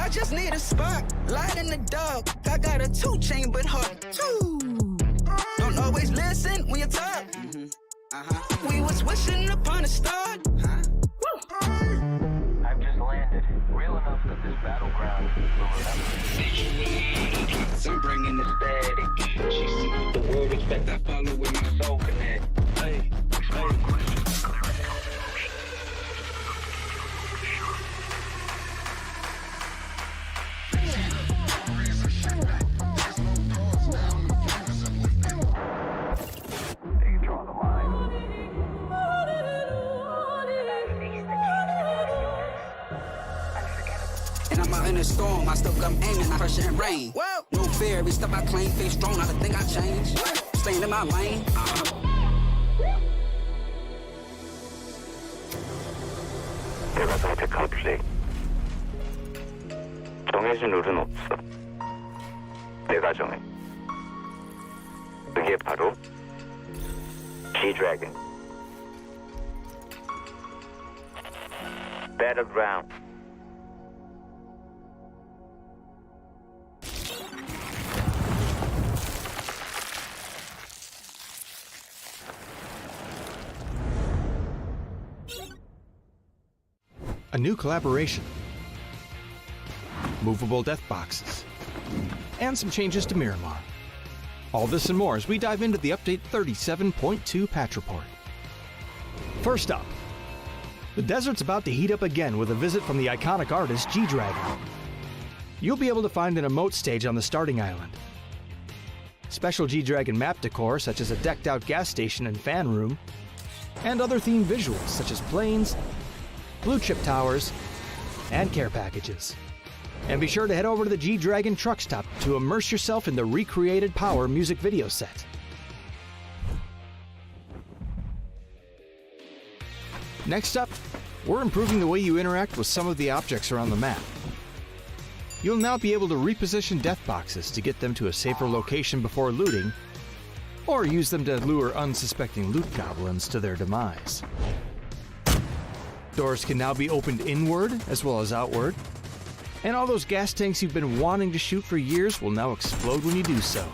I just need a spark, light in the dark. I got a 2-chambered heart, too. Don't always listen when you talk. We was wishing upon a star. I've just landed. Real enough that this battleground will remember. I'm bringing this bad. She see the world respect. I follow with my soul connect. Hey, In a storm, I still come aiming, I pressure and rain. Whoa. No fear, every step I claim, face strong, I think I change. Staying in my lane. 내가 선택한 플레이. 정해진 룰은 없어. 내가 정해. 그게 바로 G-Dragon. Battlegrounds. A new collaboration, movable death boxes, and some changes to Miramar. All this and more as we dive into the update 37.2 patch report. First up, the desert's about to heat up again with a visit from the iconic artist G-Dragon. You'll be able to find an emote stage on the starting island. Special G-Dragon map decor such as a decked out gas station and fan room, and other themed visuals such as planes, blue chip towers, and care packages. And be sure to head over to the G-Dragon truck stop to immerse yourself in the recreated Power music video set. Next up, we're improving the way you interact with some of the objects around the map. You'll now be able to reposition death boxes to get them to a safer location before looting, or use them to lure unsuspecting loot goblins to their demise. Doors can now be opened inward as well as outward, and all those gas tanks you've been wanting to shoot for years will now explode when you do so,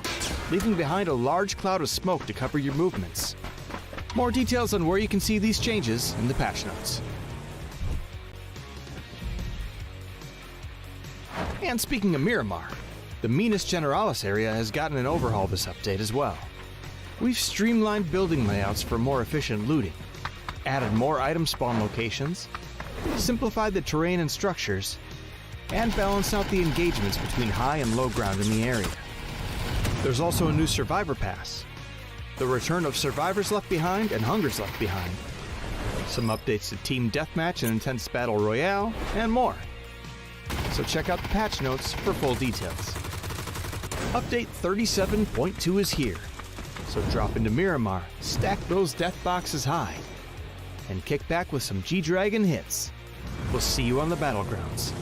leaving behind a large cloud of smoke to cover your movements. More details on where you can see these changes in the patch notes. And speaking of Miramar, the Minas Generalis area has gotten an overhaul this update as well. We've streamlined building layouts for more efficient looting, added more item spawn locations, simplified the terrain and structures, and balanced out the engagements between high and low ground in the area. There's also a new Survivor Pass, the return of Survivors Left Behind and Hungers Left Behind, some updates to Team Deathmatch and Intense Battle Royale, and more. So check out the patch notes for full details. Update 37.2 is here, so drop into Miramar, stack those death boxes high, and kick back with some G-Dragon hits. We'll see you on the Battlegrounds.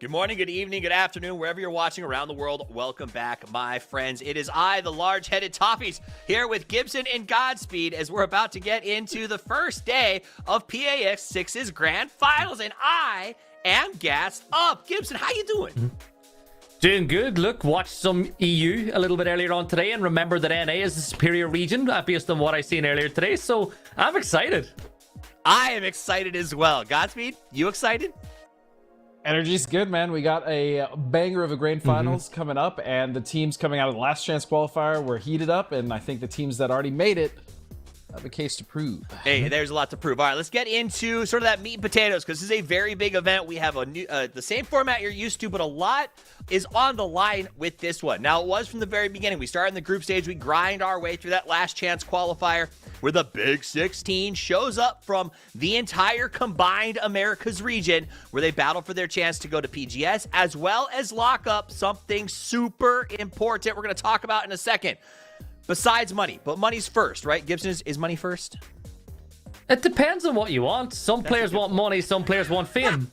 Good morning, good evening, good afternoon, wherever you're watching around the world. Welcome back, my friends. It is I, the large-headed Toffees, here with Gibson and Godspeed as we're about to get into the first day of PAX 6's Grand Finals, and I am gassed up. Gibson, how you doing? Doing good. Look, watched some EU a little bit earlier on today, and remember that NA is the superior region based on what I seen earlier today, so I'm excited. I am excited as well. Godspeed, you excited? Energy's good, man. We got a banger of a grand finals coming up, and the teams coming out of the last chance qualifier were heated up, and I think the teams that already made it have a case to prove. Hey, there's a lot to prove. All right, let's get into sort of that meat and potatoes, because this is a very big event. We have a new, the same format you're used to, but a lot is on the line with this one. Now, it was from the very beginning. We started in the group stage. We grind our way through that last chance qualifier where the Big 16 shows up from the entire combined Americas region, where they battle for their chance to go to PGS, as well as lock up something super important we're going to talk about in a second. Besides money, but money's first, right? Gibson, is money first? It depends on what you want. Some players want money, some players want fame.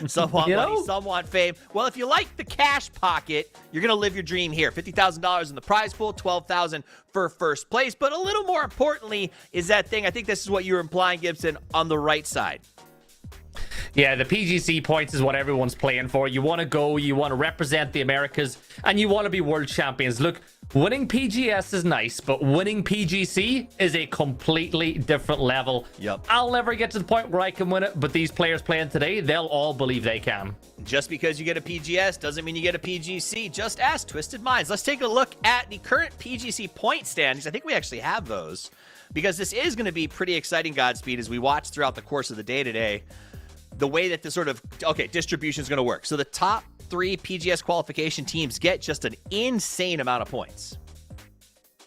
Some want money, some want fame. Well, if you like the cash pocket, you're going to live your dream here. $50,000 in the prize pool, $12,000 for first place. But a little more importantly is that thing, I think this is what you were implying, Gibson, on the right side. Yeah, the PGC points is what everyone's playing for. You want to go, you want to represent the Americas, and you want to be world champions. Look, winning PGS is nice, but winning PGC is a completely different level. Yep. I'll never get to the point where I can win it, but these players playing today, they'll all believe they can. Just because you get a PGS doesn't mean you get a PGC. Just ask Twisted Minds. Let's take a look at the current PGC point standings. I think we actually have those, because this is going to be pretty exciting, Godspeed, as we watch throughout the course of the day today. The way that the sort of, distribution is going to work. So the top 3 PGS qualification teams get just an insane amount of points.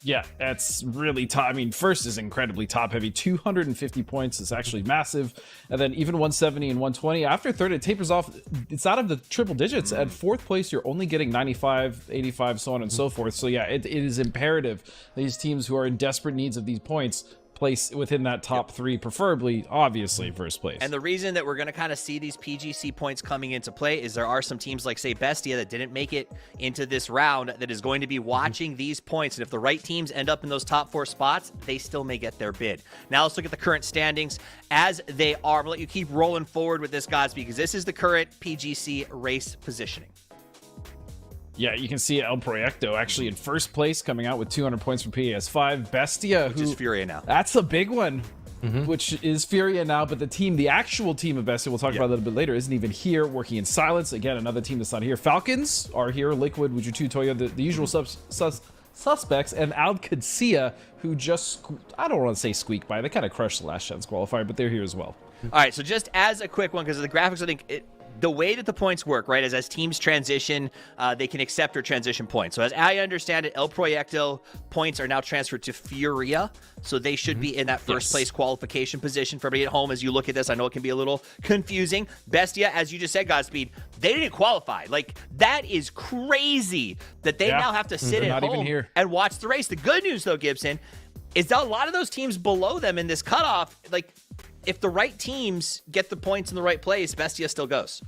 Yeah, that's really top. I mean, first is incredibly top heavy. 250 points is actually massive. And then even 170 and 120. After third, it tapers off. It's out of the triple digits. At fourth place, you're only getting 95, 85, so on and so forth. So yeah, it is imperative these teams who are in desperate needs of these points place within that top 3, preferably, obviously, first place. And the reason that we're going to kind of see these PGC points coming into play is there are some teams like, say, Bestia that didn't make it into this round that is going to be watching these points. And if the right teams end up in those top 4 spots, they still may get their bid. Now let's look at the current standings as they are. I'll let you keep rolling forward with this, Godspeed, because this is the current PGC race positioning. Yeah, you can see El Proyecto actually in first place, coming out with 200 points from PS5. Bestia, which is Furia now. That's a big one, which is Furia now. But the actual team of Bestia, we'll talk about a little bit later, isn't even here, working in silence. Again, another team that's not here. Falcons are here. Liquid, Wuju2, Toyo, the usual suspects, and Alcacia, who just, I don't want to say squeak by. They kind of crushed the last chance qualifier, but they're here as well. All right, so just as a quick one, because of the graphics, I think the way that the points work, right, is as teams transition, they can accept or transition points. So as I understand it, El Proyecto points are now transferred to Furia, so they should be in that first place qualification position. For everybody at home, as you look at this, I know it can be a little confusing. Bestia, as you just said, Godspeed, they didn't qualify. Like, that is crazy that they now have to sit at home and watch the race. The good news, though, Gibson, is that a lot of those teams below them in this cutoff, like, if the right teams get the points in the right place, Bestia still goes.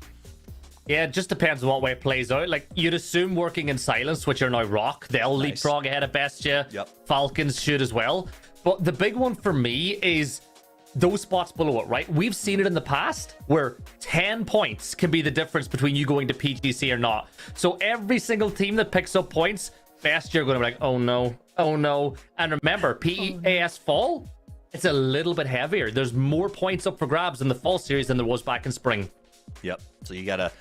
Yeah, it just depends on what way it plays out. Like, you'd assume working in silence, which are now Rock, they'll leapfrog ahead of Bestia. Yep. Falcons should as well. But the big one for me is those spots below it, right? We've seen it in the past where 10 points can be the difference between you going to PGC or not. So every single team that picks up points, Bestia are going to be like, oh no, oh no. And remember, PEAS Fall, it's a little bit heavier. There's more points up for grabs in the fall series than there was back in spring. Yep. So you got to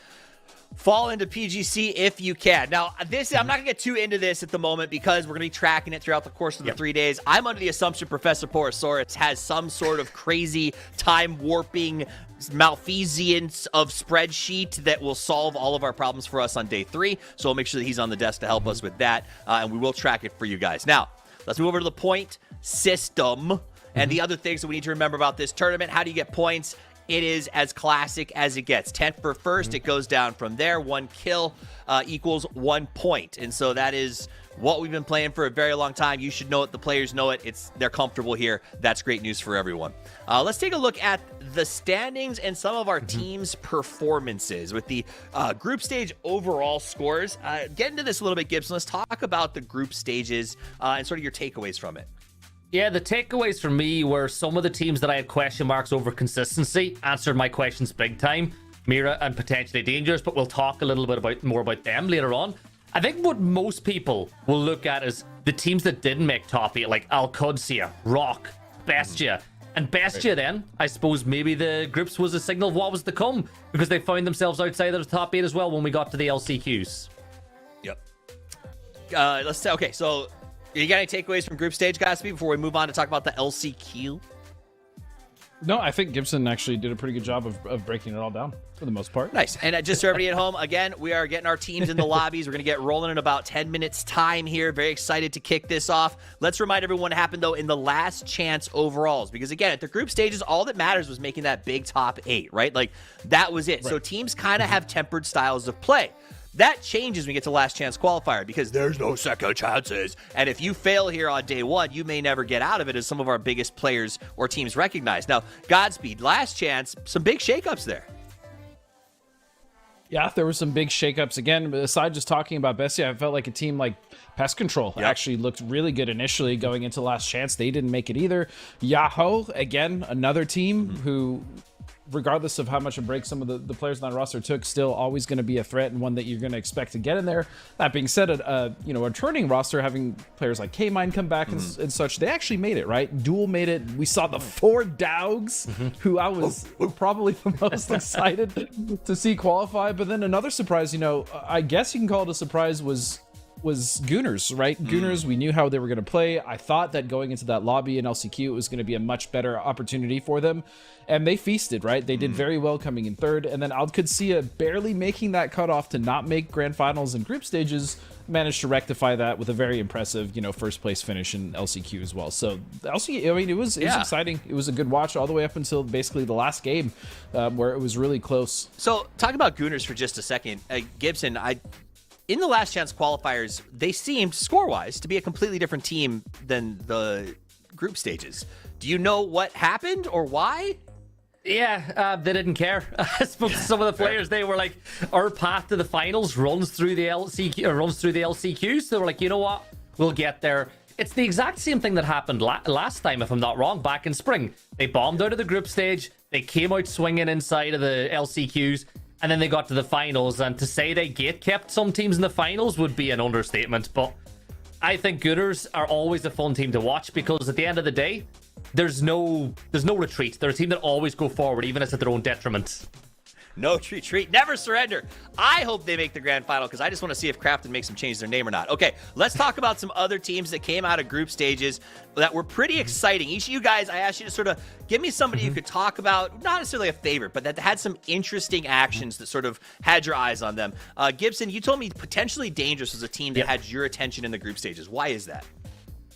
fall into PGC if you can. Now, this I'm not going to get too into this at the moment because we're going to be tracking it throughout the course of the 3 days. I'm under the assumption Professor Porosaurus has some sort of crazy time warping malfeasance of spreadsheet that will solve all of our problems for us on day 3. So we'll make sure that he's on the desk to help us with that, and we will track it for you guys. Now, let's move over to the point system. And the other things that we need to remember about this tournament, how do you get points? It is as classic as it gets. 10th for first, it goes down from there. 1 kill equals 1 point. And so that is what we've been playing for a very long time. You should know it. The players know it. They're comfortable here. That's great news for everyone. Let's take a look at the standings and some of our team's performances with the group stage overall scores. Get into this a little bit, Gibson. Let's talk about the group stages and sort of your takeaways from it. Yeah, the takeaways for me were some of the teams that I had question marks over consistency answered my questions big time. Mira and potentially Dangerous, but we'll talk a little bit more about them later on. I think what most people will look at is the teams that didn't make top 8, like Alcacia, Rock, Bestia. And Bestia then, I suppose maybe the groups was a signal of what was to come because they found themselves outside of the top 8 as well when we got to the LCQs. Yep. Let's say, okay, so You got any takeaways from group stage, Godspeed, before we move on to talk about the LCQ? No, I think Gibson actually did a pretty good job of breaking it all down for the most part. Nice. And just so everybody at home, again, we are getting our teams in the lobbies. We're going to get rolling in about 10 minutes time here. Very excited to kick this off. Let's remind everyone what happened, though, in the last chance overalls. Because, again, at the group stages, all that matters was making that big top 8, right? Like, that was it. Right. So teams kind of have tempered styles of play. That changes when we get to last chance qualifier because there's no second chances. And if you fail here on day one, you may never get out of it, as some of our biggest players or teams recognize. Now, Godspeed, last chance, some big shakeups there. Yeah, there were some big shakeups. Again, aside just talking about Bestia, I felt like a team like Pest Control actually looked really good initially going into last chance. They didn't make it either. Yahoo, again, another team who, regardless of how much a break some of the players on that roster took, still always going to be a threat and one that you're going to expect to get in there. That being said, a turning roster, having players like K-Mine come back and such, they actually made it, right? Duel made it. We saw the 4 Daugs, who I was probably the most excited to see qualify. But then another surprise, I guess you can call it a surprise, was Gooners, right? Gooners, we knew how they were going to play. I thought that going into that lobby in LCQ, it was going to be a much better opportunity for them. And they feasted, right? They did very well coming in third. And then Alcudcia barely making that cutoff to not make grand finals and group stages, managed to rectify that with a very impressive, first place finish in LCQ as well. So LCQ, I mean, it was exciting. It was a good watch all the way up until basically the last game, where it was really close. So talk about Gooners for just a second. Gibson, in the last chance qualifiers, they seemed, score-wise, to be a completely different team than the group stages. Do you know what happened or why? Yeah, they didn't care. I spoke to some of the players. They were like, our path to the finals runs through the LCQ. So they were like, you know what? We'll get there. It's the exact same thing that happened last time, if I'm not wrong, back in spring. They bombed out of the group stage. They came out swinging inside of the LCQs. And then they got to the finals, and to say they gatekept some teams in the finals would be an understatement. But I think Gooners are always a fun team to watch because at the end of the day, there's no retreat. They're a team that always go forward, even as at their own detriment. No retreat, never surrender. I hope they make the grand final because I just want to see if Krafton makes them change their name or not. Okay, let's talk about some other teams that came out of group stages that were pretty exciting. Each of you guys, I asked you to sort of give me somebody you could talk about, not necessarily a favorite, but that had some interesting actions that sort of had your eyes on them. Gibson, you told me Potentially Dangerous was a team that had your attention in the group stages. Why is that?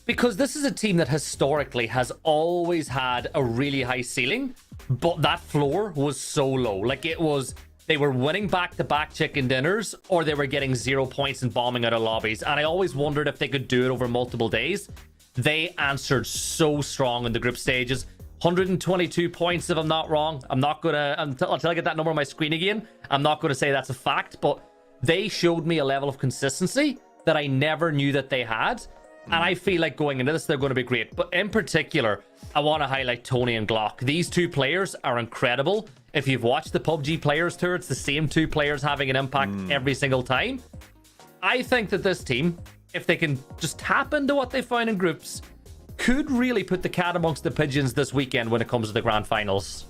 Because this is a team that historically has always had a really high ceiling, but that floor was so low. Like, they were winning back-to-back chicken dinners, or they were getting 0 points and bombing out of lobbies. And I always wondered if they could do it over multiple days. They answered so strong in the group stages. 122 points, if I'm not wrong. Until I get that number on my screen again, I'm not going to say that's a fact, but they showed me a level of consistency that I never knew that they had. And I feel like going into this, they're going to be great. But in particular, I want to highlight Tony and Glock. These two players are incredible. If you've watched the PUBG Players Tour, it's the same two players having an impact every single time. I think that this team, if they can just tap into what they found in groups, could really put the cat amongst the pigeons this weekend when it comes to the grand finals.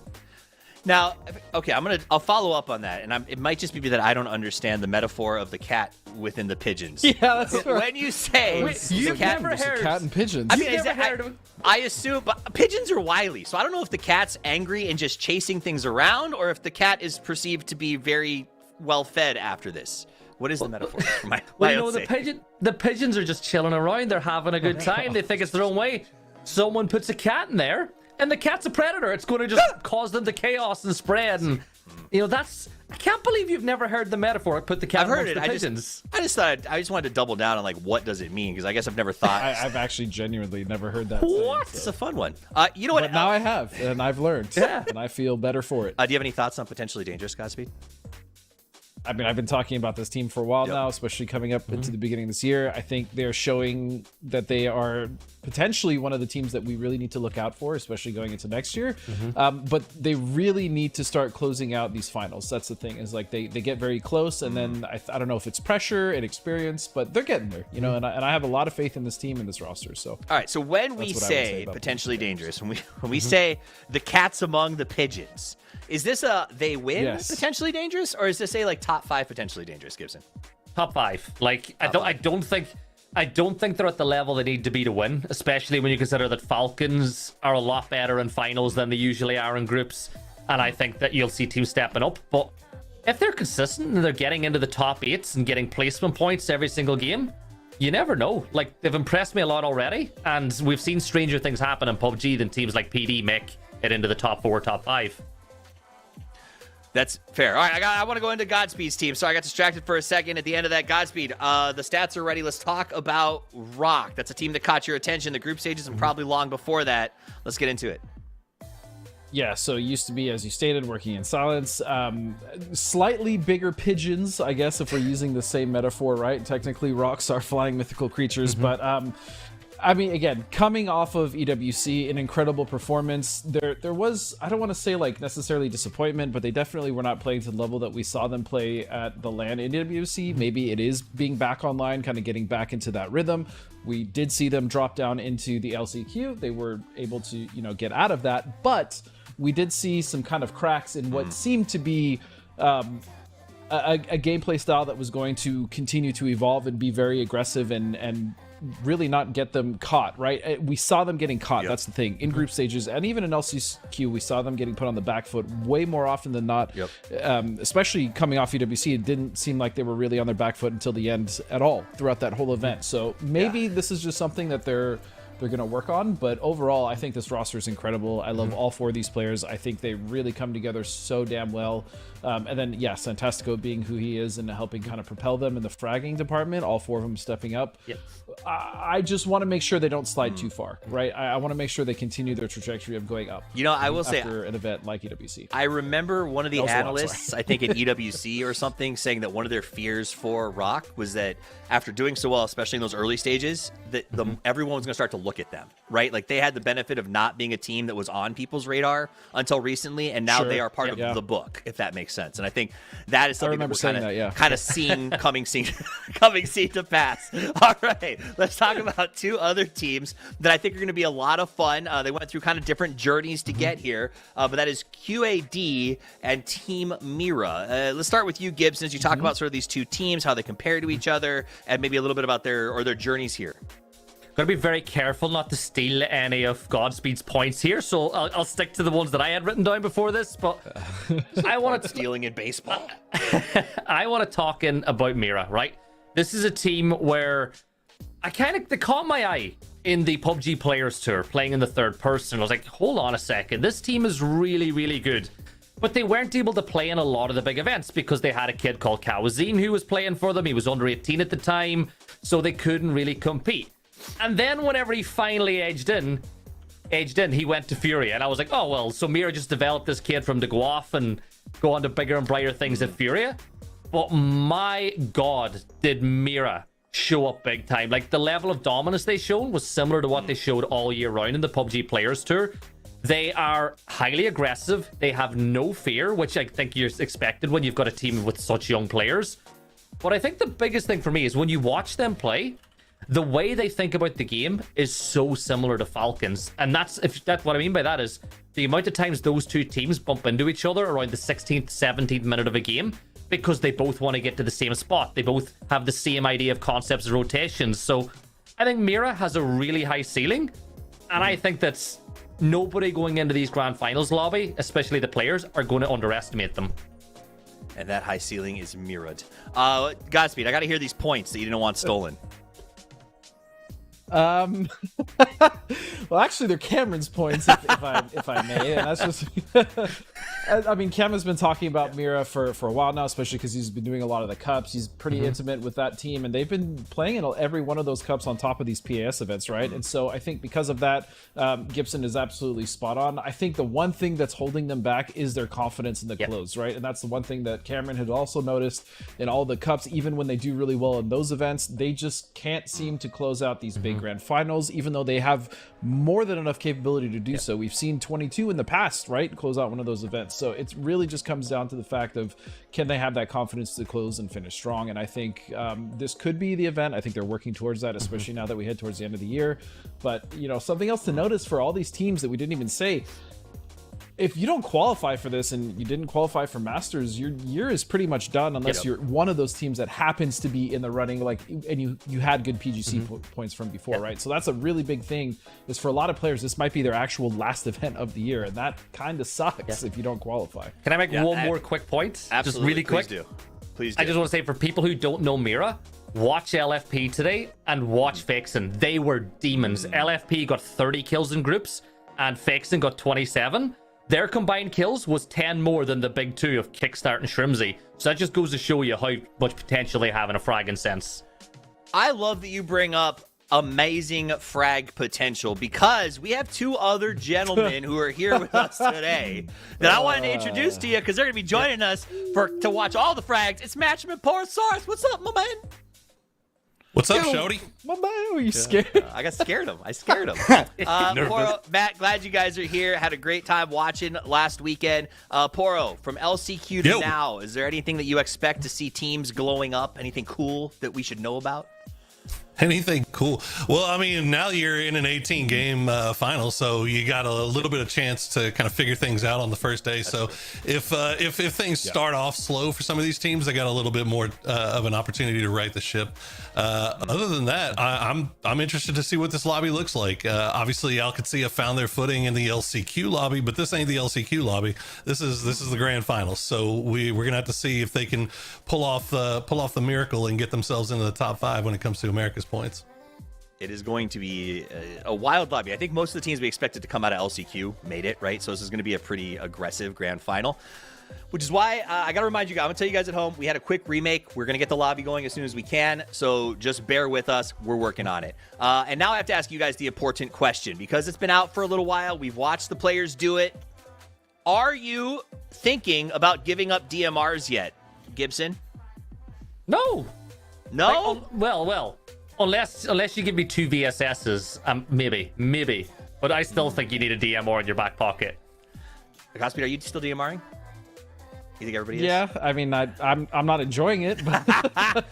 Now, okay, I'll follow up on that, and it might just be that I don't understand the metaphor of the cat within the pigeons. Yeah, that's right. When you say you've never heard cat and pigeons. I mean, I assume, but pigeons are wily, so I don't know if the cat's angry and just chasing things around, or if the cat is perceived to be very well fed after this. What is the metaphor? The pigeons are just chilling around. They're having a good time. They think it's their own way. Someone puts a cat in there, and the cat's a predator. It's going to just cause them to chaos and spread. And I can't believe you've never heard the metaphor. Put the cat amongst the pigeons. I just wanted to double down on what does it mean, because I guess I've never thought. I've actually genuinely never heard that. What? It's a fun one. You know what? But now I have, and I've learned. Yeah. And I feel better for it. Do you have any thoughts on Potentially Dangerous, Godspeed? I mean, I've been talking about this team for a while now, especially coming up into the beginning of this year. I think they're showing that they are potentially one of the teams that we really need to look out for, especially going into next year. But they really need to start closing out these finals. That's the thing, is they get very close, and then I don't know if it's pressure and experience, but they're getting there, and I have a lot of faith in this team and this roster. So, all right. So when we say Potentially Dangerous, when we say the cat's among the pigeons, is this they win Potentially Dangerous, or is this top 5 Potentially Dangerous, Gibson? Top 5. I don't think I don't think they're at the level they need to be to win, especially when you consider that Falcons are a lot better in finals than they usually are in groups. And I think that you'll see teams stepping up. But if they're consistent and they're getting into the top 8s and getting placement points every single game, you never know. Like, they've impressed me a lot already. And we've seen stranger things happen in PUBG than teams like PD make it into the top 4, top 5. That's fair. All right, I want to go into Godspeed's team. So I got distracted for a second at the end of that. Godspeed, the stats are ready. Let's talk about Rock. That's a team that caught your attention, the group stages, and probably long before that. Let's get into it. Yeah, so it used to be, as you stated, working in silence. Slightly bigger pigeons, I guess, if we're using the same metaphor, right? Technically, rocks are flying mythical creatures, but I mean, again, coming off of EWC, an incredible performance. There was, I don't want to say like necessarily disappointment, but they definitely were not playing to the level that we saw them play at the LAN in EWC. Maybe it is being back online, kind of getting back into that rhythm. We did see them drop down into the LCQ. They were able to, get out of that, but we did see some kind of cracks in what seemed to be a gameplay style that was going to continue to evolve and be very aggressive and really not get them caught, right? We saw them getting caught. That's the thing. In group stages and even in LCQ, we saw them getting put on the back foot way more often than not. Especially coming off EWC, it didn't seem like they were really on their back foot until the end at all throughout that whole event. So maybe this is just something that they're going to work on, but overall I think this roster is incredible. I love all 4 of these players. I think they really come together so damn well. And then Santastico being who he is and helping kind of propel them in the fragging department, all 4 of them stepping up. I just want to make sure they don't slide too far, right? I want to make sure they continue their trajectory of going up. I will say, after an event like EWC. I remember one of the analysts, I think in EWC or something, saying that one of their fears for Rock was that after doing so well, especially in those early stages, that everyone was going to start to look at them, right? Like, they had the benefit of not being a team that was on people's radar until recently, and now they are part of the book, if that makes sense. And I think that is something that we're kind of seeing coming soon to pass. All right, let's talk about 2 other teams that I think are going to be a lot of fun. They went through kind of different journeys to get here, but that is QAD and Team Mira. Let's start with you, Gibbs, as you talk about sort of these 2 teams, how they compare to each other, and maybe a little bit about their journeys here. Got to be very careful not to steal any of Godspeed's points here, so I'll stick to the ones that I had written down before this. But I want to stealing in baseball. I want to talk about Mira, right? This is a team where they caught my eye in the PUBG Players Tour, playing in the third person. I was like, hold on a second, this team is really, really good. But they weren't able to play in a lot of the big events because they had a kid called Kawazine who was playing for them. He was under 18 at the time, so they couldn't really compete. And then whenever he finally edged in, he went to Furia. And I was like, oh, well, so Mira just developed this kid from to go off and go on to bigger and brighter things at Furia. But my God, did Mira show up big time. Like, the level of dominance they showed was similar to what they showed all year round in the PUBG Players Tour. They are highly aggressive. They have no fear, which I think you're expected when you've got a team with such young players. But I think the biggest thing for me is when you watch them play, the way they think about the game is so similar to Falcons. And that's what I mean by that is the amount of times those 2 teams bump into each other around the 16th, 17th minute of a game, because they both want to get to the same spot. They both have the same idea of concepts of rotations. So I think Mira has a really high ceiling. And I think that's nobody going into these grand finals lobby, especially the players, are going to underestimate them. And that high ceiling is mirrored. Godspeed, I got to hear these points that you didn't want stolen. Well, actually, they're Cameron's points, if I may, and that's just. I mean, Cameron's been talking about Mira for a while now, especially because he's been doing a lot of the cups. He's pretty intimate with that team, and they've been playing in every one of those cups on top of these PAS events, right? And so I think because of that, Gibson is absolutely spot on. I think the one thing that's holding them back is their confidence in the close, right? And that's the one thing that Cameron had also noticed in all the cups. Even when they do really well in those events, they just can't seem to close out these big grand finals, even though they have more than enough capability to do so. We've seen 22 in the past, right, close out one of those events. So it really just comes down to the fact of, can they have that confidence to close and finish strong? And I think this could be the event. I think they're working towards that, especially now that we head towards the end of the year. But, you know, something else to notice for all these teams that we didn't even say, if you don't qualify for this and you didn't qualify for Masters, your year is pretty much done unless you're one of those teams that happens to be in the running, like, and you had good PGC points from before, right? So that's a really big thing. Is for a lot of players, this might be their actual last event of the year, and that kind of sucks if you don't qualify. Can I make one more quick point? Absolutely. Just really quick. Please do. I just want to say, for people who don't know Mira, watch LFP today and watch Fakeson. They were demons. LFP got 30 kills in groups, and Fakeson got 27. Their combined kills was 10 more than the big two of Kickstart and Shrimsy. So that just goes to show you how much potential they have in a fragging sense. I love that you bring up amazing frag potential, because we have two other gentlemen who are here with us today that I wanted to introduce to you, because they're going to be joining us to watch all the frags. It's Matchman Porosaurus. What's up, my man? What's up, Shody? My man, were you scared? I got scared him. I scared him. Poro, Matt, glad you guys are here. Had a great time watching last weekend. Poro, from LCQ to now, is there anything that you expect to see teams glowing up? Anything cool that we should know about? Anything cool? Well, I mean, now you're in an 18-game final, so you got a little bit of chance to kind of figure things out on the first day. So if things start off slow for some of these teams, they got a little bit more of an opportunity to right the ship. Other than that, I'm interested to see what this lobby looks like. Obviously, Alcatia found their footing in the LCQ lobby, but this ain't the LCQ lobby. This is the grand final. So we're gonna have to see if they can pull off the miracle and get themselves into the top 5 when it comes to America's points. It is going to be a wild lobby. I think most of the teams we expected to come out of LCQ made it, right? So this is going to be a pretty aggressive grand final, which is why I got to remind you guys, I'm going to tell you guys at home, we had a quick remake. We're going to get the lobby going as soon as we can. So just bear with us. We're working on it. And now I have to ask you guys the important question, because it's been out for a little while. We've watched the players do it. Are you thinking about giving up DMRs yet, Gibson? No. No? Like, well. Unless you give me 2 VSSs, maybe. But I still think you need a DMR in your back pocket. Godspeed, are you still DMRing? You think everybody is? Yeah, I mean, I'm not enjoying it, but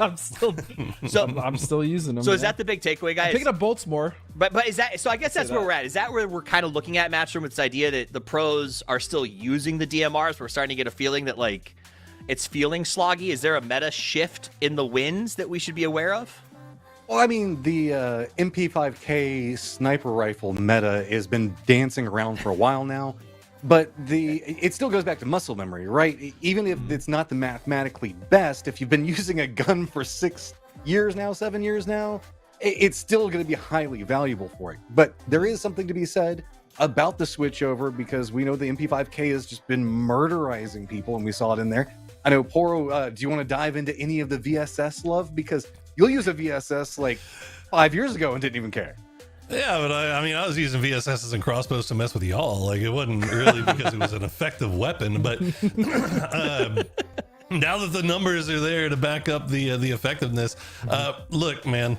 I'm still using them. So is that the big takeaway, guys? I'm picking up bolts more. But is that so? I guess that's where we're at. Is that where we're kind of looking at Matchroom with this idea that the pros are still using the DMRs? We're starting to get a feeling that like it's feeling sloggy. Is there a meta shift in the wins that we should be aware of? Well, I mean, the MP5K sniper rifle meta has been dancing around for a while now, but it still goes back to muscle memory, right? Even if it's not the mathematically best, if you've been using a gun for 7 years now, it's still going to be highly valuable for it. But there is something to be said about the switchover, because we know the MP5K has just been murderizing people, and we saw it in there. I know, Poro, do you want to dive into any of the VSS love? Because you'll use a VSS like 5 years ago and didn't even care. Yeah, but I mean, I was using VSSs and crossbows to mess with y'all. Like, it wasn't really because it was an effective weapon. But now that the numbers are there to back up the effectiveness, look, man,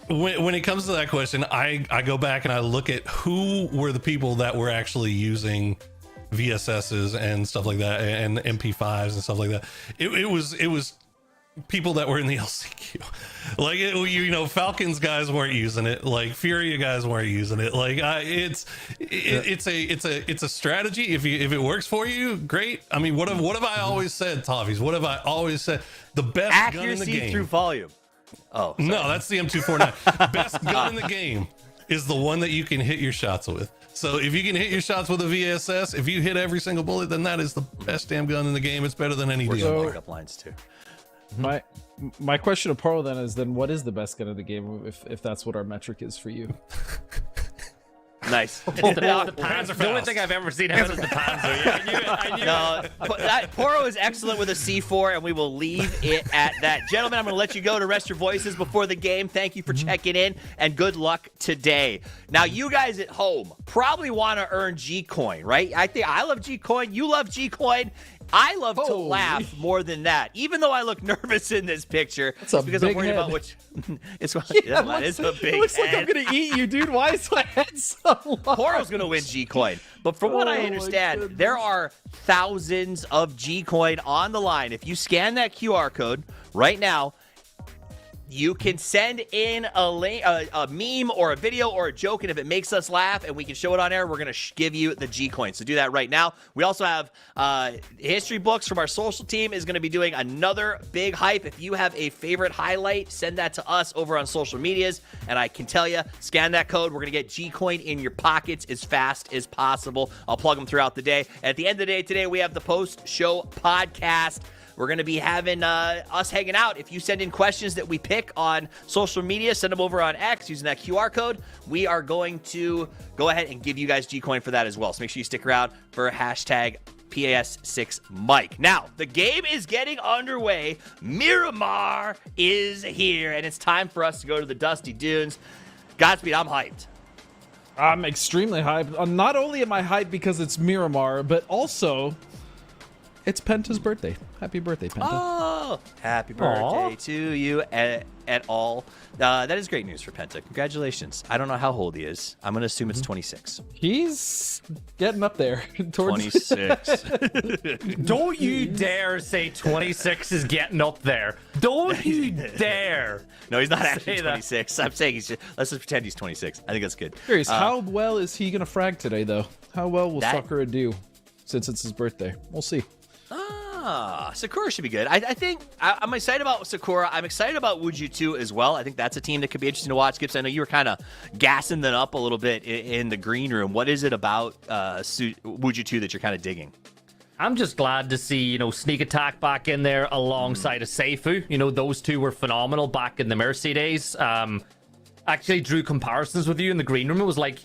when it comes to that question, I go back and I look at who were the people that were actually using VSSs and stuff like that, and MP5s and stuff like that. It was people that were in the LCQ. Like, Falcons guys weren't using it. Like, Furia guys weren't using it. Like, it's a strategy. If it works for you, great. I mean, what have I always said, Toffees? What have I always said? The best accuracy gun in the game through volume. Oh, sorry. No, that's the M249. Best gun in the game is the one that you can hit your shots with. So if you can hit your shots with a VSS, if you hit every single bullet, then that is the best damn gun in the game. It's better than any So, DMR. up lines too. My question to Pearl then is, what is the best gun of the game, if that's what our metric is for you? Nice. The only thing I've ever seen him is the Panzer. I knew it. Poro is excellent with a C4, and we will leave it at that. Gentlemen, I'm going to let you go to rest your voices before the game. Thank you for checking in, and good luck today. Now, you guys at home probably want to earn G-Coin, right? I think I love G-Coin. You love G-Coin. I love to laugh more than that, even though I look nervous in this picture. It's because I'm worried about which. It's a big it looks like I'm gonna eat you, dude. Why is my head so long? Poro's gonna win G-Coin, but from what I understand, there are thousands of G-Coin on the line. If you scan that QR code right now, You can send in a meme or a video or a joke, and if it makes us laugh and we can show it on air, we're going to give you the G-Coin. So do that right now. We also have history books from our social team is going to be doing another big hype. If you have a favorite highlight, send that to us over on social medias, and I can tell you, scan that code. We're going to get G-Coin in your pockets as fast as possible. I'll plug them throughout the day. At the end of the day today, we have the post-show podcast. We're going to be having us hanging out. If you send in questions that we pick on social media, send them over on X using that QR code. We are going to go ahead and give you guys G-Coin for that as well. So make sure you stick around for hashtag PAS6Mike. Now, the game is getting underway. Miramar is here, and it's time for us to go to the Dusty Dunes. Godspeed, I'm hyped. I'm extremely hyped. Not only am I hyped because it's Miramar, but also it's Penta's birthday. Happy birthday, Penta. Oh, happy birthday to you at all. That is great news for Penta. Congratulations. I don't know how old he is. I'm going to assume it's 26. He's getting up there. Towards 26. Don't you dare say 26 is getting up there. Don't you dare. No, he's not actually Say that. 26. I'm saying let's just pretend he's 26. I think that's good. Curious, how well is he going to frag today, though? How well will Sakura do since it's his birthday? We'll see. Sakura should be good. I think I'm excited about Sakura. I'm excited about Wuju 2 as well. I think that's a team that could be interesting to watch. Gibbs, I know you were kind of gassing them up a little bit in the green room. What is it about Wuju 2 that you're kind of digging? I'm just glad to see, Sneak Attack back in there alongside of Seifu. Those two were phenomenal back in the Mercy days. Actually drew comparisons with you in the green room. It was like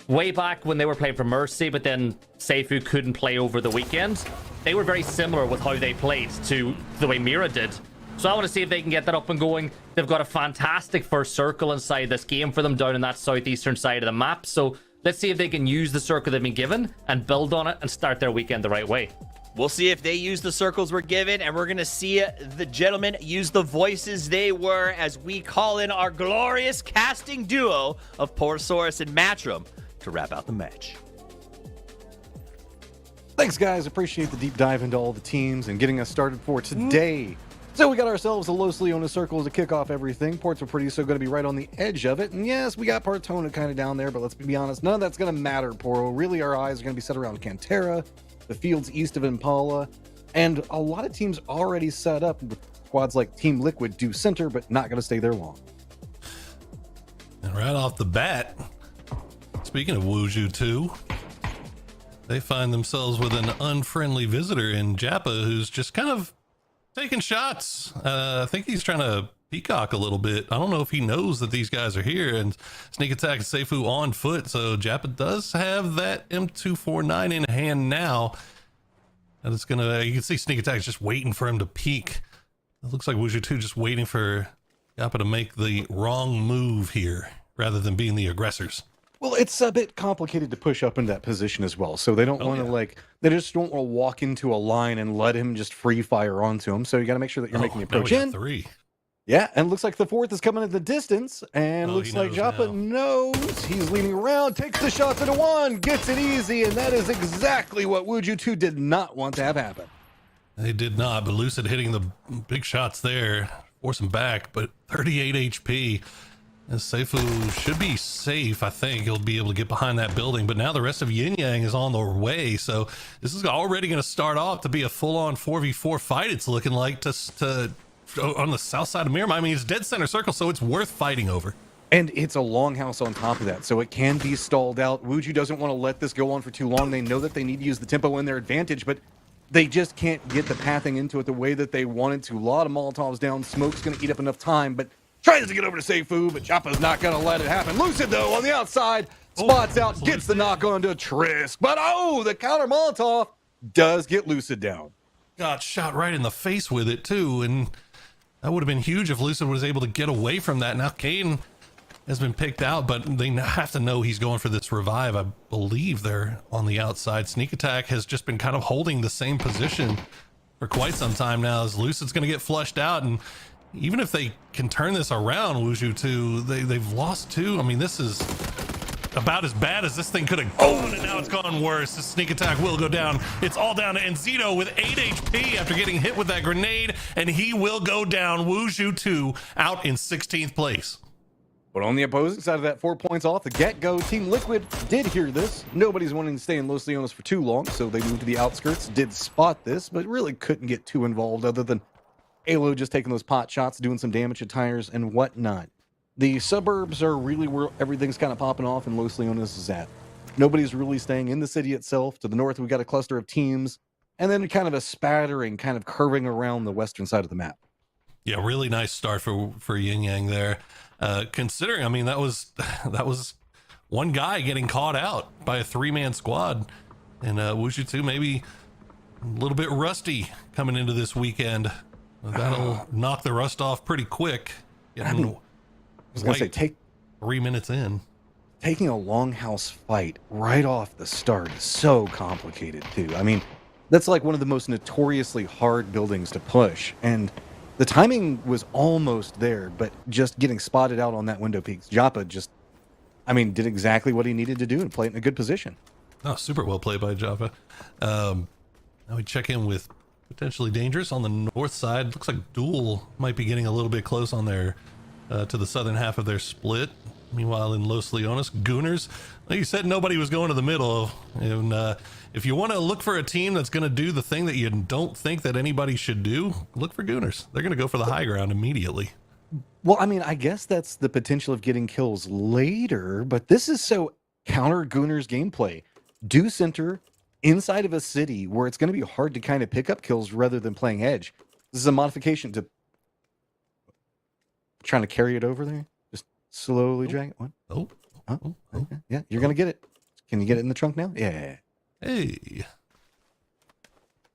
way back when they were playing for Mercy, but then Seifu couldn't play over the weekend. They were very similar with how they played to the way Mira did. So I want to see if they can get that up and going. They've got a fantastic first circle inside this game for them down in that southeastern side of the map. So let's see if they can use the circle they've been given and build on it and start their weekend the right way. We'll see if they use the circles we're given, and we're going to see the gentlemen use the voices they were as we call in our glorious casting duo of Porosaurus and Matrim to wrap out the match. Thanks, guys. Appreciate the deep dive into all the teams and getting us started for today. So we got ourselves a Los Leones circle to kick off everything. Ports are pretty, so going to be right on the edge of it. And yes, we got Partona kind of down there, but let's be honest, none of that's going to matter, Poro. Really, our eyes are going to be set around Cantera, the fields east of Impala, and a lot of teams already set up with squads like Team Liquid do center, but not going to stay there long. And right off the bat, speaking of Wuju 2, they find themselves with an unfriendly visitor in Jappa who's just kind of taking shots. I think he's trying to peacock a little bit. I don't know if he knows that these guys are here, and Sneak Attack and Seifu on foot. So Jappa does have that M249 in hand now. And it's gonna, you can see Sneak Attack's just waiting for him to peek. It looks like Wuju 2 just waiting for Jappa to make the wrong move here rather than being the aggressors. Well, it's a bit complicated to push up into that position as well. So they don't want to they just don't want to walk into a line and let him just free fire onto him. So you got to make sure that you're making the approach in. 3. Yeah, and it looks like the fourth is coming in the distance, and looks like Jappa knows. He's leaning around, takes the shot to the one, gets it easy, and that is exactly what Wuju 2 did not want to have happen. They did not, but Lucid hitting the big shots there, force him back, but 38 HP. And Seifu should be safe. I think he'll be able to get behind that building, but now the rest of Yin Yang is on their way. So this is already going to start off to be a full-on 4v4 fight. It's looking like to on the south side of Miramar. I mean, it's dead center circle, so it's worth fighting over. And it's a longhouse on top of that, so it can be stalled out. Wuju doesn't want to let this go on for too long. They know that they need to use the tempo in their advantage, but they just can't get the pathing into it the way that they wanted to. A lot of Molotovs down. Smoke's going to eat up enough time, but tries to get over to Seifu, but Jappa's not going to let it happen. Lucid, though, on the outside, spots out, gets the knock on to Trisk. But, the counter Molotov does get Lucid down. Got shot right in the face with it, too, and that would have been huge if Lucid was able to get away from that. Now, Kane has been picked out, but they have to know he's going for this revive. I believe they're on the outside. Sneak Attack has just been kind of holding the same position for quite some time now, as Lucid's going to get flushed out, and even if they can turn this around, Wuju 2, they've lost 2. I mean, this is about as bad as this thing could have gone, and now it's gone worse. The sneak attack will go down. It's all down to Enzito with 8 HP after getting hit with that grenade, and he will go down. Wuzhu 2 out in 16th place. But on the opposing side of that, 4 points off the get-go, Team Liquid did hear this. Nobody's wanting to stay in Los Leones for too long, so they moved to the outskirts, did spot this, but really couldn't get too involved other than Alo just taking those pot shots, doing some damage to tires and whatnot. The suburbs are really where everything's kind of popping off, and Los Leones is at. Nobody's really staying in the city itself. To the north, we've got a cluster of teams, and then kind of a spattering, kind of curving around the western side of the map. Yeah, really nice start for Yin Yang there. Considering, I mean, that was one guy getting caught out by a 3-man squad, and Wushu 2 maybe a little bit rusty coming into this weekend. That'll knock the rust off pretty quick. I was gonna say, 3 minutes in. Taking a longhouse fight right off the start is so complicated too. I mean, that's like one of the most notoriously hard buildings to push, and the timing was almost there, but just getting spotted out on that window peak. Joppa just, I mean, did exactly what he needed to do and play it in a good position. Oh, super well played by Joppa. Now we check in with potentially dangerous on the north side. Looks like Duel might be getting a little bit close on their to the southern half of their split. Meanwhile, in Los Leones, Gooners, like you said, nobody was going to the middle. And if you want to look for a team that's going to do the thing that you don't think that anybody should do, look for Gooners. They're going to go for the high ground immediately. Well, I mean, I guess that's the potential of getting kills later, but this is so counter Gooners gameplay. Do center inside of a city where it's going to be hard to kind of pick up kills rather than playing edge. This is a modification to trying to carry it over there. Just slowly drag it. What? Oh. Okay. Yeah, you're going to get it. Can you get it in the trunk now? Yeah. Hey.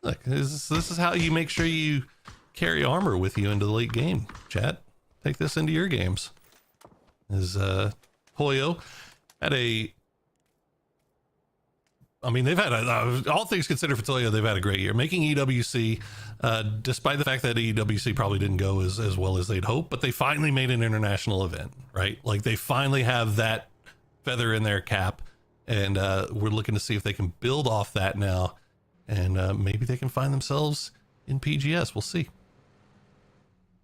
Look, this is how you make sure you carry armor with you into the late game, chat. Take this into your games. Is Hoyo had a... I mean, they've had all things considered for Toyo, they've had a great year. Making EWC, despite the fact that EWC probably didn't go as well as they'd hoped, but they finally made an international event, right? Like, they finally have that feather in their cap, and we're looking to see if they can build off that now, and maybe they can find themselves in PGS. We'll see.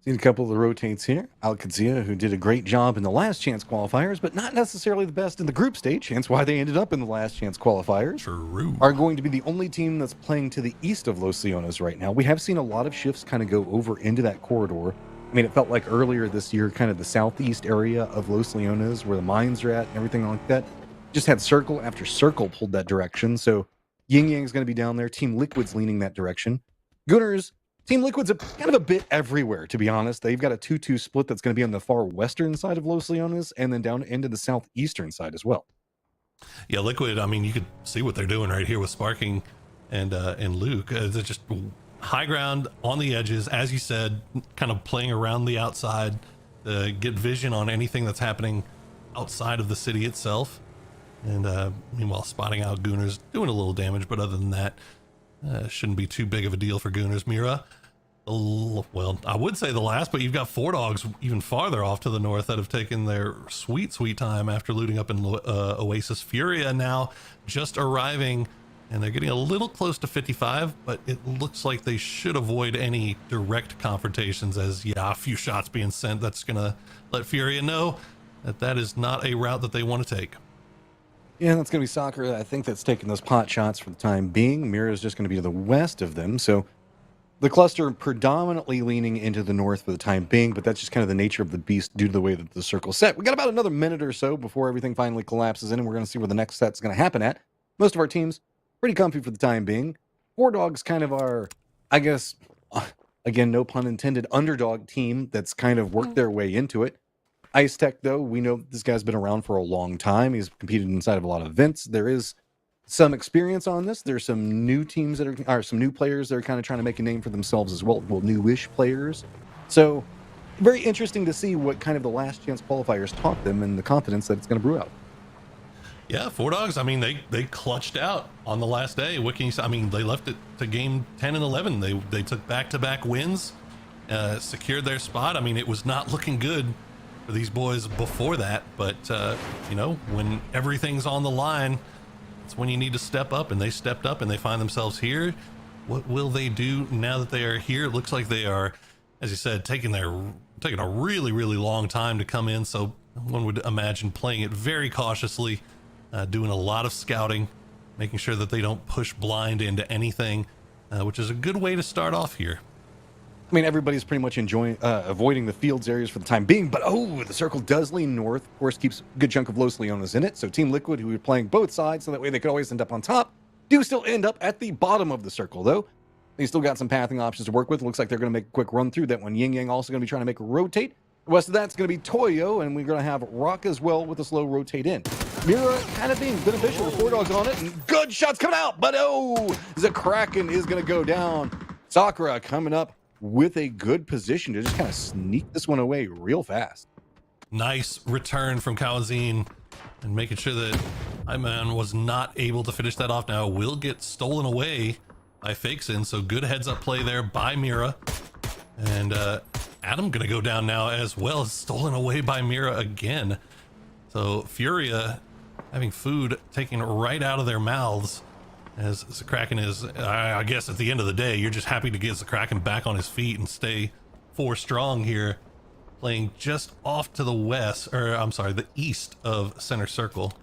Seen a couple of the rotates here. Alcazia, who did a great job in the last chance qualifiers, but not necessarily the best in the group stage, hence why they ended up in the last chance qualifiers. True. Are going to be the only team that's playing to the east of Los Leones right now. We have seen a lot of shifts kind of go over into that corridor. I mean, it felt like earlier this year, kind of the southeast area of Los Leones, where the mines are at and everything like that, just had circle after circle pulled that direction. So Yin Yang's going to be down there. Team Liquid's leaning that direction. Gunners, Team Liquid's kind of a bit everywhere, to be honest. They've got a 2-2 split that's going to be on the far western side of Los Leones and then down into the southeastern side as well. Yeah, Liquid, I mean, you could see what they're doing right here with Sparking and Luke. They're just high ground on the edges, as you said, kind of playing around the outside, get vision on anything that's happening outside of the city itself. And meanwhile, spotting out Gooners, doing a little damage, but other than that, shouldn't be too big of a deal for Gooners. Mira, well, I would say the last, but you've got 4 dogs even farther off to the north that have taken their sweet time after looting up in Oasis. Furia now just arriving, and they're getting a little close to 55, but it looks like they should avoid any direct confrontations, as a few shots being sent. That's gonna let Furia know that is not a route that they want to take. Yeah, that's going to be Soccer. I think that's taking those pot shots for the time being. Mira is just going to be to the west of them. So the cluster predominantly leaning into the north for the time being, but that's just kind of the nature of the beast due to the way that the circle's set. We got about another minute or so before everything finally collapses in, and we're going to see where the next set's going to happen at. Most of our teams pretty comfy for the time being. 4 dogs kind of are, I guess, again, no pun intended, underdog team that's kind of worked their way into it. Ice Tech, though, we know this guy's been around for a long time. He's competed inside of a lot of events. There is some experience on this. There's some new teams that are some new players that are kind of trying to make a name for themselves as well. Well, newish players. So very interesting to see what kind of the last chance qualifiers taught them and the confidence that it's going to brew out. Yeah, 4 dogs. I mean, they clutched out on the last day. What can you say? I mean, they left it to game 10 and 11. They took back-to-back wins, secured their spot. I mean, it was not looking good for these boys before that, but you know, when everything's on the line, it's when you need to step up, and they stepped up and they find themselves here. What will they do now that they are here? It looks like they are, as you said, taking a really long time to come in, so one would imagine playing it very cautiously, doing a lot of scouting, making sure that they don't push blind into anything, which is a good way to start off here. I mean, everybody's pretty much avoiding the fields areas for the time being, but the circle does lean north. Of course, keeps a good chunk of Los Leones in it, so Team Liquid, who are playing both sides, so that way they could always end up on top, do still end up at the bottom of the circle, though. They still got some pathing options to work with. It looks like they're going to make a quick run through that one. Yin Yang also going to be trying to make a rotate. The west of that's going to be Toyo, and we're going to have Rock as well with a slow rotate in. Mira kind of being beneficial with 4 dogs on it, and good shots coming out, but the Kraken is going to go down. Sakura coming up with a good position to just kind of sneak this one away real fast. Nice return from Kawazine, and making sure that Iman was not able to finish that off. Now will get stolen away by Fakeson, so good heads up play there by Mira. And Adam gonna go down now as well, stolen away by Mira again. So Furia having food taken right out of their mouths, as the Kraken is, I guess at the end of the day, you're just happy to get the Kraken back on his feet and stay 4 strong here, playing just off to the west, or I'm sorry, the east of center circle.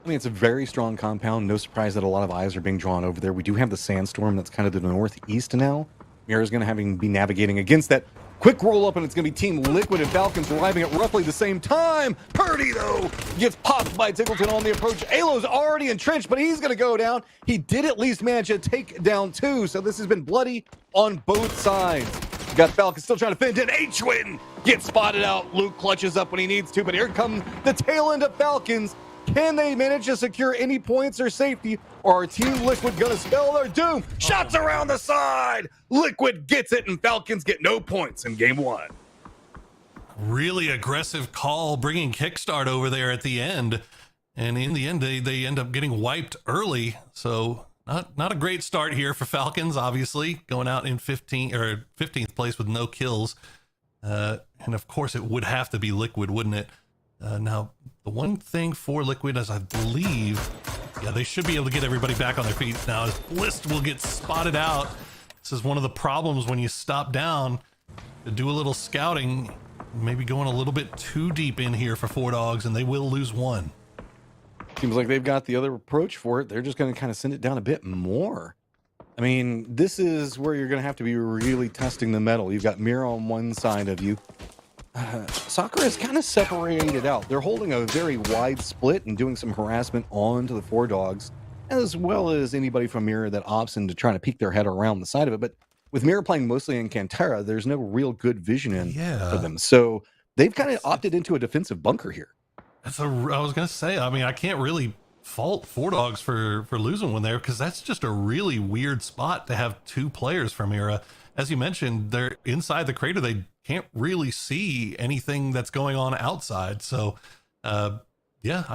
I mean, it's a very strong compound. No surprise that a lot of eyes are being drawn over there. We do have the Sandstorm that's kind of to the northeast now. Mira's going to be navigating against that. Quick roll up, and it's going to be Team Liquid and Falcons arriving at roughly the same time. Purdy, though, gets popped by Tickleton on the approach. Alo's already entrenched, but he's going to go down. He did at least manage to take down 2, so this has been bloody on both sides. You got Falcons still trying to fend in. H-Win gets spotted out. Luke clutches up when he needs to, but here come the tail end of Falcons. Can they manage to secure any points or safety, or are Team Liquid going to spell their doom? Shots around the side. Liquid gets it, and Falcons get no points in game 1. Really aggressive call, bringing Kickstart over there at the end. And in the end, they end up getting wiped early. So not a great start here for Falcons, obviously, going out in 15th place with no kills. And of course, it would have to be Liquid, wouldn't it? Now, the one thing for Liquid is I believe, they should be able to get everybody back on their feet. Now, as Blist will get spotted out, this is one of the problems when you stop down to do a little scouting, maybe going a little bit too deep in here for 4 dogs, and they will lose 1. Seems like they've got the other approach for it. They're just going to kind of send it down a bit more. I mean, this is where you're going to have to be really testing the metal. You've got Mira on one side of you. Sakura is kind of separated out. They're holding a very wide split and doing some harassment onto the 4 dogs, as well as anybody from Mira that opts into trying to peek their head around the side of it. But with Mira playing mostly in Cantera, there's no real good vision for them. So they've kind of opted into a defensive bunker here. I was going to say, I mean, I can't really fault 4 dogs for losing one there, because that's just a really weird spot to have 2 players from Mira. As you mentioned, they're inside the crater. They can't really see anything that's going on outside. So, I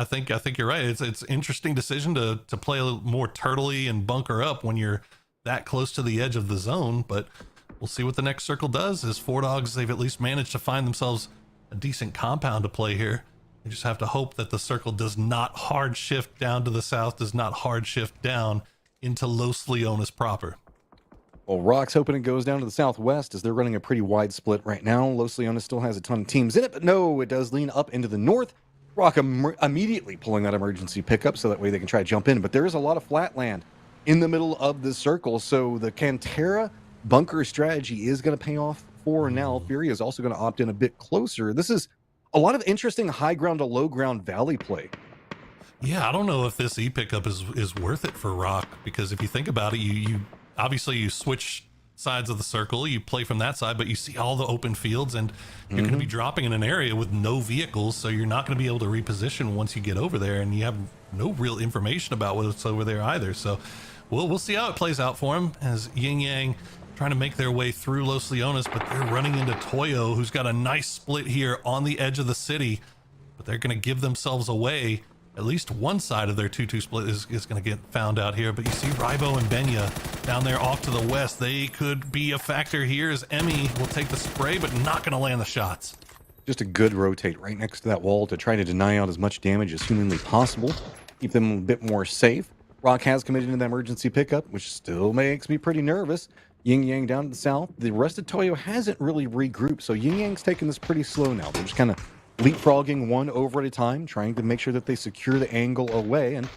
think you're right. It's interesting decision to play a little more turtley and bunker up when you're that close to the edge of the zone. But we'll see what the next circle does. As 4 dogs, they've at least managed to find themselves a decent compound to play here. You just have to hope that the circle does not hard shift down to the south, does not hard shift down into Los Leones proper. Well, Rock's hoping it goes down to the southwest, as they're running a pretty wide split right now. Los Leones still has a ton of teams in it, but no, it does lean up into the north. Rock immediately pulling that emergency pickup so that way they can try to jump in. But there is a lot of flat land in the middle of the circle, so the Cantera bunker strategy is going to pay off for now. Fury is also going to opt in a bit closer. This is a lot of interesting high ground to low ground valley play. Yeah, I don't know if this E-pickup is worth it for Rock, because if you think about it, you obviously you switch sides of the circle, you play from that side, but you see all the open fields, and you're going to be dropping in an area with no vehicles, so you're not going to be able to reposition once you get over there, and you have no real information about what's over there either. So we'll see how it plays out for him, as Yin Yang trying to make their way through Los Leones, but they're running into Toyo, who's got a nice split here on the edge of the city, but they're going to give themselves away. At least one side of their 2-2 split is going to get found out here. But you see Rybo and Benya down there off to the west. They could be a factor here, as Emmy will take the spray, but not going to land the shots. Just a good rotate right next to that wall to try to deny out as much damage as humanly possible. Keep them a bit more safe. Rock has committed to the emergency pickup, which still makes me pretty nervous. Yin Yang down to the south. The rest of Toyo hasn't really regrouped, so Yin Yang's taking this pretty slow now. They're just kind of leapfrogging one over at a time, trying to make sure that they secure the angle away, and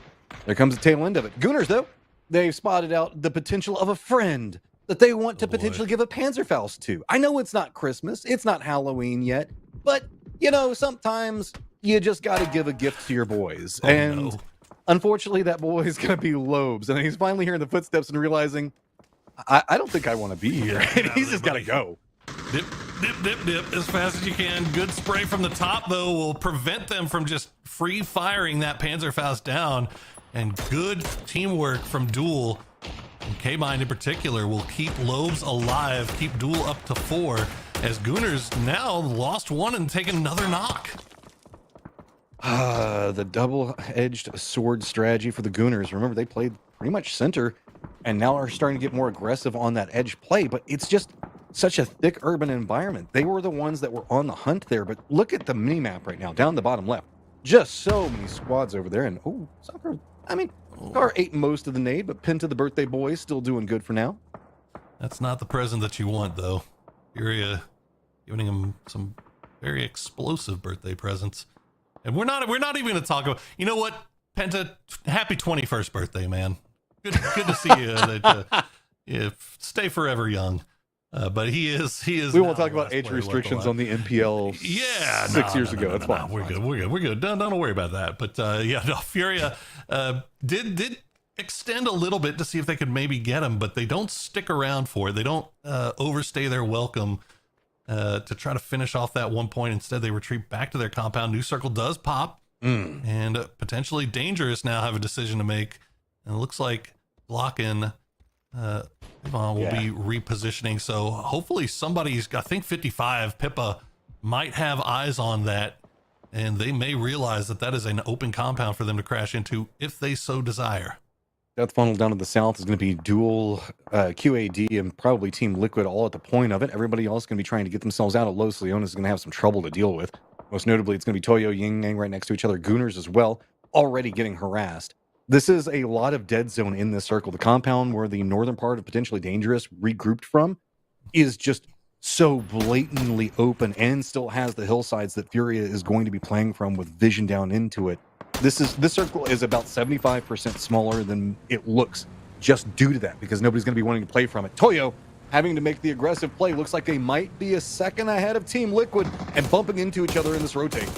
there comes the tail end of it. Gooners, though, they've spotted out the potential of a friend that they want to potentially give a Panzerfaust to. I know it's not Christmas, it's not Halloween yet, but, you know, sometimes you just got to give a gift to your boys. Unfortunately, that boy is going to be Lobes, and he's finally hearing the footsteps and realizing, I don't think I want to be here. And he's just got to go. Dip, dip, dip, dip as fast as you can. Good spray from the top, though, will prevent them from just free firing that Panzerfaust down. And good teamwork from Duel, and K-Mind in particular, will keep Lobes alive, keep Duel up to 4, as Gooners now lost one and taken another knock. The double-edged sword strategy for the Gooners. Remember, they played pretty much center and now are starting to get more aggressive on that edge play, but it's just such a thick urban environment. They were the ones that were on the hunt there, but look at the mini-map right now, down the bottom left. Just so many squads over there, and Soccer, Scar ate most of the nade, but pinned to the birthday boy, still doing good for now. That's not the present that you want, though. You're giving him some very explosive birthday presents. And we're not even going to talk about, you know what, Penta, happy 21st birthday, man. Good to see you. Stay forever young. But he is. We won't talk about age restrictions on the NPL. Yeah, 6 years ago. That's fine. We're good. Don't worry about that. But Furia did extend a little bit to see if they could maybe get him, but they don't stick around for it. They don't overstay their welcome to try to finish off that 1 point. Instead, they retreat back to their compound. New circle does pop, and potentially Dangerous now have a decision to make. And it looks like Block-in will be repositioning. So hopefully somebody's got, I think 55, Pippa might have eyes on that, and they may realize that that is an open compound for them to crash into if they so desire. Death Funnel down to the south is going to be Duel, QAD, and probably Team Liquid all at the point of it. Everybody else is going to be trying to get themselves out of Los Leones is going to have some trouble to deal with. Most notably, it's going to be Toyo, Yin Yang right next to each other. Gooners as well, already getting harassed. This is a lot of dead zone in this circle. The compound where the northern part of Potentially Dangerous regrouped from is just so blatantly open and still has the hillsides that Furia is going to be playing from with vision down into it. This circle is about 75% smaller than it looks just due to that, because nobody's going to be wanting to play from it. Toyo having to make the aggressive play. Looks like they might be a second ahead of Team Liquid and bumping into each other in this rotate.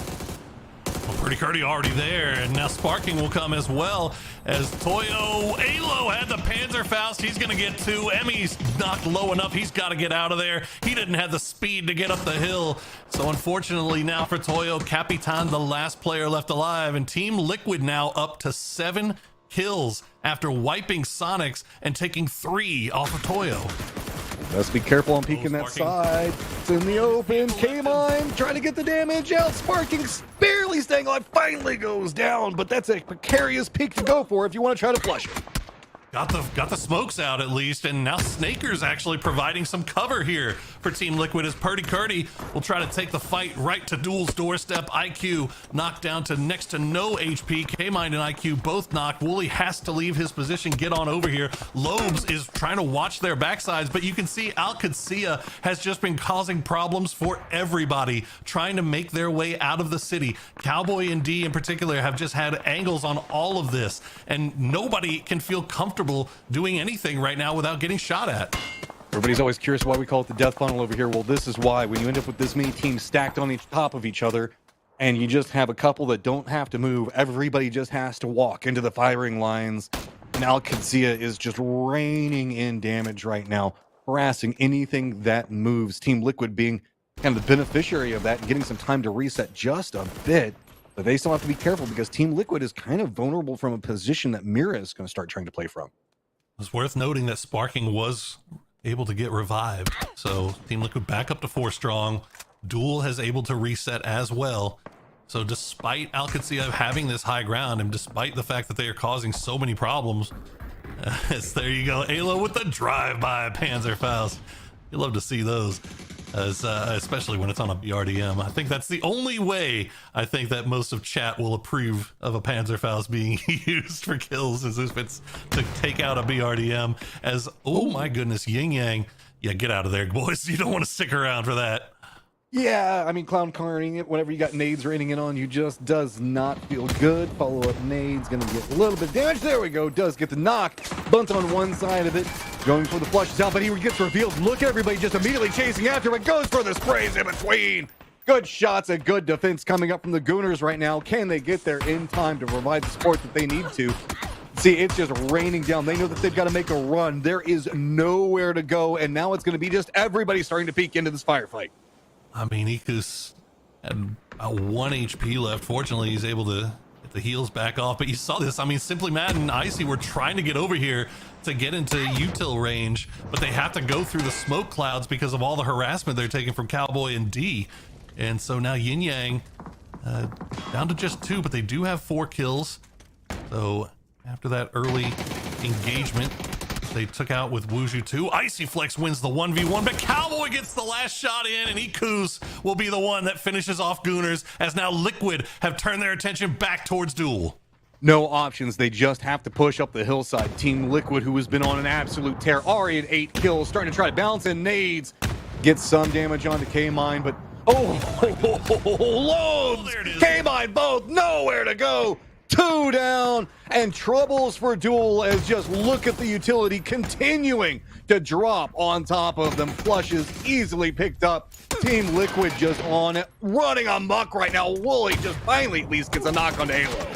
Well, Pretty Curdy already there, and now Sparking will come as well as Toyo. Alo had the Panzerfaust. He's going to get two. Emmy's not low enough. He's got to get out of there. He didn't have the speed to get up the hill. So unfortunately now for Toyo, Capitan, the last player left alive, and Team Liquid now up to 7 kills after wiping Sonics and taking 3 off of Toyo. Let's be careful on peeking that side. It's in the open. K-Mine trying to get the damage out. Sparking barely staying alive. Finally goes down, but that's a precarious peak to go for if you want to try to flush it. Got the smokes out at least, and now Snaker's actually providing some cover here for Team Liquid as Purdy Curdy will try to take the fight right to Duel's doorstep. IQ knocked down to next to no HP. K-Mind and IQ both knocked. Wooly has to leave his position, get on over here. Lobes is trying to watch their backsides, but you can see Al-Qadsiya has just been causing problems for everybody, trying to make their way out of the city. Cowboy and D in particular have just had angles on all of this, and nobody can feel comfortable doing anything right now without getting shot at. Everybody's always curious why we call it the death funnel over here. Well, this is why. When you end up with this many teams stacked on each top of each other, and you just have a couple that don't have to move, everybody just has to walk into the firing lines. And Al-Qadsiya is just raining in damage right now, harassing anything that moves. Team Liquid being kind of the beneficiary of that and getting some time to reset just a bit. But they still have to be careful because Team Liquid is kind of vulnerable from a position that Mira is going to start trying to play from. It's worth noting that Sparking was able to get revived. So Team Liquid back up to 4 strong. Duel has able to reset as well. So despite Al-Qadsiya having this high ground, and despite the fact that they are causing so many problems, there you go. Alo with the drive-by Panzerfaust. You love to see those. especially when it's on a BRDM. I think that's the only way I think that most of chat will approve of a Panzerfaust being used for kills, is if it's to take out a BRDM. As, oh my goodness, Yin Yang. Yeah, get out of there, boys. You don't want to stick around for that. Yeah, I mean, clown carring it whenever you got nades raining in on you just does not feel good. Follow-up nades gonna get a little bit damaged. There we go. Does get the knock. Bunting on one side of it. Going for the flushes out, but he gets revealed. Look at everybody just immediately chasing after him. It goes for the sprays in between. Good shots and good defense coming up from the Gooners right now. Can they get there in time to provide the support that they need to? See, it's just raining down. They know that they've got to make a run. There is nowhere to go, and now it's going to be just everybody starting to peek into this firefight. I mean, Ikus had about 1 HP left. Fortunately, he's able to get the heals back off. But you saw this. I mean, Simply Mad and Icy were trying to get over here to get into util range, but they have to go through the smoke clouds because of all the harassment they're taking from Cowboy and D. And so now Yin Yang down to just 2, but they do have 4 kills. So after that early engagement, they took out with Wuju 2. Icy Flex wins the 1v1, but Cowboy gets the last shot in, and Ikus will be the one that finishes off Gooners, as now Liquid have turned their attention back towards Duel. No options. They just have to push up the hillside. Team Liquid, who has been on an absolute tear, already at 8 kills, starting to try to bounce in nades. Gets some damage onto K-Mine, but loads! K-Mine both, nowhere to go. 2 down, and troubles for Duel as just look at the utility continuing to drop on top of them. Flushes easily picked up. Team Liquid just on it, running amok right now. Wooly just finally at least gets a knock on Halo.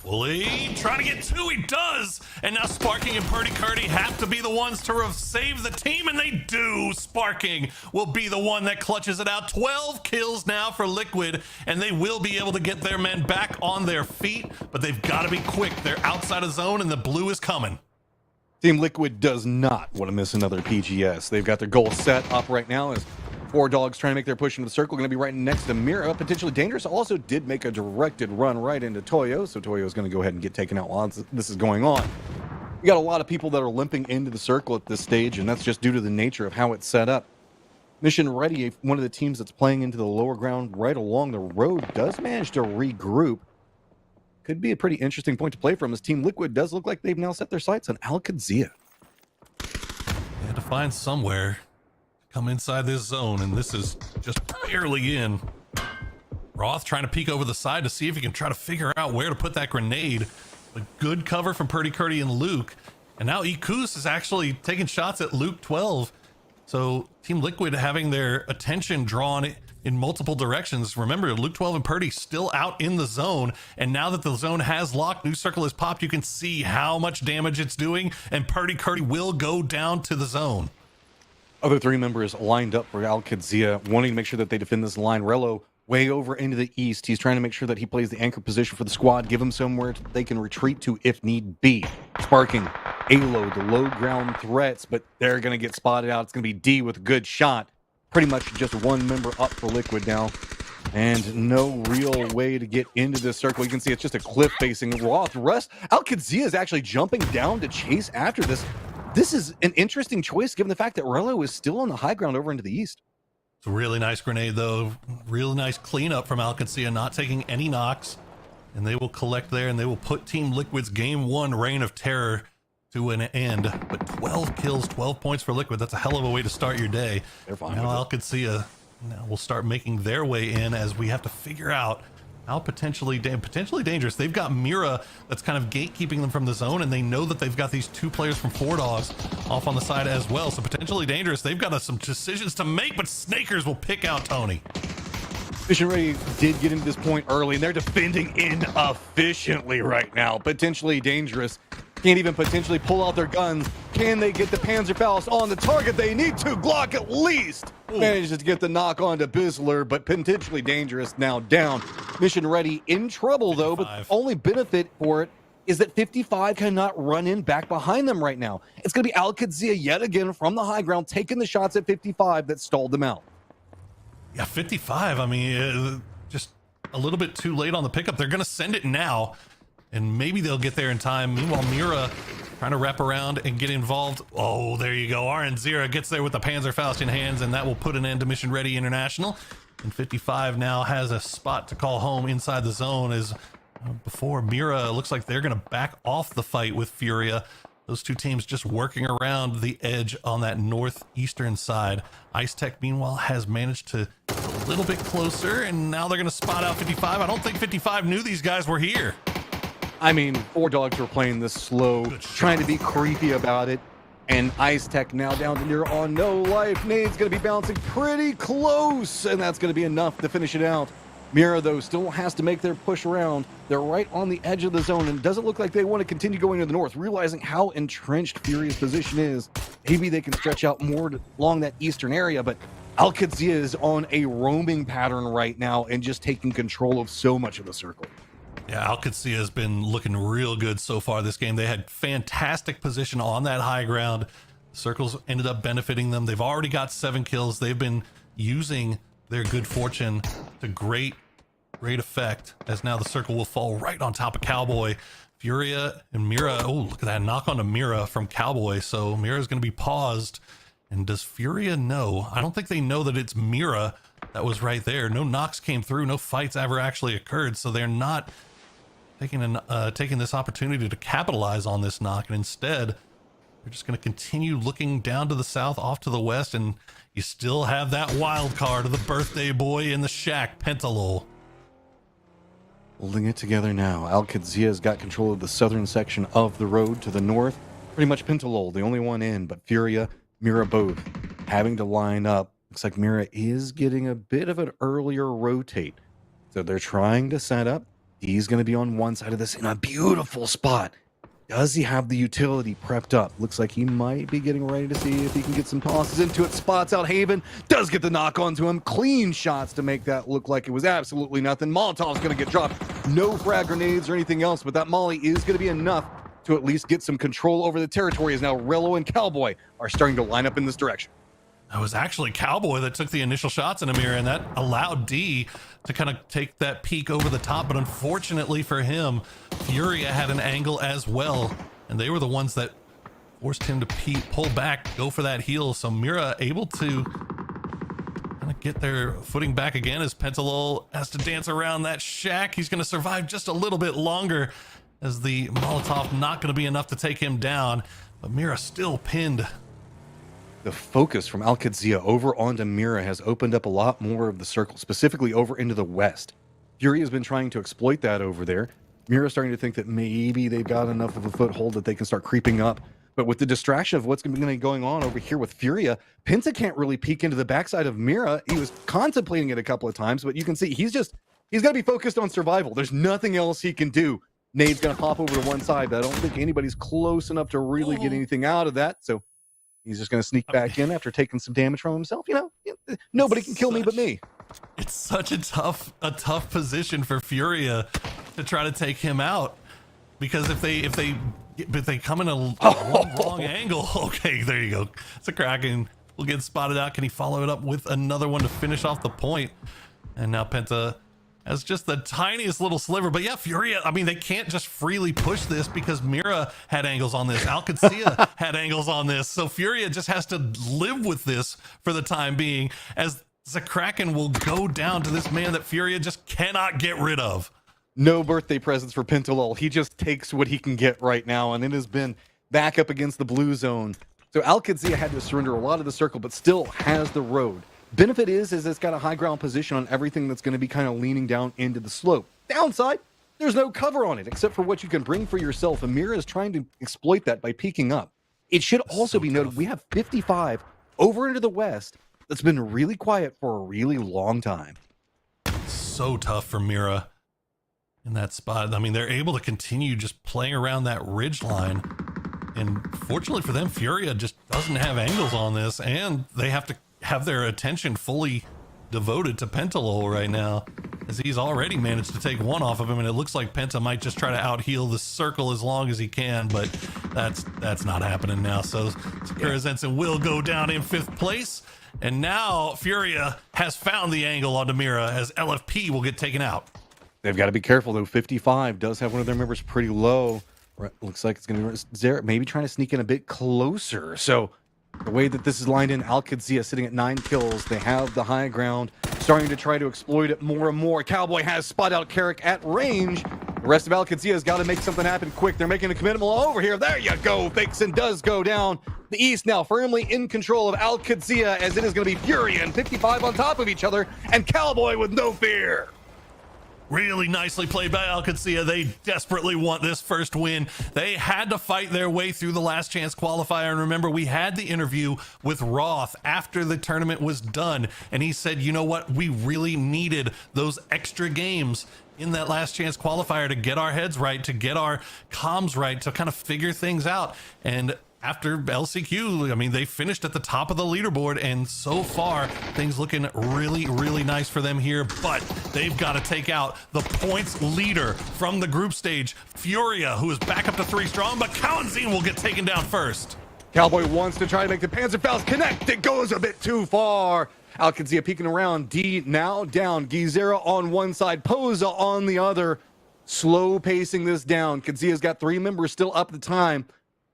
Wooly trying to get 2, he does! And now Sparking and Purdy Curdy have to be the ones to save the team, and they do! Sparking will be the one that clutches it out. 12 kills now for Liquid, and they will be able to get their men back on their feet, but they've got to be quick. They're outside of zone, and the blue is coming. Team Liquid does not want to miss another PGS. They've got their goal set up right now as 4 dogs trying to make their push into the circle. Going to be right next to Mira. Potentially dangerous. Also did make a directed run right into Toyo. So Toyo is going to go ahead and get taken out while this is going on. We got a lot of people that are limping into the circle at this stage, and that's just due to the nature of how it's set up. Mission Ready, one of the teams that's playing into the lower ground right along the road, does manage to regroup. Could be a pretty interesting point to play from, as Team Liquid does look like they've now set their sights on Al-Qadsia. They had to find somewhere come inside this zone, and this is just barely in. Roth trying to peek over the side to see if he can try to figure out where to put that grenade. A good cover from Purdy Curdy and Luke, and now Ikus is actually taking shots at Luke 12. So Team Liquid having their attention drawn in multiple directions. Remember, Luke 12 and Purdy still out in the zone, and now that the zone has locked, new circle is popped, you can see how much damage it's doing, and Purdy Curdy will go down to the zone. Other 3 members lined up for Al-Qadsia, wanting to make sure that they defend this line. Rello way over into the east. He's trying to make sure that he plays the anchor position for the squad, give them somewhere they can retreat to if need be. Sparking, Alo, the low ground threats, but they're going to get spotted out. It's going to be D with a good shot. Pretty much just 1 member up for Liquid now, and no real way to get into this circle. You can see it's just a cliff facing Roth. Al-Qadsia is actually jumping down to chase after this. This is an interesting choice given the fact that Rello is still on the high ground over into the east. It's a really nice grenade, though. Really nice cleanup from Al-Qadsia, not taking any knocks. And they will collect there, and they will put Team Liquid's Game 1 reign of terror to an end. But 12 kills, 12 points for Liquid. That's a hell of a way to start your day. They're fine. Now Al-Qadsia will start making their way in, as we have to figure out how potentially dangerous. They've got Mira that's kind of gatekeeping them from the zone, and they know that they've got these 2 players from 4 Dogs off on the side as well. So potentially dangerous. They've got some decisions to make, but Snakers will pick out Tony. Mission Ready did get into this point early, and they're defending inefficiently right now. Potentially dangerous. Can't even potentially pull out their guns. Can they get the Panzerfaust on the target? They need to. Glock at least manages to get the knock onto Bisler, but potentially dangerous now down. Mission Ready in trouble, though, 55. But the only benefit for it is that 55 cannot run in back behind them right now. It's going to be Al-Qadsia yet again from the high ground, taking the shots at 55 that stalled them out. Yeah, 55. I mean, just a little bit too late on the pickup. They're going to send it now. and maybe they'll get there in time. Meanwhile, Mira trying to wrap around and get involved. Oh, there you go. Zira gets there with the Panzerfaust in hands, and that will put an end to Mission Ready International. And 55 now has a spot to call home inside the zone as before Mira looks like they're going to back off the fight with Furia. Those two teams just working around the edge on that northeastern side. Ice Tech, meanwhile, has managed to get a little bit closer, and now they're going to spot out 55. I don't think 55 knew these guys were here. I mean, 4 Dogs were playing this slow, trying to be creepy about it. And Ice Tech now down to near on no life. Nade's going to be bouncing pretty close, and that's going to be enough to finish it out. Mira, though, still has to make their push around. They're right on the edge of the zone, and it doesn't look like they want to continue going to the north, realizing how entrenched Furia's position is. Maybe they can stretch out more along that eastern area, but Al-Qadsiya is on a roaming pattern right now and just taking control of so much of the circle. Yeah, Al-Qadsiya has been looking real good so far this game. They had fantastic position on that high ground. Circles ended up benefiting them. They've already got 7 kills. They've been using their good fortune to great effect, as now the circle will fall right on top of Cowboy. Furia and Mira, oh, look at that knock on to Mira from Cowboy. So Mira's going to be paused. And does Furia know? I don't think they know that it's Mira that was right there. No knocks came through. No fights ever actually occurred. So they're not taking this opportunity to capitalize on this knock. And instead, they're just going to continue looking down to the south, off to the west. And you still have that wild card of the birthday boy in the shack, Pentalol. Holding it together now. Al-Qadsiya's got control of the southern section of the road to the north. Pretty much Pentalol, the only one in, but Furia, Mira both having to line up. Looks like Mira is getting a bit of an earlier rotate. So they're trying to set up. He's going to be on one side of this in a beautiful spot. Does he have the utility prepped up? Looks like he might be getting ready to see if he can get some tosses into it. Spots out Haven. Does get the knock onto him. Clean shots to make that look like it was absolutely nothing. Molotov's going to get dropped. No frag grenades or anything else, but that molly is going to be enough to at least get some control over the territory, as now Rello and Cowboy are starting to line up in this direction. It was actually Cowboy that took the initial shots in Amir, and that allowed D to kind of take that peek over the top. But unfortunately for him, Furia had an angle as well, and they were the ones that forced him to pull back, go for that heal. So Mira able to kind of get their footing back again as Pentalol has to dance around that shack. He's going to survive just a little bit longer, as the Molotov not going to be enough to take him down. But Mira still pinned. The focus from Al-Qadsiya over onto Mira has opened up a lot more of the circle, specifically over into the west. Fury has been trying to exploit that over there. Mira's starting to think that maybe they've got enough of a foothold that they can start creeping up. But with the distraction of what's going to be going on over here with Furia, Penta can't really peek into the backside of Mira. He was contemplating it a couple of times, but you can see he's got to be focused on survival. There's nothing else he can do. Nade's going to hop over to one side, but I don't think anybody's close enough to really get anything out of that. So he's just going to sneak back in after taking some damage from himself. You know, nobody can kill me but me. It's such a tough position for Furia to try to take him out, because if they come in a wrong angle, okay, there you go. It's a Kraken. Will get spotted out. Can he follow it up with another one to finish off the point? And now Penta has just the tiniest little sliver. But yeah, Furia, I mean, they can't just freely push this because Mira had angles on this. Al-Qadsiya had angles on this. So Furia just has to live with this for the time being, as the Kraken will go down to this man that Furia just cannot get rid of. No birthday presents for Pentalol. He just takes what he can get right now, and it has been back up against the blue zone. So Al-Qadsiya had to surrender a lot of the circle, but still has the road. Benefit is it's got a high ground position on everything that's going to be kind of leaning down into the slope. Downside, there's no cover on it except for what you can bring for yourself. Amira is trying to exploit that by peeking up. It should also be noted we have 55 over into the west that's been really quiet for a really long time. So tough for Mira in that spot. I mean, they're able to continue just playing around that ridge line. And fortunately for them, Furia just doesn't have angles on this, and they have to have their attention fully devoted to Pentalol right now, as he's already managed to take one off of him, and it looks like Penta might just try to out-heal the circle as long as he can, but that's not happening now. So Sakura Zenson will go down in 5th place, and now Furia has found the angle onto Mira, as LFP will get taken out. They've got to be careful, though. 55 does have one of their members pretty low. Right, looks like it's going to be Zara, maybe trying to sneak in a bit closer. So the way that this is lined in, Al-Qadsiya sitting at 9 kills. They have the high ground, starting to try to exploit it more and more. Cowboy has spot out Carrick at range. The rest of Al-Qadsiya has got to make something happen quick. They're making a commitment over here. There you go. Vixen does go down. The East now firmly in control of Al-Qadsiya, as it is going to be Fury and 55 on top of each other, and Cowboy with no fear. Really nicely played by Al-Qadsiya. They desperately want this first win. They had to fight their way through the last chance qualifier. And remember, we had the interview with Roth after the tournament was done. And he said, you know what? We really needed those extra games in that last chance qualifier to get our heads right, to get our comms right, to kind of figure things out. And after LCQ, I mean, they finished at the top of the leaderboard, and so far things looking really, really nice for them here. But they've got to take out the points leader from the group stage, Furia, who is back up to 3 strong, but Kalanzin will get taken down first. Cowboy wants to try to make the Panzerfaust connect. It goes a bit too far. Al-Qadsiya peeking around. D now down. Gizera on one side, Posa on the other. Slow pacing this down. Kadzia's got 3 members still up at the time.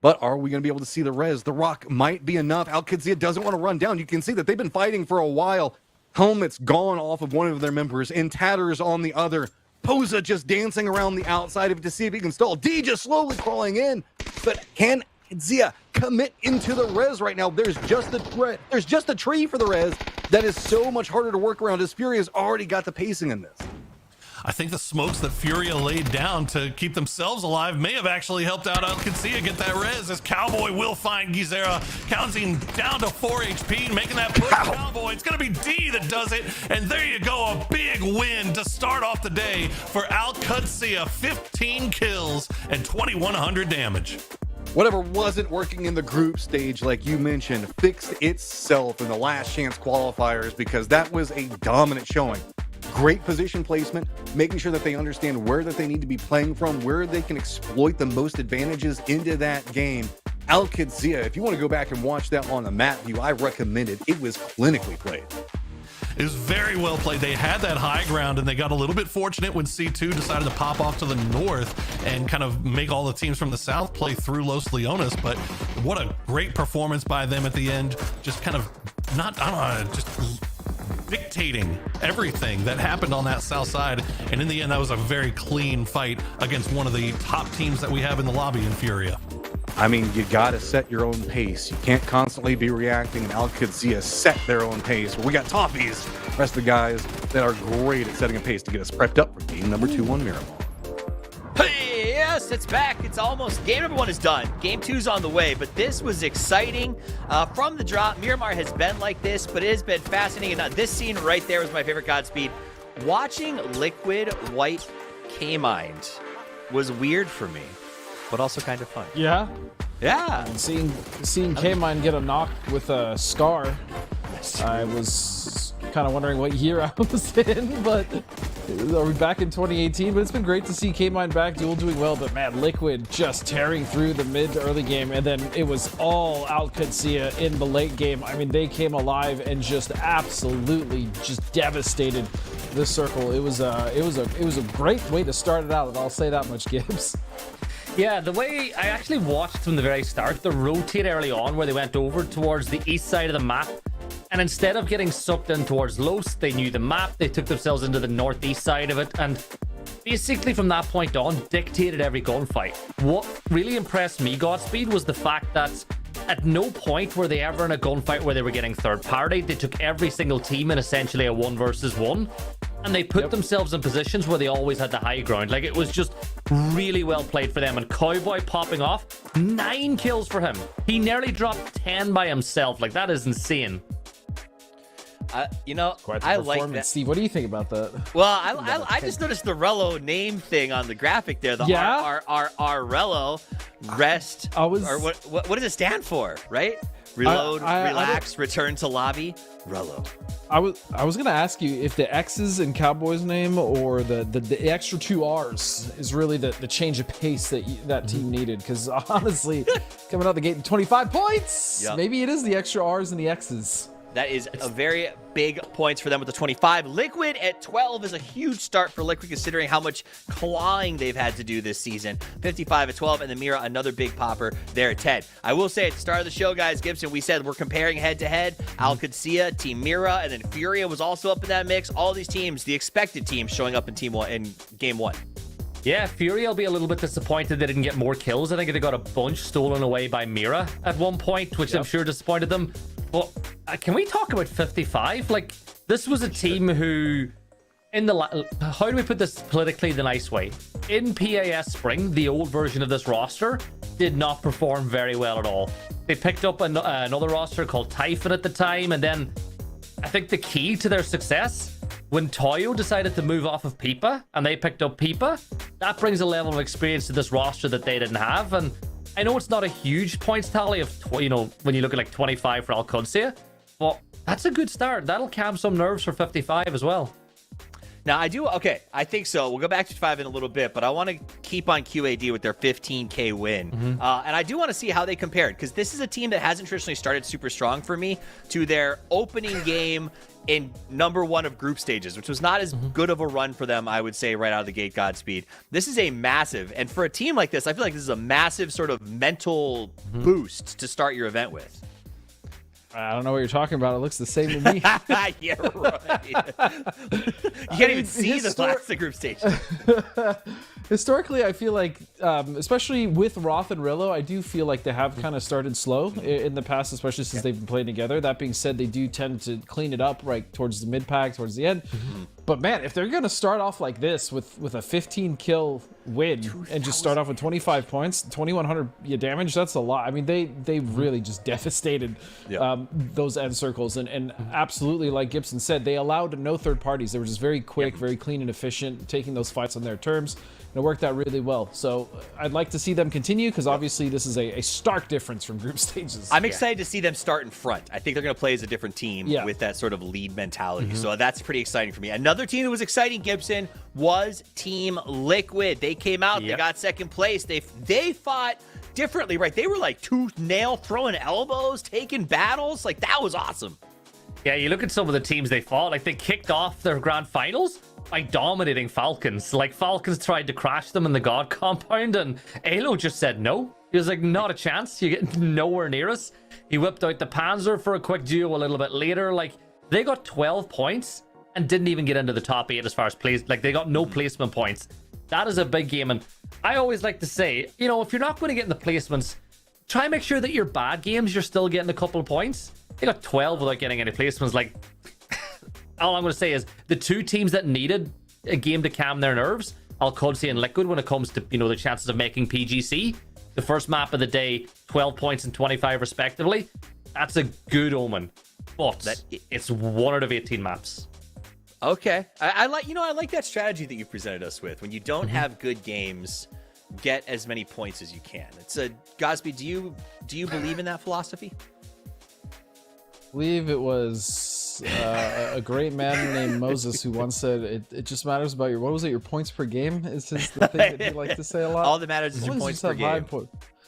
But are we going to be able to see the res? The rock might be enough. Al-Qadsiya doesn't want to run down. You can see that they've been fighting for a while. Helmet's gone off of one of their members, in tatters on the other. Posa just dancing around the outside of it to see if he can stall. D just slowly crawling in. But can Qadsiya commit into the res right now? There's just a tree for the res that is so much harder to work around, as Fury has already got the pacing in this. I think the smokes that Furia laid down to keep themselves alive may have actually helped out Al-Qadsiya get that res, as Cowboy will find Gizera. Counting down to 4 HP, making that push. Cowboy, it's going to be D that does it. And there you go, a big win to start off the day for Al-Qadsiya. 15 kills and 2,100 damage. Whatever wasn't working in the group stage, like you mentioned, fixed itself in the last chance qualifiers, because that was a dominant showing. Great position placement, making sure that they understand where that they need to be playing from, where they can exploit the most advantages into that game. Al-Qadsiya, if you want to go back and watch that on the map view, I recommend it. It was clinically played. It was very well played. They had that high ground, and they got a little bit fortunate when C2 decided to pop off to the north and kind of make all the teams from the south play through Los Leones. But what a great performance by them at the end. Just kind of just dictating everything that happened on that south side. And in the end, that was a very clean fight against one of the top teams that we have in the lobby in Furia. I mean, you got to set your own pace. You can't constantly be reacting, and Al-Qadsiya set their own pace. We got Toffees, the rest of the guys that are great at setting a pace to get us prepped up for game number 2 on Miramar. Hey, yes, it's back. It's almost, game number 1 is done. Game 2's on the way, but this was exciting. From the drop, Miramar has been like this, but it has been fascinating. And this scene right there was my favorite, Godspeed. Watching Liquid White K-Mind was weird for me, but also kind of fun. Yeah. Yeah. And seeing K-Mine get a knock with a Scar, I was kind of wondering what year I was in, but are we back in 2018? But it's been great to see K-Mine back, Duel doing well, but man, Liquid just tearing through the mid to early game, and then it was all Al-Qadsiya in the late game. I mean, they came alive and just absolutely just devastated the circle. It was a great way to start it out, I'll say that much, Gibbs. Yeah, the way I actually watched from the very start, the rotate early on where they went over towards the east side of the map, and instead of getting sucked in towards Los, they knew the map, they took themselves into the northeast side of it, and basically from that point on, dictated every gunfight. What really impressed me, Godspeed, was the fact that at no point were they ever in a gunfight where they were getting third party. They took every single team in essentially a 1 versus 1. And they put themselves in positions where they always had the high ground. Like, it was just really well played for them. And Cowboy popping off, 9 kills for him. He nearly dropped 10 by himself. Like, that is insane. I like that. Steve, what do you think about that? Well, I just noticed the Rello name thing on the graphic there. The Rello rest. Or what does it stand for, right? Reload, relax, return to lobby, Rello. I was gonna ask you if the X's in Cowboy's name or the extra 2 R's is really the change of pace that team needed, because honestly, coming out the gate 25 points, maybe it is the extra R's and the X's. That is a very big points for them with the 25. Liquid at 12 is a huge start for Liquid considering how much clawing they've had to do this season. 55 at 12, and the Mira, another big popper there at 10. I will say at the start of the show, guys, Gibson, we said we're comparing head-to-head. Al Qudsiya, Team Mira, and then Furia was also up in that mix. All these teams, the expected teams, showing up in Game 1. Yeah, Fury will be a little bit disappointed they didn't get more kills. I think they got a bunch stolen away by Mira at one point, which I'm sure disappointed them. But can we talk about 55? Like, this was a team who, how do we put this politically the nice way? In PAS Spring, the old version of this roster did not perform very well at all. They picked up another roster called Typhon at the time, and then I think the key to their success, when Toyo decided to move off of Pipa and they picked up Pipa, that brings a level of experience to this roster that they didn't have. And I know it's not a huge points tally of, when you look at like 25 for Al Qudsiya, but that's a good start. That'll calm some nerves for 55 as well. Now, I think so. We'll go back to 5 in a little bit, but I want to keep on QAD with their 15K win. And I do want to see how they compared, because this is a team that hasn't traditionally started super strong for me to their opening game in number 1 of group stages, which was not as good of a run for them, I would say, right out of the gate, Godspeed. This is a massive, and for a team like this, I feel like this is a massive sort of mental boost to start your event with. I don't know what you're talking about. It looks the same to me. Yeah, right. You can't even see the last group stage. Historically, I feel like, especially with Roth and Rillo, I do feel like they have kind of started slow in the past, especially since they've been playing together. That being said, they do tend to clean it up right towards the mid-pack, towards the end. But man, if they're going to start off like this with a 15 kill win and just start off with 25 points, 2,100 damage, that's a lot. I mean, they really just devastated those end circles. And absolutely, like Gibson said, they allowed no third parties. They were just very quick, very clean and efficient, taking those fights on their terms. And it worked out really well. So I'd like to see them continue, because obviously this is a stark difference from group stages. I'm excited to see them start in front. I think they're going to play as a different team with that sort of lead mentality. So that's pretty exciting for me. Another team that was exciting, Gibson, was Team Liquid. They came out, they got second place. They fought differently, right? They were like two-nail throwing elbows, taking battles. Like, that was awesome. Yeah, you look at some of the teams they fought, like they kicked off their grand finals by dominating Falcons. Like, Falcons tried to crash them in the God compound, and Alo just said no. He was like, not a chance. You get nowhere near us. He whipped out the Panzer for a quick duo a little bit later. Like, they got 12 points and didn't even get into the top 8 as far as plays. Like, they got no placement points. That is a big game, and I always like to say, if you're not going to get in the placements, try and make sure that your bad games, you're still getting a couple of points. They got 12 without getting any placements. Like, all I'm going to say is the two teams that needed a game to calm their nerves, Al Qudsiya and Liquid, when it comes to, the chances of making PGC. The first map of the day, 12 points and 25 respectively. That's a good omen. But it's 1 out of 18 maps. Okay. I like that strategy that you presented us with. When you don't have good games, get as many points as you can. It's a Godspeed, do you believe in that philosophy? I believe it was a great man named Moses who once said it just matters about your points per game is the thing that he liked to say a lot. All that matters is your points per game.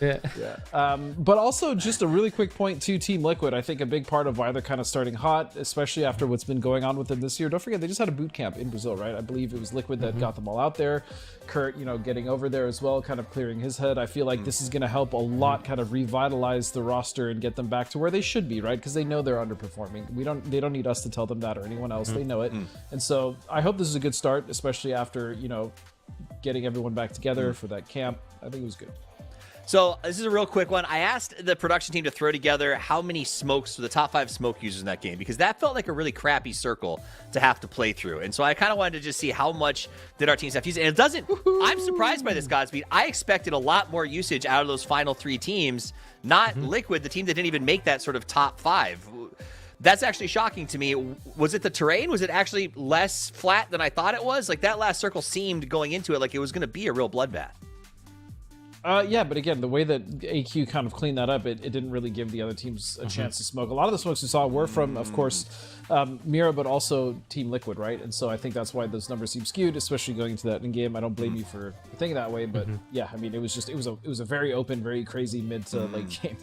But also just a really quick point to Team Liquid. I think a big part of why they're kind of starting hot, especially after what's been going on with them this year. Don't forget, they just had a boot camp in Brazil, right? I believe it was Liquid that got them all out there. Kurt, getting over there as well, kind of clearing his head. I feel like this is going to help a lot kind of revitalize the roster and get them back to where they should be, right? Because they know they're underperforming. They don't need us to tell them that or anyone else. They know it. And so I hope this is a good start, especially after, getting everyone back together for that camp. I think it was good. So this is a real quick one. I asked the production team to throw together how many smokes for the top 5 smoke users in that game, because that felt like a really crappy circle to have to play through. And so I kind of wanted to just see how much did our teams have to use. And it doesn't, I'm surprised by this, Godspeed. I expected a lot more usage out of those final 3 teams, not Liquid, the team that didn't even make that sort of top 5. That's actually shocking to me. Was it the terrain? Was it actually less flat than I thought it was? Like, that last circle seemed going into it like it was going to be a real bloodbath. Yeah, but again, the way that AQ kind of cleaned that up, it didn't really give the other teams a chance to smoke. A lot of the smokes we saw were from, of course, Mira, but also Team Liquid, right? And so I think that's why those numbers seem skewed, especially going into that in game. I don't blame you for thinking that way, but yeah, I mean, it was a very open, very crazy mid to late game.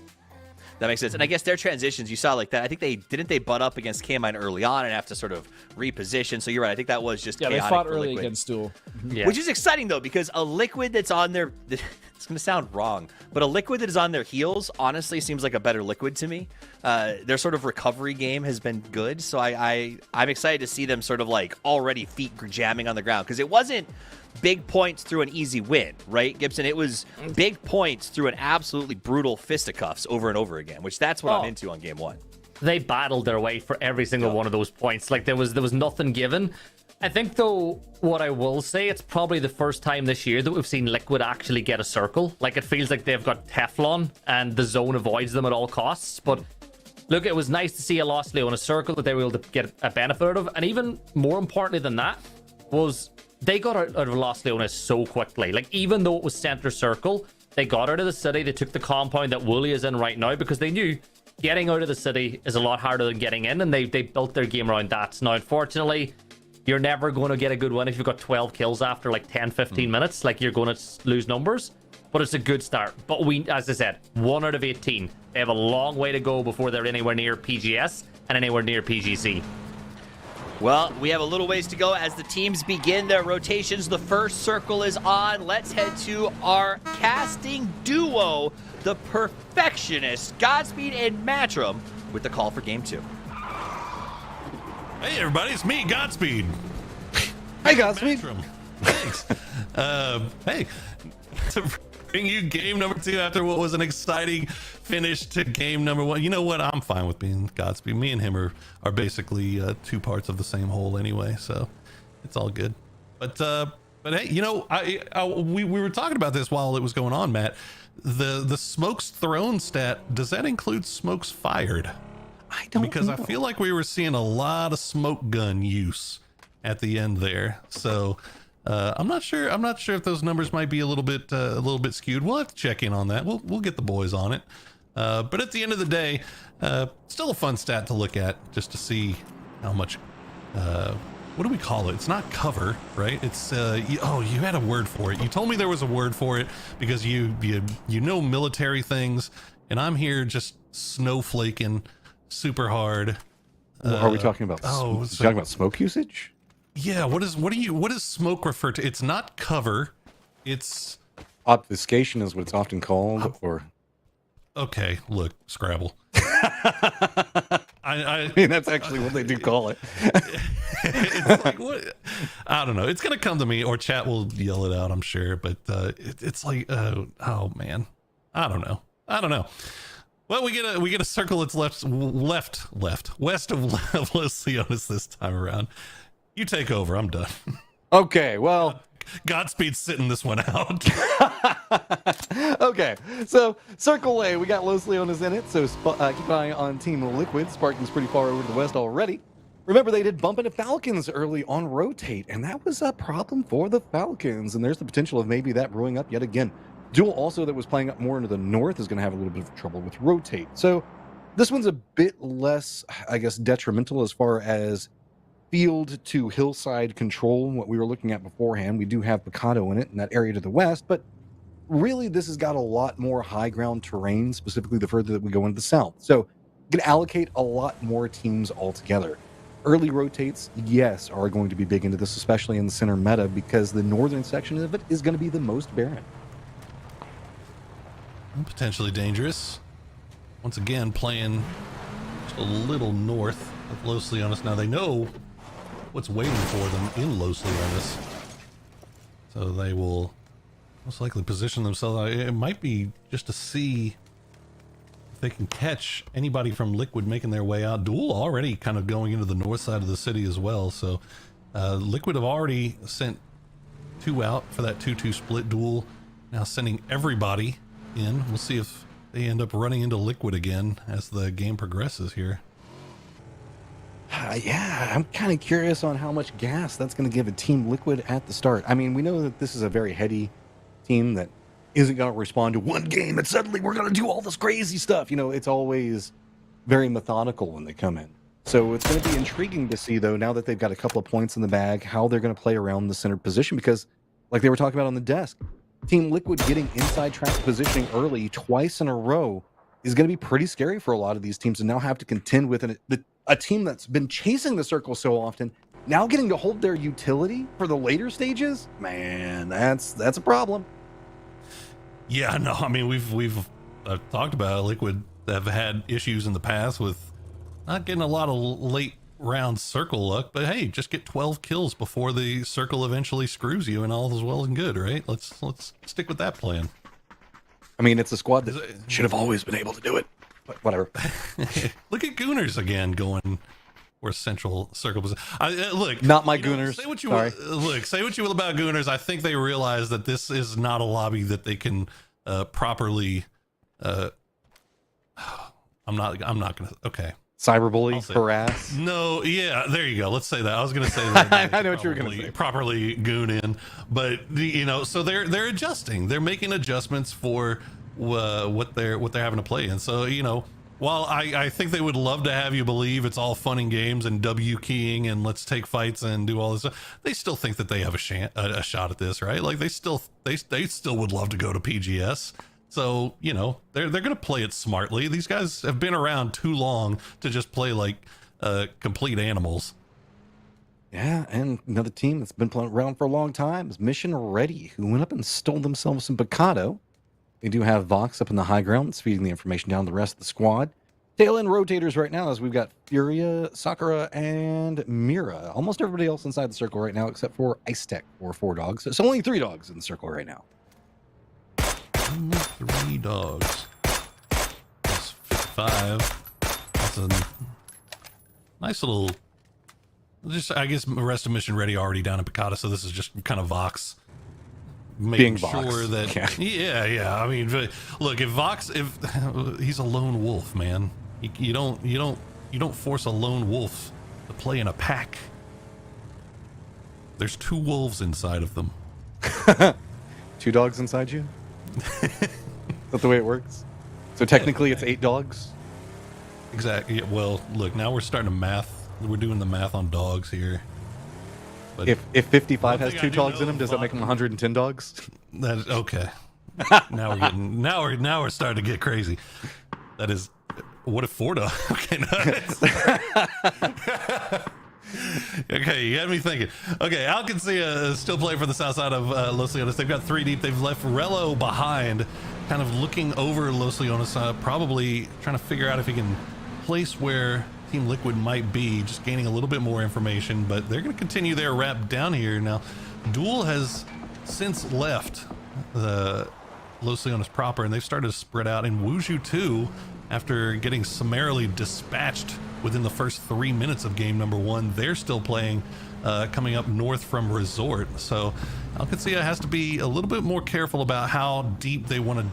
That makes sense. And I guess their transitions, you saw like that. I think they butt up against K-Mine early on and have to sort of reposition. So you're right. I think that was just Yeah, chaotic they fought for early Liquid. against Duel. Yeah. Which is exciting, though, because a Liquid that's on their... It's going to sound wrong, but a Liquid that is on their heels honestly seems like a better Liquid to me. Their sort of recovery game has been good, so I'm excited to see them sort of like already feet jamming on the ground, because it wasn't big points through an easy win, right, Gibson? It was big points through an absolutely brutal fisticuffs over and over again, which that's what I'm into on game one. They battled their way for every single one of those points. Like there was nothing given. I think, though, what I will say, it's probably the first time this year that we've seen Liquid actually get a circle. Like, it feels like they've got Teflon and the zone avoids them at all costs. But look, it was nice to see a Lost Leon, a circle that they were able to get a benefit out of. And even more importantly than that was they got out of Lost Leonis so quickly. Like, even though it was center circle, they got out of the city. They took the compound that Wooly is in right now, because they knew getting out of the city is a lot harder than getting in, and they built their game around that. Now, unfortunately, you're never going to get a good win if you've got 12 kills after like 10, 15 minutes. Like, you're going to lose numbers, but it's a good start. But we, as I said, 1 out of 18. They have a long way to go before they're anywhere near PGS and anywhere near PGC. Well, we have a little ways to go as the teams begin their rotations. The first circle is on. Let's head to our casting duo, the Perfectionists, Godspeed and Matrim, with the call for game 2. Hey, everybody, it's me, Godspeed. Hey, Godspeed. Matrim. Thanks. Hey, to bring you game number 2 after what was an exciting finish to game number 1. You know what? I'm fine with being Godspeed. Me and him are basically 2 parts of the same whole anyway, so it's all good. But hey, you know, we were talking about this while it was going on, Matt. The smokes thrown stat, does that include smokes fired? I don't because know. I feel like we were seeing a lot of smoke gun use at the end there. So I'm not sure if those numbers might be a little bit skewed. We'll have to check in on that. We'll get the boys on it. But at the end of the day, still a fun stat to look at, just to see how much. What do we call it? It's not cover, right? It's you had a word for it. You told me there was a word for it because you know military things, and I'm here just snowflaking super hard. What are we talking about? Talking about smoke usage? Yeah. What does smoke refer to? It's not cover. It's Obfuscation is what it's often called, or okay. Look, Scrabble. I mean, that's actually what they do call it. It's like, what? I don't know. It's gonna come to me, or chat will yell it out, I'm sure. But it's like, oh man, I don't know. Well, we get a circle that's west of Los Leones this time around. You take over. I'm done. Okay, well, Godspeed's sitting this one out. okay, so Circle A, we got Los Leones in it, so keep an eye on Team Liquid. Spartan's pretty far over to the west already. Remember, they did bump into Falcons early on Rotate, and that was a problem for the Falcons, and there's the potential of maybe that brewing up yet again. Duel also that was playing up more into the north is going to have a little bit of trouble with Rotate. So this one's a bit less, I guess, detrimental as far as field to hillside control, what we were looking at beforehand. We do have Picado in it in that area to the west, but really this has got a lot more high ground terrain, specifically the further that we go into the south. So you can allocate a lot more teams altogether. Early rotates, yes, are going to be big into this, especially in the center meta, because the northern section of it is going to be the most barren. Potentially dangerous. Once again, playing just a little north of Los Leones. Now they know what's waiting for them in Los Leones, so they will most likely position themselves. It might be just to see if they can catch anybody from Liquid making their way out. Duel already kind of going into the north side of the city as well, so Liquid have already sent 2 out for that 2-2 split. Duel now sending everybody in. We'll see if they end up running into Liquid again as the game progresses here. Yeah, I'm kind of curious on how much gas that's going to give a Team Liquid at the start. I mean, we know that this is a very heady team that isn't going to respond to one game and suddenly we're going to do all this crazy stuff. You know, it's always very methodical when they come in. So it's going to be intriguing to see, though, now that they've got a couple of points in the bag, how they're going to play around the center position, because like they were talking about on the desk, Team Liquid getting inside track positioning early twice in a row is going to be pretty scary for a lot of these teams to now have to contend with a team that's been chasing the circle so often. Now getting to hold their utility for the later stages, man, that's a problem. Yeah, no, I mean we've talked about it. Liquid have had issues in the past with not getting a lot of late round circle luck, but hey, just get 12 kills before the circle eventually screws you, and all is well and good, right? Let's stick with that plan. I mean, it's a squad that should have always been able to do it, but whatever. Look at Gooners again going where central circle was. Look, not my Gooners. Say what you Sorry. Look, say what you will about Gooners. I think they realize that this is not a lobby that they can properly. I'm not gonna. Okay. Cyberbully, harass. No, yeah, there you go. Let's say that. I was gonna say that. I know what you were gonna say. Properly goon in, but so they're adjusting. They're making adjustments for what they're having to play in. So while I think they would love to have you believe it's all fun and games and W keying and let's take fights and do all this stuff, they still think that they have a shot at this, right? Like they still would love to go to PGS. So, they're going to play it smartly. These guys have been around too long to just play like complete animals. Yeah, and another team that's been playing around for a long time is Mission Ready, who went up and stole themselves some Picado. They do have Vox up in the high ground. It's feeding the information down to the rest of the squad. Tail end rotators right now as we've got Furia, Sakura, and Mira. Almost everybody else inside the circle right now except for Ice Tech or 4 dogs. So only 3 dogs in the circle right now. Only 3 dogs. That's 55. That's a nice little... I guess the rest of Mission Ready already down in Picado, so this is just kind of Vox. Making sure that yeah. I mean, look, if he's a lone wolf, man, you don't force a lone wolf to play in a pack. There's 2 wolves inside of them. 2 dogs inside you? Is that the way it works? So technically it's 8 dogs? Exactly. Well, look, now we're starting to math. We're doing the math on dogs here. But if 55 has 2 dogs in him, does that make them 110 dogs? That okay. Now we're starting to get crazy. That is, what if 4 dogs? Okay, okay, you had me thinking. Okay, Alcancia is still playing for the south side of Los Leones. They've got 3 deep. They've left Rello behind, kind of looking over Los Leones, probably trying to figure out if he can place where Team Liquid might be, just gaining a little bit more information, but they're going to continue their wrap down here. Now, Duel has since left the Los Leones proper, and they've started to spread out, and Wuzhu too, after getting summarily dispatched within the first 3 minutes of game number 1, they're still playing coming up north from Resort. So Alcancia has to be a little bit more careful about how deep they want to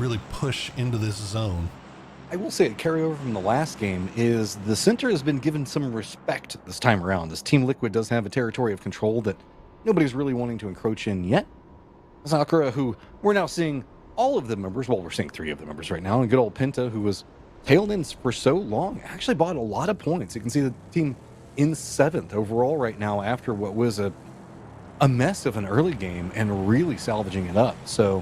really push into this zone. I will say a carryover from the last game is the center has been given some respect this time around. This Team Liquid does have a territory of control that nobody's really wanting to encroach in yet. Sakura, who we're now seeing all of the members, well, we're seeing 3 of the members right now, and good old Penta, who was tailed in for so long, actually bought a lot of points. You can see the team in 7th overall right now after what was a mess of an early game and really salvaging it up. So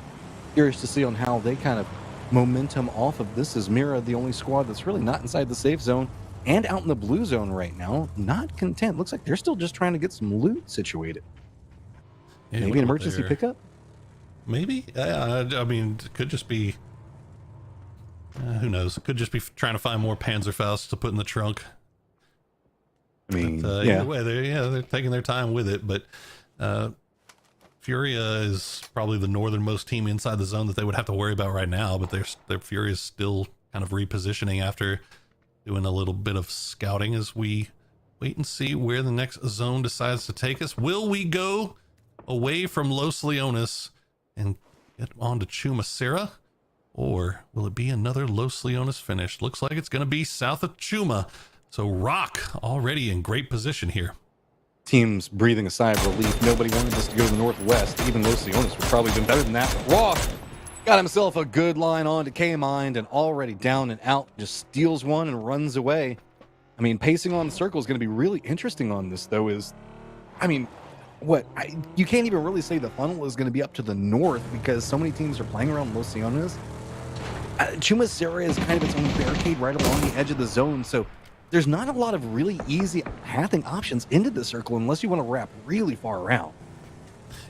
curious to see on how they kind of momentum off of this. Is Mira the only squad that's really not inside the safe zone and out in the blue zone right now? Not content. Looks like they're still just trying to get some loot situated. Yeah, maybe an emergency pickup? Maybe. I mean, it could just be... who knows? It could just be trying to find more Panzerfaust to put in the trunk. I mean, but, yeah. Either way, they're taking their time with it, but Furia is probably the northernmost team inside the zone that they would have to worry about right now, but their Furia is still kind of repositioning after doing a little bit of scouting as we wait and see where the next zone decides to take us. Will we go away from Los Leones and get on to Chumacera, or will it be another Los Leones finish? Looks like it's going to be south of Chuma. So Rock already in great position here. Teams breathing a sigh of relief. Nobody wanted us to go to the northwest. Even Los Leones would probably been better than that. But Rock got himself a good line on to K-Mind and already down and out. Just steals one and runs away. I mean, pacing on the circle is going to be really interesting on this, though, you can't even really say the funnel is going to be up to the north because so many teams are playing around Los Leones. Chumacera is kind of its own barricade right along the edge of the zone, so there's not a lot of really easy pathing options into the circle unless you want to wrap really far around.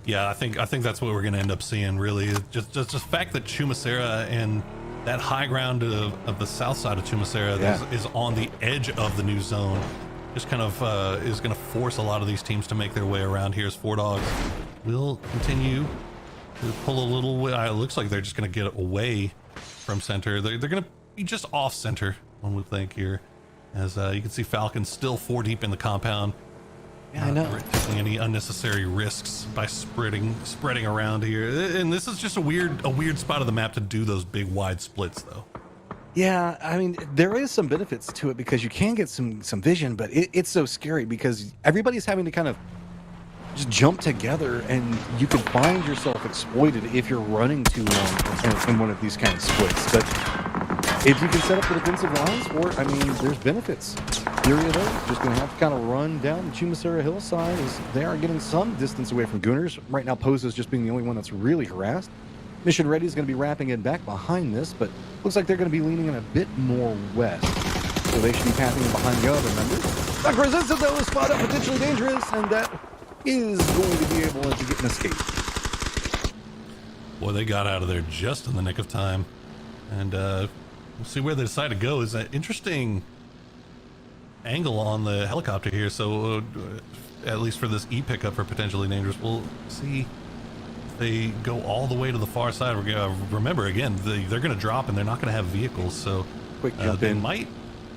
Yeah, I think that's what we're going to end up seeing. Really, just the fact that Chumacera and that high ground of the south side of Chumacera is on the edge of the new zone, just kind of is going to force a lot of these teams to make their way around here. As Four Dogs will continue to pull a little way. It looks like they're just going to get away from center. They're going to be just off center, one would think here. As you can see, Falcon's still 4 deep in the compound. Yeah, I know. Taking any unnecessary risks by spreading around here. And this is just a weird spot of the map to do those big wide splits, though. Yeah, I mean, there is some benefits to it because you can get some vision, but it's so scary because everybody's having to kind of just jump together, and you can find yourself exploited if you're running too long in one of these kind of splits. But if you can set up the defensive lines for it, I mean, there's benefits. Furia, though, just going to have to kind of run down the Chumacera hillside as they are getting some distance away from Gooners. Right now, Posa's just being the only one that's really harassed. Mission Ready is going to be wrapping in back behind this, but looks like they're going to be leaning in a bit more west. So they should be pathing in behind the other members. Dr. Resistance, though, is spot up potentially dangerous, and that is going to be able to get an escape. Boy, they got out of there just in the nick of time. And we'll see where they decide to go. Is that interesting angle on the helicopter here? So at least for this E-pickup for potentially dangerous, we'll see if they go all the way to the far side. We're gonna remember again, they're going to drop and they're not going to have vehicles. So Quick jump they in. might,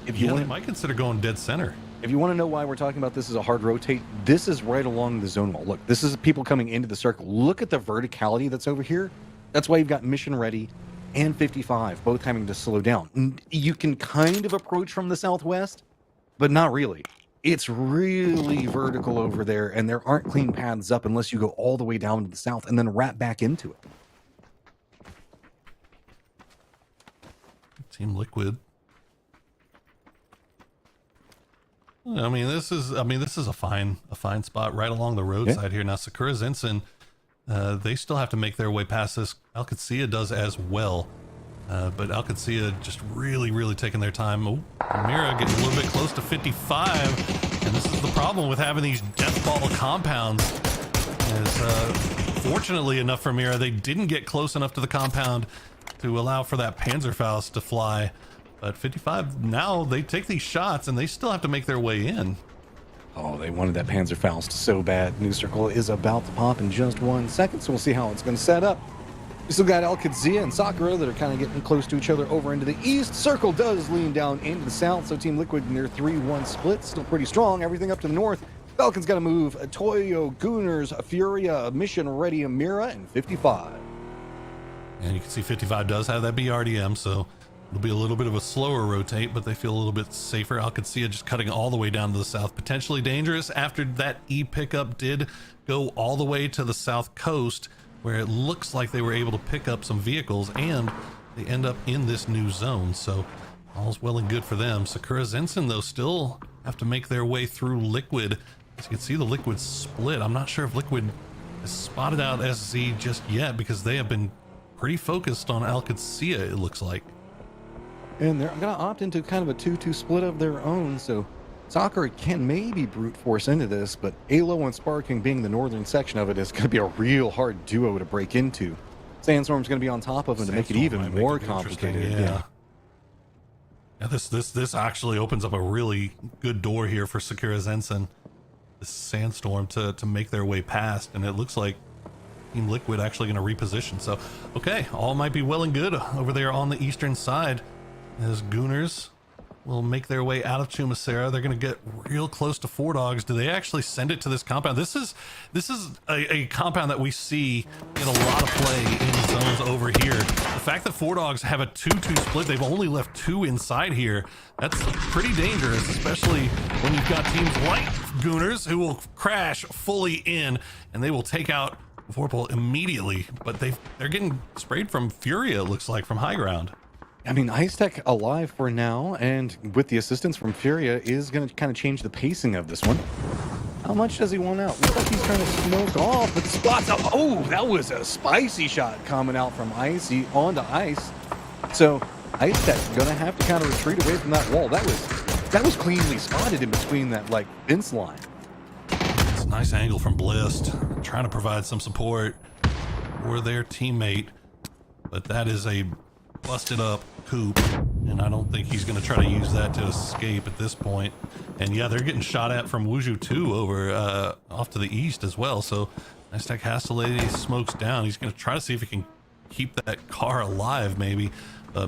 They might consider going dead center. If you want to know why we're talking about this as a hard rotate, this is right along the zone wall. Look, this is people coming into the circle. Look at the verticality that's over here. That's why you've got Mission Ready and 55 both having to slow down. You can kind of approach from the southwest, but not really. It's really vertical over there, and there aren't clean paths up unless you go all the way down to the south and then wrap back into it. Team Liquid. I mean, this is a fine spot right along the roadside here. Now, Sakura Zenson, they still have to make their way past this. Alcacia does as well, but Alcacia just really taking their time. Oh, Mira getting a little bit close to 55, and this is the problem with having these death ball compounds. Fortunately enough for Mira, they didn't get close enough to the compound to allow for that Panzerfaust to fly. But 55, now they take these shots and they still have to make their way in. Oh, they wanted that Panzerfaust so bad. New circle is about to pop in just 1 second, so we'll see how it's going to set up. We still got Alcadzia and Sakura that are kind of getting close to each other over into the east. Circle does lean down into the south, so Team Liquid in their 3-1 split, still pretty strong. Everything up to the north. Falcon's got to move. Toyo, Gooners, Furia, Mission Ready, Amira, and 55. And you can see 55 does have that BRDM, so it'll be a little bit of a slower rotate, but they feel a little bit safer. Alcacia just cutting all the way down to the south. Potentially dangerous after that E-pickup did go all the way to the south coast, where it looks like they were able to pick up some vehicles, and they end up in this new zone. So all's well and good for them. Sakura Zenson, though, still have to make their way through Liquid. As you can see, the Liquid split. I'm not sure if Liquid has spotted out SZ just yet, because they have been pretty focused on Alcacia, it looks like. And they're going to opt into kind of a 2-2 split of their own, so Sakura can maybe brute force into this, but Alo and Sparking being the northern section of it is going to be a real hard duo to break into. Sandstorm's going to be on top of him to make it even more complicated. Yeah, this actually opens up a really good door here for Sakura Zenson. This Sandstorm to make their way past, and it looks like Team Liquid actually going to reposition. So, okay, all might be well and good over there on the eastern side. As Gooners will make their way out of Chumacera. They're going to get real close to Four Dogs. Do they actually send it to this compound? This is a compound that we see in a lot of play in zones over here. The fact that Four Dogs have a 2-2 split, they've only left 2 inside here. That's pretty dangerous, especially when you've got teams like Gooners who will crash fully in, and they will take out Vorpal immediately. But they're getting sprayed from Furia, it looks like, from high ground. I mean, Ice Tech alive for now, and with the assistance from Furia, is going to kind of change the pacing of this one. How much does he want out? Looks like he's trying to smoke off, but spots out. Oh, that was a spicy shot coming out from Icy onto Ice. So Ice Tech's gonna have to kind of retreat away from that wall. That was cleanly spotted in between that like fence line. It's a nice angle from Blist, trying to provide some support for their teammate, but that is a busted up coop, and I don't think he's going to try to use that to escape at this point. And yeah, they're getting shot at from Wuju 2 over off to the east as well, so Ice Tech has to lay these smokes down. He's going to try to see if he can keep that car alive maybe.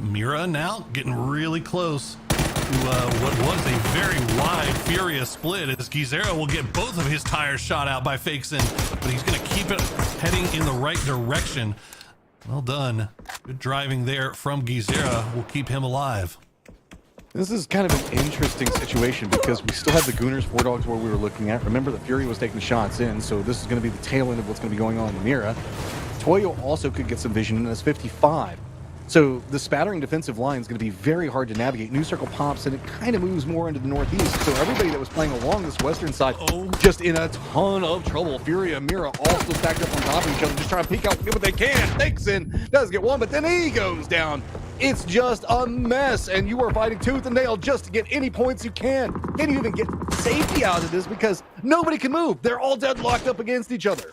Mira now getting really close to what was a very wide furious split, as Gizera will get both of his tires shot out by Fakeson, but he's going to keep it heading in the right direction. Well done. Good driving there from Gizera will keep him alive. This is kind of an interesting situation because we still have the Gooners, 4 Dogs where we were looking at. Remember, the Fury was taking shots in, so this is going to be the tail end of what's going to be going on in the Mira. Toyo also could get some vision in as 55. So the spattering defensive line is going to be very hard to navigate. New Circle pops, and it kind of moves more into the northeast. So everybody that was playing along this western side, just in a ton of trouble. Fury and Mira also stacked up on top of each other, just trying to peek out and get what they can. Fakeson does get one, but then he goes down. It's just a mess, and you are fighting tooth and nail just to get any points you can. Can't even get safety out of this because nobody can move. They're all deadlocked up against each other.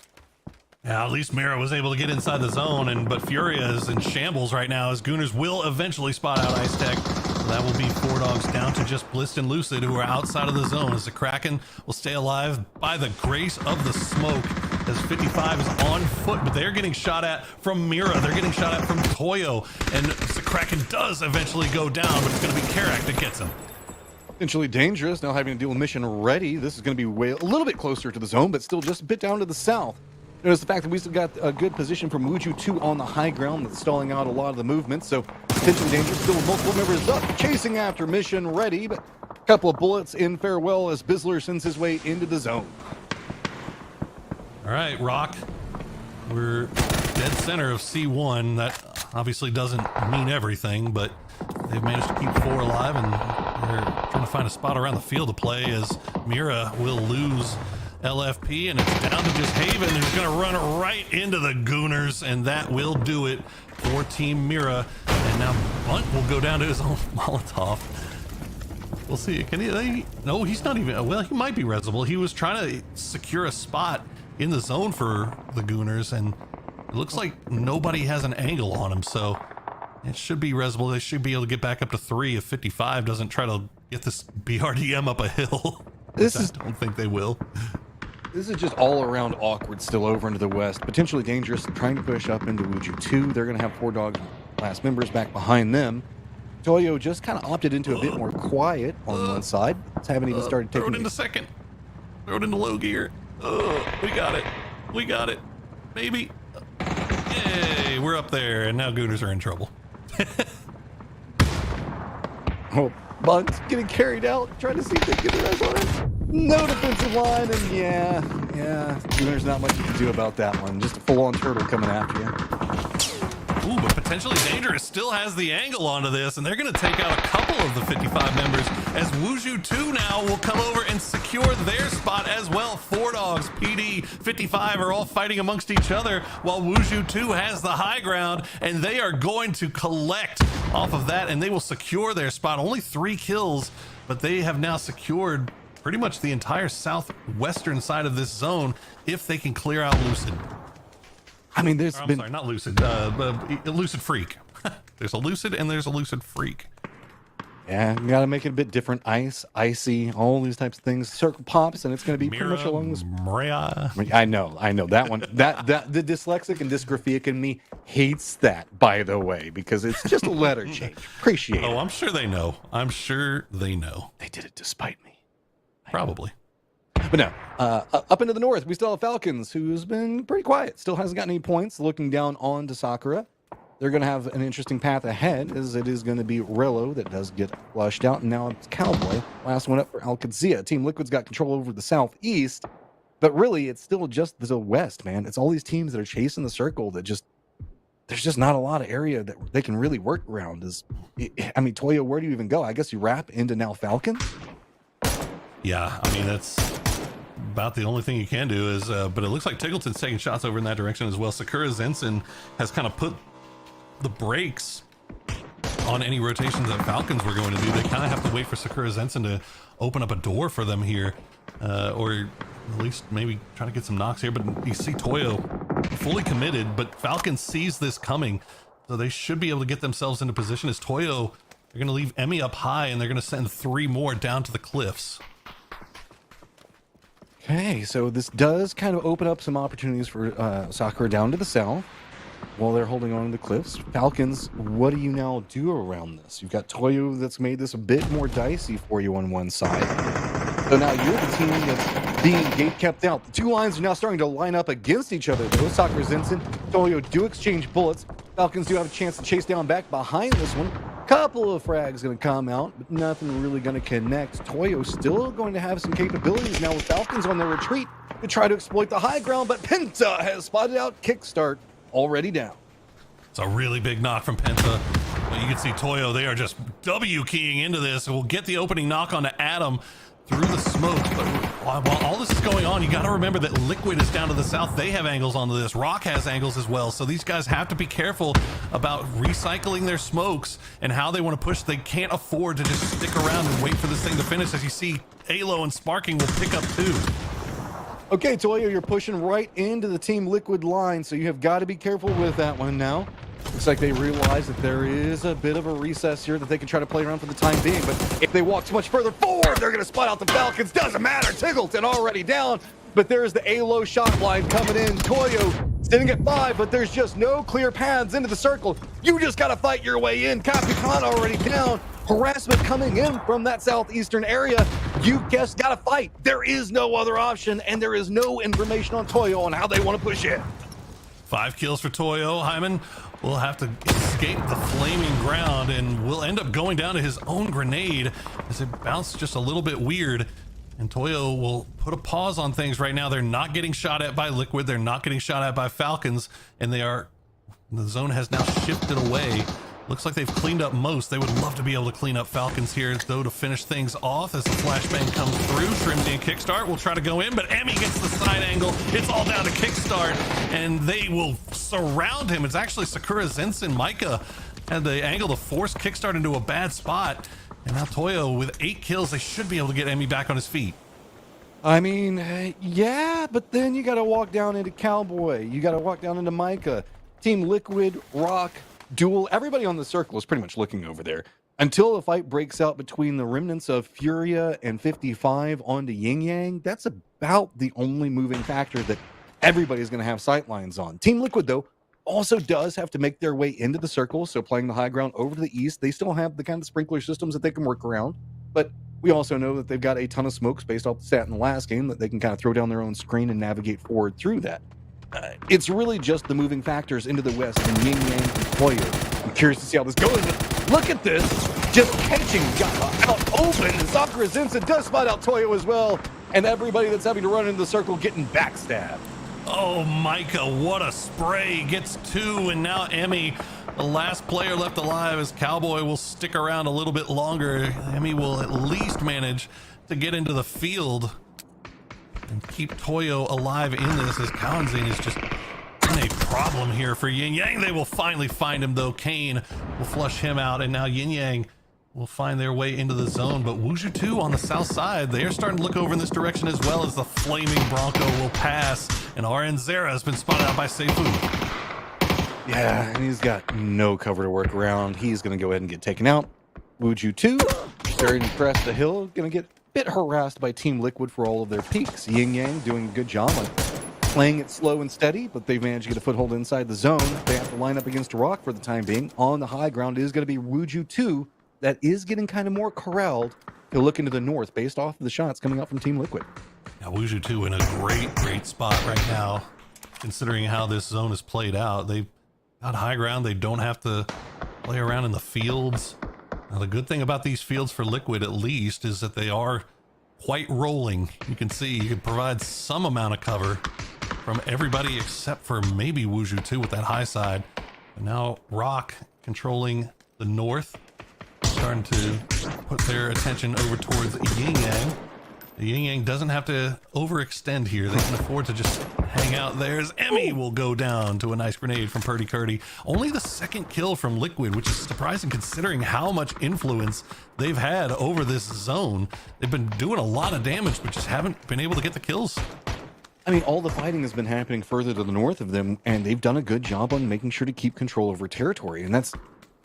Yeah, at least Mira was able to get inside the zone, but Furia is in shambles right now as Gooners will eventually spot out Ice Tech. So that will be 4 Dogs down to just Blist and Lucid, who are outside of the zone, as the Kraken will stay alive by the grace of the smoke, as 55 is on foot, but they're getting shot at from Mira. They're getting shot at from Toyo, and the Kraken does eventually go down, but it's going to be Karak that gets him. Potentially dangerous, now having to deal with mission ready. This is going to be a little bit closer to the zone, but still just a bit down to the south. Notice the fact that we still got a good position from Wuju 2 on the high ground that's stalling out a lot of the movement, so potentially dangerous, still with multiple members up, chasing after mission ready, but a couple of bullets in farewell as Bizzler sends his way into the zone. All right, Rock, we're dead center of C1. That obviously doesn't mean everything, but they've managed to keep 4 alive, and they're trying to find a spot around the field to play, as Mira will lose LFP, and it's down to just Haven, who's going to run right into the Gooners, and that will do it for Team Mira. And now Bunt will go down to his own Molotov. We'll see. Can he? No, he's not even. Well, he might be resable. He was trying to secure a spot in the zone for the Gooners, and it looks like nobody has an angle on him, so it should be resable. They should be able to get back up to 3 if 55 doesn't try to get this BRDM up a hill. I don't think they will. This is just all around awkward still over into the west. Potentially dangerous, trying to push up into Wuju 2. They're going to have 4 Dogs last members back behind them. Toyo just kind of opted into a bit more quiet on one side. Haven't even started taking Throw it into second. Throw it into low gear. We got it. We got it. Maybe. Yay, we're up there, and now Gooners are in trouble. Oh, Bunt's getting carried out, trying to see if they can get the rest on it. No defensive line, and yeah, there's not much you can do about that one. Just a full-on turtle coming after you. Ooh, but potentially dangerous still has the angle onto this, and they're going to take out a couple of the 55 members, as Wuju 2 now will come over and secure their spot as well. 4 Dogs, PD, 55 are all fighting amongst each other, while Wuju 2 has the high ground, and they are going to collect off of that, and they will secure their spot. Only 3 kills, but they have now secured pretty much the entire southwestern side of this zone if they can clear out Lucid. I mean, Sorry, not Lucid. Lucid Freak. There's a Lucid and there's a Lucid Freak. Yeah, you gotta make it a bit different. Ice, icy, all these types of things. Circle pops, and it's gonna be Mira, pretty much along this. Maria. I know that one. That the dyslexic and dysgraphic in me hates that, by the way, because it's just a letter change. Appreciate it. Oh, I'm sure they know. I'm sure they know. They did it despite me. Probably. But no, up into the north, we still have Falcons, who's been pretty quiet. Still hasn't gotten any points. Looking down on to Sakura. They're going to have an interesting path ahead, as it is going to be Rello that does get flushed out, and now it's Cowboy. Last one up for Alcazia. Team Liquid's got control over the southeast, but really, it's still just the west, man. It's all these teams that are chasing the circle that there's just not a lot of area that they can really work around. I mean, Toyo, where do you even go? I guess you wrap into now Falcons? Yeah, I mean, that's about the only thing you can do is, but it looks like Tiggleton's taking shots over in that direction as well. Sakura Zenson has kind of put the brakes on any rotations that Falcons were going to do. They kind of have to wait for Sakura Zensen to open up a door for them here, or at least maybe try to get some knocks here. But you see Toyo fully committed, but Falcons sees this coming, so they should be able to get themselves into position as Toyo. They're going to leave Emmy up high, and they're going to send 3 more down to the cliffs. Okay, so this does kind of open up some opportunities for Sakura down to the south while they're holding on to the cliffs. Falcons, what do you now do around this? You've got Toyo that's made this a bit more dicey for you on one side. So now you're the team that's being gate kept out. The 2 lines are now starting to line up against each other, though. Sakura Zensen, Toyo do exchange bullets. Falcons do have a chance to chase down back behind this one. Couple of frags going to come out, but nothing really going to connect. Toyo still going to have some capabilities now with Falcons on their retreat to try to exploit the high ground, but Penta has spotted out Kickstart already down. It's a really big knock from Penta. You can see Toyo, they are just W keying into this. We'll get the opening knock onto Adam through the smoke. But while all this is going on, you got to remember that Liquid is down to the south. They have angles onto this. Rock has angles as well. So these guys have to be careful about recycling their smokes and how they want to push. They can't afford to just stick around and wait for this thing to finish. As you see, Alo and Sparking will pick up 2. Okay, Toyo, you're pushing right into the Team Liquid line, so you have got to be careful with that one now. Looks like they realize that there is a bit of a recess here that they can try to play around for the time being, but if they walk too much further forward, they're going to spot out the Falcons. Doesn't matter. Tiggleton already down, but there's the Alo shot line coming in. Toyo sitting at 5, but there's just no clear paths into the circle. You just got to fight your way in. Capitan already down. Harassment coming in from that southeastern area. You just got to fight. There is no other option, and there is no information on Toyo on how they want to push in. 5 kills for Toyo. Hyman will have to escape the flaming ground and will end up going down to his own grenade as it bounced just a little bit weird. And Toyo will put a pause on things right now. They're not getting shot at by Liquid. They're not getting shot at by Falcons. And the zone has now shifted away. Looks like they've cleaned up most. They would love to be able to clean up Falcons here, though, to finish things off as the flashbang comes through. Shrimsy and Kickstart will try to go in, but Emmy gets the side angle. It's all down to Kickstart, and they will surround him. It's actually Sakura Zensen. Micah had the angle to force Kickstart into a bad spot. And now Toyo with 8 kills, they should be able to get Emmy back on his feet. I mean, yeah, but then you got to walk down into Cowboy. You got to walk down into Micah. Team Liquid, Rock, Duel, everybody on the circle is pretty much looking over there until a fight breaks out between the remnants of Furia and 55 onto Yin Yang. That's about the only moving factor that everybody's going to have sightlines on. Team Liquid, though, also does have to make their way into the circle, so playing the high ground over to the east. They still have the kind of sprinkler systems that they can work around, but we also know that they've got a ton of smokes based off the stat in the last game that they can kind of throw down their own screen and navigate forward through that. It's really just the moving factors into the west and Yin Yang and Toyo. I'm curious to see how this goes. Look at this. Just catching got out open. And Sakura Zensen does spot out Toyo as well. And everybody that's having to run into the circle getting backstabbed. Oh, Micah, what a spray. Gets 2, and now Emmy, the last player left alive, as Cowboy will stick around a little bit longer. Emmy will at least manage to get into the field and keep Toyo alive in this, as Kawanzin is just in a problem here for Yin Yang. They will finally find him, though. Kane will flush him out, and now Yin Yang will find their way into the zone. But Wuju 2 on the south side, they are starting to look over in this direction as well, as the flaming Bronco will pass, and RN Zera has been spotted out by Seifu. Yeah, and he's got no cover to work around. He's going to go ahead and get taken out. Wuju 2, starting to crest the hill, going to get bit harassed by Team Liquid for all of their peaks. Yin Yang doing a good job on playing it slow and steady, but they've managed to get a foothold inside the zone. They have to line up against Rock for the time being. On the high ground is going to be Wuju 2. That is getting kind of more corralled. He'll look into the north based off of the shots coming out from Team Liquid. Now Wuju 2 in a great spot right now, considering how this zone is played out. They've got high ground. They don't have to play around in the fields. Now, the good thing about these fields for Liquid, at least, is that they are quite rolling. You can see you can provide some amount of cover from everybody except for maybe Wuju 2 with that high side. And now Rock controlling the north, starting to put their attention over towards Yin Yang. The Yin Yang doesn't have to overextend here. They can afford to just hang standing out there as Emmy will go down to a nice grenade from Purdy Curdy. Only the second kill from Liquid, which is surprising considering how much influence they've had over this zone. They've been doing a lot of damage, but just haven't been able to get the kills. I mean, all the fighting has been happening further to the north of them, and they've done a good job on making sure to keep control over territory. And that's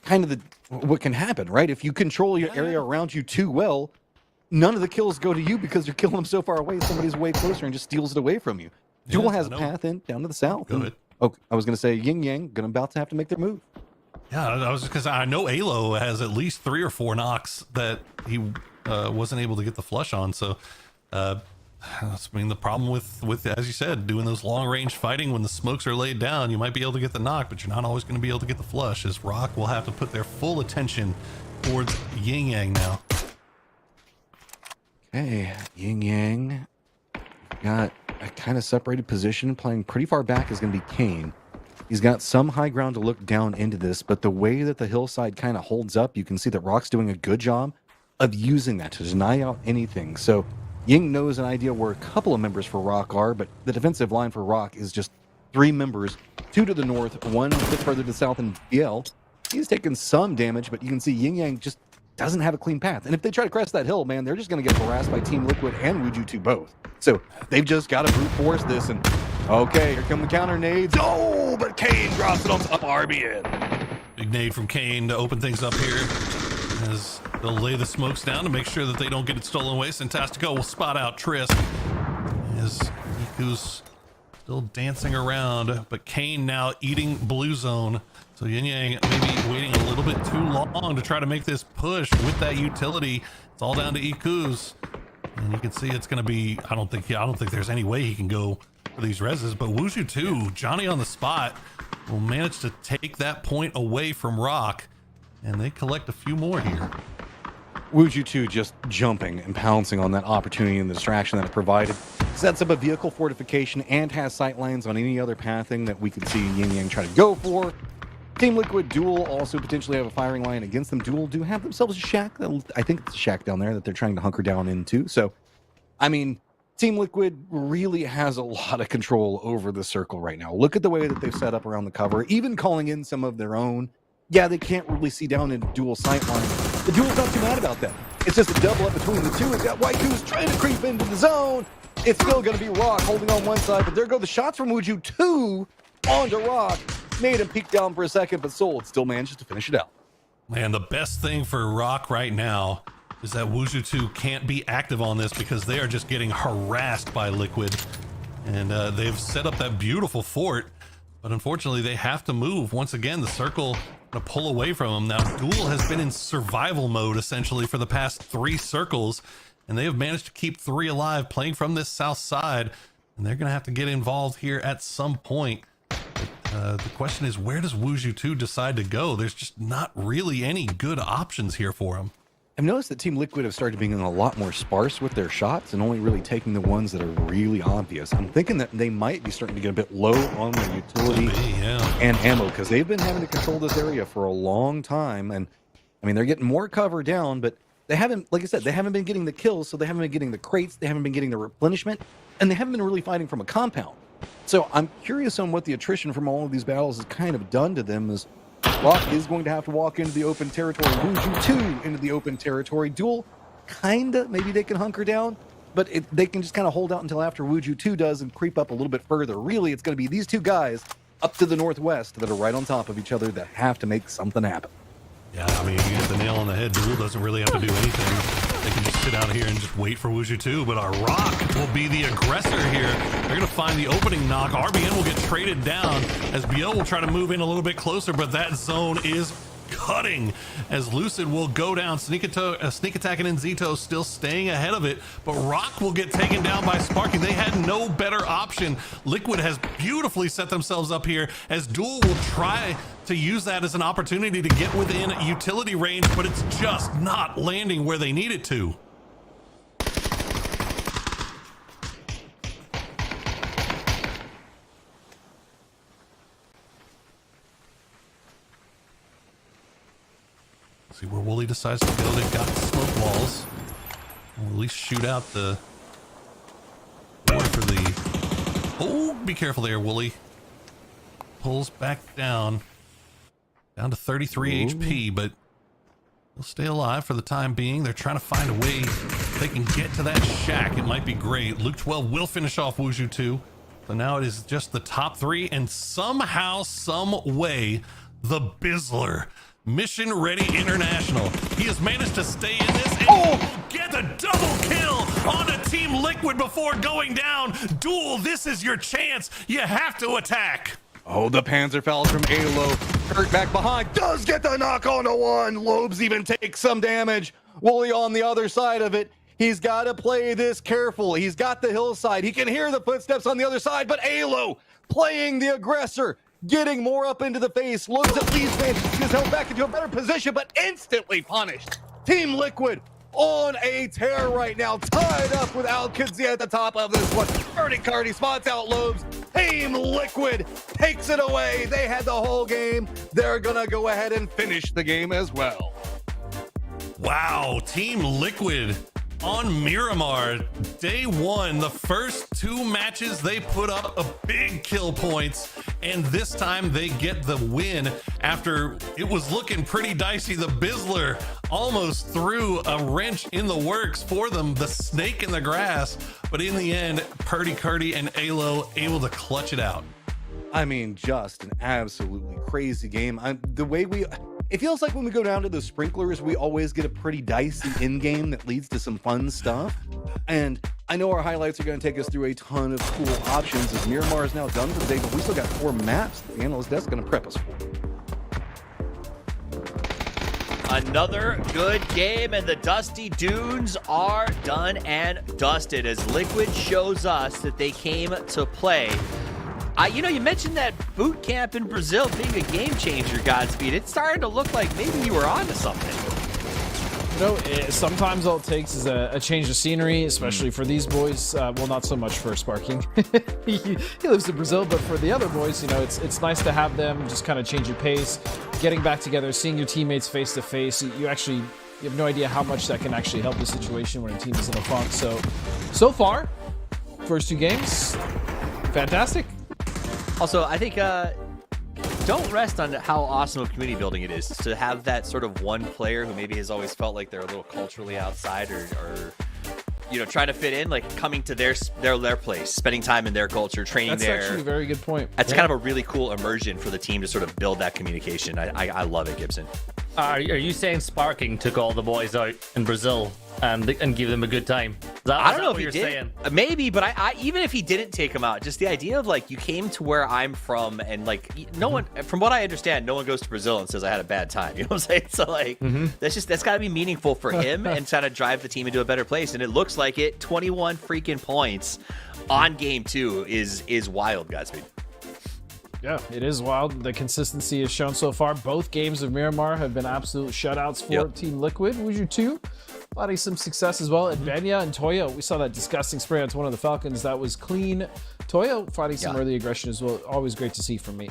kind of what can happen, right? If you control your area around you too well, none of the kills go to you because you're killing them so far away. Somebody's way closer and just steals it away from you. Duel has a path in down to the south. Good. Oh, I was going to say Yin Yang about to have to make their move. Yeah, I was because I know Alo has at least 3 or 4 knocks that he wasn't able to get the flush on. So, that's, I mean, the problem with as you said, doing those long range fighting when the smokes are laid down, you might be able to get the knock, but you're not always going to be able to get the flush. As Rock will have to put their full attention towards Yin Yang now. Okay, Yin Yang got a kind of separated position. Playing pretty far back is going to be Kane. He's got some high ground to look down into this, but the way that the hillside kind of holds up, you can see that Rock's doing a good job of using that to deny out anything. So Ying knows an idea where a couple of members for Rock are, but the defensive line for Rock is just 3 members, 2 to the north, 1 a bit further to the south in BL. He's taken some damage, but you can see Yin Yang just doesn't have a clean path. And if they try to crest that hill, man, they're just going to get harassed by Team Liquid and Wuju 2 both. So they've just got to brute force this. And okay, here come the counter nades. Oh, but Kane drops it on top RBN. Big nade from Kane to open things up here as they'll lay the smokes down to make sure that they don't get it stolen away. Fantastico will spot out Trisk as Iku's still dancing around, but Kane now eating blue zone. So Yin Yang maybe waiting a little bit too long to try to make this push with that utility. It's all down to Iku's, and you can see it's going to be. I don't think there's any way he can go for these reses. But Wuju 2, Johnny on the spot, will manage to take that point away from Rock, and they collect a few more here. Wuju 2 just jumping and pouncing on that opportunity and the distraction that it provided. Sets up a vehicle fortification and has sight lines on any other pathing that we could see Yin Yang try to go for. Team Liquid Duel also potentially have a firing line against them. Duel do have themselves a shack. I think it's a shack down there that they're trying to hunker down into. So, I mean, Team Liquid really has a lot of control over the circle right now. Look at the way that they've set up around the cover, even calling in some of their own. Yeah, they can't really see down into Duel sight line. The Duel's not too mad about that. It's just a double up between the two. It's got Waiku's trying to creep into the zone. It's still going to be Rock holding on one side, but there go the shots from Wuju 2 onto Rock. Made him peek down for a second, but Soul still manages to finish it out. Man, the best thing for Rock right now is that Wuju 2 can't be active on this because they are just getting harassed by Liquid. And they've set up that beautiful fort, but unfortunately they have to move. Once again, the circle to pull away from them. Now, Duel has been in survival mode essentially for the past 3 circles, and they have managed to keep 3 alive playing from this south side, and they're going to have to get involved here at some point. The question is, where does Wuju 2 decide to go? There's just not really any good options here for him. I've noticed that Team Liquid have started being a lot more sparse with their shots and only really taking the ones that are really obvious. I'm thinking that they might be starting to get a bit low on their utility and ammo because they've been having to control this area for a long time. And I mean, they're getting more cover down, but they haven't, like I said, they haven't been getting the kills, so they haven't been getting the crates, they haven't been getting the replenishment, and they haven't been really fighting from a compound. So I'm curious on what the attrition from all of these battles has kind of done to them. As Rock is going to have to walk into the open territory, Wuju 2 into the open territory. Duel, kinda, maybe they can hunker down, but they can just kind of hold out until after Wuju 2 does and creep up a little bit further. Really, it's going to be these 2 guys up to the northwest that are right on top of each other that have to make something happen. Yeah, I mean, you hit the nail on the head. Duel doesn't really have to do anything. They can just sit out here and just wait for Wuju 2, but our Rock will be the aggressor here. They're going to find the opening knock. RBN will get traded down as BL will try to move in a little bit closer, but that zone is cutting as Lucid will go down. Sneak attacking and Zito still staying ahead of it, but Rock will get taken down by Sparky. They had no better option. Liquid has beautifully set themselves up here as Duel will try to use that as an opportunity to get within utility range, but it's just not landing where they need it to. See where Wooly decides to go. They've got smoke walls. We'll at least shoot out the board for the Oh, be careful there, Wooly. Pulls back down to 33 HP, but he'll stay alive for the time being. They're trying to find a way they can get to that shack. It might be great. Luke 12 will finish off Wuzhu 2. So now it is just the top 3, and somehow, some way, the Bizzler, Mission Ready International. He has managed to stay in this and get the double kill on a Team Liquid before going down. Duel, this is your chance. You have to attack. Oh, the Panzerfaust from Alo. Kurt back behind. Does get the knock on the one. Lobes even takes some damage. Wooly on the other side of it. He's got to play this careful. He's got the hillside. He can hear the footsteps on the other side, but Alo playing the aggressor, getting more up into the face. Lobes at least manages to get held back into a better position, but instantly punished. Team Liquid on a tear right now, tied up with Al-Kidzi at the top of this one. Cardi spots out Lobes. Team Liquid takes it away. They had the whole game. They're gonna go ahead and finish the game as well. Wow, Team Liquid on Miramar, day 1, the first 2 matches they put up a big kill points, and this time they get the win after it was looking pretty dicey. The Bizzler almost threw a wrench in the works for them, the snake in the grass, but in the end, Cardi and Alo able to clutch it out. I mean, just an absolutely crazy game. It feels like when we go down to the sprinklers, we always get a pretty dicey in-game that leads to some fun stuff. And I know our highlights are going to take us through a ton of cool options as Miramar is now done for the day, but we still got 4 maps that the analyst desk is going to prep us for. Another good game, and the Dusty Dunes are done and dusted as Liquid shows us that they came to play. You mentioned that boot camp in Brazil being a game changer, Godspeed. It's starting to look like maybe you were onto something. Sometimes all it takes is a change of scenery, especially for these boys. Well, not so much for Sparking. he lives in Brazil, but for the other boys, it's nice to have them just kind of change your pace, getting back together, seeing your teammates face to face. You have no idea how much that can actually help the situation when a team is in a funk. So far, first 2 games, fantastic. Also, I think don't rest on how awesome of community building it is to have that sort of one player who maybe has always felt like they're a little culturally outside or trying to fit in, like coming to their place, spending time in their culture, training there. That's actually a very good point. That's kind of a really cool immersion for the team to sort of build that communication. I love it, Gibson. Are you saying Sparking took all the boys out in Brazil and give them a good time? I don't know if he you're did. saying? Maybe, but I even if he didn't take them out, just the idea of like you came to where I'm from and like no one, from what I understand, no one goes to Brazil and says I had a bad time. You know what I'm saying? So like that's got to be meaningful for him and try to drive the team into a better place. And it looks like it. 21 freaking points on game 2 is wild, Godspeed. Yeah, it is wild. The consistency is shown so far. Both games of Miramar have been absolute shutouts for Team Liquid. Wuzhu 2 finding some success as well. And Benya and Toyo, we saw that disgusting spray onto one of the Falcons. That was clean. Toyo finding some early aggression as well. Always great to see from me.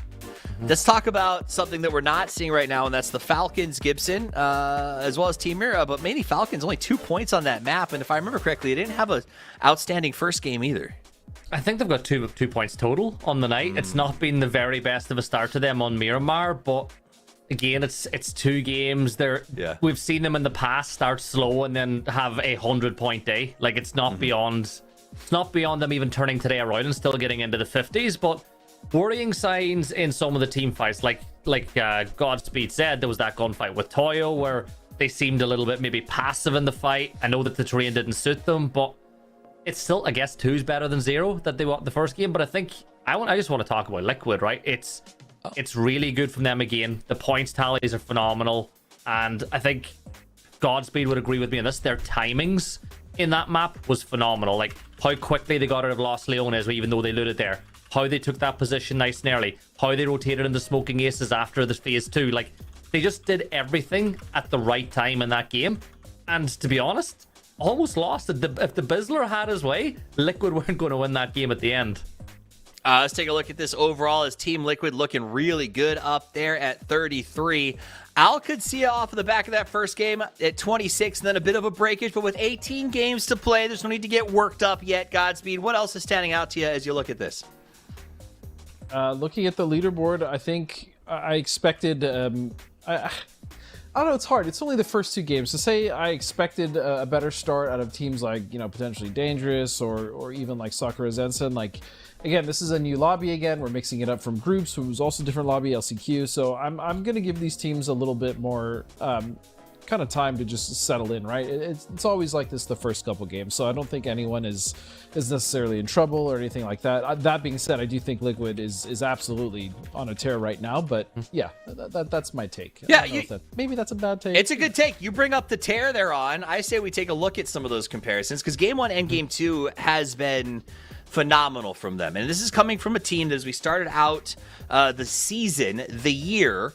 Let's talk about something that we're not seeing right now, and that's the Falcons, Gibson, as well as Team Mira. But mainly Falcons, only 2 points on that map. And if I remember correctly, they didn't have an outstanding first game either. I think they've got two points total on the night. It's not been the very best of a start to them on Miramar, but again, it's 2 games. We've seen them in the past start slow and then have a 100-point day. Like it's not beyond them even turning today around and still getting into the 50s. But worrying signs in some of the team fights, like Godspeed said, there was that gunfight with Toyo where they seemed a little bit maybe passive in the fight. I know that the terrain didn't suit them, but it's still, I guess, 2's better than 0 that they won the first game. But I think I just want to talk about Liquid, right? It's really good from them again. The points tallies are phenomenal, and I think Godspeed would agree with me on this. Their timings in that map was phenomenal. Like how quickly they got out of Los Leones, even though they looted there. How they took that position nice and early. How they rotated into smoking aces after the phase 2. Like they just did everything at the right time in that game. And to be honest, almost lost. If the Bizzler had his way, Liquid weren't going to win that game at the end. Let's take a look at this overall as Team Liquid looking really good up there at 33. Al-Qudsiya off of the back of that first game at 26, and then a bit of a breakage, but with 18 games to play, there's no need to get worked up yet, Godspeed. What else is standing out to you as you look at this? Looking at the leaderboard, I think I expected. I don't know, it's hard. It's only the first 2 games. To say I expected a better start out of teams like, potentially Dangerous or even like Sakura Zensen. Like, again, this is a new lobby again. We're mixing it up from groups. It was also a different lobby, LCQ. So I'm going to give these teams a little bit more kind of time to just settle in, right? It's always like this the first couple games. So I don't think anyone is necessarily in trouble or anything like that. That being said, I do think Liquid is absolutely on a tear right now. But yeah, that's my take. Yeah, maybe that's a bad take. It's a good take. You bring up the tear they're on. I say we take a look at some of those comparisons because Game 1 and Game 2 has been phenomenal from them. And this is coming from a team that as we started out the season, the year,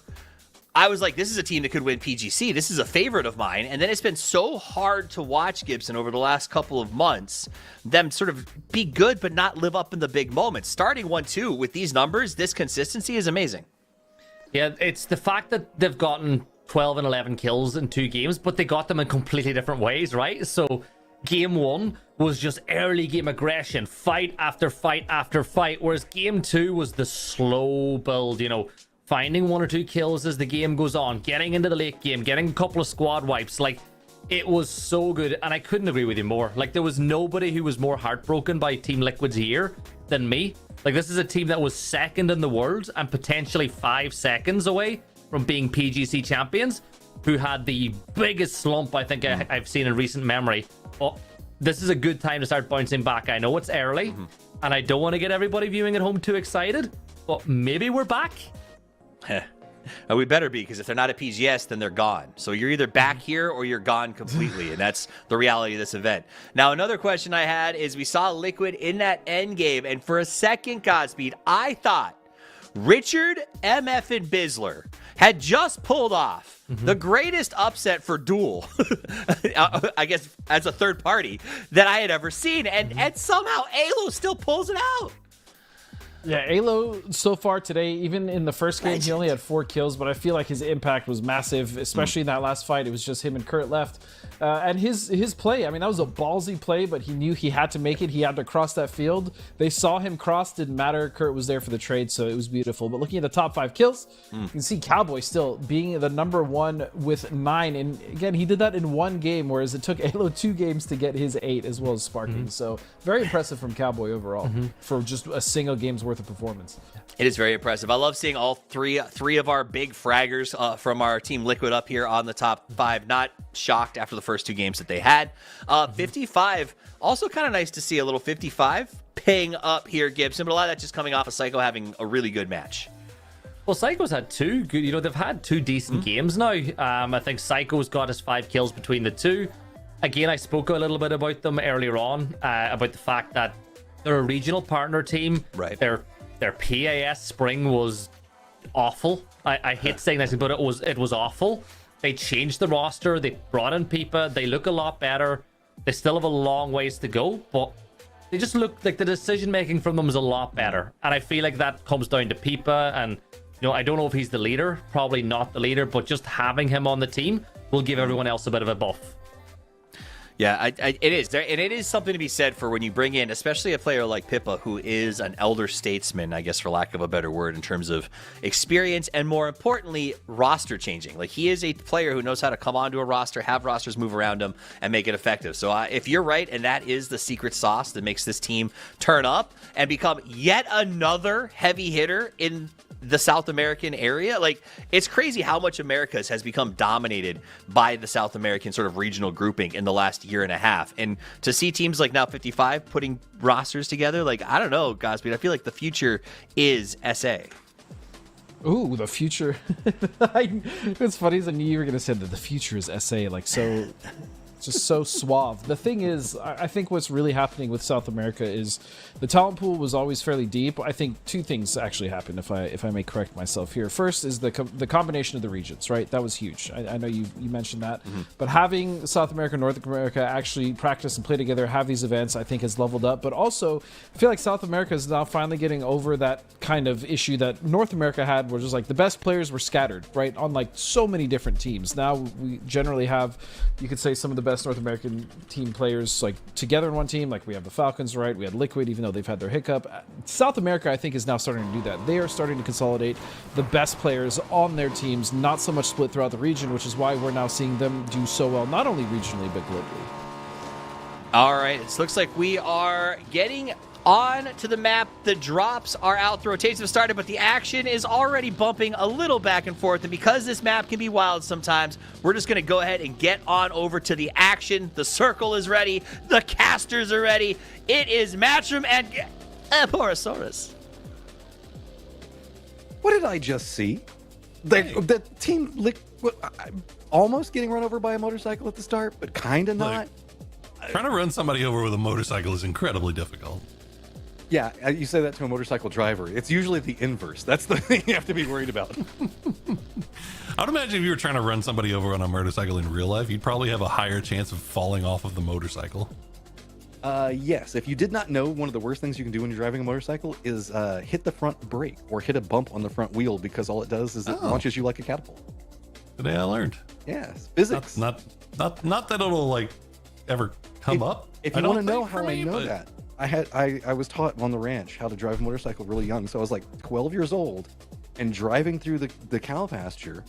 I was like, this is a team that could win PGC. This is a favorite of mine. And then it's been so hard to watch Gibson over the last couple of months, them sort of be good but not live up in the big moments. Starting 1-2 with these numbers, this consistency is amazing. Yeah, it's the fact that they've gotten 12 and 11 kills in 2 games, but they got them in completely different ways, right? So Game 1 was just early game aggression, fight after fight after fight, whereas Game 2 was the slow build, finding 1 or 2 kills as the game goes on, getting into the late game, getting a couple of squad wipes. Like, it was so good, and I couldn't agree with you more. Like, there was nobody who was more heartbroken by Team Liquid's year than me. Like, this is a team that was second in the world and potentially 5 seconds away from being PGC champions, who had the biggest slump I think I've seen in recent memory. But this is a good time to start bouncing back. I know it's early, and I don't want to get everybody viewing at home too excited, but maybe we're back. We better be, because if they're not at PGS, then they're gone. So you're either back here or you're gone completely, and that's the reality of this event. Now, another question I had is we saw Liquid in that end game, and for a second, Godspeed, I thought Richard, MF, and Bizzler had just pulled off the greatest upset for Duel, I guess as a third party, that I had ever seen, and somehow Alo still pulls it out. Yeah, Alo so far today, even in the first game, he only had 4 kills, but I feel like his impact was massive, especially in that last fight. It was just him and Kurt left. And his play, I mean, that was a ballsy play, but he knew he had to make it. He had to cross that field. They saw him cross, didn't matter. Kurt was there for the trade, so it was beautiful. But looking at the top 5 kills, you can see Cowboy still being the number 1 with 9. And again, he did that in 1 game, whereas it took Alo 2 games to get his 8, as well as Sparking. So very impressive from Cowboy overall for just a single game's worth of performance. It is very impressive. I love seeing all three of our big fraggers from our team Liquid up here on the top 5. Not shocked after the first 2 games that they had. 55, also kind of nice to see a little 55 ping up here, Gibson, but a lot of that just coming off of Psycho having a really good match. Well, Psycho's had 2 good, they've had 2 decent games now. I think Psycho's got his 5 kills between the 2. Again, I spoke a little bit about them earlier on, about the fact that they're a regional partner team. Right. Their PAS spring was awful. I hate saying this, but it was awful. They changed the roster. They brought in Pipa. They look a lot better. They still have a long ways to go, but they just look like the decision making from them is a lot better. And I feel like that comes down to Pipa. And I don't know if he's the leader. Probably not the leader, but just having him on the team will give everyone else a bit of a buff. Yeah, it is. And it is something to be said for when you bring in, especially a player like Pippa, who is an elder statesman, I guess, for lack of a better word, in terms of experience and, more importantly, roster changing. Like, he is a player who knows how to come onto a roster, have rosters move around him, and make it effective. So if you're right, and that is the secret sauce that makes this team turn up and become yet another heavy hitter in the South American area, like, it's crazy how much Americas has become dominated by the South American sort of regional grouping in the last year and a half. And to see teams like now 55 putting rosters together, like, I don't know, Godspeed, I feel like the future is SA. Ooh, the future. It's funny, I knew you were going to say that the future is SA, like, so just so suave. The thing is, I think what's really happening with South America is the talent pool was always fairly deep. I think 2 things actually happened, if I may correct myself here. First is the combination of the regions, right? That was huge. I know you mentioned that. But having South America and North America actually practice and play together, have these events, I think has leveled up. But also, I feel like South America is now finally getting over that kind of issue that North America had, where just like the best players were scattered, right? On like so many different teams. Now we generally have, you could say, some of the best North American team players like together in one team. Like we have the Falcons, right? We had Liquid, even though they've had their hiccup. South America, I think, is now starting to do that. They are starting to consolidate the best players on their teams, not so much split throughout the region, which is why we're now seeing them do so well, not only regionally, but globally. All right, it looks like we are getting on to the map. The drops are out, the rotations have started, but the action is already bumping a little back and forth. And because this map can be wild sometimes, we're just going to go ahead and get on over to the action. The circle is ready. The casters are ready. It is Matchroom and Porosaurus. What did I just see? The team almost getting run over by a motorcycle at the start, but kind of not. Trying to run somebody over with a motorcycle is incredibly difficult. Yeah, you say that to a motorcycle driver. It's usually the inverse. That's the thing you have to be worried about. I would imagine if you were trying to run somebody over on a motorcycle in real life, you'd probably have a higher chance of falling off of the motorcycle. Yes, if you did not know, one of the worst things you can do when you're driving a motorcycle is hit the front brake or hit a bump on the front wheel, because all it does is it launches you like a catapult. Today I learned. Yes, physics. Not that it'll like ever come up. If you want to know how I know that, I was taught on the ranch how to drive a motorcycle really young. So I was like 12 years old and driving through the cow pasture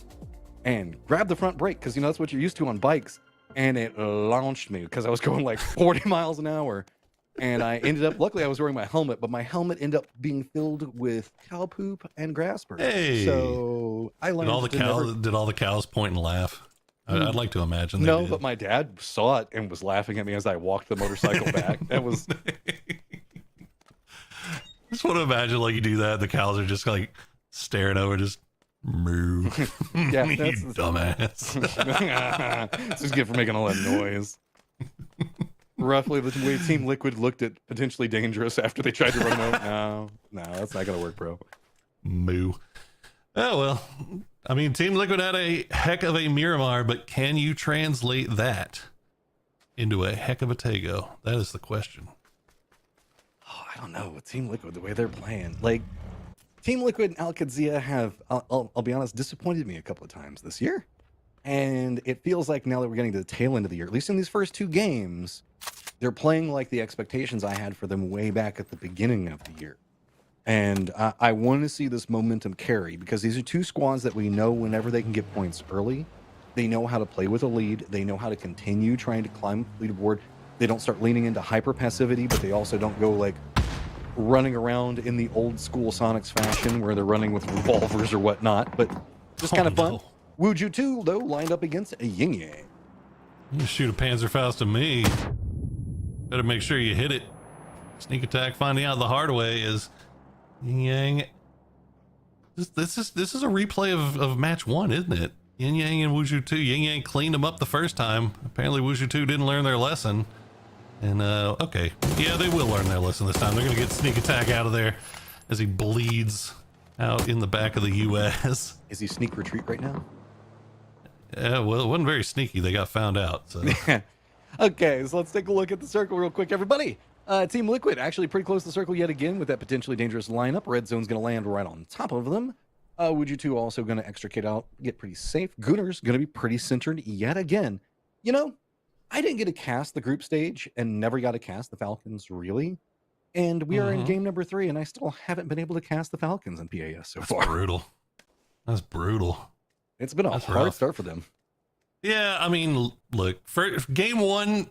and grabbed the front brake, because that's what you're used to on bikes, and it launched me because I was going like 40 miles an hour, and I ended up, luckily I was wearing my helmet, but my helmet ended up being filled with cow poop and grass burn. Hey, so I learned did all the cows point and laugh? I'd like to imagine. No, but my dad saw it and was laughing at me as I walked the motorcycle back. That was. Just want to imagine like you do that. The cows are just like staring over, just moo. Yeah, you that's dumbass. This is good for making all that noise. Roughly the way Team Liquid looked at potentially dangerous after they tried to run out. No, that's not gonna work, bro. Moo. Oh well. I mean, Team Liquid had a heck of a Miramar, but can you translate that into a heck of a Tego? That is the question. Oh, I don't know. With Team Liquid, the way they're playing, like Team Liquid and Alcadzia have, I'll be honest, disappointed me a couple of times this year. And it feels like now that we're getting to the tail end of the year, at least in these first two games, they're playing like the expectations I had for them way back at the beginning of the year. And I want to see this momentum carry, because these are two squads that we know whenever they can get points early, they know how to play with a lead. They know how to continue trying to climb the leaderboard. They don't start leaning into hyper passivity, but they also don't go like running around in the old school Sonics fashion where they're running with revolvers or whatnot. But just kind of fun. No. Wuju 2, though, lined up against a Yin Yang. You shoot a Panzerfaust at me. Better make sure you hit it. Sneak attack, finding out the hard way is Yin Yang. This is a replay of match 1, isn't it? Yin Yang and Wuju 2. Yin Yang cleaned them up the first time. Apparently Wuju 2 didn't learn their lesson. And okay, yeah, they will learn their lesson this time. They're gonna get sneak attack out of there as he bleeds out in the back of the US. Is he sneak retreat right now? Yeah, well, it wasn't very sneaky. They got found out. So. Okay, so let's take a look at the circle real quick, everybody. Team Liquid actually pretty close to the circle yet again with that potentially dangerous lineup. Red Zone's going to land right on top of them. Wuju 2 also going to extricate out, get pretty safe. Gunner's going to be pretty centered yet again. You know, I didn't get to cast the group stage and never got to cast the Falcons, really. And we are in game number 3, and I still haven't been able to cast the Falcons in PAS so far. Brutal. That's brutal. It's been a hard start for them. Yeah, I mean, look, for game one,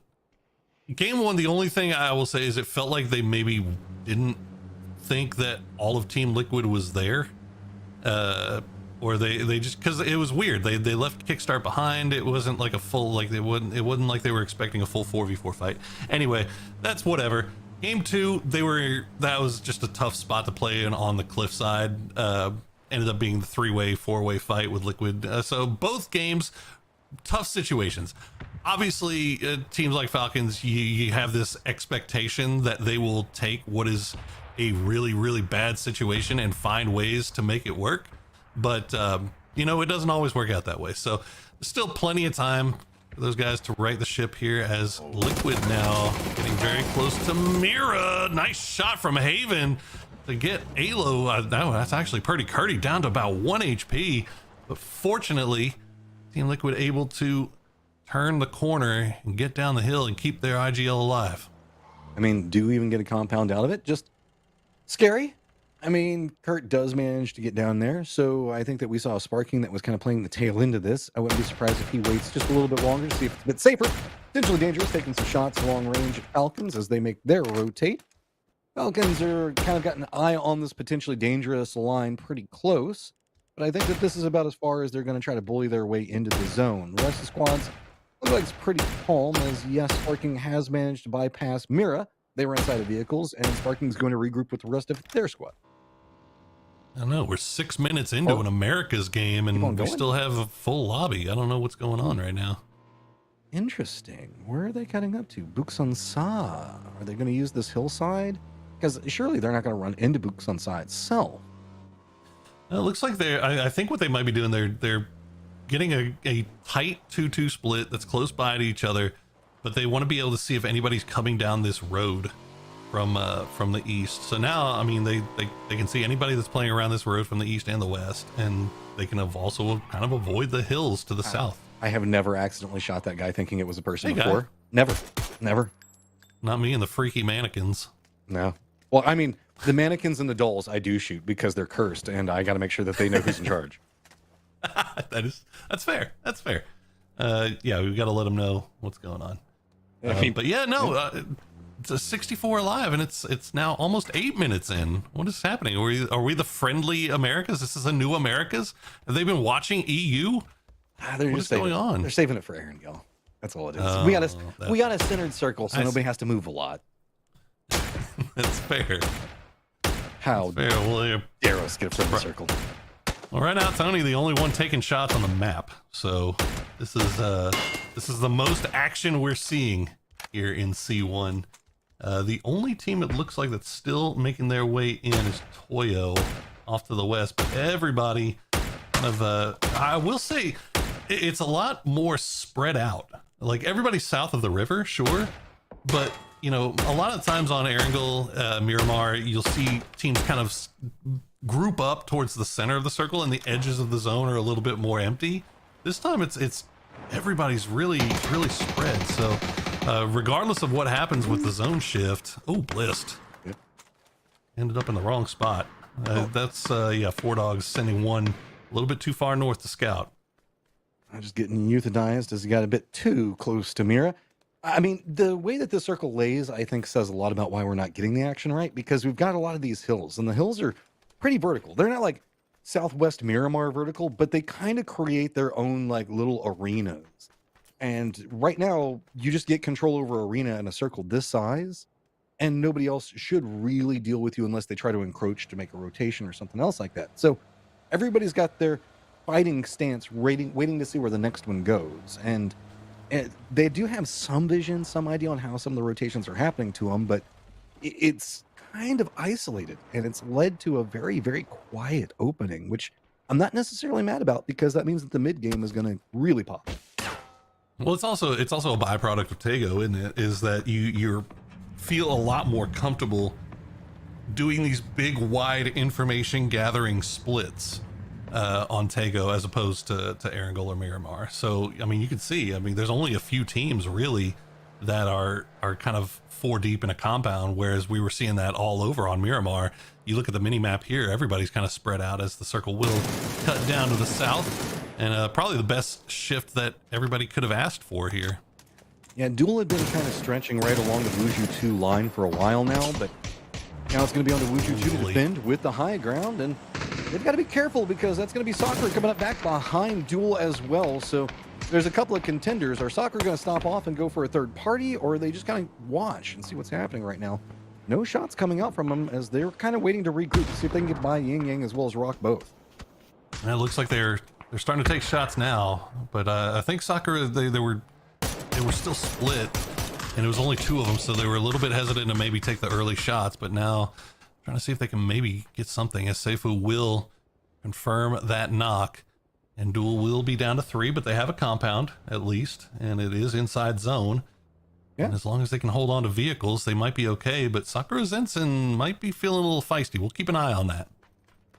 the only thing I will say is it felt like they maybe didn't think that all of Team Liquid was there. Or they just, because it was weird. They left Kickstart behind. It wasn't like a full, like it wasn't like they were expecting a full 4v4 fight. Anyway, that's whatever. Game 2, that was just a tough spot to play in on the cliffside. Ended up being the 3-way, 4-way fight with Liquid. So both games, tough situations. Obviously, teams like Falcons, you have this expectation that they will take what is a really, really bad situation and find ways to make it work. But, you know, it doesn't always work out that way. So there's still plenty of time for those guys to right the ship here, as Liquid now getting very close to Mira. Nice shot from Haven to get Alo. That's actually pretty Curdy down to about 1 HP. But fortunately, Team Liquid able to turn the corner and get down the hill and keep their IGL alive. I mean, do we even get a compound out of it? Just scary. I mean, Kurt does manage to get down there, so I think that we saw a Sparking that was kind of playing the tail into this. I wouldn't be surprised if he waits just a little bit longer to see if it's a bit safer. Potentially dangerous, taking some shots long range at Falcons as they make their rotate. Falcons are kind of got an eye on this potentially dangerous line pretty close, but I think that this is about as far as they're going to try to bully their way into the zone. The rest of the squads look like it's pretty calm, as yes, Sparking has managed to bypass Mira. They were inside of vehicles, and Sparking's going to regroup with the rest of their squad. I don't know. We're 6 minutes into an Americas game, and we still have a full lobby. I don't know what's going on right now. Interesting. Where are they cutting up to? Buxansa. Are they going to use this hillside? Because surely they're not going to run into Buxansa itself. It looks like I think what they might be doing, they're getting a tight 2-2 split that's close by to each other, but they want to be able to see if anybody's coming down this road from the east. So now, I mean, they can see anybody that's playing around this road from the east and the west, and they can have also kind of avoid the hills to the south. I have never accidentally shot that guy thinking it was a person Hey, before. guy. Never. Not me and the freaky mannequins. No. Well, I mean, the mannequins and the dolls I do shoot because they're cursed, and I got to make sure that they know who's in charge. That's fair. That's fair. Yeah, we've got to let them know what's going on. I mean, But yeah, no, it's a 64 alive, and it's now almost 8 minutes in. What is happening? Are we the friendly Americas? This is a new Americas? Have they been watching EU? they're What just is going on? They're saving it for Aaron Gill. That's all it is. Oh, we got a centered circle, so nobody has to move a lot. That's fair. How Fair. Well, yeah. dare us get a centered circle? Well, right now, Tony, the only one taking shots on the map. So this is the most action we're seeing here in C1. The only team it looks like that's still making their way in is Toyo off to the west, but everybody kind of, I will say it's a lot more spread out. Like everybody's south of the river, sure, but you know, a lot of times on Erangel, Miramar, you'll see teams kind of group up towards the center of the circle, and the edges of the zone are a little bit more empty. This time it's everybody's really spread. So regardless of what happens with the zone shift, blissed. Yep. Ended up in the wrong spot. That's 4 dogs sending one a little bit too far north to scout. I'm just getting euthanized as he got a bit too close to Mira. I mean, the way that the circle lays, I think, says a lot about why we're not getting the action right, because we've got a lot of these hills, and the hills are pretty vertical. They're not like Southwest Miramar vertical, but they kind of create their own like little arenas. And right now, you just get control over arena in a circle this size, and nobody else should really deal with you unless they try to encroach to make a rotation or something else like that. So everybody's got their fighting stance, waiting to see where the next one goes. And they do have some vision, some idea on how some of the rotations are happening to them, but it's kind of isolated, and it's led to a very, very quiet opening, which I'm not necessarily mad about, because that means that the mid game is going to really pop. Well, it's also a byproduct of Tego, isn't it? Is that you feel a lot more comfortable doing these big, wide information gathering splits on Tego as opposed to Erangel or Miramar. So, I mean, you can see, there's only a few teams really that are kind of 4 deep in a compound, whereas we were seeing that all over on Miramar. You look at the mini map here, everybody's kind of spread out as the circle will cut down to the south, and probably the best shift that everybody could have asked for here. Yeah, Duel had been kind of stretching right along the Wuju 2 line for a while now, but now it's going to be on the Wuju 2 to defend with the high ground, and they've got to be careful because that's going to be Soccer coming up back behind Duel as well. So there's a couple of contenders. Are Soccer going to stop off and go for a third party, or are they just kind of watch and see what's happening right now? No shots coming out from them, as they're kind of waiting to regroup to see if they can get by Yin Yang as well as Rock both. And it looks like they're starting to take shots now, but I think Soccer, they were still split, and it was only 2 of them, so they were a little bit hesitant to maybe take the early shots, but now trying to see if they can maybe get something, as Seifu will confirm that knock, and Duel will be down to 3, but they have a compound at least, and it is inside zone. Yeah. And as long as they can hold on to vehicles, they might be okay, but Sakura Zensen might be feeling a little feisty. We'll keep an eye on that.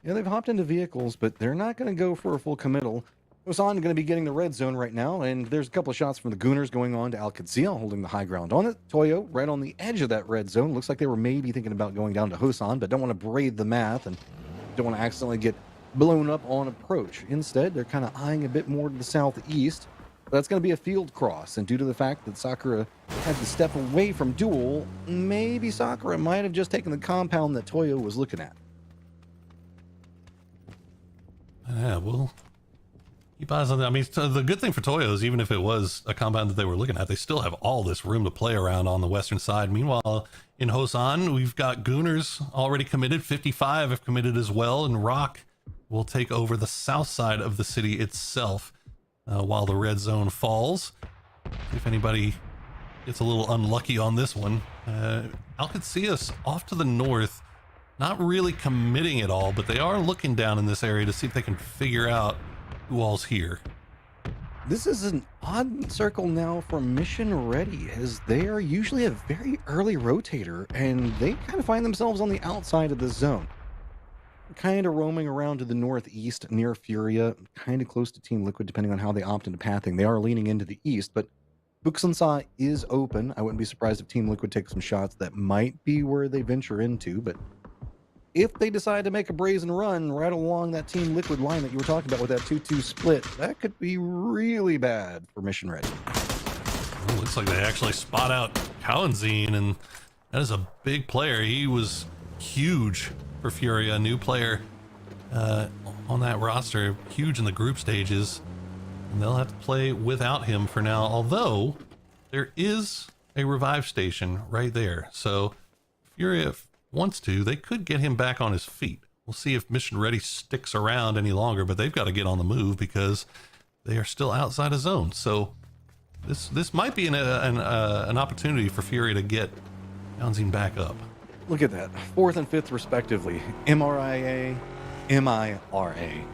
Yeah, they've hopped into vehicles, but they're not going to go for a full committal. Hosan going to be getting the red zone right now, and there's a couple of shots from the Gooners going on to Al-Qadsiya, holding the high ground on it. Toyo right on the edge of that red zone. Looks like they were maybe thinking about going down to Hosan, but don't want to braid the math and don't want to accidentally get blown up on approach. Instead, they're kind of eyeing a bit more to the southeast. That's going to be a field cross, and due to the fact that Sakura had to step away from duel, maybe Sakura might have just taken the compound that Toyo was looking at. Yeah, well, keep eyes on that. I mean, so the good thing for Toyo is even if it was a compound that they were looking at, they still have all this room to play around on the western side. Meanwhile, in Hosan, we've got Gooners already committed. 55 have committed as well, and Rock will take over the south side of the city itself while the red zone falls. If anybody gets a little unlucky on this one, Al-Qadsiya's off to the north, not really committing at all, but they are looking down in this area to see if they can figure out who all's here. This is an odd circle now for Mission Ready, as they are usually a very early rotator, and they kind of find themselves on the outside of the zone. Kind of roaming around to the northeast near Furia, kind of close to Team Liquid, depending on how they opt into pathing. They are leaning into the east, but Buksansa is open. I wouldn't be surprised if Team Liquid takes some shots. That might be where they venture into, but if they decide to make a brazen run right along that Team Liquid line that you were talking about with that 2-2 split, that could be really bad for Mission Ready. Well, looks like they actually spot out Kalanzine, and that is a big player. He was huge for Furia, a new player on that roster, huge in the group stages, and they'll have to play without him for now, although there is a revive station right there, so Furia wants to, they could get him back on his feet. We'll see if Mission Ready sticks around any longer, but they've got to get on the move because they are still outside of zone. So this might be an opportunity for Fury to get Kalanzine back up. Look at that. 4th and 5th respectively. MRIA, MIRA.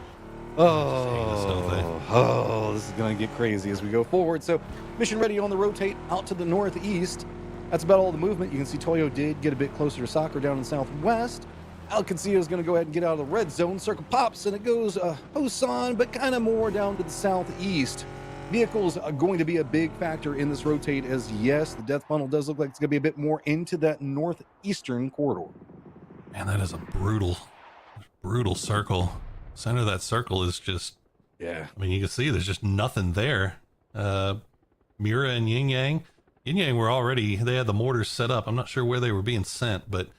Oh, this is going to get crazy as we go forward. So Mission Ready on the rotate out to the northeast. That's about all the movement. You can see Toyo did get a bit closer to Sakura down in the southwest. Al-Qadsiya is going to go ahead and get out of the red zone. Circle pops, and it goes Hosan, but kind of more down to the southeast. Vehicles are going to be a big factor in this rotate, as yes, the death funnel does look like it's going to be a bit more into that northeastern corridor. Man, that is a brutal circle. Center of that circle is just, yeah. I mean, you can see there's just nothing there. Mira and Yin Yang were already, they had the mortars set up. I'm not sure where they were being sent, but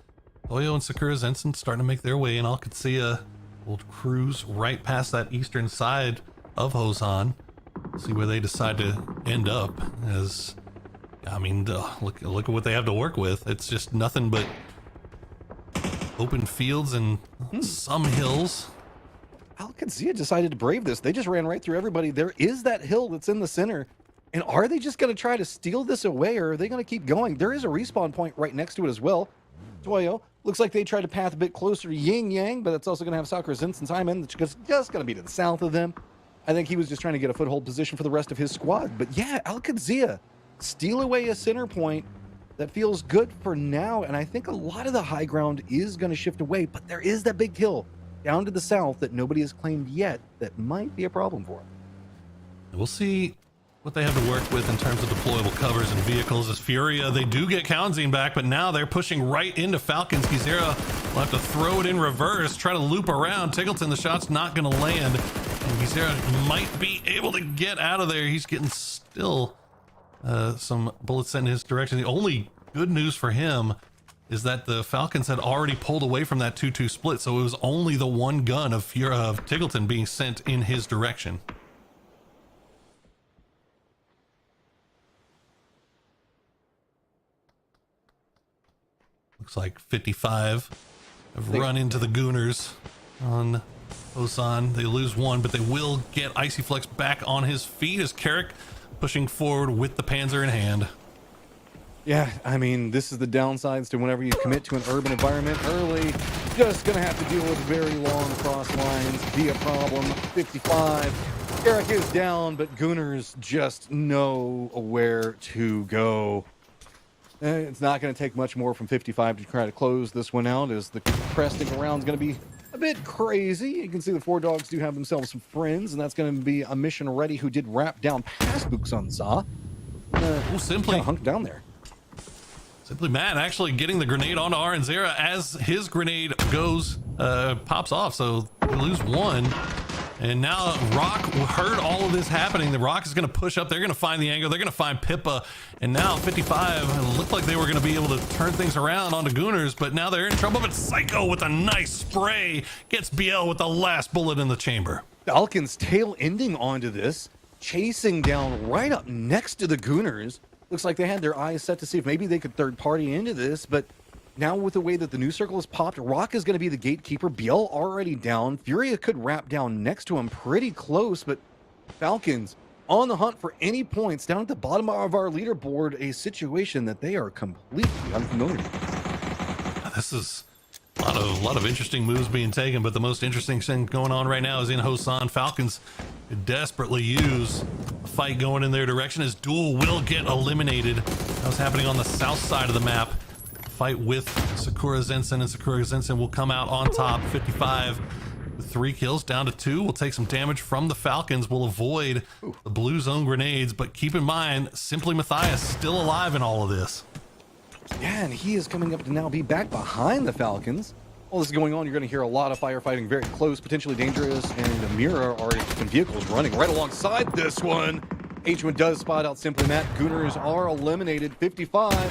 Toyo and Sakura's ensign starting to make their way, and Al-Qadsiya will cruise right past that eastern side of Hosan. See where they decide to end up. As I mean, look at what they have to work with. It's just nothing but open fields and some hills. Al-Qadsiya decided to brave this. They just ran right through everybody. There is that hill that's in the center. And are they just going to try to steal this away, or are they going to keep going? There is a respawn point right next to it as well. Toyo looks like they tried to path a bit closer to Yin Yang, but that's also going to have Sakura's instance time in, which is just going to be to the south of them. I think he was just trying to get a foothold position for the rest of his squad. But yeah, Al-Qadsiya steal away a center point that feels good for now. And I think a lot of the high ground is going to shift away, but there is that big hill down to the south that nobody has claimed yet that might be a problem for him. We'll see what they have to work with in terms of deployable covers and vehicles. As Furia, they do get Kalanzine back, but now they're pushing right into Falcons. Gizera will have to throw it in reverse, try to loop around. Tiggleton, the shot's not going to land. And Gizera might be able to get out of there. He's getting still some bullets sent in his direction. The only good news for him is that the Falcons had already pulled away from that 2-2 split, so it was only the one gun of Tiggleton being sent in his direction. Looks like 55 have run into the Gooners on Hosan. They lose one, but they will get Icy Flex back on his feet as Carrick pushing forward with the Panzer in hand. Yeah, I mean, this is the downsides to whenever you commit to an urban environment early. Just going to have to deal with very long cross lines. Be a problem. 55. Carrick is down, but Gooners just know where to go. It's not going to take much more from 55 to try to close this one out, as the cresting around is going to be a bit crazy. You can see the four dogs do have themselves some friends, and that's going to be a mission ready who did wrap down past Buksansa. Simply hunked down there. Simply Matt actually getting the grenade onto Aranzera as his grenade goes, pops off. So we lose one. And now Rock heard all of this happening. The Rock is going to push up. They're going to find the angle. They're going to find Pippa. And now 55 looked like they were going to be able to turn things around onto Gooners, but now they're in trouble. But Psycho with a nice spray gets BL with the last bullet in the chamber. Falcons tail ending onto this, chasing down right up next to the Gooners. Looks like they had their eyes set to see if maybe they could third party into this, but now with the way that the new circle is popped, Rock is going to be the gatekeeper. BL already down. Furia could wrap down next to him pretty close, but Falcons on the hunt for any points down at the bottom of our leaderboard, a situation that they are completely unfamiliar with. This is a lot of interesting moves being taken, but the most interesting thing going on right now is in Hosan. Falcons desperately use a fight going in their direction as Duel will get eliminated. That was happening on the south side of the map. Fight with Sakura Zensen, and Sakura Zensen will come out on top. 55 with 3 kills, down to 2. Will take some damage from the Falcons. Will avoid the blue zone grenades, but keep in mind, Simply Matthias still alive in all of this. Yeah, and he is coming up to now be back behind the Falcons. While this is going on, you're going to hear a lot of firefighting, very close, potentially dangerous, and Mira are in vehicles running right alongside this one. H1 does spot out Simply Matt. Gooners are eliminated. 55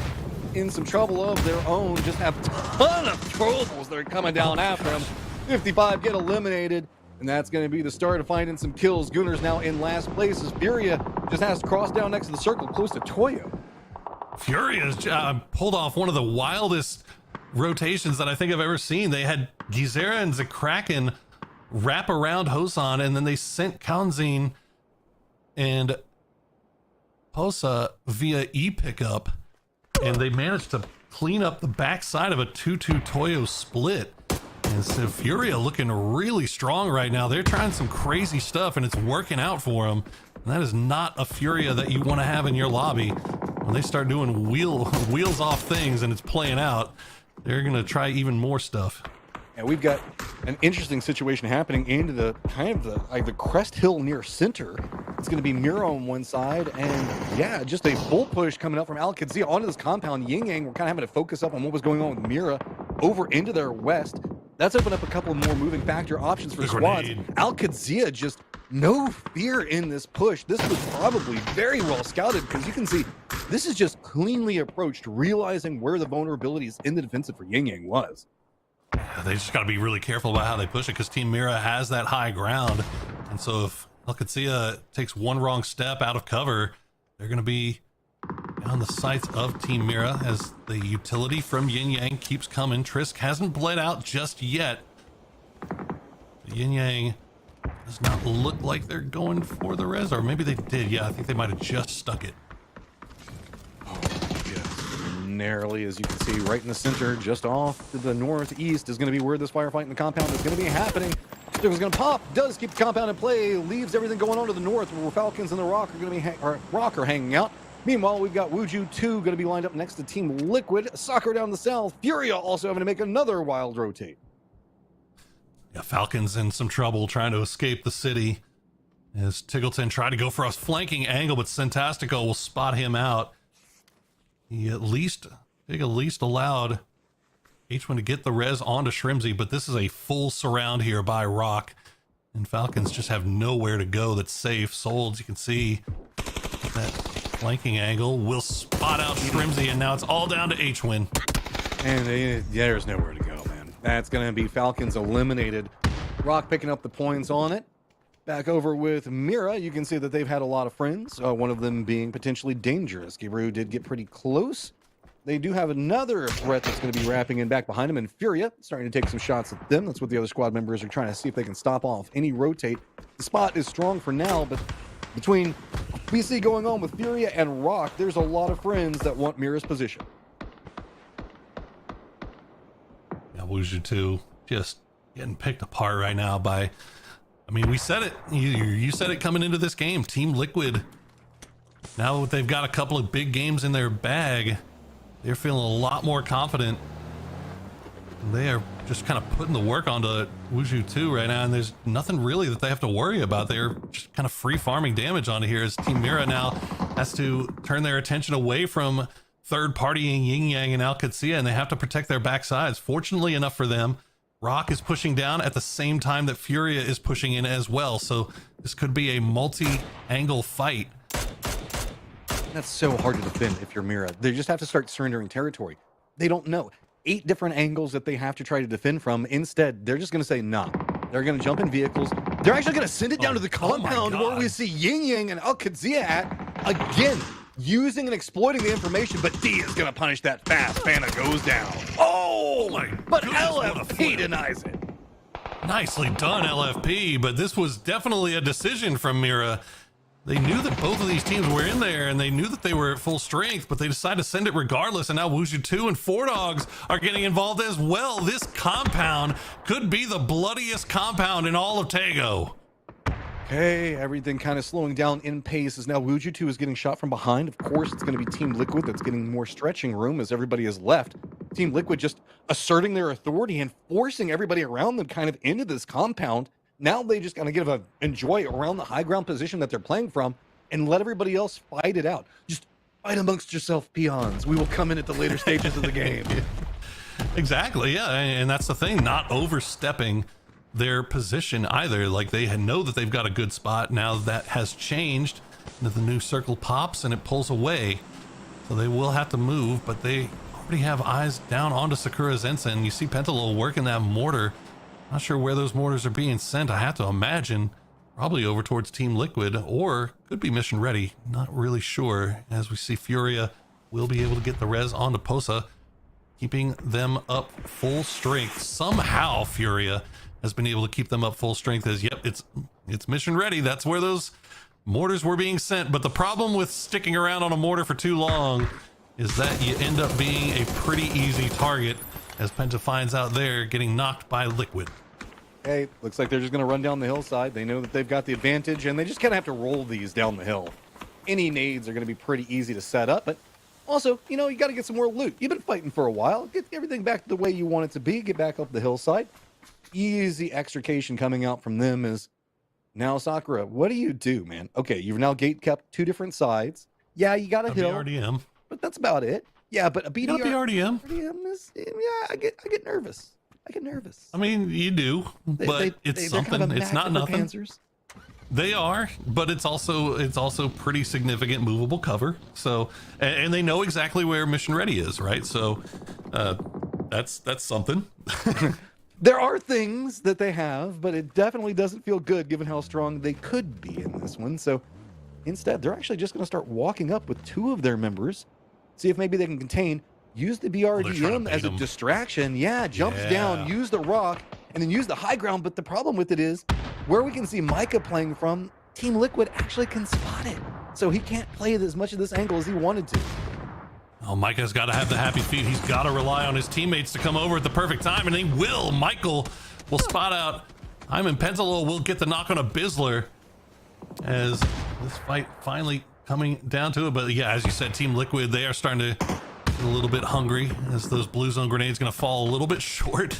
in some trouble of their own, just have a ton of troubles that are coming down after them. 55 get eliminated, and that's going to be the start of finding some kills. Gooners now in last place as Furia just has to cross down next to the circle close to Toyo. Furia's pulled off one of the wildest rotations that I think I've ever seen. They had Gizera and Zakraken wrap around Hosan, and then they sent Kanzin and Posa via e-pickup, and they managed to clean up the backside of a 2-2 Toyo split. And so Furia looking really strong right now. They're trying some crazy stuff, and it's working out for them. And that is not a Furia that you want to have in your lobby. When they start doing wheels off things and it's playing out, they're going to try even more stuff. And we've got an interesting situation happening into the kind of the crest hill near center. It's going to be Mira on one side, and yeah, just a full push coming up from Al Qadzia onto this compound. Yin Yang, we're kind of having to focus up on what was going on with Mira over into their west. That's opened up a couple more moving factor options for squads. Al Qadzia just no fear in this push. This was probably very well scouted because you can see this is just cleanly approached, realizing where the vulnerabilities in the defensive for Yin Yang was. They just got to be really careful about how they push it because Team Mira has that high ground. And so if Al Qadzia takes one wrong step out of cover, they're going to be on the sights of Team Mira as the utility from Yin Yang keeps coming. Trisk hasn't bled out just yet. Yin Yang does not look like they're going for the res, or maybe they did. Yeah, I think they might have just stuck it. Narrowly, as you can see, right in the center, just off to the northeast is going to be where this firefight in the compound is going to be happening. Stickle's going to pop, does keep the compound in play, leaves everything going on to the north where Falcons and the Rock are going to be hanging out. Meanwhile, we've got Wuju 2 going to be lined up next to Team Liquid. Soccer down the south. Furia also having to make another wild rotate. Yeah, Falcons in some trouble trying to escape the city as Tiggleton tried to go for a flanking angle, but Centastico will spot him out. He at least allowed H1 to get the res onto Shrimsy, but this is a full surround here by Rock, and Falcons just have nowhere to go that's safe. Solds, you can see that flanking angle will spot out Shrimsy, and now it's all down to H1. And there's nowhere to go, man. That's going to be Falcons eliminated. Rock picking up the points on it. Back over with Mira, you can see that they've had a lot of friends, one of them being potentially dangerous. Gabriel did get pretty close. They do have another threat that's going to be wrapping in back behind them, and Furia starting to take some shots at them. That's what the other squad members are trying to see if they can stop off any rotate. The spot is strong for now, but between BC going on with Furia and Rock, there's a lot of friends that want Mira's position. Yeah, Wuju 2 just getting picked apart right now by... I mean, we said it. You said it coming into this game. Team Liquid, now that they've got a couple of big games in their bag, they're feeling a lot more confident They are just kind of putting the work onto Wuju 2 right now, and there's nothing really that they have to worry about. They're just kind of free farming damage onto here as Team Mira now has to turn their attention away from third partying Yin Yang and Al Qudsiya, and they have to protect their backsides. Fortunately enough for them, Rock is pushing down at the same time that Furia is pushing in as well, so this could be a multi-angle fight. That's so hard to defend if you're Mira. They just have to start surrendering territory. They don't know. 8 different angles that they have to try to defend from. Instead, they're just going to say, nah. They're going to jump in vehicles. They're actually going to send it down to the compound where we see Yin Yang and Al Qudsiya at. Again, using and exploiting the information, but D is going to punish that fast. Fana goes down. Oh my! But LFP denies it. Nicely done, LFP, but this was definitely a decision from Mira. They knew that both of these teams were in there, and they knew that they were at full strength, but they decided to send it regardless, and now Wuju 2 and 4Dogs are getting involved as well. This compound could be the bloodiest compound in all of Tago. Okay, everything kind of slowing down in pace as now Wuju 2 is getting shot from behind. Of course, it's going to be Team Liquid that's getting more stretching room as everybody is left. Team Liquid just asserting their authority and forcing everybody around them kind of into this compound. Now they just kind of enjoy around the high ground position that they're playing from and let everybody else fight it out. Just fight amongst yourself, peons. We will come in at the later stages of the game. Exactly, yeah, and that's the thing, not overstepping their position either. Like, they know that they've got a good spot. Now that has changed. The new circle pops and it pulls away. So they will have to move, but they already have eyes down onto Sakura Zensen. You see Pentalol working that mortar. Not sure where those mortars are being sent. I have to imagine probably over towards Team Liquid, or could be mission ready. Not really sure. As we see, Furia will be able to get the res onto Posa, keeping them up full strength. Somehow Furia has been able to keep them up full strength as, yep, it's mission ready. That's where those mortars were being sent. But the problem with sticking around on a mortar for too long is that you end up being a pretty easy target, as Penta finds out there, getting knocked by Liquid. Hey, looks like they're just going to run down the hillside. They know that they've got the advantage, and they just kind of have to roll these down the hill. Any nades are going to be pretty easy to set up, but also, you know, you got to get some more loot. You've been fighting for a while. Get everything back to the way you want it to be. Get back up the hillside. Easy extrication coming out from them is, now Sakura, what do you do, man? Okay, you've now gate kept 2 different sides. Yeah, you got a hill. BRDM. But that's about it. Yeah, but a BRDM. BRDM is, yeah, I get nervous. I get nervous. I mean, you do, but it's something. Kind of it's not nothing. Panzers. They are, but it's also pretty significant movable cover. So, and they know exactly where mission ready is, right? So, that's something. There are things that they have, but it definitely doesn't feel good given how strong they could be in this one. So, instead, they're actually just going to start walking up with 2 of their members. See if maybe they can contain, use the BRDM as a distraction. Yeah, jumps down, use the rock, and then use the high ground. But the problem with it is, where we can see Micah playing from, Team Liquid actually can spot it. So he can't play as much of this angle as he wanted to. Oh, Micah's got to have the happy feet. He's got to rely on his teammates to come over at the perfect time, and they will. Michael will spot out. Hyman Pentalol will get the knock on a Bizzler as this fight finally coming down to it. But yeah, as you said, Team Liquid, they are starting to get a little bit hungry as those blue zone grenades going to fall a little bit short.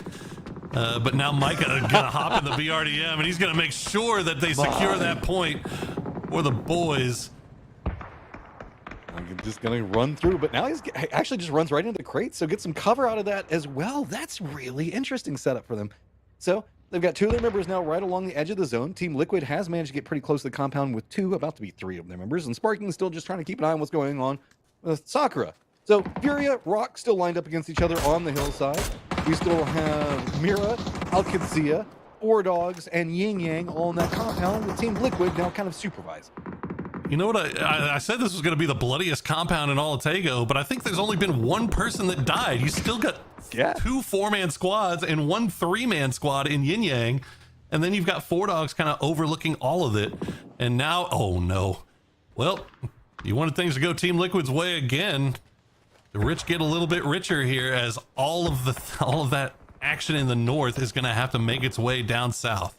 But now Micah going to hop in the BRDM, and he's going to make sure that they secure that point for the boys. I'm just going to run through, but now he actually just runs right into the crate, so get some cover out of that as well. That's really interesting setup for them. So they've got 2 of their members now right along the edge of the zone. Team Liquid has managed to get pretty close to the compound with 2, about to be 3 of their members, and Sparking still just trying to keep an eye on what's going on with Sakura. So Furia, Rock still lined up against each other on the hillside. We still have Mira, Al Qudsiya, 4Dogs, and Yin Yang all in that compound with Team Liquid now kind of supervising. You know what? I said this was going to be the bloodiest compound in all of Tago, but I think there's only been 1 person that died. You still got 2 4-man squads and 1 3-man squad in Yin Yang, and then you've got 4Dogs kind of overlooking all of it. And now, oh no. Well, you wanted things to go Team Liquid's way again. The rich get a little bit richer here as all of that action in the north is going to have to make its way down south.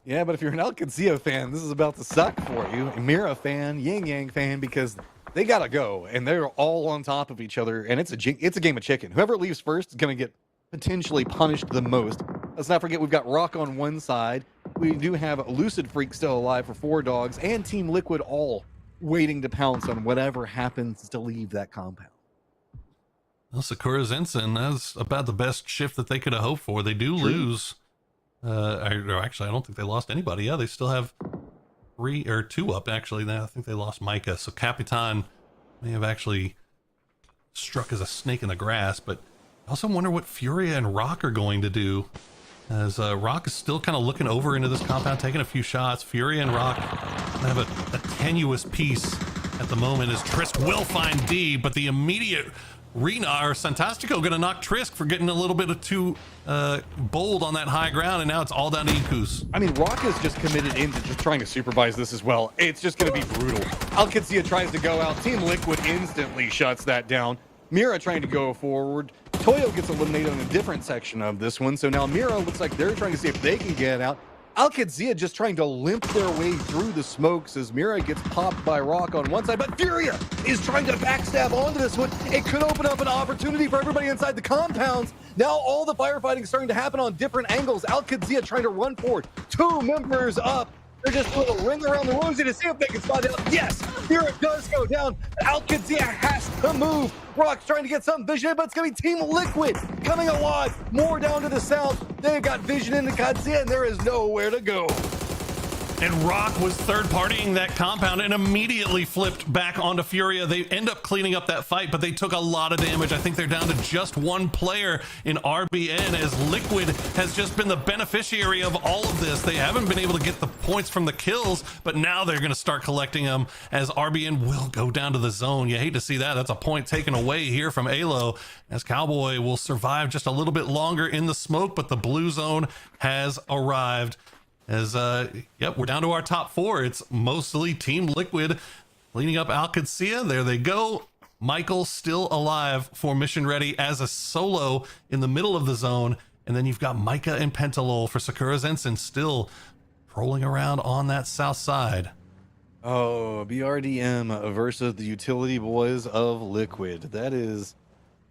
Yeah, but if you're an Al Qudsiya fan, this is about to suck for you. A Mira fan, Yin Yang fan, because they gotta go, and they're all on top of each other, and it's a game of chicken. Whoever leaves first is gonna get potentially punished the most. Let's not forget we've got Rock on one side. We do have Lucid Freak still alive for 4 dogs, and Team Liquid all waiting to pounce on whatever happens to leave that compound. Well, Sakura's Ensign, that's about the best shift that they could have hoped for. They do lose. Or actually, I don't think they lost anybody. Yeah, they still have 3 or 2 up, actually. Now I think they lost Micah. So Capitan may have actually struck as a snake in the grass, but I also wonder what Furia and Rock are going to do, as Rock is still kind of looking over into this compound, taking a few shots. Furia and Rock have a tenuous piece at the moment, as Trisk will find D, but the immediate Rena or Santastico gonna knock Trisk for getting a little bit too bold on that high ground, and now it's all down to Ikus. I mean, Rock is just committed into just trying to supervise this as well. It's just going to be brutal. Alcadzia tries to go out. Team Liquid instantly shuts that down. Mira trying to go forward. Toyo gets eliminated on a different section of this one, so now Mira looks like they're trying to see if they can get out. Alcadzia just trying to limp their way through the smokes as Mira gets popped by Rock on one side, but Furia is trying to backstab onto this one. It could open up an opportunity for everybody inside the compounds. Now all the firefighting is starting to happen on different angles. Alcadzia trying to run forward. 2 members up. They're just doing a ring around the rosy to see if they can spot out. Yes, Furia does go down. Alcadzia has to move. Rock's trying to get some vision, but it's going to be Team Liquid coming alive. More down to the south. They've got vision into Kadzia, and there is nowhere to go. And Rock was third partying that compound and immediately flipped back onto Furia. They end up cleaning up that fight, but they took a lot of damage. I think they're down to just 1 player in RBN, as Liquid has just been the beneficiary of all of this. They haven't been able to get the points from the kills, but now they're going to start collecting them, as RBN will go down to the zone. You hate to see that. That's a point taken away here from Alo, as Cowboy will survive just a little bit longer in the smoke, but the blue zone has arrived. As yep, we're down to our top 4. It's mostly Team Liquid cleaning up Alcadzia. There they go. Michael still alive for mission ready as a solo in the middle of the zone, and then you've got Micah and Pentalol for Sakura's Ensign still trolling around on that south side. Oh, BRDM versus the utility boys of Liquid. That is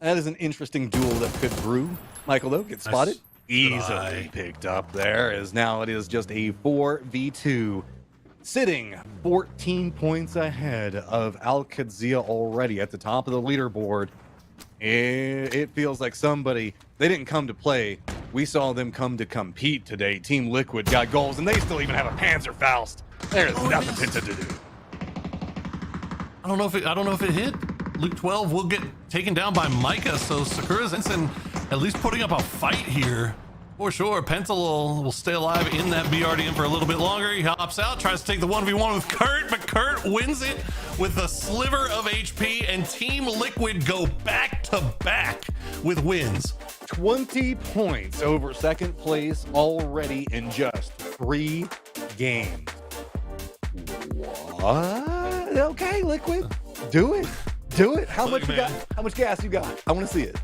an interesting duel that could brew. Michael, though, gets spotted. Easily picked up there, as now it is just a 4v2, sitting 14 points ahead of Alcadzia already at the top of the leaderboard. It feels like somebody, they didn't come to play. We saw them come to compete today. Team Liquid got goals, and they still even have a Panzerfaust. There's nothing to do. I don't know if it hit. Luke 12 will get taken down by Micah, so Sakura's Ensign at least putting up a fight here. For sure, Pentalol will stay alive in that BRDM for a little bit longer. He hops out, tries to take the 1v1 with Kurt, but Kurt wins it with a sliver of HP, and Team Liquid go back to back with wins. 20 points over second place already in just 3 games. What? Okay, Liquid. Do it. Do it. How much you got? How much gas you got? I want to see it.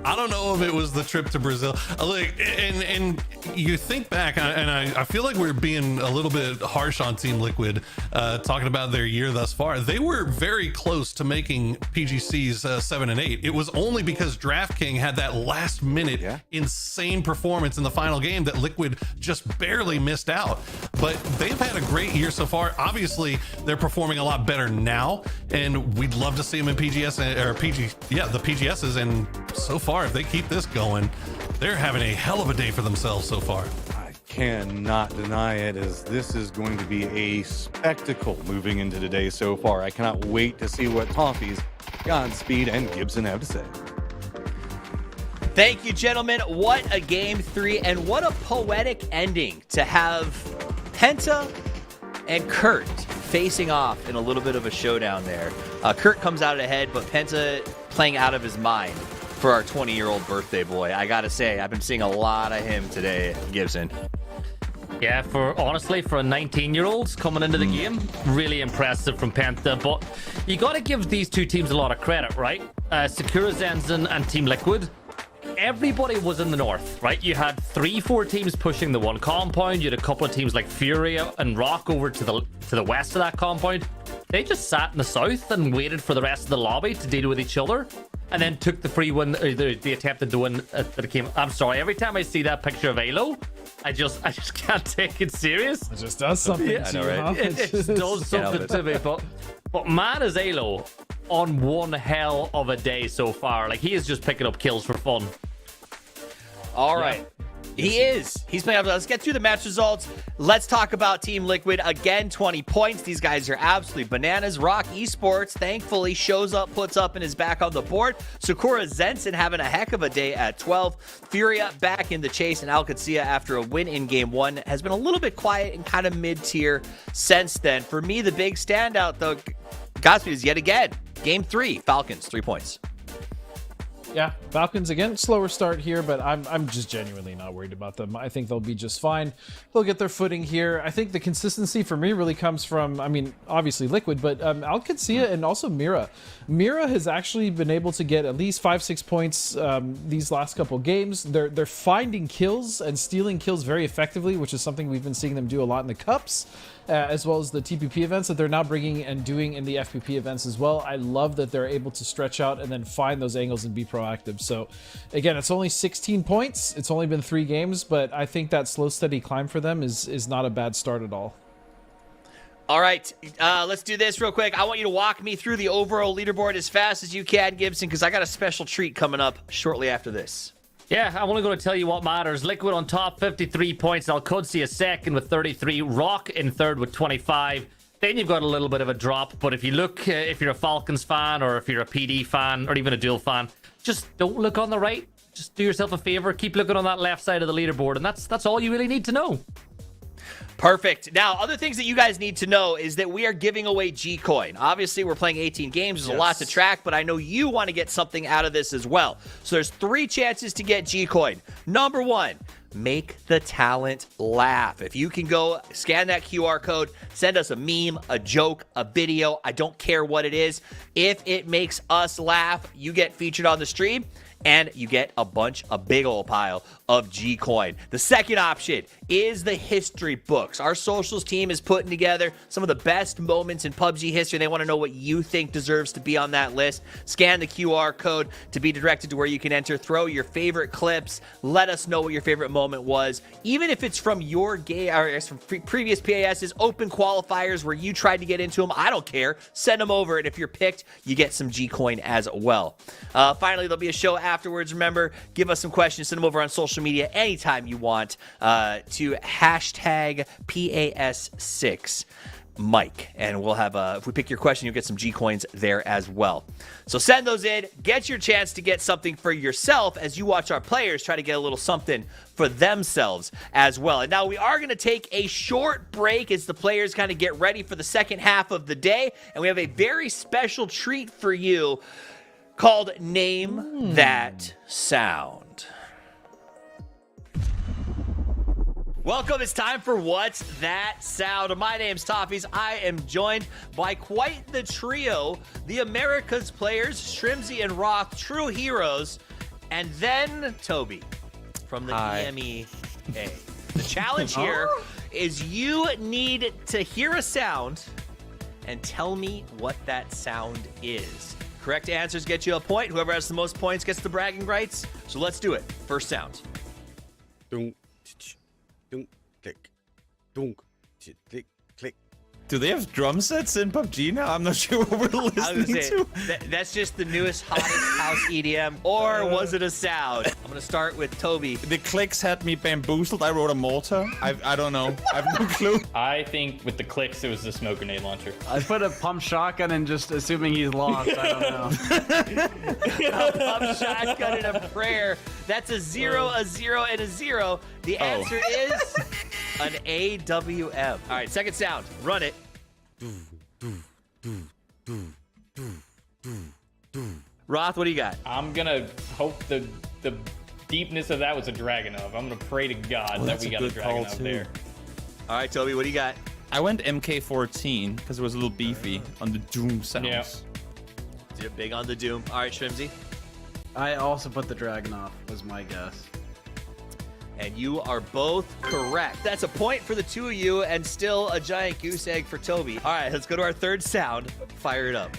I don't know if it was the trip to Brazil. Look, and you think back, and I feel like we're being a little bit harsh on Team Liquid, talking about their year thus far. They were very close to making PGCs 7 and 8. It was only because DraftKings had that last minute insane performance in the final game that Liquid just barely missed out. But they've had a great year so far. Obviously, they're performing a lot better now, and we'd love to see them in PGS or the PGSs. And so far, if they keep this going, they're having a hell of a day for themselves so far. I cannot deny it, as this is going to be a spectacle moving into today so far. I cannot wait to see what Toffees, Godspeed, and Gibson have to say. Thank you, gentlemen. What a game 3, and what a poetic ending to have Penta and Kurt facing off in a little bit of a showdown there. Kurt comes out ahead, but Penta playing out of his mind for our 20-year-old birthday boy. I gotta say, I've been seeing a lot of him today, Gibson. Yeah, honestly, for a 19-year-old coming into the game, really impressive from Penta. But you got to give these two teams a lot of credit, right? Sakura's Ensign and Team Liquid. Everybody was in the north, right? You had 3-4 teams pushing the one compound. You had a couple of teams like Furia and Rock over to the west of that compound. They just sat in the south and waited for the rest of the lobby to deal with each other. and then took the free win, or the attempted to win at the game. I'm sorry, every time I see that picture of Alo, I just can't take it serious. It just does something to you, huh? It just does something to me. But man, is Alo on one hell of a day so far. Like, he is just picking up kills for fun. All right. He is. He's playing up. Let's get through the match results. Let's talk about Team Liquid. Again, 20 points. These guys are absolutely bananas. Rock Esports, thankfully, shows up, puts up, and is back on the board. Sakura Zenson having a heck of a day at 12. Furia back in the chase, and Alcacia, after a win in Game 1, has been a little bit quiet and kind of mid-tier since then. For me, the big standout, though, Godspeed, is yet again Game 3, Falcons, 3 points. Yeah, Falcons again, slower start here, but I'm just genuinely not worried about them. I think they'll be just fine. They'll get their footing here. I think the consistency for me really comes from, I mean, obviously Liquid, but Alcacia and also Mira. Mira has actually been able to get at least 5-6 points these last couple games. They're finding kills and stealing kills very effectively, which is something we've been seeing them do a lot in the cups. As well as the TPP events that they're now bringing and doing in the FPP events as well. I love that they're able to stretch out and then find those angles and be proactive. So again, it's only 16 points. It's only been 3 games, but I think that slow, steady climb for them is not a bad start at all. All right, let's do this real quick. I want you to walk me through the overall leaderboard as fast as you can, Gibson, because I got a special treat coming up shortly after this. Yeah, I'm only going to tell you what matters. Liquid on top, 53 points. Alcacia second with 33. Rock in third with 25. Then you've got a little bit of a drop. But if you look, if you're a Falcons fan or if you're a PD fan or even a Duel fan, just don't look on the right. Just do yourself a favor. Keep looking on that left side of the leaderboard. And that's all you really need to know. Perfect. Now, other things that you guys need to know is that we are giving away G-Coin. Obviously, we're playing 18 games. There's a lot to track, but I know you want to get something out of this as well. So there's 3 chances to get G-Coin. Number 1, make the talent laugh. If you can go scan that QR code, send us a meme, a joke, a video. I don't care what it is. If it makes us laugh, you get featured on the stream. And you get a big old pile of G-Coin. The second option is the history books. Our socials team is putting together some of the best moments in PUBG history. They want to know what you think deserves to be on that list. Scan the QR code to be directed to where you can enter. Throw your favorite clips. Let us know what your favorite moment was. Even if it's from your game or from previous PASs, open qualifiers where you tried to get into them, I don't care. Send them over, and if you're picked, you get some G-Coin as well. Finally, there'll be a show afterwards. Remember, give us some questions. Send them over on social media anytime you want to hashtag PAS6 Mike, and we'll have if we pick your question, you'll get some G-Coins there as well. So send those in. Get your chance to get something for yourself as you watch our players try to get a little something for themselves as well. And now we are going to take a short break as the players kind of get ready for the second half of the day, and we have a very special treat for you called Name That Sound. Welcome, it's time for What's That Sound? My name's Toffees. I am joined by quite the trio, the America's players, Shrimsy and Roth, true heroes, and then Toby from the DMEA. The challenge here is you need to hear a sound and tell me what that sound is. Correct answers get you a point. Whoever has the most points gets the bragging rights. So let's do it. First sound. Dunk, dunk, click, dunk, click, click. Do they have drum sets in PUBG now? I'm not sure what we're listening to. That's just the newest, hottest house EDM. Or was it a sound? I'm going to start with Toby. The clicks had me bamboozled. I wrote a mortar. I don't know. I have no clue. I think with the clicks, it was the smoke grenade launcher. I put a pump shotgun and just assuming he's lost. I don't know. A pump shotgun and a prayer. That's a 0, a 0, and a 0. The answer is an AWM. All right, second sound. Run it. Roth, what do you got? I'm gonna hope the deepness of that was a Dragunov. I'm gonna pray to God that we got a Dragunov there. All right, Toby, what do you got? I went MK14 because it was a little beefy on the Doom sounds. Yeah. You're big on the Doom. All right, Shrimsy. I also put the Dragunov, was my guess. And you are both correct. That's a point for the two of you and still a giant goose egg for Toby. All right, let's go to our third sound. Fire it up.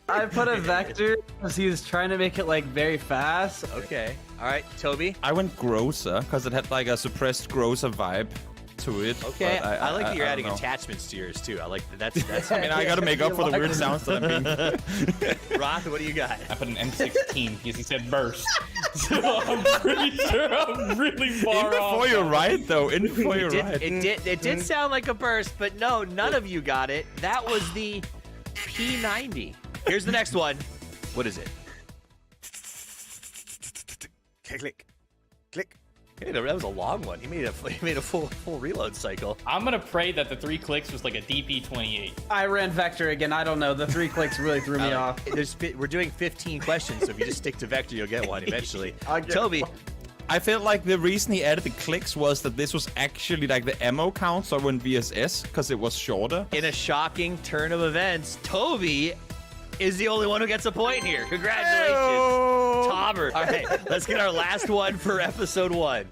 I put a vector because he's trying to make it like very fast. Okay. All right, Toby. I went grosser because it had like a suppressed grosser vibe to it. Okay, but I like that you're adding don't know. attachments to yours too. I like that's I mean, I gotta make up for the weird sounds that I'm being. Roth, what do you got? I put an M16 because he said burst. So I'm pretty sure I'm really far In off. before you're right, though. In before you're right. It did sound like a burst, but no, none of you got it. That was the P90. Here's the next one. What is it? Click. Click. Hey, that was a long one. He made a full reload cycle. I'm gonna pray that the 3 clicks was like a DP28. I ran vector again. I don't know. The 3 clicks really threw me off. We're doing 15 questions, so if you just stick to vector, you'll get one eventually. Toby, I felt like the reason he added the clicks was that this was actually like the ammo count, so it wouldn't be as S because it was shorter. in a shocking turn of events, Toby is the only one who gets a point here. Congratulations, Tauber. All right, let's get our last one for episode 1.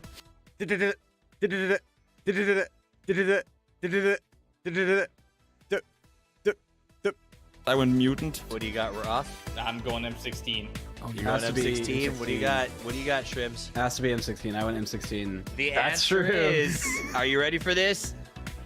I went mutant. What do you got, Roth? I'm going M16. You're going M16. What do you got? What do you got, Shrimps? Has to be M16. I went M16. The That's answer true. is, are you ready for this?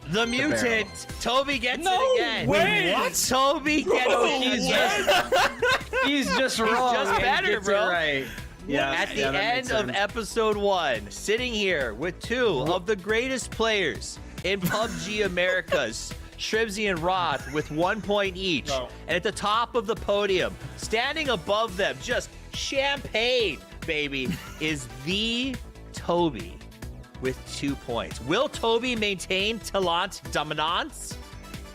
The mutant. Toby gets it again. way! What? Toby gets it again. He's just wrong. just and better, gets it bro. Right. Yeah. At the that end makes of sense. episode 1, sitting here with 2 of the greatest players in PUBG Americas, Shribsy and Roth, with 1 point each. No. And at the top of the podium, standing above them, just champagne, baby, is the Toby with 2 points. Will Toby maintain talent dominance,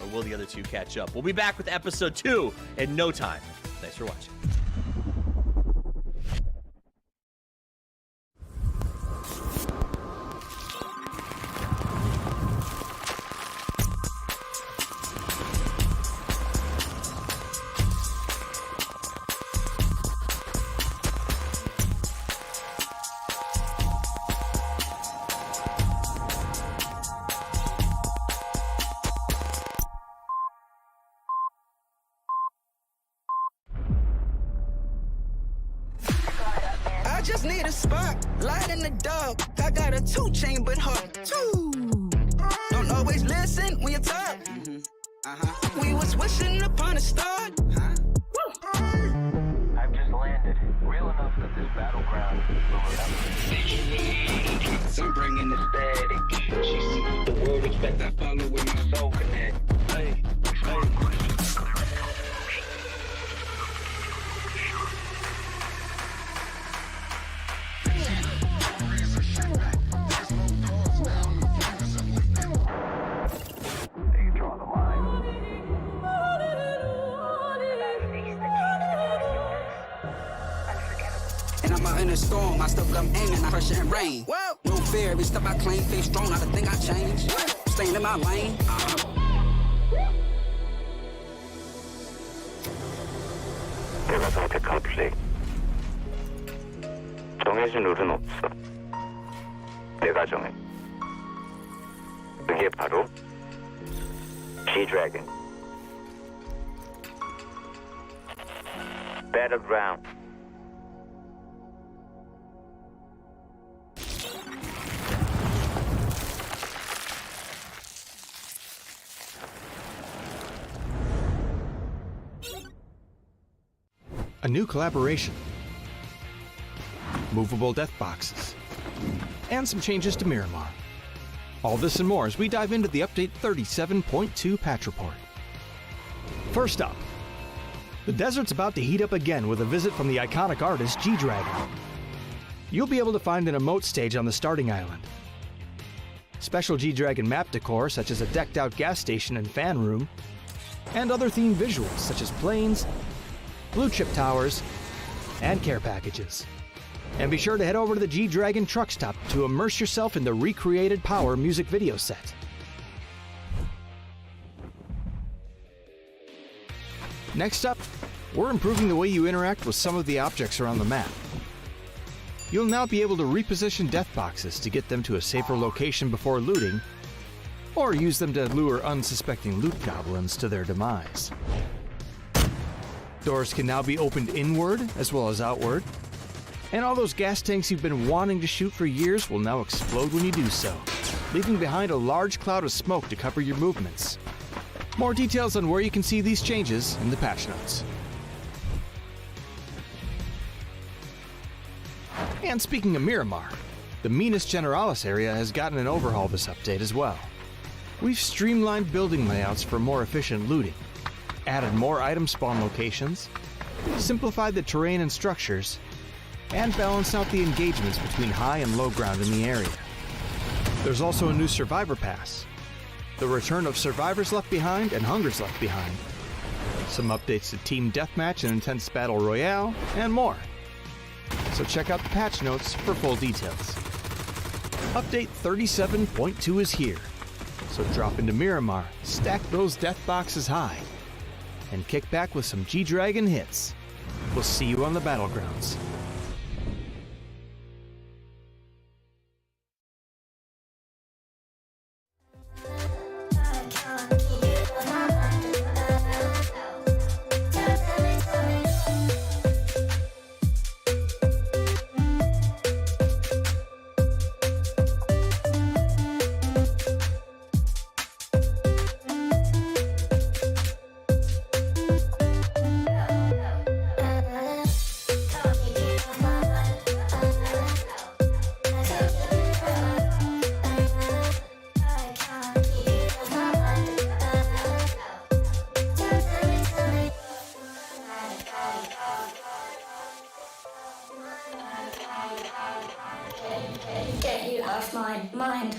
or will the other two catch up? We'll be back with episode 2 in no time. Thanks for watching. I just need a spot, light in the dark. I got a 2-chambered heart, too. Don't always listen when you talk. We was wishing upon a star. I've just landed. Real enough that this battleground will remember. I'm bringing the static. She sees the world respect. I follow with my soul connect. Hey, They draw the line. and I'm out in a storm. I still come aiming. I pressure and rain. Whoa. No fear. Every step I claim. Face strong. Not a thing I change. Staying in my lane. 내가 선택한 플레이. 정해진 룰은 없어. 내가 정해. 그게 바로 G-Dragon. Battlegrounds. A new collaboration, movable death boxes, and some changes to Miramar. All this and more as we dive into the update 37.2 patch report. First up, the desert's about to heat up again with a visit from the iconic artist G-Dragon. You'll be able to find an emote stage on the starting island. Special G-Dragon map decor such as a decked out gas station and fan room, and other themed visuals such as planes, blue chip towers, and care packages. And be sure to head over to the G-Dragon truck stop to immerse yourself in the recreated Power music video set. Next up, we're improving the way you interact with some of the objects around the map. You'll now be able to reposition death boxes to get them to a safer location before looting, or use them to lure unsuspecting loot goblins to their demise. Doors can now be opened inward as well as outward. And all those gas tanks you've been wanting to shoot for years will now explode when you do so, leaving behind a large cloud of smoke to cover your movements. More details on where you can see these changes in the patch notes. And speaking of Miramar, the Minas Generalis area has gotten an overhaul this update as well. We've streamlined building layouts for more efficient looting, added more item spawn locations, simplified the terrain and structures, and balanced out the engagements between high and low ground in the area. There's also a new Survivor Pass, the return of Survivors Left Behind and Hungers Left Behind, some updates to Team Deathmatch and Intense Battle Royale, and more. So check out the patch notes for full details. Update 37.2 is here, so drop into Miramar, stack those death boxes high, and kick back with some G-Dragon hits. We'll see you on the Battlegrounds. Get you off my mind.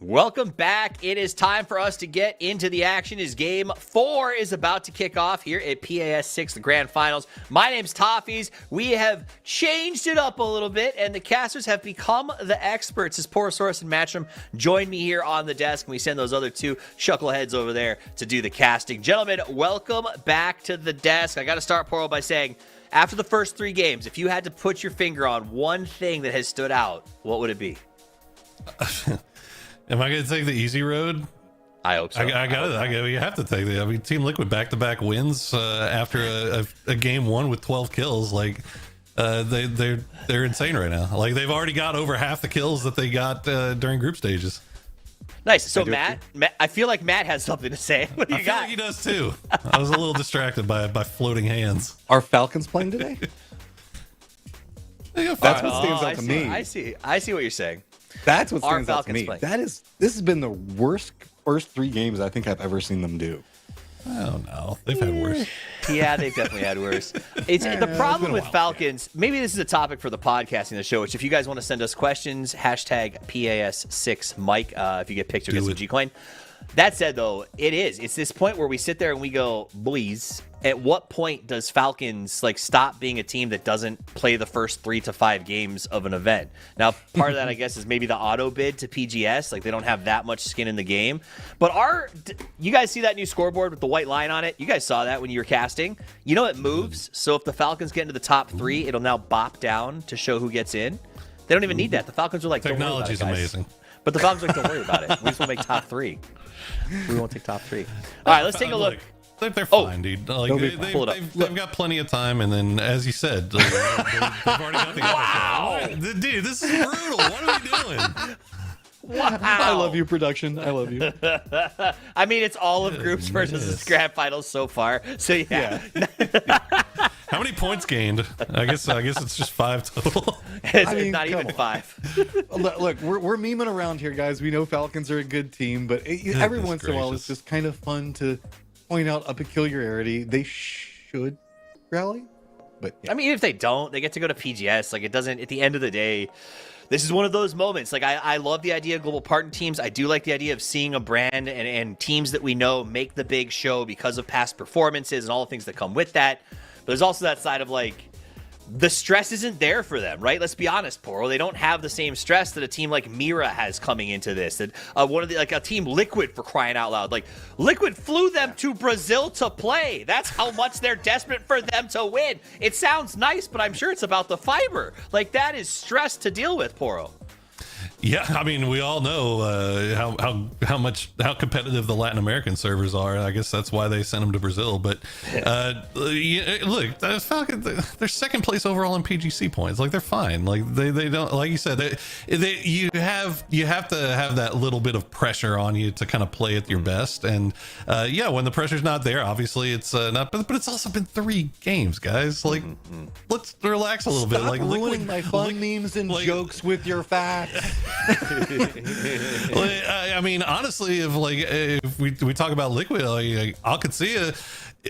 Welcome back. It is time for us to get into the action as Game 4 is about to kick off here at PAS 6, the Grand Finals. My name's Toffees. We have changed it up a little bit, and the casters have become the experts as Porosaurus and Matchroom join me here on the desk, and we send those other two chuckleheads over there to do the casting. Gentlemen, welcome back to the desk. I got to start, Poro, by saying, after the first 3 games, if you had to put your finger on one thing that has stood out, what would it be? Am I going to take the easy road? I hope so. I got it. You have to take it. I mean, Team Liquid back-to-back wins after a game 1 with 12 kills. Like, they're insane right now. Like, they've already got over half the kills that they got during group stages. Nice. So Matt, I feel like Matt has something to say. What do you got? Like he does too. I was a little distracted by floating hands. Are Falcons playing today? That's what stands out to me. I see what you're saying. That's what stands out to Falcons me. playing? This has been the worst first 3 games I think I've ever seen them do. Oh no, they've had worse. Yeah, they've definitely had worse. It's the problem with Falcons. Maybe this is a topic for the podcasting the show. Which, if you guys want to send us questions, hashtag PAS6Mike. If you get picked, you'll get some G-Coin. That said, though, it's this point where we sit there and we go, boys, at what point does Falcons stop being a team that doesn't play the first 3 to 5 games of an event? Now, part of that, I guess, is maybe the auto bid to PGS. Like, they don't have that much skin in the game. But you guys see that new scoreboard with the white line on it? You guys saw that when you were casting. You know it moves. So if the Falcons get into the top 3, it'll now bop down to show who gets in. They don't even need that. The Falcons are like, technology's amazing. But the Falcons are like, don't worry about it. We just want to make top 3. We won't take top 3. All right, let's take a look. They're fine, dude. Like, they've got plenty of time, and then, as you said, they've already got the Wow! Dude, this is brutal. What are we doing? Wow! I love you, production. I love you. I mean, it's all of groups versus the Grand Finals so far. So yeah. How many points gained? I guess it's just 5 total. Not even 5. Look, we're memeing around here, guys. We know Falcons are a good team, but every once in a while, it's just kind of fun to point out a peculiarity. They should rally, but yeah. I mean, if they don't, they get to go to PGS. Like, it doesn't. At the end of the day, this is one of those moments. Like, I love the idea of global partner teams. I do like the idea of seeing a brand and teams that we know make the big show because of past performances and all the things that come with that. But there's also that side of, like, the stress isn't there for them, right? Let's be honest, Poro. They don't have the same stress that a team like Mira has coming into this. That a team Liquid, for crying out loud. Like, Liquid flew them to Brazil to play. That's how much they're desperate for them to win. It sounds nice, but I'm sure it's about the fiber. Like, that is stress to deal with, Poro. Yeah, I mean, we all know how competitive the Latin American servers are. I guess that's why they sent them to Brazil. But look, Falcon, they're second place overall in PGC points. Like, they're fine. Like, they don't, like you said, you have to have that little bit of pressure on you to kind of play at your best. And when the pressure's not there, obviously it's not. But it's also been 3 games, guys. Like, let's relax a little bit. Like, ruining my fun memes and jokes with your facts. I mean, honestly, if we talk about Liquid, I could see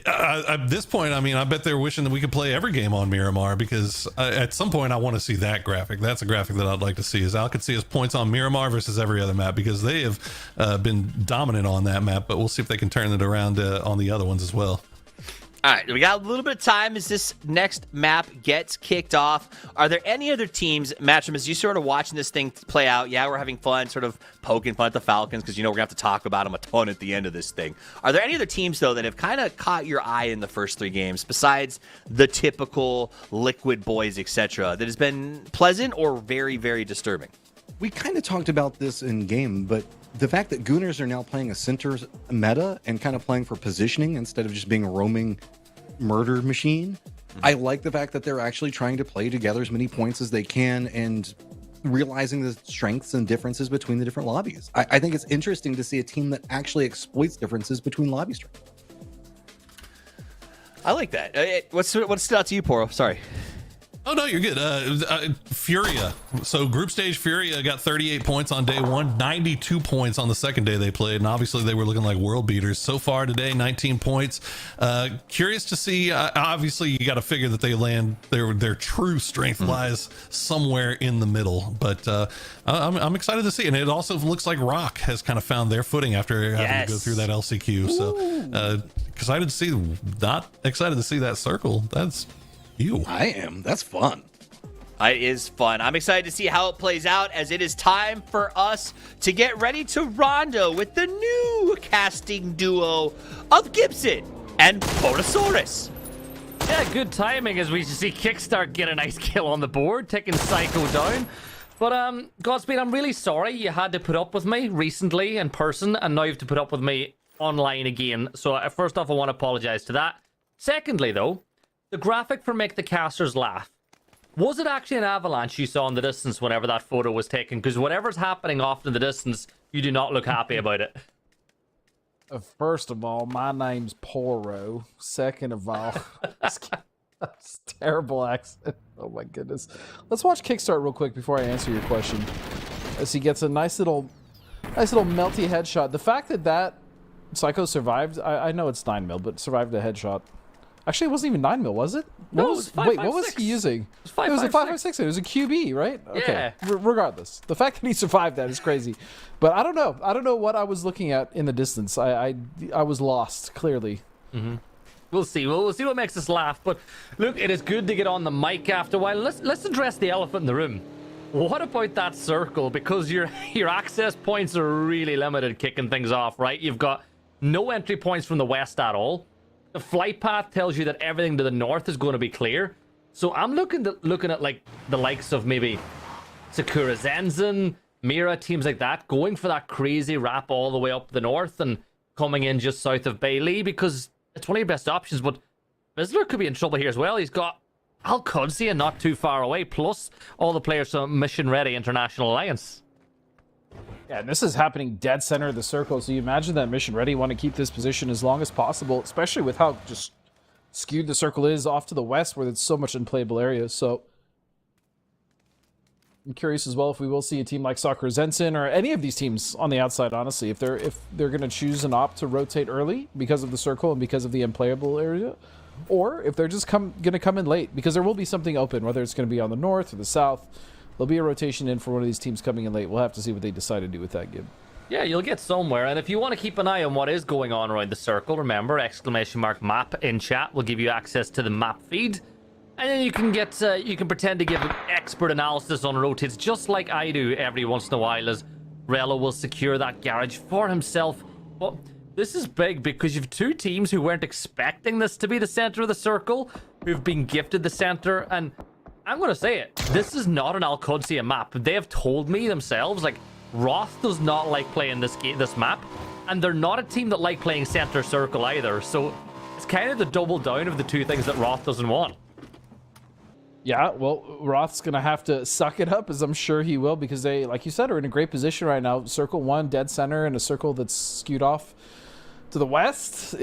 at this point, I mean, I bet they're wishing that we could play every game on Miramar, because at some point I want to see that graphic. That's a graphic that I'd like to see, is Al could see his points on Miramar versus every other map, because they have been dominant on that map, but we'll see if they can turn it around on the other ones as well. All right, we got a little bit of time as this next map gets kicked off. Are there any other teams, Matchroom, as you sort of watching this thing play out? Yeah, we're having fun, sort of poking fun at the Falcons, because we're going to have to talk about them a ton at the end of this thing. Are there any other teams, though, that have kind of caught your eye in the first 3 games, besides the typical Liquid boys, etc., that has been pleasant or very, very disturbing? We kind of talked about this in game, but the fact that Gooners are now playing a center meta and kind of playing for positioning instead of just being a roaming murder machine. I like the fact that they're actually trying to play together as many points as they can and realizing the strengths and differences between the different lobbies. I think it's interesting to see a team that actually exploits differences between lobby strength. I like that. What stood out to you, Poro? Sorry. Oh, no, you're good. Furia. So group stage Furia got 38 points on day one, 92 points on the second day they played. And obviously they were looking like world beaters. So far today, 19 points. Curious to see, obviously you got to figure that they land, their true strength lies somewhere in the middle. But I'm excited to see. And it also looks like Rock has kind of found their footing after having to go through that LCQ. So excited to see that circle. That's you. I am. That's fun. It is fun. I'm excited to see how it plays out, as it is time for us to get ready to rondo with the new casting duo of Gibson and Photosaurus. Yeah, good timing as we see Kickstart get a nice kill on the board, taking Psycho down. But Godspeed, I'm really sorry you had to put up with me recently in person, and now you have to put up with me online again. So first off, I want to apologize to that. Secondly, though, the graphic for Make the Casters Laugh, was it actually an avalanche you saw in the distance whenever that photo was taken? Because whatever's happening off in the distance, you do not look happy about it. First of all, my name's Poro. Second of all, that's terrible accent. Oh my goodness. Let's watch Kickstart real quick before I answer your question. As he gets a nice little melty headshot. The fact that Psycho survived, I know it's 9 mil, but survived a headshot. Actually, it wasn't even 9 mil, was it? No, it was 5.56. What was he using? It was It was a 5.56. It was a QB, right? Okay. Yeah. Regardless, the fact that he survived that is crazy. But I don't know. I don't know what I was looking at in the distance. I was lost, clearly. Mm-hmm. We'll see. We'll see what makes us laugh. But look, it is good to get on the mic after a while. Let's address the elephant in the room. What about that circle? Because your access points are really limited kicking things off, right? You've got no entry points from the west at all. The flight path tells you that everything to the north is going to be clear. So I'm looking at like the likes of maybe Sakura Zenzen, Mira, teams like that, going for that crazy wrap all the way up the north and coming in just south of Bailey, because it's one of your best options. But Vizsla could be in trouble here as well. He's got Al Qudsi not too far away, plus all the players from Mission Ready International Alliance. Yeah, and this is happening dead center of the circle, so you imagine that Mission Ready want to keep this position as long as possible, especially with how just skewed the circle is off to the west, where there's so much unplayable areas. So I'm curious as well if we will see a team like Sakura Zensen or any of these teams on the outside, honestly, if they're going to choose an opt to rotate early because of the circle and because of the unplayable area, or if they're just going to come in late, because there will be something open, whether it's going to be on the north or the south. There'll be a rotation in for one of these teams coming in late. We'll have to see what they decide to do with that, Gib. Yeah, you'll get somewhere. And if you want to keep an eye on what is going on around the circle, remember, !map in chat will give you access to the map feed. And then you can pretend to give expert analysis on rotates, just like I do every once in a while, as Rello will secure that garage for himself. But this is big because you've two teams who weren't expecting this to be the center of the circle, who've been gifted the center, and I'm going to say it. This is not an Al Qudsi map. They have told me themselves, like, Roth does not like playing this map, and they're not a team that like playing center circle either. So it's kind of the double down of the two things that Roth doesn't want. Yeah, well, Roth's going to have to suck it up, as I'm sure he will, because they, like you said, are in a great position right now. Circle 1, dead center, and a circle that's skewed off to the west.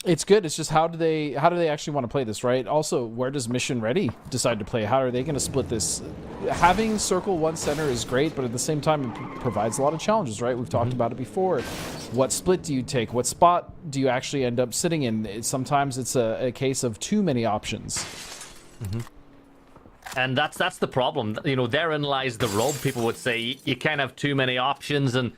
It's good. It's just how do they actually want to play this, right? Also, where does Mission Ready decide to play? How are they going to split this? Having Circle 1 center is great, but at the same time, it provides a lot of challenges, right? We've talked about it before. What split do you take? What spot do you actually end up sitting in? Sometimes it's a case of too many options. And that's the problem. You know, therein lies the rub. People would say you can't have too many options, and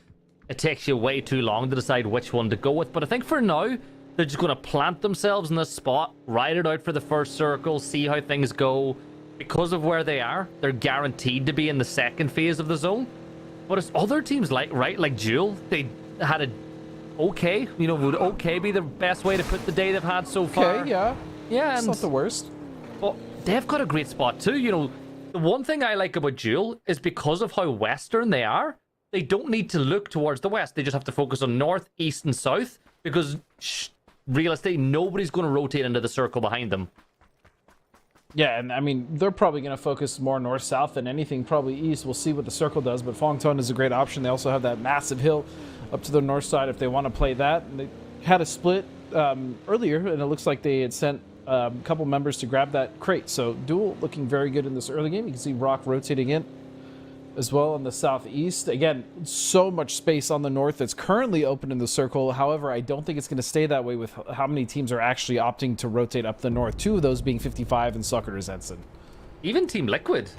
it takes you way too long to decide which one to go with. But I think for now, they're just going to plant themselves in this spot, ride it out for the first circle, see how things go. Because of where they are, they're guaranteed to be in the second phase of the zone. But it's other teams like Jewel, they had a okay, would okay be the best way to put the day they've had so far? Okay, yeah. Yeah, it's not the worst. But they've got a great spot too. The one thing I like about Jewel is because of how western they are, they don't need to look towards the west. They just have to focus on north, east, and south, because realistically, nobody's going to rotate into the circle behind them. Yeah, and I mean, they're probably going to focus more north-south than anything, probably east. We'll see what the circle does, but Fongton is a great option. They also have that massive hill up to the north side if they want to play that. And they had a split earlier, and it looks like they had sent a couple members to grab that crate. So Duel looking very good in this early game. You can see Rock rotating in as well in the southeast. Again, so much space on the north that's currently open in the circle. However, I don't think it's going to stay that way with how many teams are actually opting to rotate up the north. 2 of those being 55 and Soccer Zensen. Even Team Liquid.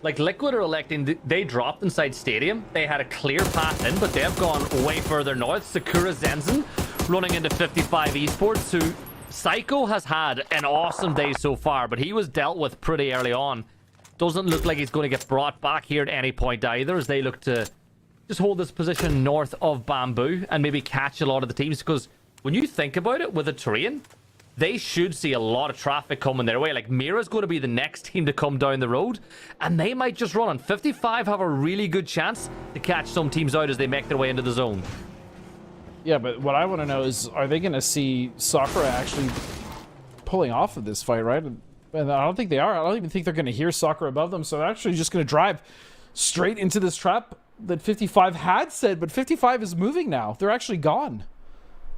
Like, Liquid are electing, they dropped inside Stadium. They had a clear path in, but they've gone way further north. Sakura Zensen running into 55 Esports, who Psycho has had an awesome day so far, but he was dealt with pretty early on. Doesn't look like he's going to get brought back here at any point either, as they look to just hold this position north of Bamboo and maybe catch a lot of the teams, because when you think about it, with a terrain, they should see a lot of traffic coming their way. Like, Mira's going to be the next team to come down the road, and they might just run on. 55 have a really good chance to catch some teams out as they make their way into the zone. Yeah, but what I want to know is, are they going to see Sakura actually pulling off of this fight, right? And I don't think they are. I don't even think they're going to hear Sakura above them, so they're actually just going to drive straight into this trap that 55 had said, but 55 is moving now. They're actually gone.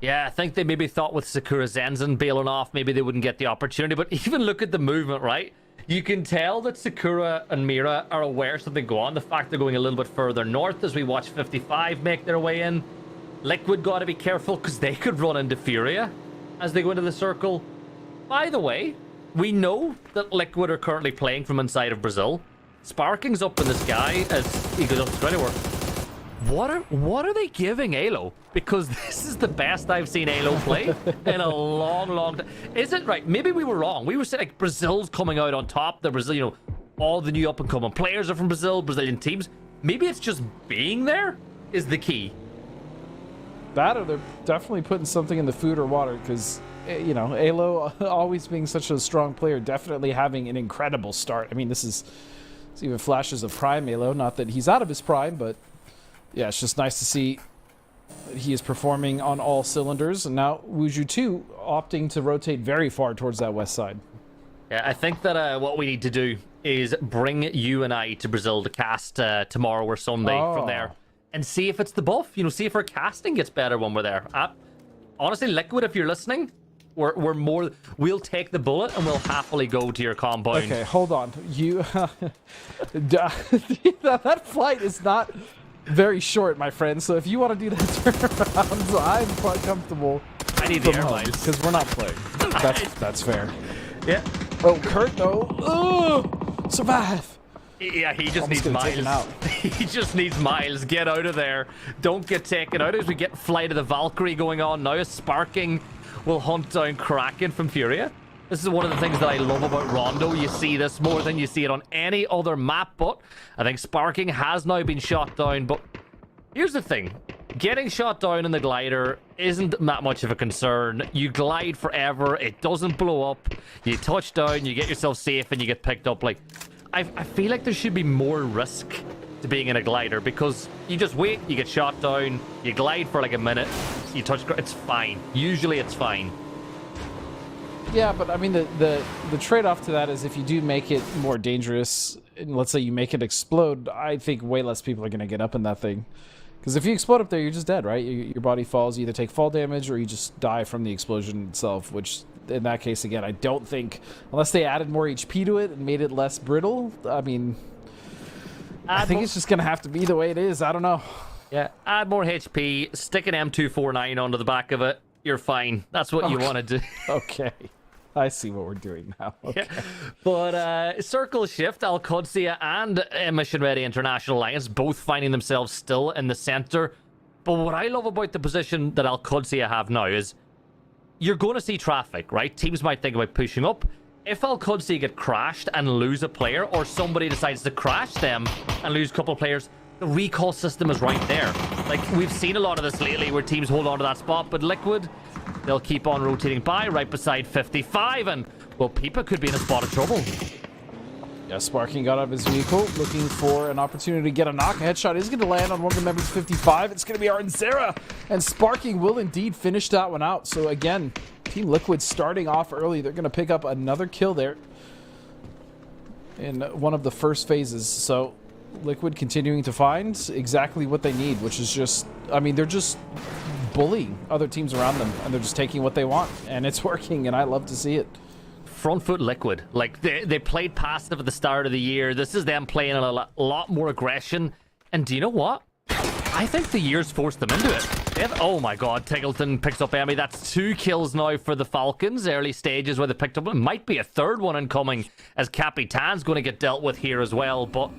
Yeah, I think they maybe thought with Sakura Zensen bailing off, maybe they wouldn't get the opportunity. But even look at the movement, right? You can tell that Sakura and Mira are aware something go on. The fact they're going a little bit further north as we watch 55 make their way in. Liquid got to be careful because they could run into Furia as they go into the circle. By the way, we know that Liquid are currently playing from inside of Brazil. Sparking's up in the sky as he goes up to anywhere. What are they giving Alo? Because this is the best I've seen Alo play in a long time. Is it right? Maybe we were wrong. We were saying like Brazil's coming out on top. The Brazil, you know, all the new up and coming players are from Brazil, Brazilian teams. Maybe it's just being there is the key. That, or they're definitely putting something in the food or water, because, you know, Alo always being such a strong player, definitely having an incredible start. I mean, this is even flashes of prime Alo. Not that he's out of his prime, but yeah, it's just nice to see that he is performing on all cylinders. And now Wuju 2 opting to rotate very far towards that west side. Yeah, I think that what we need to do is bring you and I to Brazil to cast tomorrow or Sunday from there. And see if it's the buff, you know, see if our casting gets better when we're there. Honestly, Liquid, if you're listening, we'll take the bullet and we'll happily go to your compound. Okay, hold on. You, that flight is not very short, my friend. So if you want to do that turnaround, I'm quite comfortable. I need the airlines because we're not playing. That's fair. Yeah. Oh, Kurt though. Oh, survive. Yeah, he just needs miles. He just needs miles. Get out of there. Don't get taken out as we get Flight of the Valkyrie going on now. Sparking will hunt down Kraken from Furia. This is one of the things that I love about Rondo. You see this more than you see it on any other map, but I think Sparking has now been shot down. But here's the thing. Getting shot down in the glider isn't that much of a concern. You glide forever. It doesn't blow up. You touch down, you get yourself safe, and you get picked up. Like, I feel like there should be more risk to being in a glider, because you just wait, you get shot down, you glide for like a minute, you touch, it's fine. Usually it's fine. Yeah, but I mean, the trade-off to that is if you do make it more dangerous, and let's say you make it explode, I think way less people are going to get up in that thing. Because if you explode up there, you're just dead, right? Your body falls, you either take fall damage or you just die from the explosion itself, which in that case, again, I don't think, unless they added more HP to it and made it less brittle, I mean, I think it's just going to have to be the way it is. I don't know. Yeah, add more HP, stick an M249 onto the back of it, you're fine. That's what you want to do. Okay. I see what we're doing now. Okay. Yeah. But Circle Shift, Al-Qudsiya and Mission Ready International Alliance both finding themselves still in the center. But what I love about the position that Al-Qudsiya have now is you're going to see traffic, right? Teams might think about pushing up. If Al-Qudsiya get crashed and lose a player, or somebody decides to crash them and lose a couple of players, the recall system is right there. Like, we've seen a lot of this lately where teams hold on to that spot, but Liquid, they'll keep on rotating by right beside 55, and, well, Peepa could be in a spot of trouble. Yeah, Sparking got out of his vehicle, looking for an opportunity to get a knock. A headshot is going to land on one of the members of 55. It's going to be Arnzera, and Sparking will indeed finish that one out. So, again, Team Liquid starting off early. They're going to pick up another kill there in one of the first phases. So, Liquid continuing to find exactly what they need, which is just, I mean, they're just bullying other teams around them, and they're just taking what they want, and it's working, and I love to see it. front foot Liquid. Like, they played passive at the start of the year. This is them playing a lot more aggression. And do you know what? I think the year's forced them into it. Oh my god, Tiggleton picks up Emmy. That's 2 kills now for the Falcons. Early stages where they picked up. It might be a third one incoming, as Capitan's going to get dealt with here as well. But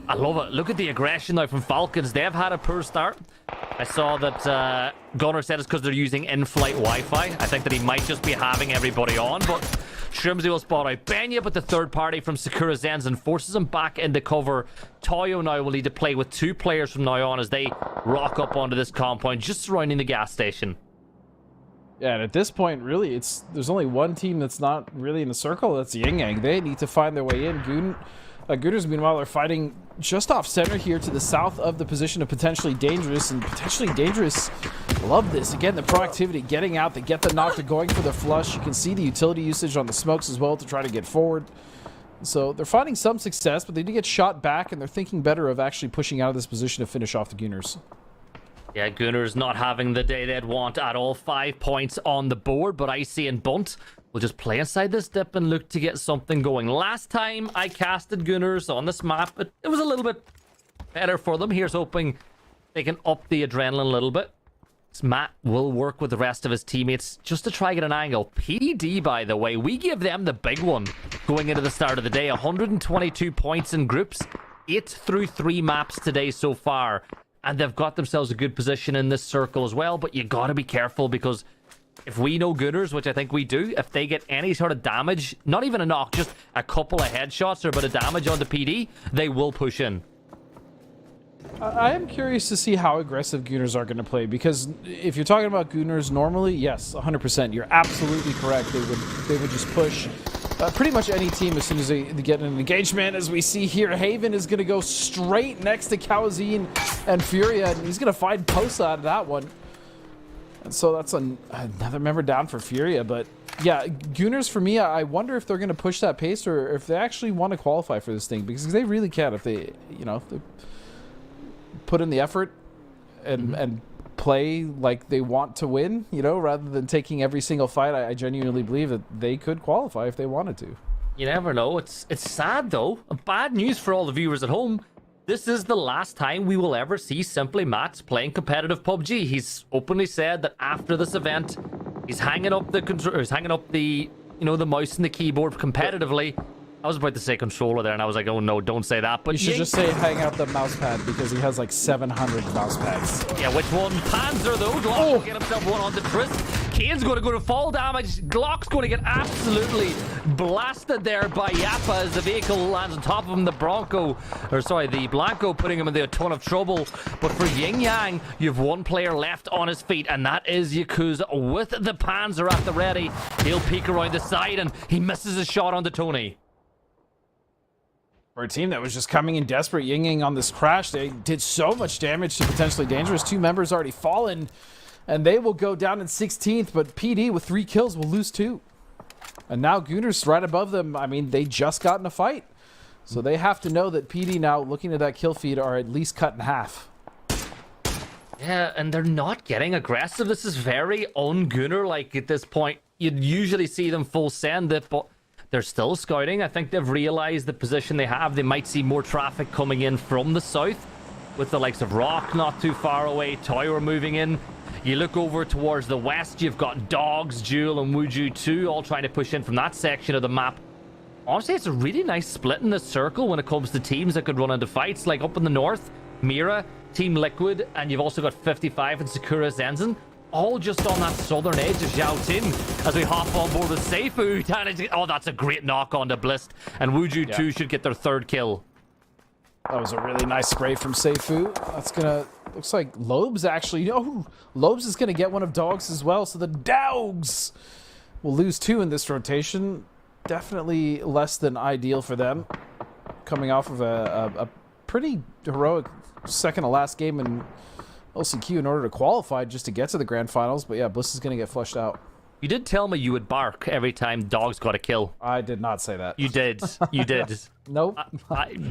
I love it. Look at the aggression now from Falcons. They've had a poor start. I saw that Gunnar said it's because they're using in-flight Wi-Fi. I think that he might just be having everybody on, but Shrimsy will spot out Benya, but the third party from Sakura Zenzen forces him back into cover. Toyo now will need to play with 2 players from now on as they rock up onto this compound just surrounding the gas station. Yeah, and at this point, really, there's only one team that's not really in the circle. That's Yin Yang. They need to find their way in. Gooners, meanwhile, are fighting just off center here to the south of the position of Potentially Dangerous. And Potentially Dangerous love this. Again, the proactivity, getting out. They get the knock. They're going for the flush. You can see the utility usage on the smokes as well to try to get forward. So they're finding some success, but they do get shot back, and they're thinking better of actually pushing out of this position to finish off the Gooners. Yeah, Gooners not having the day they'd want at all. 5 points on the board, but Icy and Bunt will just play inside this dip and look to get something going. Last time I casted Gooners on this map, it was a little bit better for them. Here's hoping they can up the adrenaline a little bit. Matt will work with the rest of his teammates just to try get an angle. PD, by the way, we give them the big one going into the start of the day. 122 points in groups, 8 through 3 maps today so far. And they've got themselves a good position in this circle as well. But you got to be careful, because if we know Gooners, which I think we do, if they get any sort of damage, not even a knock, just a couple of headshots or a bit of damage on the PD, they will push in. I am curious to see how aggressive Gooners are going to play, because if you're talking about Gooners normally, yes, 100%, you're absolutely correct. They would just push pretty much any team as soon as they get an engagement. As we see here, Haven is going to go straight next to Kawazine and Furia, and he's going to find Posa out of that one. And so that's another member down for Furia. But yeah, Gooners for me, I wonder if they're going to push that pace or if they actually want to qualify for this thing, because they really can if they, if they put in the effort and play like they want to win, rather than taking every single fight. I genuinely believe that they could qualify if they wanted to. You never know. It's sad, though. Bad news for all the viewers at home. This is the last time we will ever see Simply Matt playing competitive PUBG. He's openly said that after this event, he's hanging up the the mouse and the keyboard competitively. I was about to say controller there, and I was like, oh no, don't say that. But you should just say hang out the mouse pad, because he has like 700 mouse pads. Yeah, which one? Panzer, though. Glock will get himself one on the Triss. Kane's going to go to fall damage. Glock's going to get absolutely blasted there by Yappa as the vehicle lands on top of him. The Blanco putting him into a ton of trouble. But for Yin Yang, you've one player left on his feet, and that is Yakuza with the Panzer at the ready. He'll peek around the side, and he misses a shot onto Tony. For a team that was just coming in desperate, Yin Yang on this crash, they did so much damage to Potentially Dangerous. 2 members already fallen, and they will go down in 16th, but PD with 3 kills will lose 2. And now Gooners right above them. I mean, they just got in a fight. So they have to know that PD now, looking at that kill feed, are at least cut in half. Yeah, and they're not getting aggressive. This is very un-Gooner-like at this point. You'd usually see them full send it, but they're still scouting. I think they've realized the position they have. They might see more traffic coming in from the south, with the likes of Rock not too far away, Tower moving in. You look over towards the west, you've got Dogs, Jewel, and Wuju 2 all trying to push in from that section of the map. Honestly, it's a really nice split in this circle when it comes to teams that could run into fights. Like up in the north, Mira, Team Liquid, and you've also got 55 and Sakura Zenzen, all just on that southern edge of Xiaotin as we hop on board with Seifu. Oh, that's a great knock on to Blist. And Wuju 2 should get their 3rd kill. That was a really nice spray from Seifu. That's gonna... Looks like Lobes actually... Oh, Lobes is gonna get one of Dogs as well. So the Dogs will lose 2 in this rotation. Definitely less than ideal for them. Coming off of a pretty heroic second to last game in LCQ in order to qualify just to get to the grand finals. But yeah, Bliss is going to get flushed out. You did tell me you would bark every time Dogs got a kill. I did not say that. You did. You did. Nope.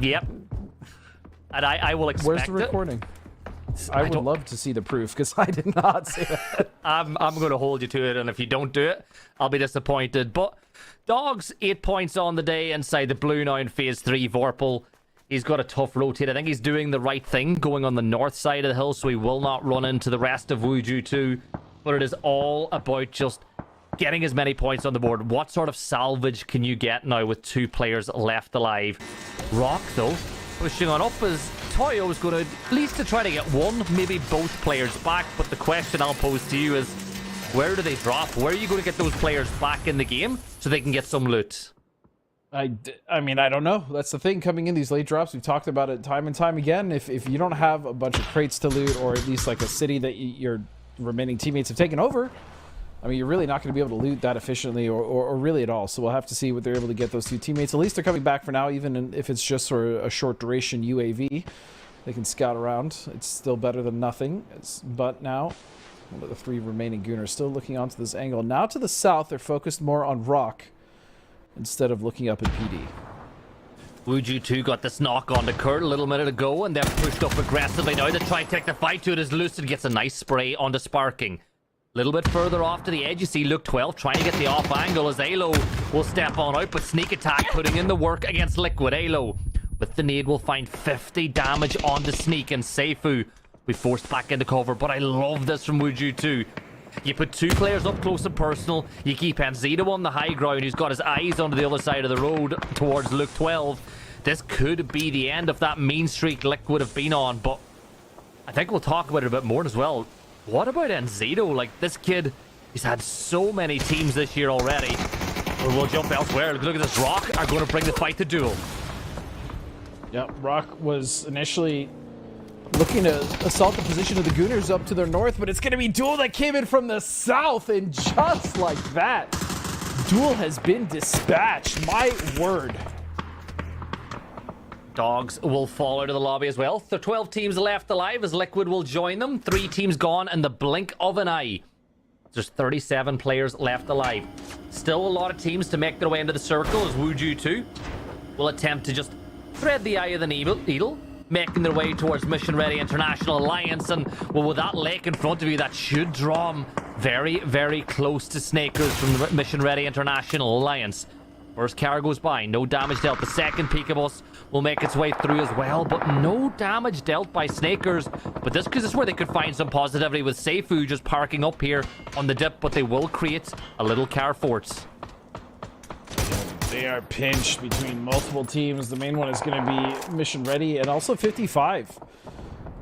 Yep. And I will expect Where's the recording? I would love to see the proof because I did not say that. I'm going to hold you to it, and if you don't do it, I'll be disappointed. But Dogs, 8 points on the day inside the blue now in phase 3. Vorpal, he's got a tough rotate. I think he's doing the right thing going on the north side of the hill, so he will not run into the rest of Wuju 2. But it is all about just getting as many points on the board. What sort of salvage can you get now with 2 players left alive? Rock, though, pushing on up as Toyo is going to at least to try to get one, maybe both players back. But the question I'll pose to you is, where do they drop? Where are you going to get those players back in the game so they can get some loot? I mean, I don't know. That's the thing coming in these late drops. We've talked about it time and time again. If you don't have a bunch of crates to loot, or at least like a city that your remaining teammates have taken over, I mean, you're really not going to be able to loot that efficiently or really at all. So we'll have to see what they're able to get those 2 teammates. At least they're coming back for now, even if it's just for a short duration UAV. They can scout around. It's still better than nothing. But now, one of the 3 remaining Gooners still looking onto this angle. Now to the south, they're focused more on Rock instead of looking up at PD. Wuju 2 got this knock on to Kurt a little minute ago, and they're pushed up aggressively now to try and take the fight to it as Lucid gets a nice spray onto Sparking. A little bit further off to the edge, you see Luke 12 trying to get the off angle as Alo will step on out, but sneak attack putting in the work against Liquid. Alo with the nade will find 50 damage on the sneak, and Seifu we forced back into cover. But I love this from Wuju 2. You put 2 players up close and personal, you keep Enzito on the high ground who's got his eyes onto the other side of the road towards Luke 12. This could be the end of that mean streak Liquid have been on, but I think we'll talk about it a bit more as well. What about Enzito? Like, this kid, he's had so many teams this year already. We'll jump elsewhere. Look at this. Rock are going to bring the fight to Duel. Yeah, Rock was initially looking to assault the position of the Gooners up to their north, but it's going to be Duel that came in from the south, and just like that, Duel has been dispatched. My word. Dogs will fall out of the lobby as well. There are 12 teams left alive as Liquid will join them. 3 teams gone in the blink of an eye. There's 37 players left alive. Still a lot of teams to make their way into the circle as Wuju 2 will attempt to just thread the eye of the needle, making their way towards Mission Ready International Alliance. And well, with that lake in front of you, that should draw them very, very close to Snakers from the Mission Ready International Alliance. First car goes by, no damage dealt. The second Peekabus will make its way through as well, but no damage dealt by Snakers. But this is where they could find some positivity with Seifu just parking up here on the dip, but they will create a little car fort. They are pinched between multiple teams. The main one is going to be Mission Ready and also 55.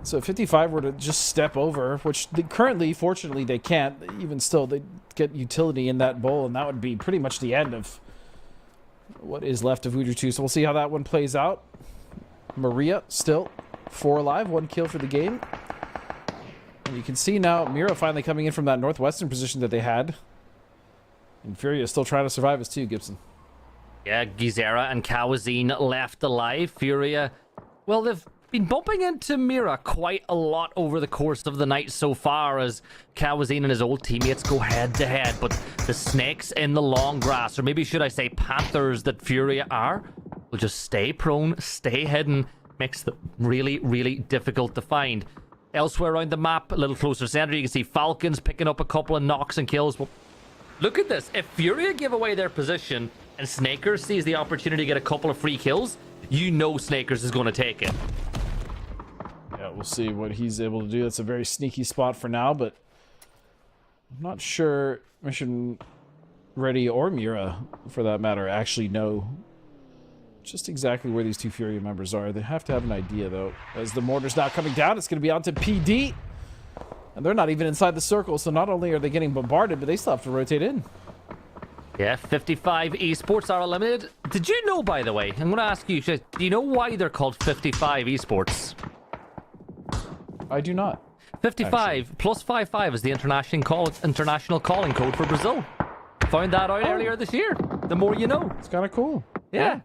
So if 55 were to just step over, which currently, fortunately, they can't. Even still, they get utility in that bowl, and that would be pretty much the end of what is left of Wuju 2. So we'll see how that one plays out. Maria still 4 alive, 1 kill for the game. And you can see now Mira finally coming in from that northwestern position that they had. And Furia is still trying to survive as 2, Gibson. Yeah, Gizera and Kawazine left alive. Furia, well, they've been bumping into Mira quite a lot over the course of the night so far as Kawazine and his old teammates go head to head. But the snakes in the long grass, or maybe should I say panthers that Furia are, will just stay prone, stay hidden. Makes them really, really difficult to find. Elsewhere around the map, a little closer center, you can see Falcons picking up a couple of knocks and kills. But look at this. If Furia give away their position and Snakers sees the opportunity to get a couple of free kills, you know Snakers is going to take it. Yeah, we'll see what he's able to do. That's a very sneaky spot for now, but I'm not sure Mission Ready or Mira, for that matter, actually know just exactly where these 2 Furia members are. They have to have an idea, though. As the mortar's now coming down, it's going to be onto PD. And they're not even inside the circle, so not only are they getting bombarded, but they still have to rotate in. Yeah, 55 Esports are eliminated. Did you know, by the way, I'm going to ask you, do you know why they're called 55 Esports? I do not. 55 actually. Plus 55 is the international calling code for Brazil. Found that out earlier this year. The more you know. It's kind of cool. Yeah.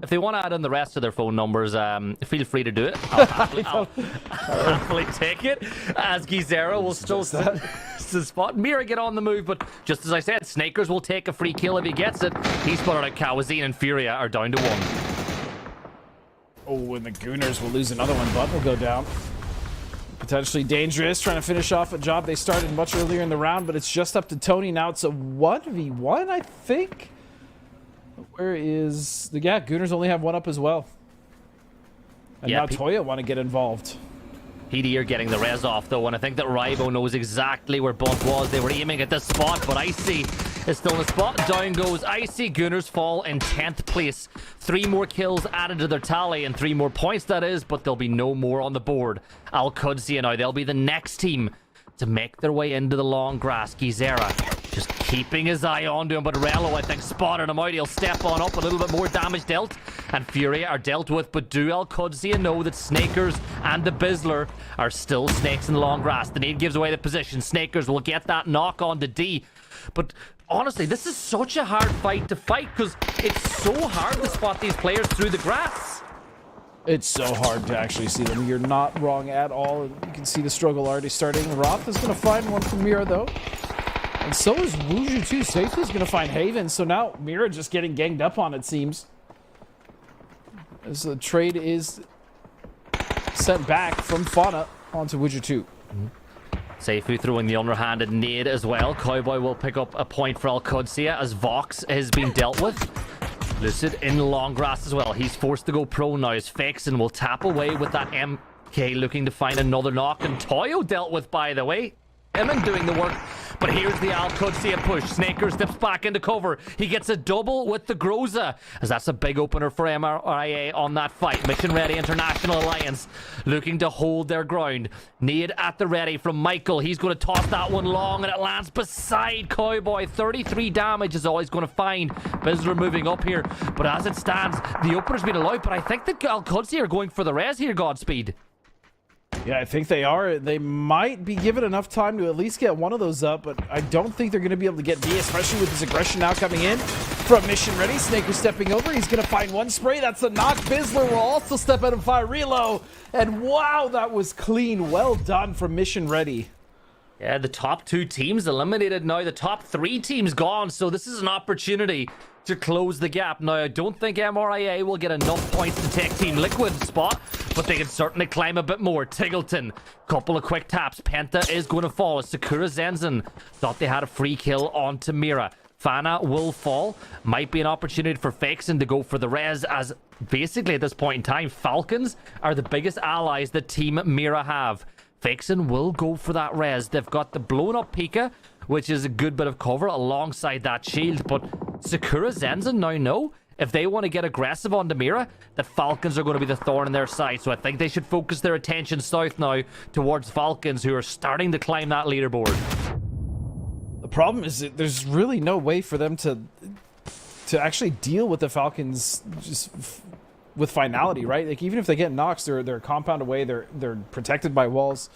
If they want to add in the rest of their phone numbers, feel free to do it. I'll happily take it. As Gizera will still spot Mira get on the move, but just as I said, Snakers will take a free kill if he gets it. He's spotted out Kawazine and Furia are down to 1. Oh, and the Gooners will lose another one. Butt will go down. Potentially dangerous, trying to finish off a job they started much earlier in the round, but it's just up to Tony now. It's a 1v1, I think. Where is the Gooners only have one up as well. And now Toya want to get involved. PD are getting the res off though, and I think that Rybo knows exactly where Bunt was. They were aiming at this spot, but Icy is still in the spot. Down goes Icy. Gooners fall in 10th place. 3 more kills added to their tally and 3 more points, that is, but there'll be no more on the board. Al Qudsi now, they'll be the next team to make their way into the long grass. Gizera just keeping his eye onto him, but Rello, I think, spotted him out. He'll step on up, a little bit more damage dealt, and Fury are dealt with, but do Al Qudsi know that Snakers and the Bizzler are still snakes in the long grass? The need gives away the position. Snakers will get that knock on to D, but honestly, this is such a hard fight to fight because it's so hard to spot these players through the grass. It's so hard to actually see them. You're not wrong at all. You can see the struggle already starting. Roth is going to find one from Mira, though. And so is Wuju, too. Safe is going to find Haven. So now Mira just getting ganged up on, it seems. As the trade is sent back from Fauna onto Wuju, too. Seifu throwing the underhanded nade as well. Cowboy will pick up a point for Al Qudsi as Vox has been dealt with. Lucid in long grass as well. He's forced to go pro now as Faxon will tap away with that MK looking to find another knock. And Toyo dealt with, by the way. Emin doing the work. But here's the Al Qudsi push. Snaker steps back into cover. He gets a double with the Groza, as that's a big opener for MRIA on that fight. Mission Ready International Alliance looking to hold their ground. Nade at the ready from Michael. He's going to toss that one long, and it lands beside Cowboy. 33 damage is all he's going to find. Bizzler moving up here. But as it stands, the opener's been allowed, but I think that Al Qudsi are going for the res here, Godspeed. Yeah, I think they are. They might be given enough time to at least get one of those up, but I don't think they're going to be able to get D, especially with his aggression now coming in from Mission Ready. Snaker stepping over. He's going to find one spray. That's a knock. Bizzler will also step out and fire reload. And wow, that was clean. Well done from Mission Ready. Yeah, the top 2 teams eliminated now. The top 3 teams gone, so this is an opportunity to close the gap. Now, I don't think MRIA will get enough points to take Team Liquid's spot, but they can certainly climb a bit more. Tiggleton, couple of quick taps. Penta is going to fall. Sakura Zenzen thought they had a free kill onto Mira. Fana will fall. Might be an opportunity for Faxon to go for the res, as basically at this point in time, Falcons are the biggest allies that Team Mira have. Faxon will go for that res. They've got the blown up Pika, which is a good bit of cover alongside that shield, but Sakura Zenzen now know if they want to get aggressive on Mira, the Falcons are going to be the thorn in their side. So I think they should focus their attention south now towards Falcons, who are starting to climb that leaderboard. The problem is that there's really no way for them to actually deal with the Falcons just with finality, right? Like, even if they get knocks, they're a compound away. They're protected by walls.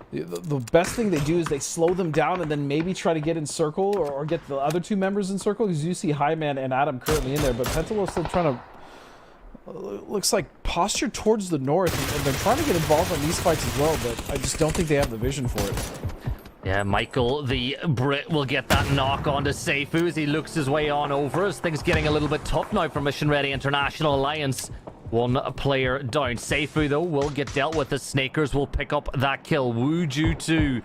The best thing they do is they slow them down and then maybe try to get in circle or get the other 2 members in circle, because you see Highman and Adam currently in there, but Pentalo's still trying to, looks like, posture towards the north, and they're trying to get involved on these fights as well, but I just don't think they have the vision for it. Yeah, Michael, the Brit, will get that knock onto Seifu as he looks his way on over, as things getting a little bit tough now for Mission Ready International Alliance. 1 player down. Seifu, though, will get dealt with as Snakers will pick up that kill. Wuju 2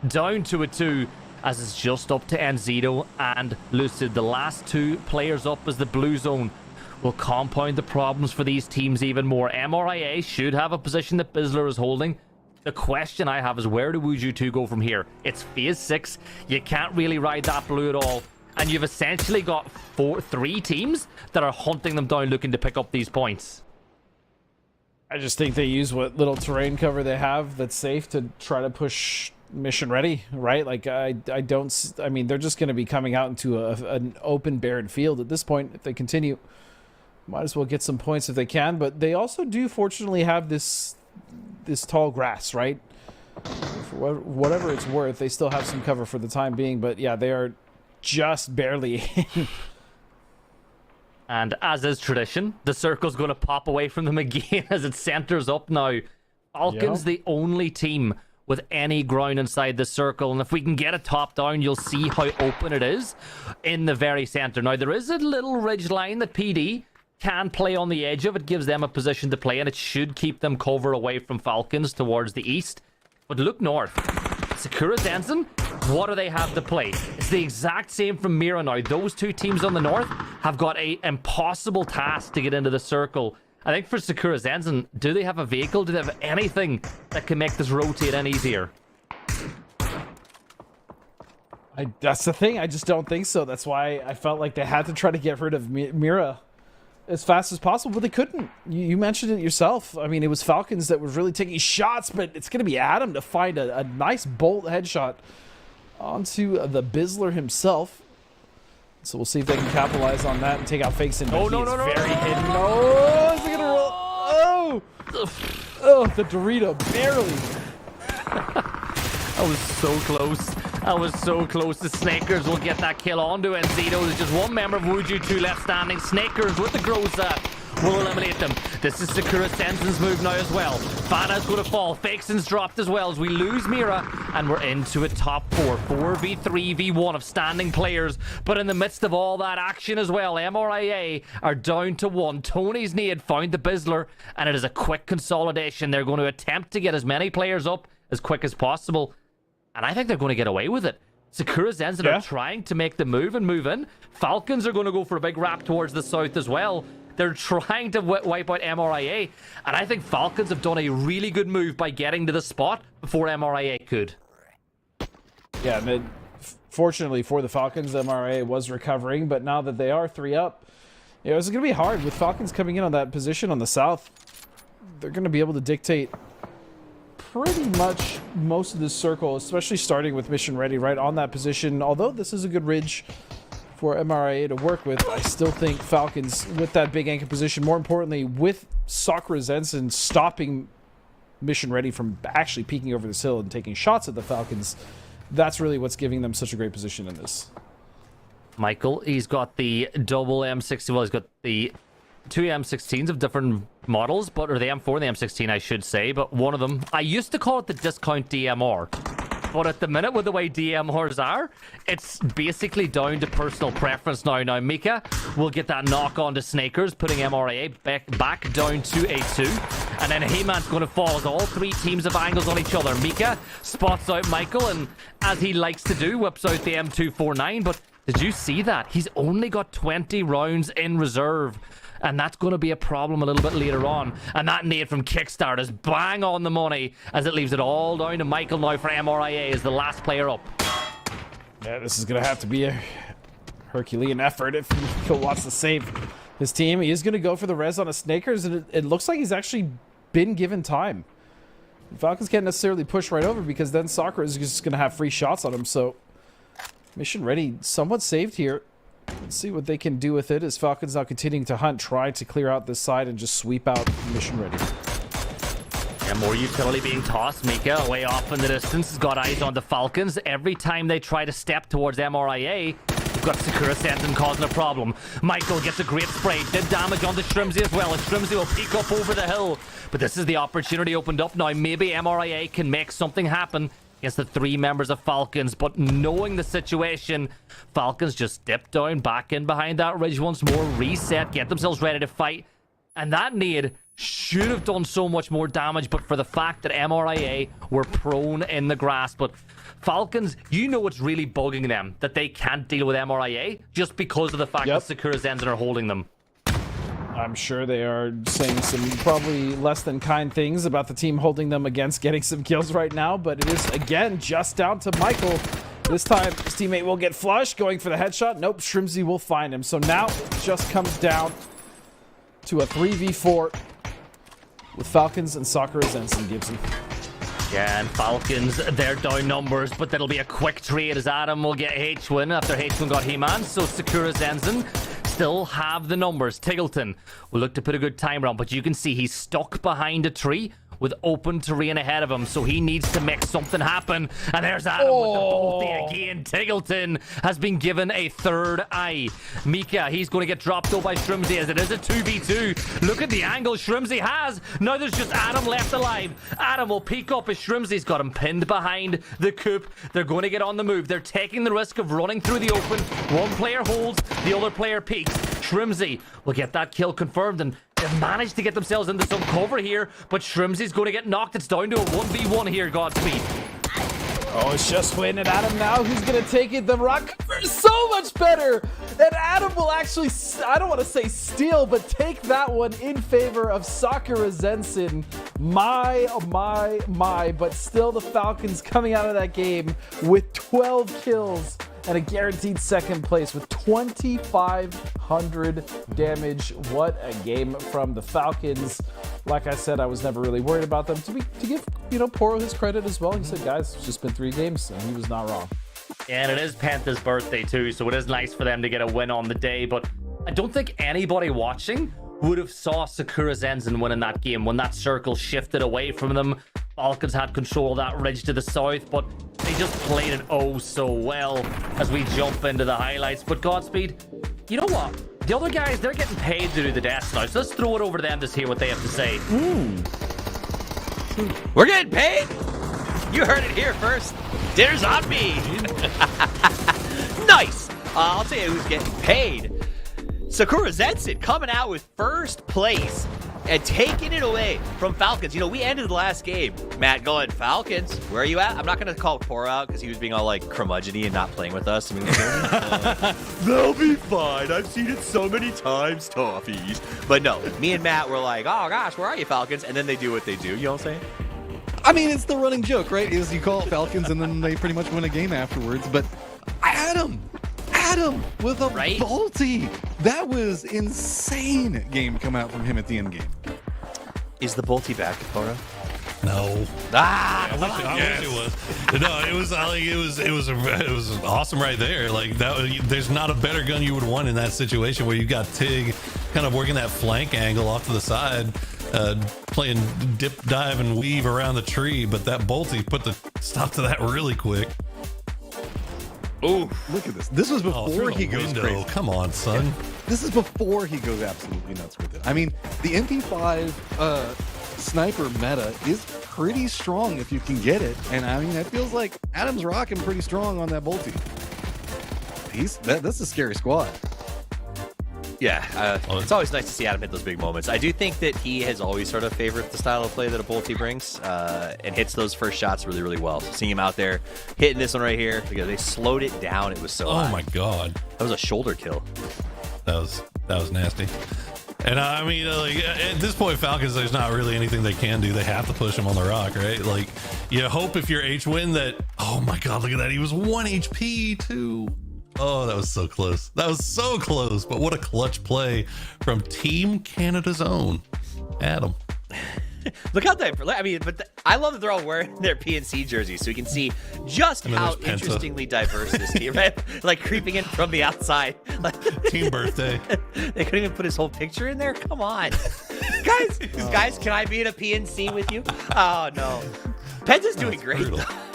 down to a 2, as it's just up to Enzido and Lucid. The last 2 players up as the blue zone will compound the problems for these teams even more. MRIA should have a position that Bizzler is holding. The question I have is, where do Wuju 2 go from here? It's phase 6. You can't really ride that blue at all. And you've essentially got 3 teams that are hunting them down looking to pick up these points. I just think they use what little terrain cover they have that's safe to try to push Mission Ready, right? Like, I mean, they're just going to be coming out into an open, barren field at this point if they continue. Might as well get some points if they can, but they also do fortunately have this tall grass, right? For whatever it's worth, they still have some cover for the time being, but yeah, they are just barely And as is tradition, the circle's going to pop away from them again as it centers up now. Falcons, the only team with any ground inside the circle. And if we can get a top down, you'll see how open it is in the very center. Now, there is a little ridge line that PD can play on the edge of. It gives them a position to play, and it should keep them cover away from Falcons towards the east. But look north. Sakura Zenzen, what do they have to play? It's the exact same from Mira now. Those two teams on the north have got a impossible task to get into the circle. I think for Sakura Zenzen, do they have a vehicle? Do they have anything that can make this rotate any easier? That's the thing. I just don't think so. That's why I felt like they had to try to get rid of Mira as fast as possible, but they couldn't. You mentioned it yourself. I mean, it was Falcons that was really taking shots, but it's going to be Adam to find a nice bolt headshot onto the Bizzler himself. So we'll see if they can capitalize on that and take out Fakes. Oh, no, very hidden. Oh, is he going to roll? Oh, the Dorito, barely. I was so close. I was so close. The Snakers will get that kill onto Enzito. There's just one member of Wuju 2 left standing. Snakers with the Groza will eliminate them. This is Sakura Sensen's move now as well. Fana's going to fall. Fakeson's dropped as well as we lose Mira. And we're into a top 4. 4v3 v1 of standing players. But in the midst of all that action as well, MRIA are down to 1. Tony's nade found the Bizzler. And it is a quick consolidation. They're going to attempt to get as many players up as quick as possible. And I think they're going to get away with it. Sakura Zenzen are trying to make the move and move in. Falcons are going to go for a big wrap towards the south as well. They're trying to wipe out MRIA. And I think Falcons have done a really good move by getting to the spot before MRIA could. Yeah, fortunately for the Falcons, MRIA was recovering. But now that they are 3 up, it's going to be hard. With Falcons coming in on that position on the south, they're going to be able to dictate pretty much most of this circle, especially starting with Mission Ready right on that position. Although this is a good ridge for MRIA to work with, I still think Falcons with that big anchor position, more importantly with Sakura Zensen stopping Mission Ready from actually peeking over this hill and taking shots at the Falcons, that's really what's giving them such a great position in this. Michael, he's got the double M60, well, he's got the 2 M16s of different models, or the M4 and the M16, I should say, but one of them, I used to call it the discount DMR, but at the minute with the way DMRs are, it's basically down to personal preference now. Now, Mika will get that knock on to Snakers, putting MRA back down to a 2, and then He-Man's going to fall as all 3 teams have angles on each other. Mika spots out Michael, and as he likes to do, whips out the M249, but did you see that? He's only got 20 rounds in reserve. And that's going to be a problem a little bit later on. And that nade from Kickstart is bang on the money as it leaves it all down to Michael now for MRIA as the last player up. Yeah, this is going to have to be a Herculean effort if Michael wants to save his team. He is going to go for the res on a Snakers, and it looks like he's actually been given time. The Falcons can't necessarily push right over because then Sakura is just going to have free shots on him. So Mission Ready somewhat saved here. Let's see what they can do with it as Falcons now continuing to hunt, try to clear out this side and just sweep out Mission Ready. And more utility being tossed. Mika way off in the distance has got eyes on the Falcons. Every time they try to step towards MRIA, we've got Sakura Sensen causing a problem. Michael gets a great spray, did damage on the Shrimsy as well, and Shrimsy will peek up over the hill. But this is the opportunity opened up now. Maybe MRIA can make something happen against the 3 members of Falcons, but knowing the situation, Falcons just dip down back in behind that ridge once more, reset, get themselves ready to fight, and that nade should have done so much more damage, but for the fact that MRIA were prone in the grass. But Falcons, you know what's really bugging them, that they can't deal with MRIA just because of the fact that Sakura Zenzen are holding them. I'm sure they are saying some probably less than kind things about the team holding them against getting some kills right now, but it is, again, just down to Michael. This time, his teammate will get flushed, going for the headshot. Nope, Shrimsy will find him. So now it just comes down to a 3v4 with Falcons and Sakura Zensen Gibson. Yeah, and Falcons, they're down numbers, but that'll be a quick trade as Adam will get H-Win after H-Win got He-Man. So Sakura Zensen still have the numbers. Tiggleton will look to put a good timer on, but you can see he's stuck behind a tree with open terrain ahead of him, so he needs to make something happen. And there's Adam with the bolty again. Tiggleton has been given a third eye. Mika, he's going to get dropped though by Shrimsy as it is a 2v2. Look at the angle Shrimsy has. Now there's just Adam left alive. Adam will peek up as Shrimsy's got him pinned behind the coop. They're going to get on the move. They're taking the risk of running through the open. One player holds, the other player peeks. Shrimsy will get that kill confirmed, and They've managed to get themselves into some cover here, but Shrimsy's going to get knocked. It's down to a 1v1 here, Godspeed. Oh, it's just Win and Adam now. Who's going to take it? The Rock is so much better. And Adam will actually, I don't want to say steal, but take that one in favor of Sakura Zensen. My. But still the Falcons coming out of that game with 12 kills and a guaranteed second place with 2,500 damage. What a game from the Falcons. Like I said, I was never really worried about them. To give, Poro his credit as well. He said, guys, it's just been 3 games, and he was not wrong. And it is Penta's birthday too, so it is nice for them to get a win on the day. But I don't think anybody watching would have saw Sakura Zensen winning that game when that circle shifted away from them. Falcons had control of that ridge to the south, but they just played it oh so well as we jump into the highlights. But Godspeed, you know what? The other guys, they're getting paid to do the deaths now, so let's throw it over to them to hear what they have to say. We're getting paid. You heard it here first. Dinner's on me. Nice. I'll tell you who's getting paid. Sakura Zensen coming out with first place and taking it away from Falcons. We ended the last game, Matt, going, Falcons, where are you at? I'm not going to call Poro out because he was being all like curmudgeon-y and not playing with us. They'll be fine. I've seen it so many times, toffees. But no, me and Matt were like, oh gosh, where are you, Falcons? And then they do what they do. You know what I'm saying? I mean, it's the running joke, right? Is you call it Falcons and then they pretty much win a game afterwards. But Adam with a Bolty. That was insane game come out from him at the end game. Is the Bolty back, Poro? No. I wish it was. No, it was awesome right there. Like that, there's not a better gun you would want in that situation where you got Tig kind of working that flank angle off to the side, playing dip, dive, and weave around the tree. But that Bolty put the stop to that really quick. Oh, look at this. This was before he goes crazy. Come on, son. Yeah. This is before he goes absolutely nuts with it. I mean, the MP5 sniper meta is pretty strong if you can get it. And I mean, it feels like Adam's rocking pretty strong on that Bolty. That's a scary squad. Yeah, it's always nice to see Adam hit those big moments. I do think that he has always sort of favored the style of play that a Bolty brings and hits those first shots really, really well. So seeing him out there hitting this one right here, they slowed it down. It was so high. Oh my God. That was a shoulder kill. That was nasty. And I mean, at this point, Falcons, there's not really anything they can do. They have to push him on the rock, right? Like, you hope if you're H-Win that, oh my God, look at that. He was 1 HP too. Oh, that was so close. That was so close. But what a clutch play from Team Canada's own Adam. Look how I love that they're all wearing their PNC jerseys so we can see just how interestingly diverse this team, right? Like creeping in from the outside. Team birthday. They couldn't even put his whole picture in there? Come on. Guys, can I be in a PNC with you? Oh, no. Penta's doing great.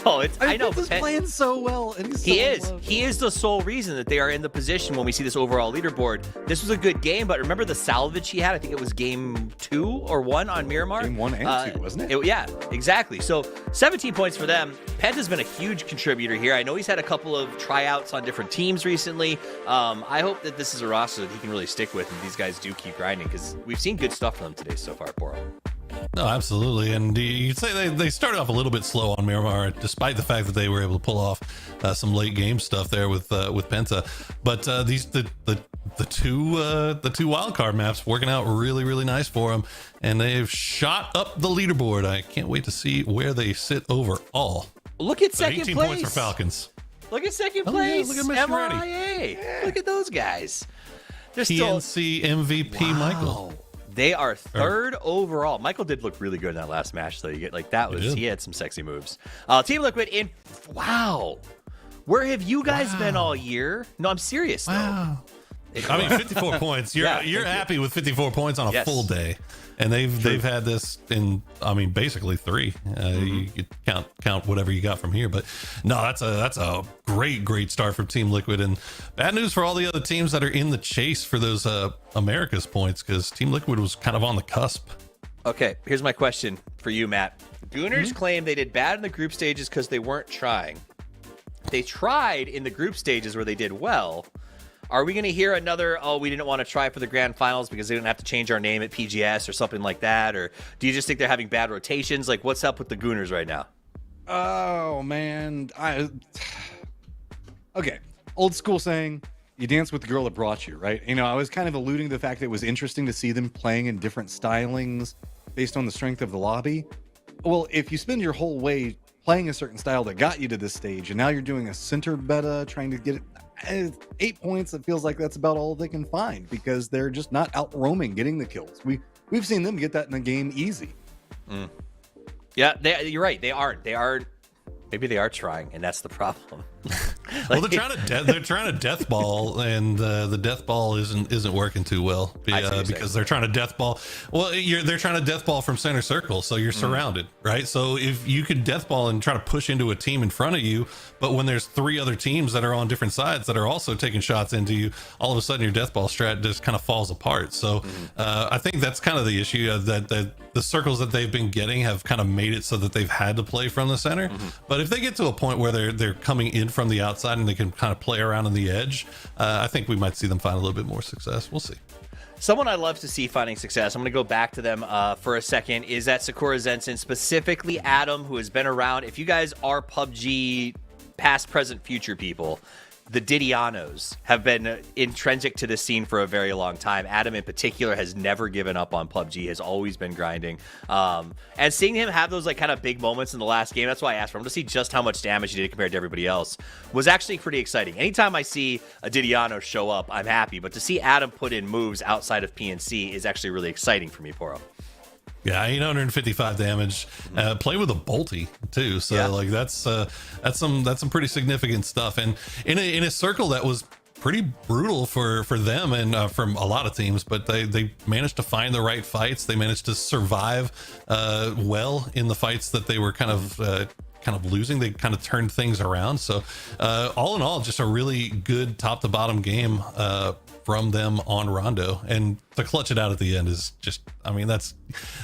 I know. Penta's playing so well, and he is the sole reason that they are in the position when we see this overall leaderboard. This was a good game, but remember the salvage he had? I think it was game 2 or 1 on Miramar. Game 1 and 2, wasn't it? Yeah, exactly. So 17 points for them. Penta's been a huge contributor here. I know he's had a couple of tryouts on different teams recently. I hope that this is a roster that he can really stick with, and these guys do keep grinding because we've seen good stuff from them today so far, Poro. No, absolutely. And you'd say they started off a little bit slow on Miramar, despite the fact that they were able to pull off some late game stuff there with Penta. But the two wildcard maps working out really, really nice for them, and they've shot up the leaderboard. I can't wait to see where they sit overall. Look at second 18 place. points for Falcons. Look at second place. Yeah, look at Mr. MRIA. Yeah. Look at those guys. They're PNC MVP wow. Michael. They are third overall. Michael did look really good in that last match, though. He had some sexy moves. Team Liquid wow. Where have you guys been all year? No, I'm serious. Wow. I mean, 54 points. You're happy with 54 points on a full day, and they've had this in basically 3. You could count whatever you got from here, but no, that's a great start from Team Liquid, and bad news for all the other teams that are in the chase for those America's points, because Team Liquid was kind of on the cusp. Okay, here's my question for you, Matt. Gooners claim they did bad in the group stages because they weren't trying. They tried in the group stages where they did well. Are we going to hear another, oh, we didn't want to try for the grand finals because they didn't have to change our name at PGS or something like that? Or do you just think they're having bad rotations? Like, what's up with the Gooners right now? Oh, man. Okay. Old school saying, you dance with the girl that brought you, right? You know, I was kind of alluding to the fact that it was interesting to see them playing in different stylings based on the strength of the lobby. Well, if you spend your whole way playing a certain style that got you to this stage, and now you're doing a center beta, trying to get it 8 points, it feels like that's about all they can find because they're just not out roaming, getting the kills. We've seen them get that in the game easy. Yeah, you're right. They aren't. Maybe they are trying, and that's the problem. Well, they're trying to death ball, and the death ball isn't working too well because they're trying to death ball. Well, they're trying to death ball from center circle, so you're surrounded, right? So if you could death ball and try to push into a team in front of you, but when there's 3 other teams that are on different sides that are also taking shots into you, all of a sudden your death ball strat just kind of falls apart. So I think that's kind of the issue that the circles that they've been getting have kind of made it so that they've had to play from the center. But if they get to a point where they're coming in from the outside and they can kind of play around on the edge, I think we might see them find a little bit more success. We'll see. Someone I love to see finding success, I'm going to go back to them for a second, is that Sakura Zenson, specifically Adam, who has been around. If you guys are PUBG past, present, future people, the Didianos have been intrinsic to this scene for a very long time. Adam in particular has never given up on PUBG, has always been grinding. And seeing him have those like kind of big moments in the last game, that's why I asked for him to see just how much damage he did compared to everybody else, was actually pretty exciting. Anytime I see a Didiano show up, I'm happy. But to see Adam put in moves outside of PNC is actually really exciting for me, Poro. Yeah, 855 damage. Play with a bolty too, so like that's some pretty significant stuff. And in a circle that was pretty brutal for them and from a lot of teams, but they managed to find the right fights. They managed to survive well in the fights that they were kind of losing. They kind of turned things around. So all in all, just a really good top to bottom game from them on Rondo, and to clutch it out at the end is just, I mean, that's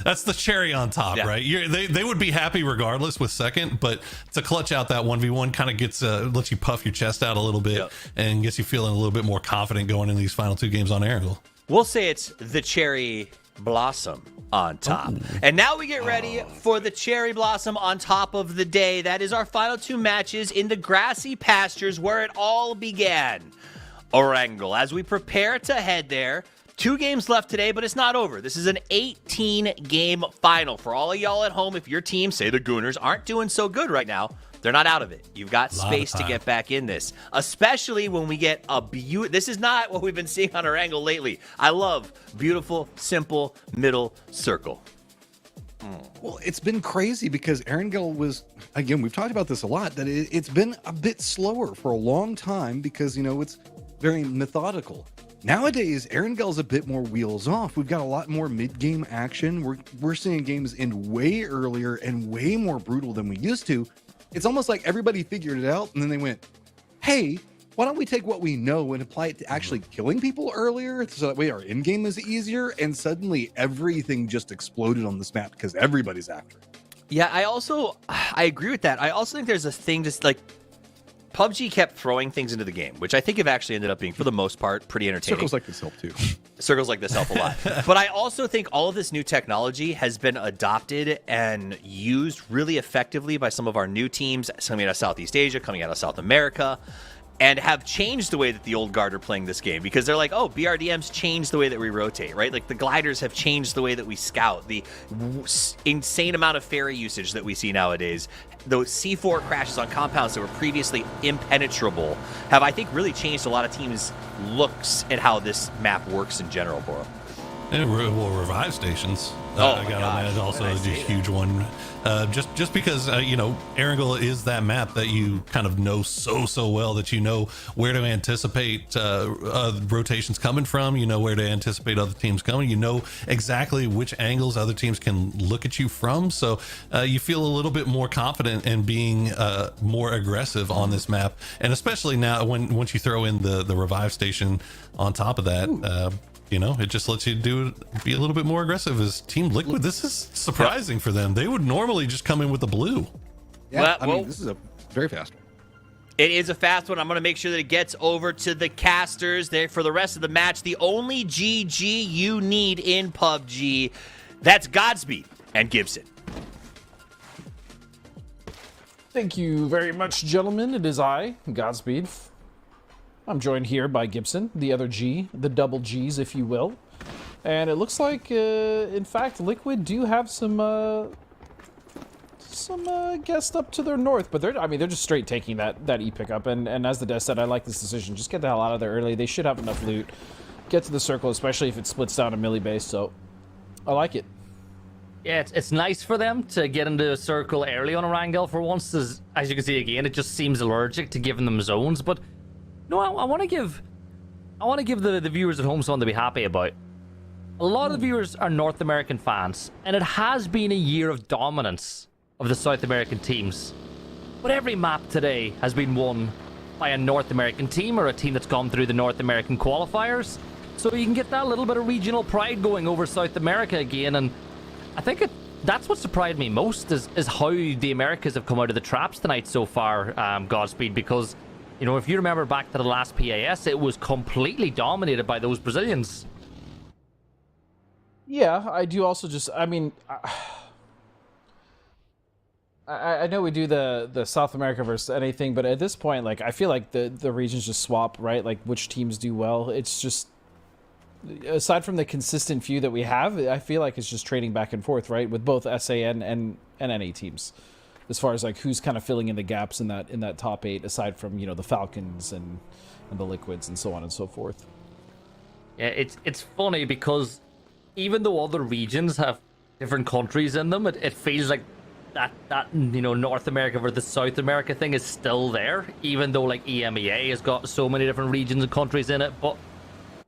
the cherry on top, right? They would be happy regardless with second, but to clutch out that 1v1 kind of gets lets you puff your chest out a little bit and gets you feeling a little bit more confident going in these final 2 games on Erangel. We'll say it's the cherry blossom on top. And now we get ready for the cherry blossom on top of the day. That is our final 2 matches in the grassy pastures where it all began. Erangel, as we prepare to head there. 2 games left today, but it's not over. This is an 18-game final. For all of y'all at home, if your team, say the Gooners, aren't doing so good right now, they're not out of it. You've got space to get back in this, especially when we get a this is not what we've been seeing on Erangel lately. I love beautiful, simple middle circle. Well, it's been crazy because Erangel was, again, we've talked about this a lot, that it's been a bit slower for a long time because, you know, it's very methodical. Nowadays, Erangel's a bit more wheels off. We've got a lot more mid-game action. We're seeing games end way earlier and way more brutal than we used to. It's almost like everybody figured it out and then they went, hey, why don't we take what we know and apply it to actually killing people earlier so that way our end game is easier? And suddenly everything just exploded on this map because everybody's after it. Yeah, I agree with that. I also think there's a thing just like PUBG kept throwing things into the game, which I think have actually ended up being, for the most part, pretty entertaining. Circles like this help too. Circles like this help a lot. But I also think all of this new technology has been adopted and used really effectively by some of our new teams coming out of Southeast Asia, coming out of South America, and have changed the way that the old guard are playing this game, because they're like, oh, BRDM's changed the way that we rotate, right? Like the gliders have changed the way that we scout. The insane amount of ferry usage that we see nowadays, those C4 crashes on compounds that were previously impenetrable, have, I think, really changed a lot of teams' looks at how this map works in general, Boro. And revive stations. I got on that, also a huge one. Just because you know, Erangel is that map that you kind of know so well that you know where to anticipate rotations coming from. You know where to anticipate other teams coming. You know exactly which angles other teams can look at you from. So you feel a little bit more confident in being more aggressive on this map, and especially now once you throw in the revive station on top of that. You know, it just lets you be a little bit more aggressive. As Team Liquid, this is surprising for them. They would normally just come in with the blue. Yeah, I mean, this is a very fast one. It is a fast one. I'm going to make sure that it gets over to the casters there for the rest of the match. The only GG you need in PUBG, that's Godspeed and Gibson. Thank you very much, gentlemen. It is I, Godspeed. I'm joined here by Gibson, the other G, the double Gs, if you will. And it looks like, in fact, Liquid do have some guests up to their north, but they're just straight taking that E pickup. And as the Death said, I like this decision. Just get the hell out of there early. They should have enough loot. Get to the circle, especially if it splits down a melee base. So I like it. Yeah, it's nice for them to get into a circle early on a Rangel for once. As you can see again, it just seems allergic to giving them zones. But no, I want to give the viewers at home something to be happy about. A lot of the viewers are North American fans, and it has been a year of dominance of the South American teams. But every map today has been won by a North American team or a team that's gone through the North American qualifiers. So you can get that little bit of regional pride going over South America again. And I think that's what surprised me most is how the Americas have come out of the traps tonight so far, Godspeed. Because, you know, if you remember back to the last PAS, it was completely dominated by those Brazilians. Yeah, I do also just, I mean... I know we do the South America versus anything, but at this point, like, I feel like the regions just swap, right? Like, which teams do well. It's just, aside from the consistent few that we have, I feel like it's just trading back and forth, right? With both SAN and NA teams, as far as like who's kind of filling in the gaps in that top 8, aside from, you know, the Falcons and the Liquids and so on and so forth. Yeah, it's funny because even though other regions have different countries in them, it feels like that you know, North America versus the South America thing is still there, even though like EMEA has got so many different regions and countries in it. But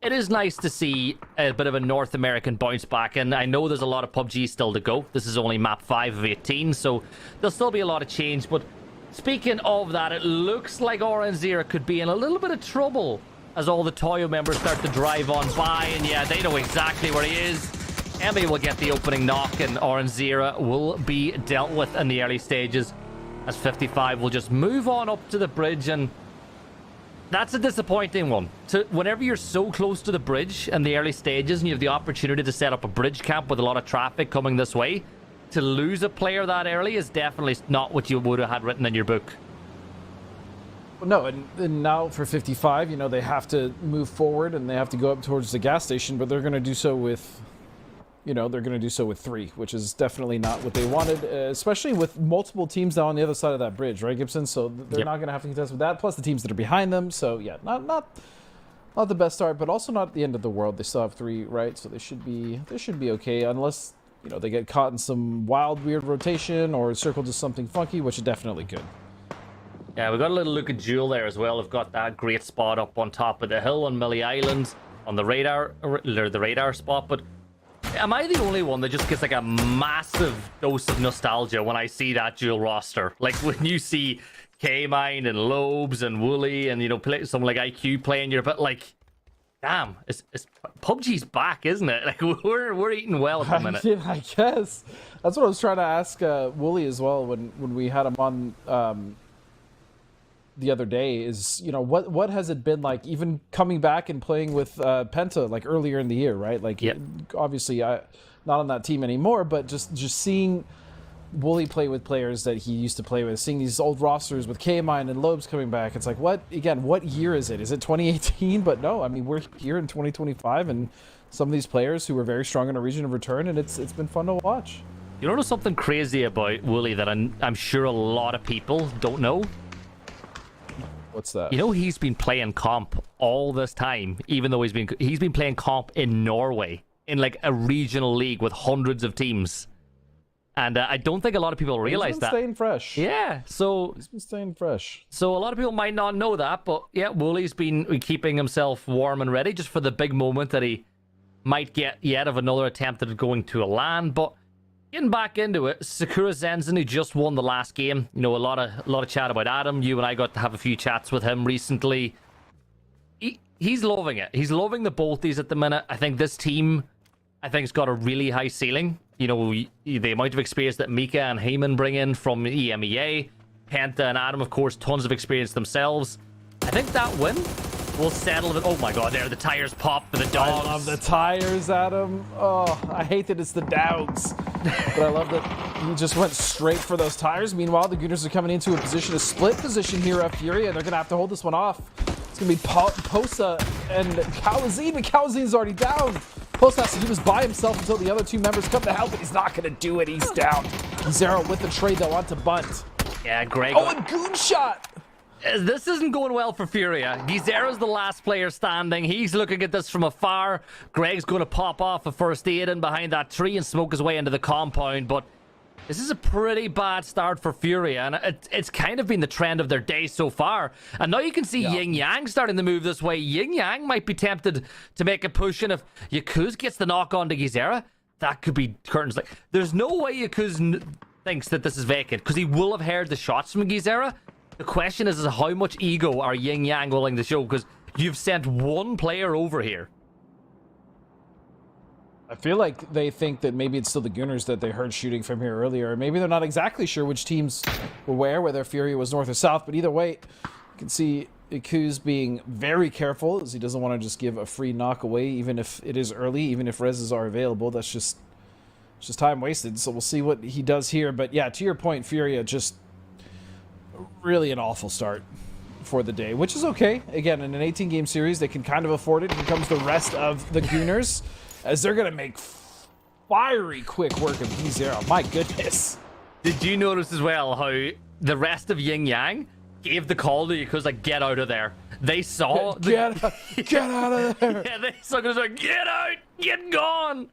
it is nice to see a bit of a North American bounce back, and I know there's a lot of PUBG still to go. This is only map 5 of 18, so there'll still be a lot of change. But speaking of that, it looks like Oranzera could be in a little bit of trouble as all the Toyo members start to drive on by, and yeah, they know exactly where he is. Emmy will get the opening knock, and Oranzera will be dealt with in the early stages, as 55 will just move on up to the bridge. And that's a disappointing one. Whenever you're so close to the bridge in the early stages and you have the opportunity to set up a bridge camp with a lot of traffic coming this way, to lose a player that early is definitely not what you would have had written in your book. Well, no, and now for 55, you know, they have to move forward and they have to go up towards the gas station, but they're going to do so with... You know, they're going to do so with 3, which is definitely not what they wanted, especially with multiple teams down on the other side of that bridge, right, Gibson? So they're not going to have to contest with that, plus the teams that are behind them. So, yeah, not the best start, but also not at the end of the world. They still have 3, right? So they should be okay, unless, you know, they get caught in some wild, weird rotation or circle to something funky, which is definitely good. Yeah, we got a little look at Jewel there as well. We've got that great spot up on top of the hill on Millie Island on the radar spot, but... Am I the only one that just gets like a massive dose of nostalgia when I see that dual roster? Like when you see K-Mind and Lobes and Wooly and, you know, someone like IQ playing, you're a bit like, damn, it's PUBG's back, isn't it? Like we're eating well at the minute. I guess that's what I was trying to ask Wooly as well when we had him on the other day. Is, you know, what has it been like even coming back and playing with Penta like earlier in the year, right? Like, obviously not on that team anymore, but just seeing Wooly play with players that he used to play with, seeing these old rosters with K-Mine and Lobes coming back. It's like, what year is it? Is it 2018? But no, I mean, we're here in 2025, and some of these players who were very strong in a region of return, and it's been fun to watch. You know something crazy about Wooly that I'm sure a lot of people don't know? What's that? You know, he's been playing comp all this time, even though he's been playing comp in Norway in like a regional league with hundreds of teams. And I don't think a lot of people realize that. He's been staying fresh. Yeah, so... He's been staying fresh. So a lot of people might not know that, but yeah, Wooly's been keeping himself warm and ready just for the big moment that he might get yet of another attempt at going to a LAN. But getting back into it, Sakura Zenzen, who just won the last game. You know, a lot of chat about Adam. You and I got to have a few chats with him recently. He's loving it. He's loving the bolties at the minute. I think this team, has got a really high ceiling. You know, the amount of experience that Mika and Heyman bring in from EMEA, Penta and Adam, of course, tons of experience themselves. I think that win will settle it. Oh my god, there the tires pop for the dogs. I love the tires, Adam. Oh, I hate that it's the dogs. But I love that he just went straight for those tires. Meanwhile, the Gooners are coming into a split position here at Furia. They're going to have to hold this one off. It's going to be Posa and Kalazine, but Kalazine's already down. Posa, he was by himself until the other two members come to help, but he's not going to do it. He's down. Zero with the trade, though, onto Bunt. Yeah, Greg. Oh, and Goon shot. This isn't going well for Furia. Gizera's the last player standing. He's looking at this from afar. Greg's going to pop off a first aid in behind that tree and smoke his way into the compound, but this is a pretty bad start for Furia, and it's kind of been the trend of their day so far. And now you can see Yin Yang starting to move this way. Yin Yang might be tempted to make a push, and if Yakuz gets the knock on to Gizera, that could be curtains. Like, there's no way Yakuz thinks that this is vacant, because he will have heard the shots from Gizera. The question is how much ego are Yin Yang willing to show, because you've sent one player over here. I feel like they think that maybe it's still the Gooners that they heard shooting from here earlier. Maybe they're not exactly sure which teams were whether Furia was north or south, but either way, you can see Ikuz being very careful, as he doesn't want to just give a free knock away, even if it is early, even if reses are available. That's just time wasted, so we'll see what he does here. But yeah, to your point, Furia just really an awful start for the day, which is okay. Again, in an 18-game series, they can kind of afford it. Here comes the rest of the Gooners, as they're going to make fiery quick work of D0. My goodness. Did you notice as well how the rest of Yin Yang gave the call to you because, like, get out of there? They saw... Get out of there. Yeah, they saw it, like, get out, get gone.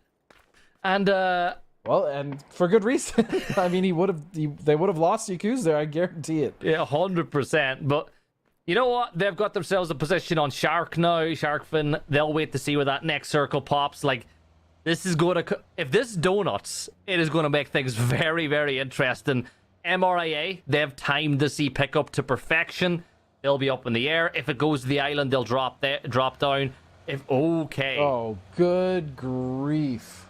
And, well, and for good reason. I mean, they would have lost Yakuz there, I guarantee it. Yeah, 100%. But you know what? They've got themselves a position on Shark now, Sharkfin. They'll wait to see where that next circle pops. Like, this is going to... If this donuts, it is going to make things very, very interesting. MRIA, they have timed the sea pickup to perfection. They'll be up in the air. If it goes to the island, they'll drop down. Okay. Oh, good grief.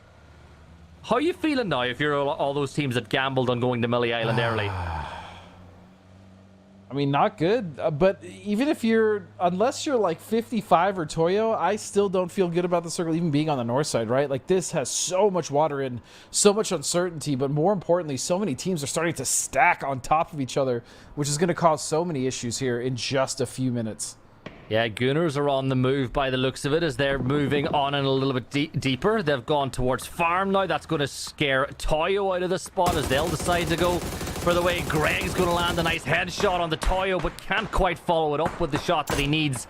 How are you feeling now if you're all those teams that gambled on going to Millie Island early? I mean, not good. But even if unless you're like 55 or Toyo, I still don't feel good about the circle even being on the north side, right? Like, this has so much water in, so much uncertainty, but more importantly, so many teams are starting to stack on top of each other, which is going to cause so many issues here in just a few minutes. Yeah, Gooners are on the move by the looks of it, as they're moving on in a little bit deeper. They've gone towards farm now. That's going to scare Toyo out of the spot as they'll decide to go for the way. Greg's going to land a nice headshot on the Toyo, but can't quite follow it up with the shot that he needs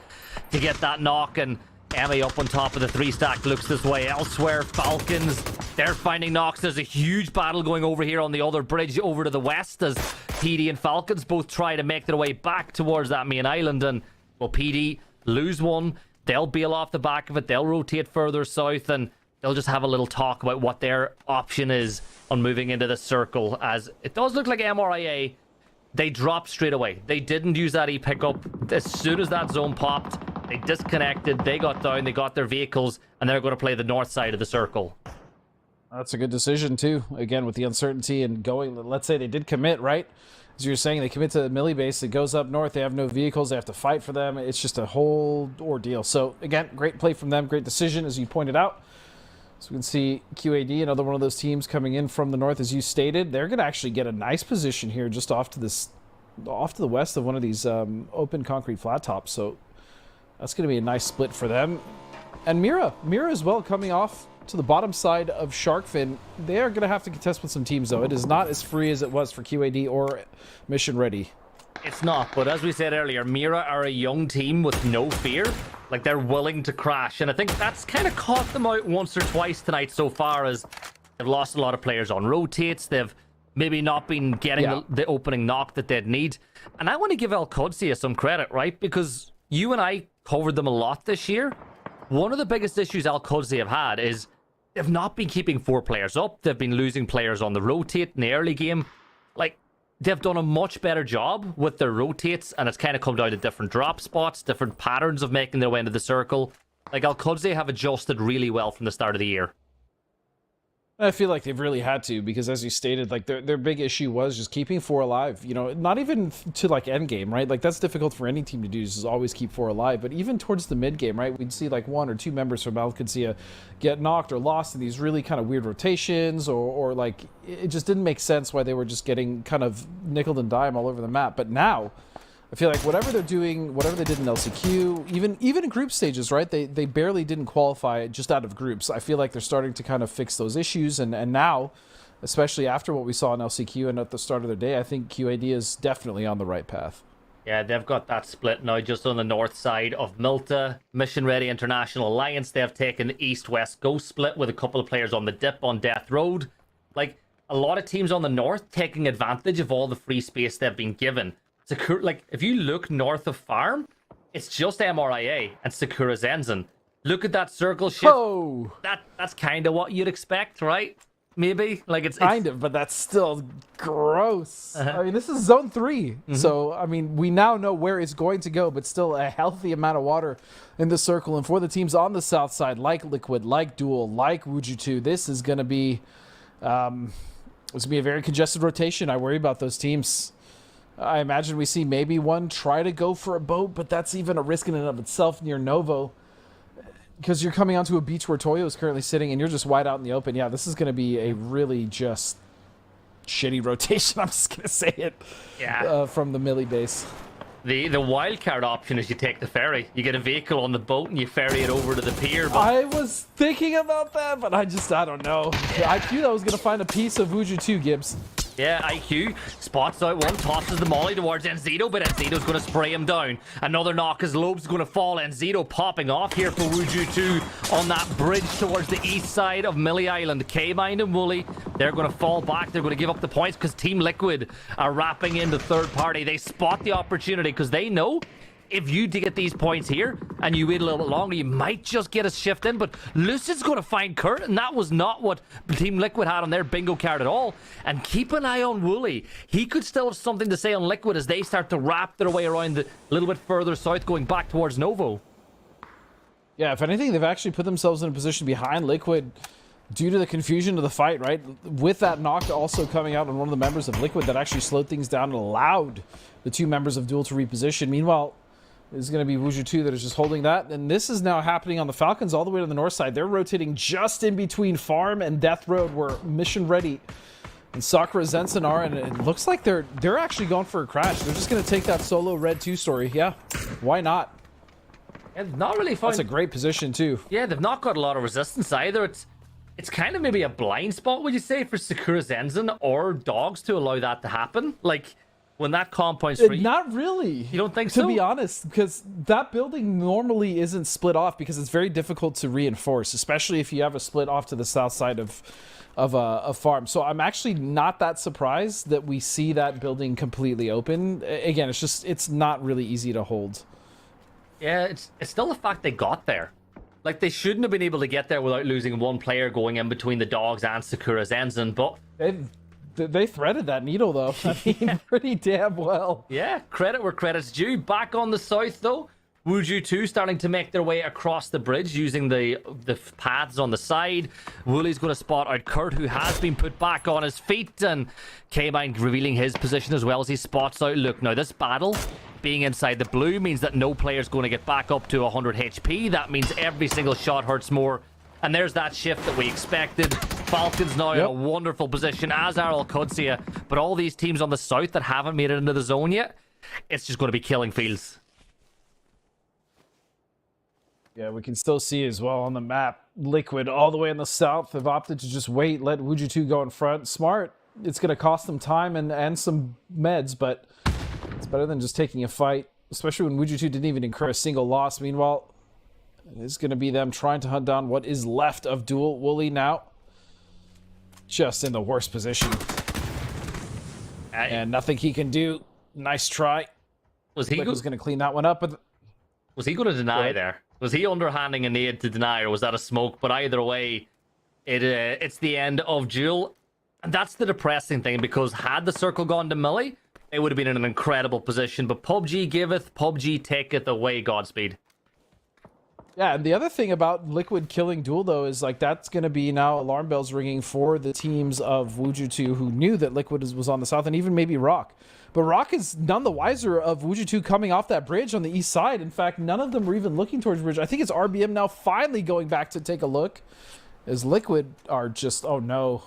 to get that knock. And Emmy up on top of the 3-stack looks this way. Elsewhere, Falcons, they're finding knocks. There's a huge battle going over here on the other bridge over to the west, as PD and Falcons both try to make their way back towards that main island. And well, PD lose one, they'll bail off the back of it, they'll rotate further south, and they'll just have a little talk about what their option is on moving into the circle, as it does look like MRIA, they dropped straight away. They didn't use that E-pickup. As soon as that zone popped, they disconnected, they got down, they got their vehicles, and they're going to play the north side of the circle. That's a good decision, too. Again, with the uncertainty and going, let's say they did commit, right? As you were saying, they commit to the Millie base. It goes up north. They have no vehicles. They have to fight for them. It's just a whole ordeal. So, again, great play from them. Great decision, as you pointed out. So we can see QAD, another one of those teams coming in from the north, as you stated. They're going to actually get a nice position here just off to the west of one of these open concrete flat tops. So that's going to be a nice split for them. And Mira as well, coming off to the bottom side of Sharkfin. They are going to have to contest with some teams, though. It is not as free as it was for QAD or Mission Ready. It's not, but as we said earlier, Mira are a young team with no fear. Like, they're willing to crash, and I think that's kind of caught them out once or twice tonight so far, as they've lost a lot of players on rotates. They've maybe not been getting the opening knock that they'd need. And I want to give El Qudsi some credit, right? Because you and I covered them a lot this year. One of the biggest issues Al Qudsi have had is they've not been keeping 4 players up. They've been losing players on the rotate in the early game. Like, they've done a much better job with their rotates, and it's kind of come down to different drop spots, different patterns of making their way into the circle. Like, Al Qudsi have adjusted really well from the start of the year. I feel like they've really had to, because as you stated, like their big issue was just keeping 4 alive. You know, not even to like end game, right? Like that's difficult for any team to do, is always keep 4 alive. But even towards the mid game, right, we'd see like 1 or 2 members from Alcancia get knocked or lost in these really kind of weird rotations, or like it just didn't make sense why they were just getting kind of nickel and dime all over the map. But now, I feel like whatever they're doing, whatever they did in LCQ, even in group stages, right? They barely didn't qualify just out of groups. I feel like they're starting to kind of fix those issues, and now, especially after what we saw in LCQ and at the start of their day, I think QAD is definitely on the right path. Yeah, they've got that split now just on the north side of Milta. Mission Ready International Alliance, they have taken the east-west ghost split with a couple of players on the dip on Death Road. Like, a lot of teams on the north taking advantage of all the free space they've been given. Sakura, like, if you look north of Farm, it's just MRIA and Sakura Zenzen. Look at that circle shift. Oh! That's kind of what you'd expect, right? Maybe? Like, it's kind of, but that's still gross. I mean, this is zone 3. So, I mean, we now know where it's going to go, but still a healthy amount of water in the circle. And for the teams on the south side, like Liquid, like Duel, like Wuju2, this is going to be a very congested rotation. I worry about those teams. I imagine we see maybe one try to go for a boat, but that's even a risk in and of itself near Novo, because you're coming onto a beach where Toyo is currently sitting and you're just wide out in the open. Yeah, this is going to be a really just shitty rotation. I'm just going to say it. Yeah. From the Millie base. The wildcard option is you take the ferry. You get a vehicle on the boat and you ferry it over to the pier. But I was thinking about that, but I don't know. I thought I was going to find a piece of Wuju2, Gibbs. Yeah, IQ spots out one, tosses the molly towards Enzito, but Enzito's going to spray him down. Another knock as Lobe's going to fall. Enzito popping off here for Wuju2 on that bridge towards the east side of Millie Island. K-Mind and Wooly, they're going to fall back. They're going to give up the points because Team Liquid are wrapping in the third party. They spot the opportunity because they know if you get these points here and you wait a little bit longer, you might just get a shift in. But Lucid's going to find Kurt, and that was not what Team Liquid had on their bingo card at all. And keep an eye on Wooly. He could still have something to say on Liquid as they start to wrap their way around a little bit further south, going back towards Novo. Yeah, if anything, they've actually put themselves in a position behind Liquid due to the confusion of the fight, right? With that knock also coming out on one of the members of Liquid that actually slowed things down and allowed the 2 members of Duel to reposition. Meanwhile, is going to be Wuju2 that is just holding that. And this is now happening on the Falcons all the way to the north side. They're rotating just in between Farm and Death Road, where Mission Ready and Sakura Zensen are. And it looks like they're actually going for a crash. They're just going to take that solo Red 2 story. Yeah, why not? And not really fun. That's a great position too. Yeah, they've not got a lot of resistance either. It's kind of maybe a blind spot, would you say, for Sakura Zensen or Dogs to allow that to happen? Like, when that compound's free? Not really. You don't think so? To be honest, because that building normally isn't split off because it's very difficult to reinforce, especially if you have a split off to the south side of Farm. So I'm actually not that surprised that we see that building completely open. Again, it's not really easy to hold. Yeah, it's still the fact they got there. Like, they shouldn't have been able to get there without losing one player going in between the Dogs and Sakura Zensen, but they threaded that needle, though. I mean, pretty damn well. Yeah, credit where credit's due. Back on the south, though, Wuju2 starting to make their way across the bridge using the paths on the side. Wooly's going to spot out Kurt, who has been put back on his feet, and K-Mind revealing his position as well as he spots out. Look, now this battle being inside the blue means that no player's going to get back up to 100 HP. That means every single shot hurts more. And there's that shift that we expected. Falcons now in a wonderful position, as are Alcudia. But all these teams on the south that haven't made it into the zone yet, it's just going to be killing fields. Yeah, we can still see as well on the map, Liquid all the way in the south have opted to just wait, let Wuju2 go in front. Smart. It's going to cost them time and some meds, but it's better than just taking a fight, especially when Wuju2 didn't even incur a single loss. Meanwhile, it's going to be them trying to hunt down what is left of Duel. Wooly now just in the worst position. And nothing he can do. Nice try. Was he going to clean that one up? But was he going to deny there? Was he underhanding a nade to deny, or was that a smoke? But either way, it's the end of Duel. And that's the depressing thing, because had the circle gone to Millie, it would have been in an incredible position. But PUBG giveth, PUBG taketh away, Godspeed. Yeah, and the other thing about Liquid killing Duel, though, is like that's going to be now alarm bells ringing for the teams of Wuju2 who knew that Liquid was on the south, and even maybe Rock. But Rock is none the wiser of Wuju2 coming off that bridge on the east side. In fact, none of them were even looking towards the bridge. I think it's RBM now finally going back to take a look, as Liquid are just, oh no.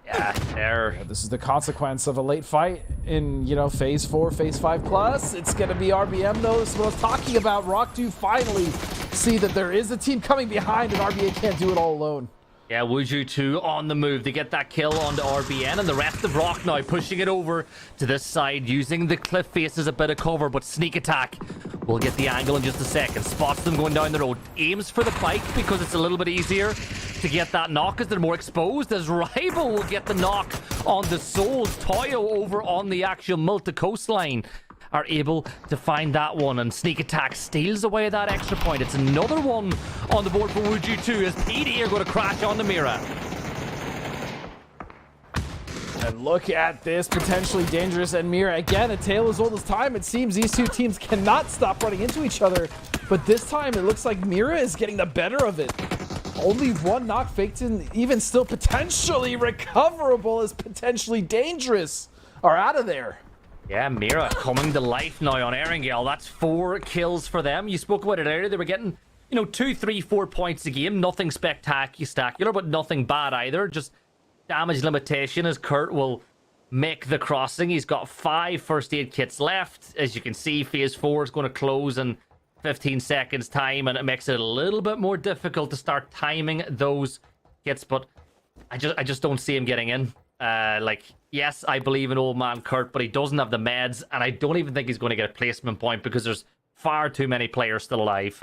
Yeah, there. This is the consequence of a late fight in, you know, phase 4, phase 5 plus. It's going to be RBM, though. This is what I was talking about. Rock do finally see that there is a team coming behind, and RBA can't do it all alone. Yeah, Wuju2 on the move to get that kill onto RBN, and the rest of Rock now pushing it over to this side, using the cliff face as a bit of cover, but sneak attack. We'll get the angle in just a second. Spots them going down the road. Aims for the bike because it's a little bit easier to get that knock as they're more exposed, as Rival will get the knock on the Souls. Toyo over on the actual Multi coastline are able to find that one, and sneak attack steals away that extra point. It's another one on the board for Wuju2 as PD are going to crash on the Mira. And look at this, potentially dangerous and Mira. Again, a tale as old as time. It seems these two teams cannot stop running into each other, but this time it looks like Mira is getting the better of it. Only one knock faked in, even still potentially recoverable as potentially dangerous, are out of there. Yeah, Mira coming to life now on Erangel. That's 4 kills for them. You spoke about it earlier. They were getting, 2, 3, 4 points a game. Nothing spectacular, but nothing bad either. Just damage limitation as Kurt will make the crossing. He's got 5 first aid kits left. As you can see, phase 4 is going to close in 15 seconds time, and it makes it a little bit more difficult to start timing those kits, but I just don't see him getting in. Yes, I believe in old man Kurt, but he doesn't have the meds, and I don't even think he's going to get a placement point because there's far too many players still alive.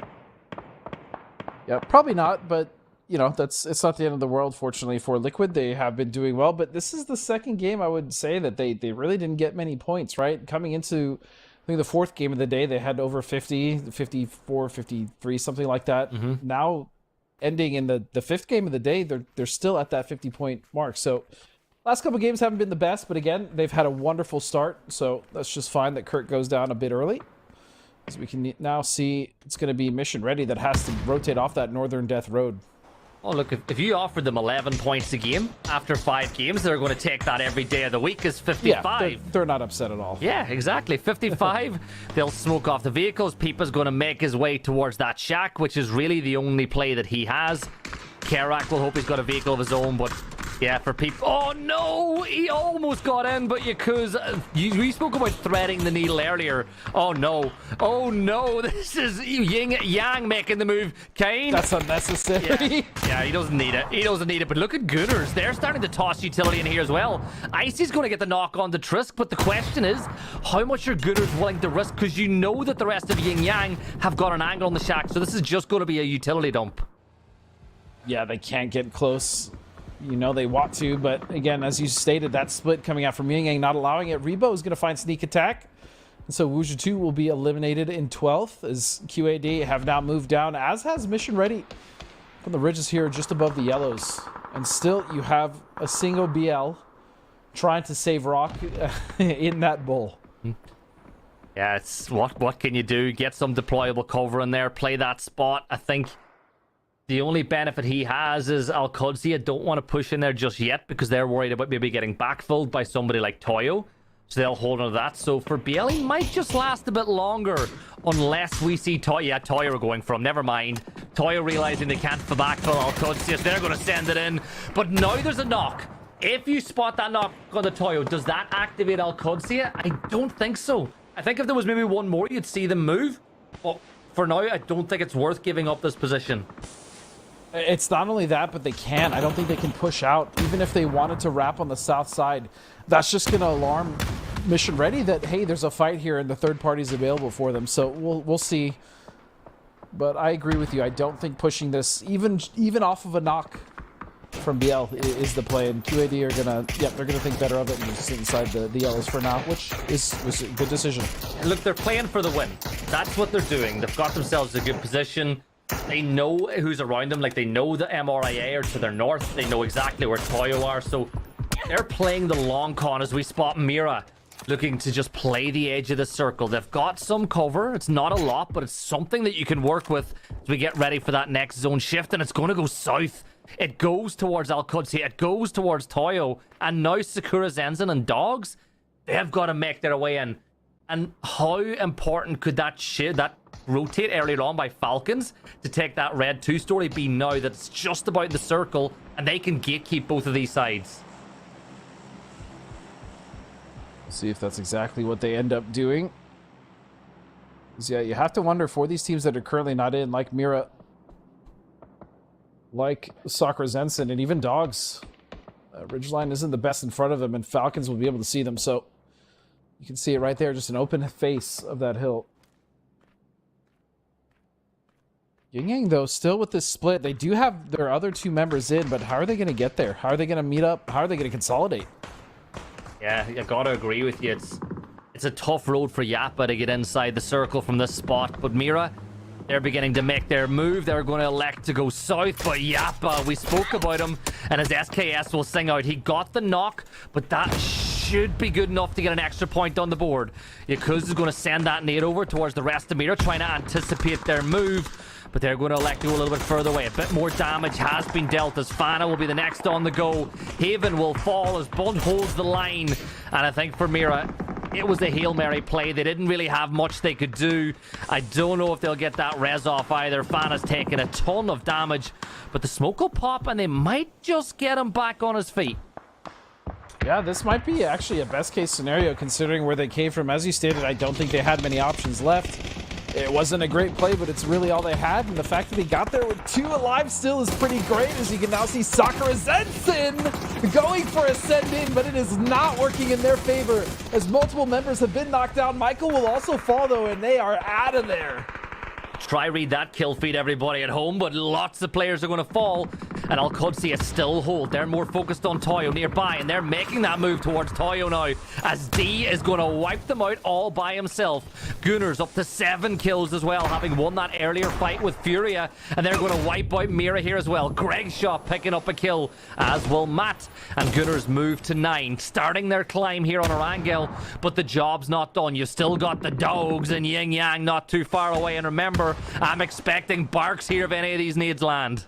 Yeah, probably not, but it's not the end of the world. Fortunately for Liquid, they have been doing well, but this is the second game I would say that they really didn't get many points, right? Coming into, I think, the 4th game of the day, they had over 50, 54, 53, something like that. Now, ending in the 5th game of the day, they're still at that 50-point mark. So last couple games haven't been the best, but again, they've had a wonderful start. So that's just fine that Kurt goes down a bit early. As we can now see, it's going to be Mission Ready that has to rotate off that Northern Death Road. Oh, look, if you offered them 11 points a game after 5 games, they're going to take that every day of the week as 55. Yeah, they're not upset at all. Yeah, exactly. 55. They'll smoke off the vehicles. Peepa's going to make his way towards that shack, which is really the only play that he has. Kerak will hope he's got a vehicle of his own, but yeah, for people. Oh no, he almost got in, but Yakuza, we spoke about threading the needle earlier. Oh no, this is Yang making the move. Kane, that's unnecessary. Yeah, he doesn't need it. But look at Gunners, they're starting to toss utility in here as well. Icy's going to get the knock on the Trisk, but the question is, how much are Gunners willing to risk? Because you know that the rest of Yin Yang have got an angle on the shack, so this is just going to be a utility dump. Yeah, they can't get close. They want to, but again, as you stated, that split coming out from Yin Yang not allowing it. Rebo is going to find sneak attack. And so Wuju2 will be eliminated in 12th as QAD have now moved down, as has Mission Ready. From the ridges here just above the yellows. And still you have a single BL trying to save Rock in that bull. Yeah, it's what can you do? Get some deployable cover in there, play that spot. I think the only benefit he has is Al-Qudsi don't want to push in there just yet because they're worried about maybe getting backfilled by somebody like Toyo. So they'll hold on to that. So for BL, he might just last a bit longer unless we see Toyo. Yeah, Toyo are going from. Never mind. Toyo realizing they can't backfill Al-Qudsi. They're going to send it in. But now there's a knock. If you spot that knock on the Toyo, does that activate Al-Qudsi? I don't think so. I think if there was maybe one more, you'd see them move. But for now, I don't think it's worth giving up this position. It's not only that, but they can't. I don't think they can push out. Even if they wanted to wrap on the south side, that's just going to alarm Mission Ready that, hey, there's a fight here and the third party's available for them. So we'll see. But I agree with you. I don't think pushing this, even off of a knock from BL, is the play. And QAD are going to, they're going to think better of it and just sit inside the yellows for now, which was a good decision. Look, they're playing for the win. That's what they're doing. They've got themselves a good position. They know who's around them. Like, they know the MRIA are to their north. They know exactly where Toyo are. So they're playing the long con as we spot Mira looking to just play the edge of the circle. They've got some cover. It's not a lot, but it's something that you can work with as we get ready for that next zone shift, and it's going to go south. It goes towards Al-Qudsi. It goes towards Toyo. And now Sakura Zenzen and Dogs, they've got to make their way in. And how important could that rotate earlier on by Falcons to take that red 2-story be now that it's just about the circle and they can gatekeep both of these sides? See if that's exactly what they end up doing. Yeah, you have to wonder for these teams that are currently not in, like Mira, like Sakura Zensen, and even Dogs. Ridgeline isn't the best in front of them, and Falcons will be able to see them. So you can see it right there, just an open face of that hill. Yin Yang, though, still with this split, they do have their other 2 members in, but how are they going to get there? How are they going to meet up? How are they going to consolidate? Yeah, I gotta agree with you. It's a tough road for Yappa to get inside the circle from this spot, but Mira, they're beginning to make their move. They're going to elect to go south, but Yappa, we spoke about him, and his SKS will sing out. He got the knock, but that should be good enough to get an extra point on the board. Yakuz is going to send that nade over towards the rest of Mira, trying to anticipate their move, but they're going to elect to go a little bit further away. A bit more damage has been dealt as Fana will be the next on the go. Haven will fall as Bunt holds the line, and I think for Mira, it was a Hail Mary play. They didn't really have much they could do. I don't know if they'll get that res off either. Fana's taken a ton of damage, but the smoke will pop and they might just get him back on his feet. Yeah, this might be actually a best case scenario considering where they came from. As you stated, I don't think they had many options left. It wasn't a great play, but it's really all they had, and the fact that he got there with 2 alive still is pretty great, as you can now see Sakura Zensen going for a send in, but it is not working in their favor as multiple members have been knocked down. Michael will also fall, though, and they are out of there. Try read that kill feed, everybody at home, but lots of players are going to fall, and Al-Qudsi is still hold. They're more focused on Toyo nearby, and they're making that move towards Toyo now, as D is going to wipe them out all by himself. Gunners up to 7 kills as well, having won that earlier fight with Furia, and they're going to wipe out Mira here as well. Greg Shaw picking up a kill, as will Matt, and Gunners move to 9, starting their climb here on Erangel, but the job's not done. You've still got the Dogs and Yin Yang not too far away, and remember, I'm expecting barks here if any of these needs land.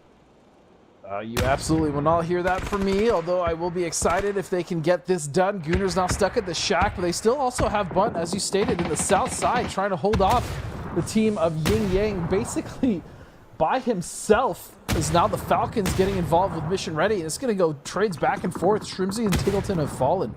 You absolutely will not hear that from me, although I will be excited if they can get this done. Gunner's now stuck at the shack, but they still also have Bunt, as you stated, in the south side, trying to hold off the team of Yin Yang basically by himself. Is now the Falcons getting involved with Mission Ready, and it's going to go trades back and forth. Shrimsy and Tiggleton have fallen.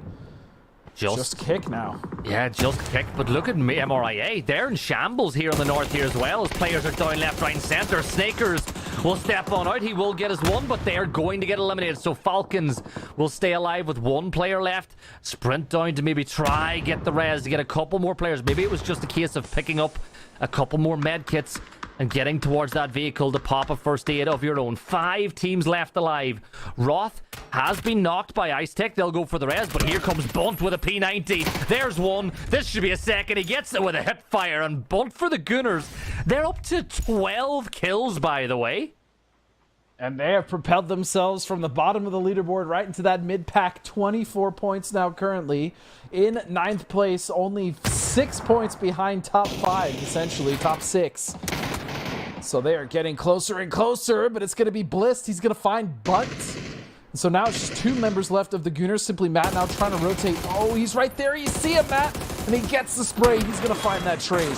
Just kick now. Yeah, just kick. But look at me, MRIA. They're in shambles here in the north here as well, as players are down left, right, and center. Snakers will step on out. He will get his one, but they are going to get eliminated. So Falcons will stay alive with 1 player left. Sprint down to maybe try get the res to get a couple more players. Maybe it was just a case of picking up a couple more med kits and getting towards that vehicle to pop a first aid of your own. 5 teams left alive. Roth has been knocked by Ice Tech. They'll go for the res, but here comes Bunt with a P90. There's one. This should be a second. He gets it with a hip fire, and Bunt for the Gunners. They're up to 12 kills, by the way. And they have propelled themselves from the bottom of the leaderboard right into that mid-pack. 24 points now currently. In 9th place, only 6 points behind top 5, essentially, top 6. So they are getting closer and closer, but it's going to be Bliss. He's going to find Bunt. And so now it's just 2 members left of the Gunners. Simply Matt now trying to rotate. Oh, he's right there. You see him, Matt. And he gets the spray. He's going to find that trade.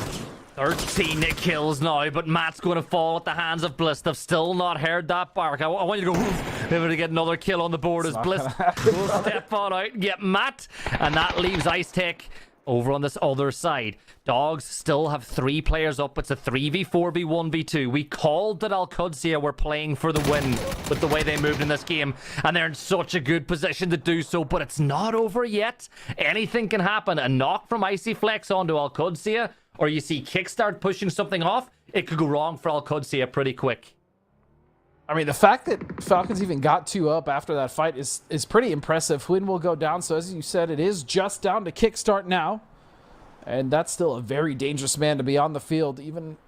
13 kills now, but Matt's going to fall at the hands of Bliss. They've still not heard that bark. I want you to go, woof, able to get another kill on the board as Bliss will step on out and get Matt. And that leaves Ice Tech over on this other side. Dogs still have 3 players up. It's a 3v4v1v2. We called that Al-Qudsi were playing for the win with the way they moved in this game, and they're in such a good position to do so, but it's not over yet. Anything can happen. A knock from Icy Flex onto Al-Qudsi, or you see Kickstart pushing something off, it could go wrong for Al-Qudsi pretty quick. I mean, the fact that Falcons even got 2 up after that fight is pretty impressive. Huyn will go down, so as you said, it is just down to Kickstart now. And that's still a very dangerous man to be on the field, even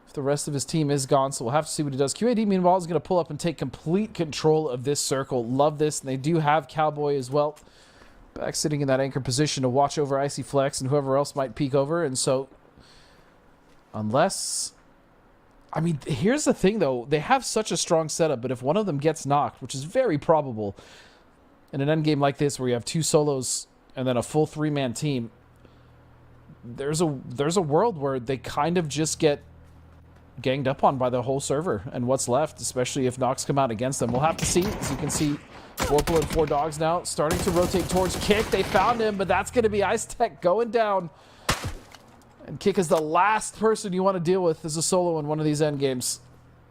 if the rest of his team is gone. So we'll have to see what he does. QAD, meanwhile, is going to pull up and take complete control of this circle. Love this. And they do have Cowboy as well. back sitting in that anchor position to watch over Icy Flex and whoever else might peek over. And so, unless... I mean, here's the thing, though. They have such a strong setup, but if one of them gets knocked, which is very probable, in an endgame like this where you have 2 solos and then a full 3-man team, there's a world where they kind of just get ganged up on by the whole server and what's left, especially if knocks come out against them. We'll have to see. As you can see, Vorpal and 4 dogs now starting to rotate towards Kick. They found him, but that's going to be Ice Tech going down. And Kick is the last person you want to deal with as a solo in one of these end games.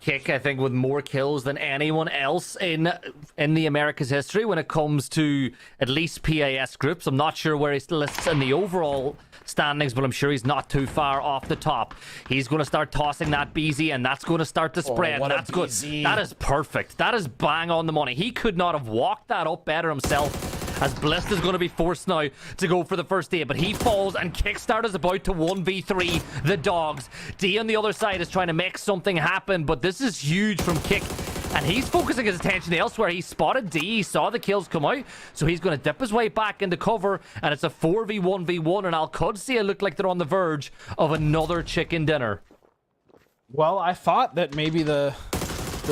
Kick, I think, with more kills than anyone else in the Americas history when it comes to at least PAS groups. I'm not sure where he lists in the overall standings, but I'm sure he's not too far off the top. He's going to start tossing that BZ, and that's going to start to spread. That's good. That is perfect. That is bang on the money. He could not have walked that up better himself, as Blist is going to be forced now to go for the first aid, but he falls, and Kickstart is about to 1v3 the dogs. D on the other side is trying to make something happen, but this is huge from Kick, and he's focusing his attention elsewhere. He spotted D, he saw the kills come out, so he's going to dip his way back into cover, and it's a 4v1v1, and Al-Qudsiya look like they're on the verge of another chicken dinner. Well, I thought that maybe the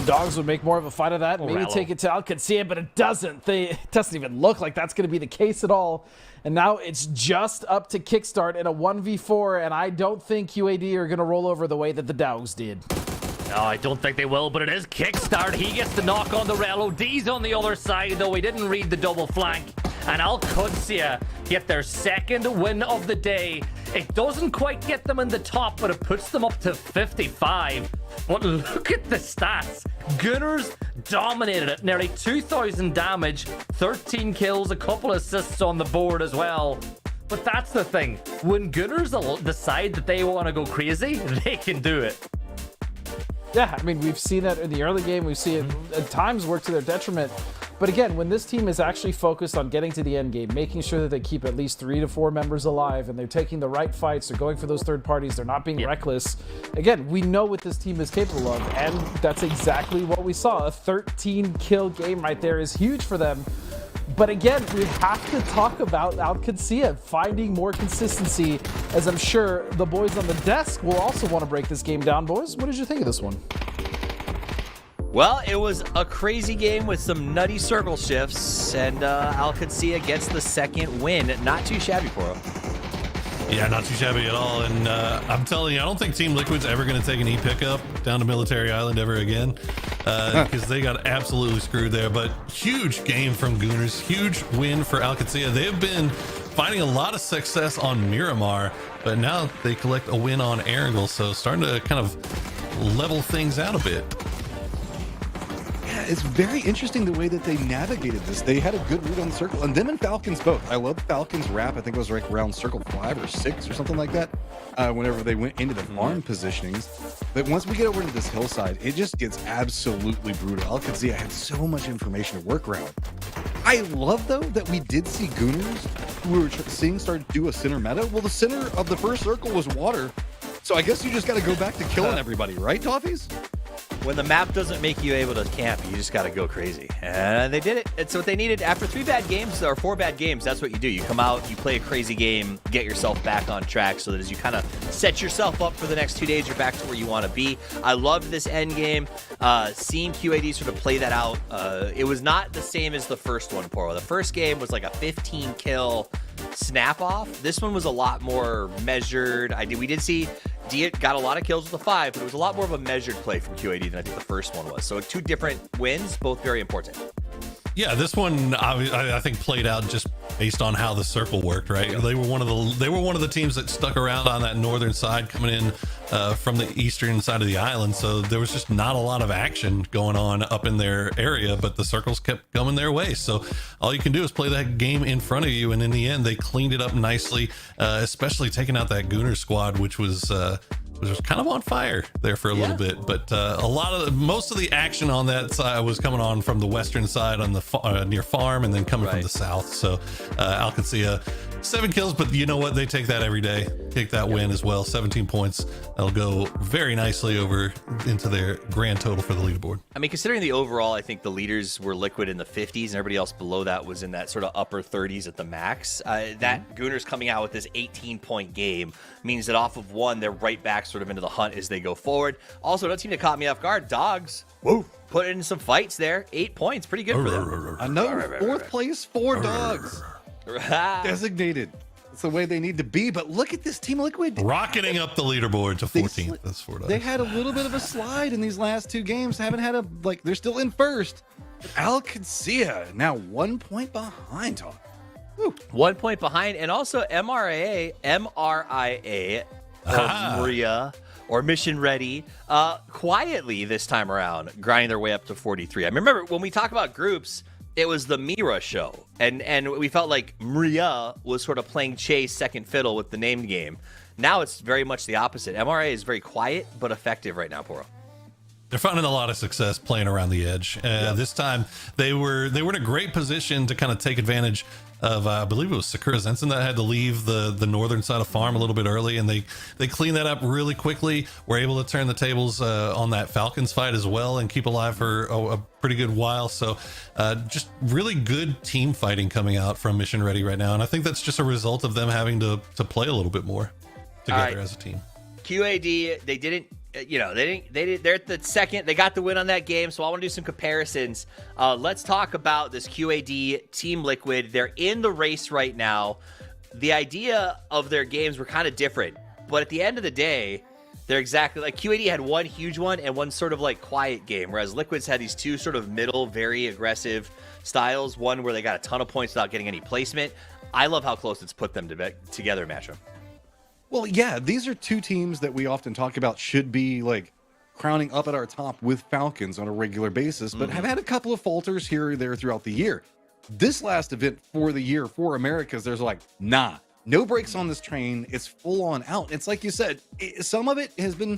dogs would make more of a fight of that, maybe take it to Al-Qudsiya, but it doesn't. It doesn't even look like that's going to be the case at all. And now it's just up to Kickstart in a 1v4, and I don't think QAD are going to roll over the way that the dogs did. No, I don't think they will, but it is Kickstart. He gets the knock on the Relo. D's on the other side, though he didn't read the double flank. And Al-Qudsiya get their second win of the day. It doesn't quite get them in the top, but it puts them up to 55. But look at the stats. Gunners dominated it. Nearly 2,000 damage, 13 kills, a couple assists on the board as well. But that's the thing. When Gunners decide that they want to go crazy, they can do it. Yeah, I mean, we've seen that in the early game. We see it at times work to their detriment. But again, when this team is actually focused on getting to the end game, making sure that they keep at least 3 to 4 members alive, and they're taking the right fights, they're going for those third parties, they're not being reckless. Again, we know what this team is capable of, and that's exactly what we saw. A 13-kill game right there is huge for them. But again, we have to talk about Al-Qudsiya finding more consistency, as I'm sure the boys on the desk will also want to break this game down. Boys, what did you think of this one? Well, it was a crazy game with some nutty circle shifts, and Al-Qudsiya gets the second win. Not too shabby for him. Yeah, not too shabby at all. And I'm telling you, I don't think Team Liquid's ever going to take an E-pickup down to Military Island ever again, because they got absolutely screwed there. But huge game from Gooners. Huge win for Al-Qudsiya. They have been finding a lot of success on Miramar, but now they collect a win on Erangel, so starting to kind of level things out a bit. It's very interesting the way that they navigated this. They had a good read on the circle, and them and Falcons both. I love Falcons wrap. I think it was like around circle 5 or 6 or something like that, whenever they went into the farm positionings. But once we get over into this hillside, it just gets absolutely brutal. Al-Qudsiya had so much information to work around. I love, though, that we did see Gooners who we were seeing start to do a center meta. Well, the center of the first circle was water, so I guess you just got to go back to killing everybody, right, Toffees? When the map doesn't make you able to camp, you just got to go crazy. And they did it. It's what they needed. After 3 bad games, or 4 bad games, that's what you do. You come out, you play a crazy game, get yourself back on track, so that as you kind of set yourself up for the next 2 days, you're back to where you want to be. I loved this end game. Seeing QAD sort of play that out, it was not the same as the first one, Poro. The first game was like a 15-kill snap off. This one was a lot more measured. We did see D got a lot of kills with the 5, but it was a lot more of a measured play from QAD than I think the first one was. So 2 different wins, both very important. Yeah, this one I think played out just based on how the circle worked, right? Yeah. They were one of the teams that stuck around on that northern side, coming in from the eastern side of the island. So there was just not a lot of action going on up in their area, but the circles kept coming their way. So all you can do is play that game in front of you, and in the end, they cleaned it up nicely, especially taking out that Gooner squad, which was kind of on fire there for a little bit. But most of the action on that side was coming on from the western side on the near farm, and then coming from the south. So Al-Qudsiya 7 kills, but you know what? They take that every day. Take that win as well. 17 points. That'll go very nicely over into their grand total for the leaderboard. I mean, considering the overall, I think the leaders were Liquid in the 50s, and everybody else below that was in that sort of upper 30s at the max. That Gooners coming out with this 18-point game means that off of one, they're right back sort of into the hunt as they go forward. Also, another team that caught me off guard, Dogs. Woo! Put in some fights there. 8 points. Pretty good for them. I know. 4th place, 4 Dogs. Designated. It's the way they need to be, but look at this Team Liquid. Rocketing up the leaderboard to 14th. That's 4 Dogs. They had a little bit of a slide in these last 2 games. Haven't had they're still in first. Alcancia now 1 point behind Tom. 1 point behind, and also MRIA, or Maria, or Mission Ready, quietly this time around, grinding their way up to 43. I remember when we talk about groups, it was the Mira show, and we felt like Maria was sort of playing chase second fiddle with the named game. Now it's very much the opposite. MRA is very quiet but effective right now, Poro. They're finding a lot of success playing around the edge. This time they were in a great position to kind of take advantage of, I believe it was Sakura Zenson that had to leave the northern side of farm a little bit early, and they cleaned that up really quickly. Were able to turn the tables on that Falcons fight as well and keep alive for a pretty good while. So just really good team fighting coming out from Mission Ready right now, and I think that's just a result of them having to play a little bit more together as a team. QAD, they didn't. They're at the second. They got the win on that game, so I want to do some comparisons. Let's talk about this QAD Team Liquid. They're in the race right now. The idea of their games were kind of different, but at the end of the day, they're exactly like QAD had one huge one and one sort of like quiet game, whereas Liquid's had these 2 sort of middle, very aggressive styles. One where they got a ton of points without getting any placement. I love how close it's put them together, matchup. Well, yeah, these are 2 teams that we often talk about should be like crowning up at our top with Falcons on a regular basis, but have had a couple of falters here or there throughout the year. This last event for the year for Americas, there's like, nah, no brakes on this train. It's full on out. It's like you said, some of it has been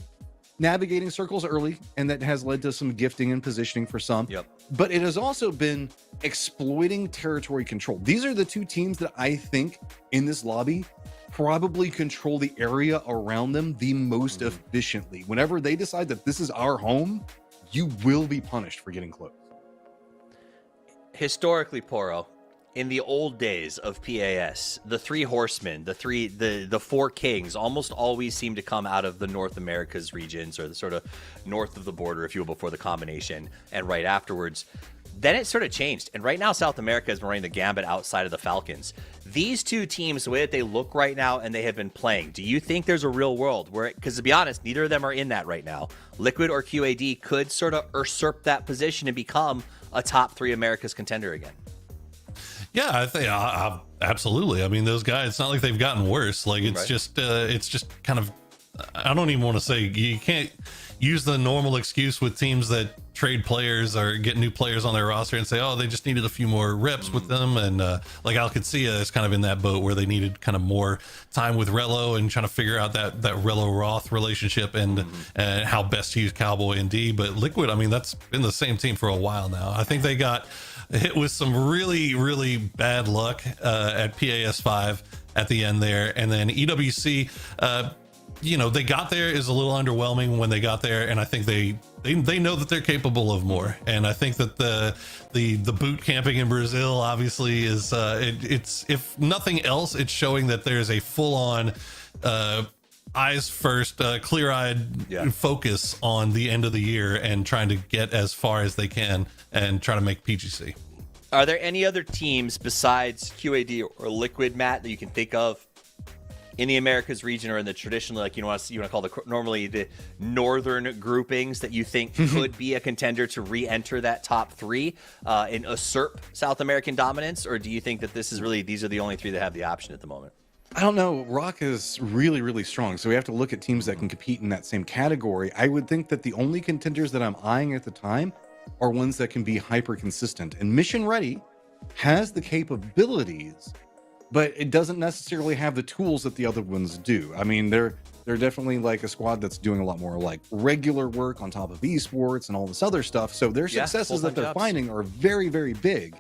navigating circles early, and that has led to some gifting and positioning for some. Yep. But it has also been exploiting territory control. These are the 2 teams that I think in this lobby probably control the area around them the most efficiently. Whenever they decide that this is our home, you will be punished for getting close. Historically, Poro, in the old days of PAS, the 3 horsemen, the 4 kings almost always seem to come out of the North Americas regions, or the sort of north of the border, if you will, before the combination and right afterwards. Then it sort of changed, and right now South America has been running the gambit outside of the Falcons. These 2 teams, the way that they look right now and they have been playing, do you think there's a real world where, because to be honest, neither of them are in that right now, Liquid or QAD could sort of usurp that position and become a top 3 Americas contender again? Yeah, I think absolutely. I mean, those guys, it's not like they've gotten worse. Like it's Right. just kind of, I don't even want to say, you can't use the normal excuse with teams that trade players or get new players on their roster and say, oh, they just needed a few more reps with them. And like Alcancia is kind of in that boat where they needed kind of more time with Relo and trying to figure out that Relo Roth relationship and how best to use Cowboy and D. But Liquid, I mean, that's been the same team for a while now. I think they got hit with some really, really bad luck at PAS 5 at the end there. And then EWC, they got there is a little underwhelming when they got there, and I think they know that they're capable of more. And I think that the boot camping in Brazil obviously is it's, if nothing else, it's showing that there's a full on eyes first, clear-eyed focus on the end of the year and trying to get as far as they can and try to make PGC. Are there any other teams besides QAD or Liquid, Matt, that you can think of in the Americas region, or in the traditionally, like you want to call normally the northern groupings, that you think could be a contender to re-enter that top 3 and usurp South American dominance? Or do you think that these are the only 3 that have the option at the moment? I don't know. Rock is really, really strong, so we have to look at teams that can compete in that same category. I would think that the only contenders that I'm eyeing at the time are ones that can be hyper consistent, and Mission Ready has the capabilities, but it doesn't necessarily have the tools that the other ones do. I mean, they're definitely like a squad that's doing a lot more like regular work on top of esports and all this other stuff. So their successes that they're finding are very, very big.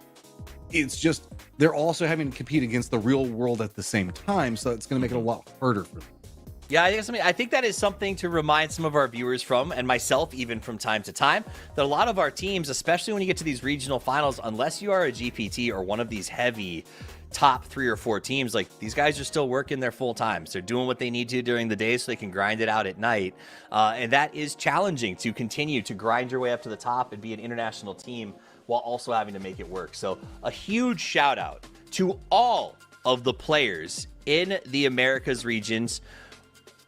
It's just they're also having to compete against the real world at the same time, so it's going to make it a lot harder for them. Yeah, I think that is something to remind some of our viewers from, and myself even from time to time, that a lot of our teams, especially when you get to these regional finals, unless you are a GPT or one of these heavy top 3 or 4 teams, like these guys are still working their full times. They're doing what they need to during the day so they can grind it out at night. And that is challenging to continue to grind your way up to the top and be an international team while also having to make it work. So a huge shout out to all of the players in the Americas regions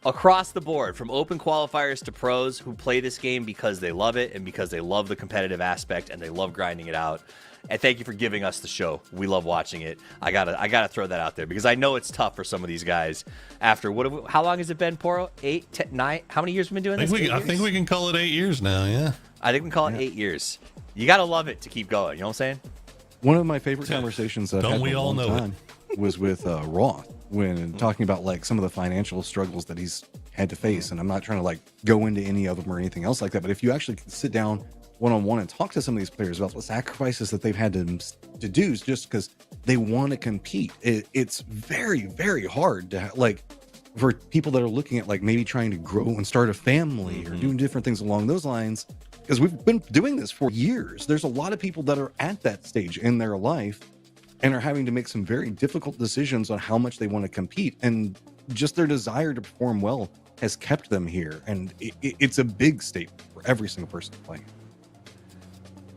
across the board, from open qualifiers to pros, who play this game because they love it and because they love the competitive aspect and they love grinding it out. And thank you for giving us the show. We love watching it. I gotta throw that out there because I know it's tough for some of these guys. After how long has it been, Poro? 8, 10, 9? How many years have we been doing this? I think we can call it 8 years now. Yeah, I think we can call it 8 years. You gotta love it to keep going. You know what I'm saying? One of my favorite conversations I've had in a long time was with Roth, when talking about like some of the financial struggles that he's had to face. And I'm not trying to like go into any of them or anything else like that, but if you actually sit down one-on-one and talk to some of these players about the sacrifices that they've had to do just because they want to compete, it's very, very hard to like for people that are looking at like maybe trying to grow and start a family or doing different things along those lines, because we've been doing this for years. There's a lot of people that are at that stage in their life and are having to make some very difficult decisions on how much they want to compete, and just their desire to perform well has kept them here. And it's a big statement for every single person playing.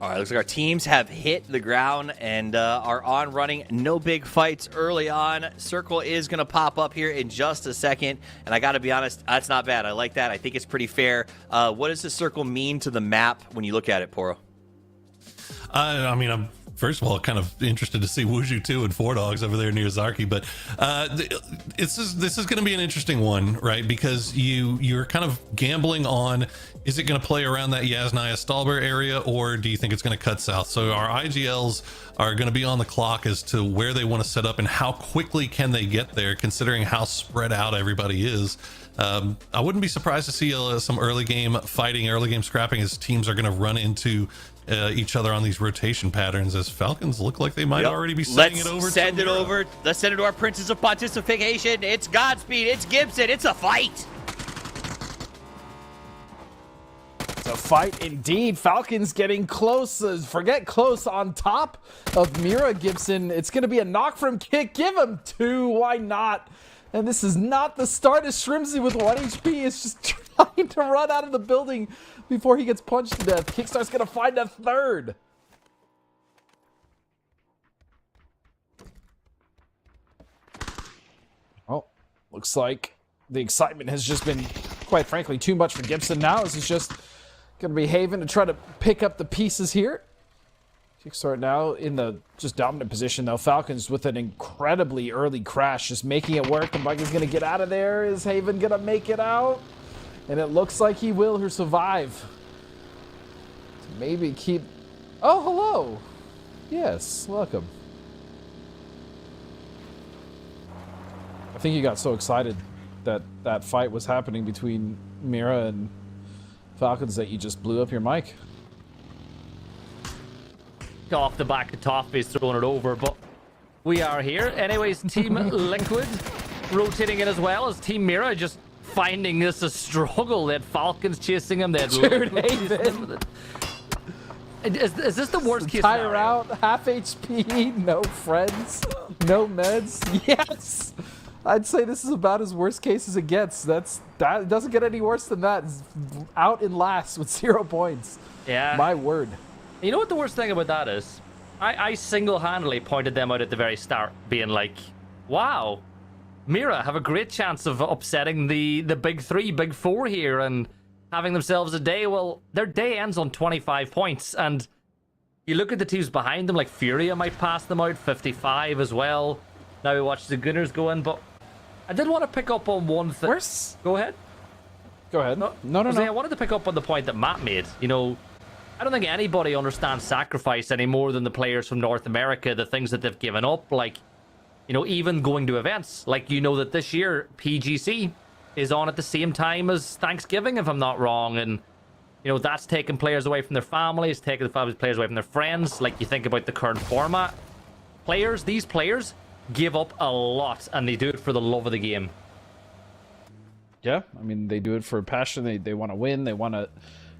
All right, looks like our teams have hit the ground and are on running. No big fights early on. Circle is going to pop up here in just a second. And I got to be honest, that's not bad. I like that. I think it's pretty fair. What does the circle mean to the map when you look at it, Poro? I mean, I'm first of all kind of interested to see Wuju 2 and 4 Dogs over there near Zarki, but this is going to be an interesting one, right? Because you're kind of gambling on, is it going to play around that Yasnaya Stalber area, or do you think it's going to cut south? So our IGLs are going to be on the clock as to where they want to set up and how quickly can they get there, considering how spread out everybody is. I wouldn't be surprised to see some early game fighting, early game scrapping, as teams are going to run into each other on these rotation patterns, as Falcons look like they might already be sending it over. Let's send it to our Princes of Participation. It's Godspeed. It's Gibson. It's a fight. It's a fight indeed. Falcons getting close. Forget close on top of Mira. Gibson. It's going to be a knock from Kick. Give him 2. Why not? And this is not the start as Shrimsy with 1 HP is just trying to run out of the building before he gets punched to death. Kickstar's going to find a 3rd. Oh, looks like the excitement has just been, quite frankly, too much for Gibson now. This is just going to be Haven to try to pick up the pieces here. Kickstart now in the just dominant position, though. Falcons with an incredibly early crash, just making it work. And Mike is going to get out of there. Is Haven going to make it out? And it looks like he will or survive. To maybe keep... Oh, hello. Yes, welcome. I think you got so excited that that fight was happening between Mira and Falcons that you just blew up your mic. Off the back of Toffee's throwing it over, but we are here. Anyways, Team Liquid rotating in as well as Team Mira, just finding this a struggle. They had Falcons chasing him. They had Is this the worst case Tire scenario? out, half HP, no friends, no meds. Yes! I'd say this is about as worst case as it gets. That it doesn't get any worse than that. It's out in last with 0 points. Yeah. My word. You know what the worst thing about that is? I single-handedly pointed them out at the very start, being like, wow, Mira have a great chance of upsetting the big 3, big 4 here and having themselves a day. Well, their day ends on 25 points, and you look at the teams behind them, like Furia might pass them out, 55 as well. Now we watch the Gunners go in, but I did want to pick up on one thing. Go ahead. Go ahead. No. I wanted to pick up on the point that Matt made. You know, I don't think anybody understands sacrifice any more than the players from North America, the things that they've given up, like, you know, even going to events. Like, you know that this year, PGC is on at the same time as Thanksgiving, if I'm not wrong, and, you know, that's taking players away from their families, taking the players away from their friends. Like, you think about the current format. These players give up a lot, and they do it for the love of the game. Yeah, I mean, they do it for passion. They want to win. They want to,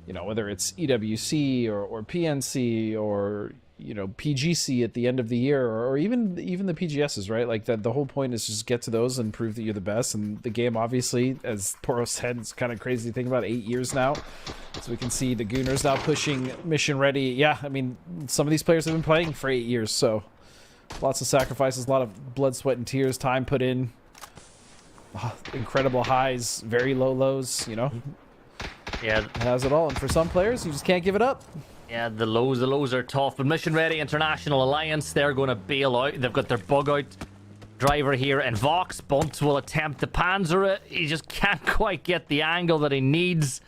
you know, whether it's EWC or PNC or, you know, PGC at the end of the year, or even the PGSs, right? Like the whole point is just get to those and prove that you're the best. And the game, obviously, as Poros said, it's kind of crazy to think about, 8 years now. So we can see the Gooners now pushing mission ready. Yeah, I mean, some of these players have been playing for 8 years, so lots of sacrifices, a lot of blood, sweat, and tears, time put in. Incredible highs, very low lows, you know. Yeah, it has it all. And for some players, you just can't give it up. Yeah, the lows are tough. But Mission Ready International Alliance, they're going to bail out. They've got their bug out driver here, and Vox Bunt will attempt to panzer it. He just can't quite get the angle that he needs.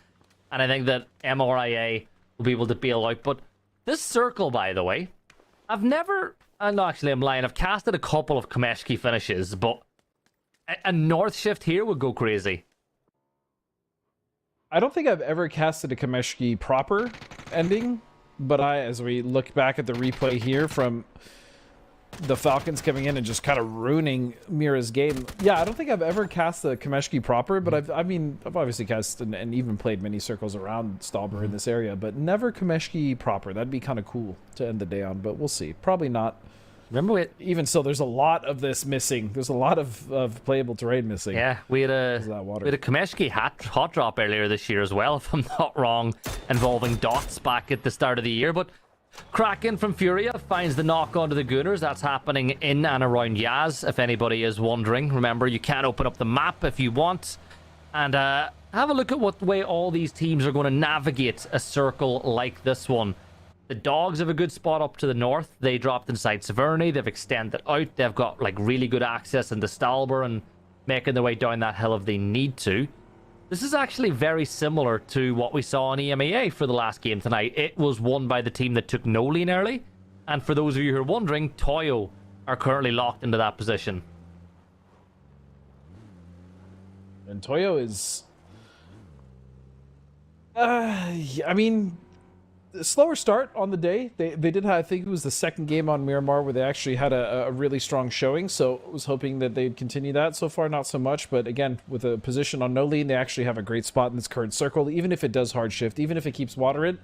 And I think that MRIA will be able to bail out. But this circle, by the way, I've never... no, actually, I'm lying. I've casted a couple of Kameshki finishes, but a North Shift here would go crazy. I don't think I've ever casted a Kameshki proper ending, but as we look back at the replay here from the Falcons coming in and just kind of ruining Mira's game. Yeah, I don't think I've ever cast the Kameshki proper, but I've obviously cast and even played many circles around Stalber in this area, but never Kameshki proper. That'd be kind of cool to end the day on, but we'll see. Probably not. Remember, even so, there's a lot of this missing. There's a lot of playable terrain missing. Yeah, we had a Kameshki hot drop earlier this year as well, if I'm not wrong, involving dots back at the start of the year. But Kraken from Furia finds the knock onto the Gooners. That's happening in and around Yaz, if anybody is wondering. Remember, you can open up the map if you want. And have a look at what way all these teams are going to navigate a circle like this one. The Dogs have a good spot up to the north. They dropped inside Severny. They've extended out. They've got like really good access into Stalber and making their way down that hill if they need to. This is actually very similar to what we saw in EMEA for the last game tonight. It was won by the team that took no lean early. And for those of you who are wondering, Toyo are currently locked into that position. And Toyo is... I mean... slower start on the day. They did have, I think it was the second game on Miramar where they actually had a really strong showing, so I was hoping that they'd continue that. So far, not so much, but again, with a position on no lean, they actually have a great spot in this current circle. Even if it does hard shift, even if it keeps water in,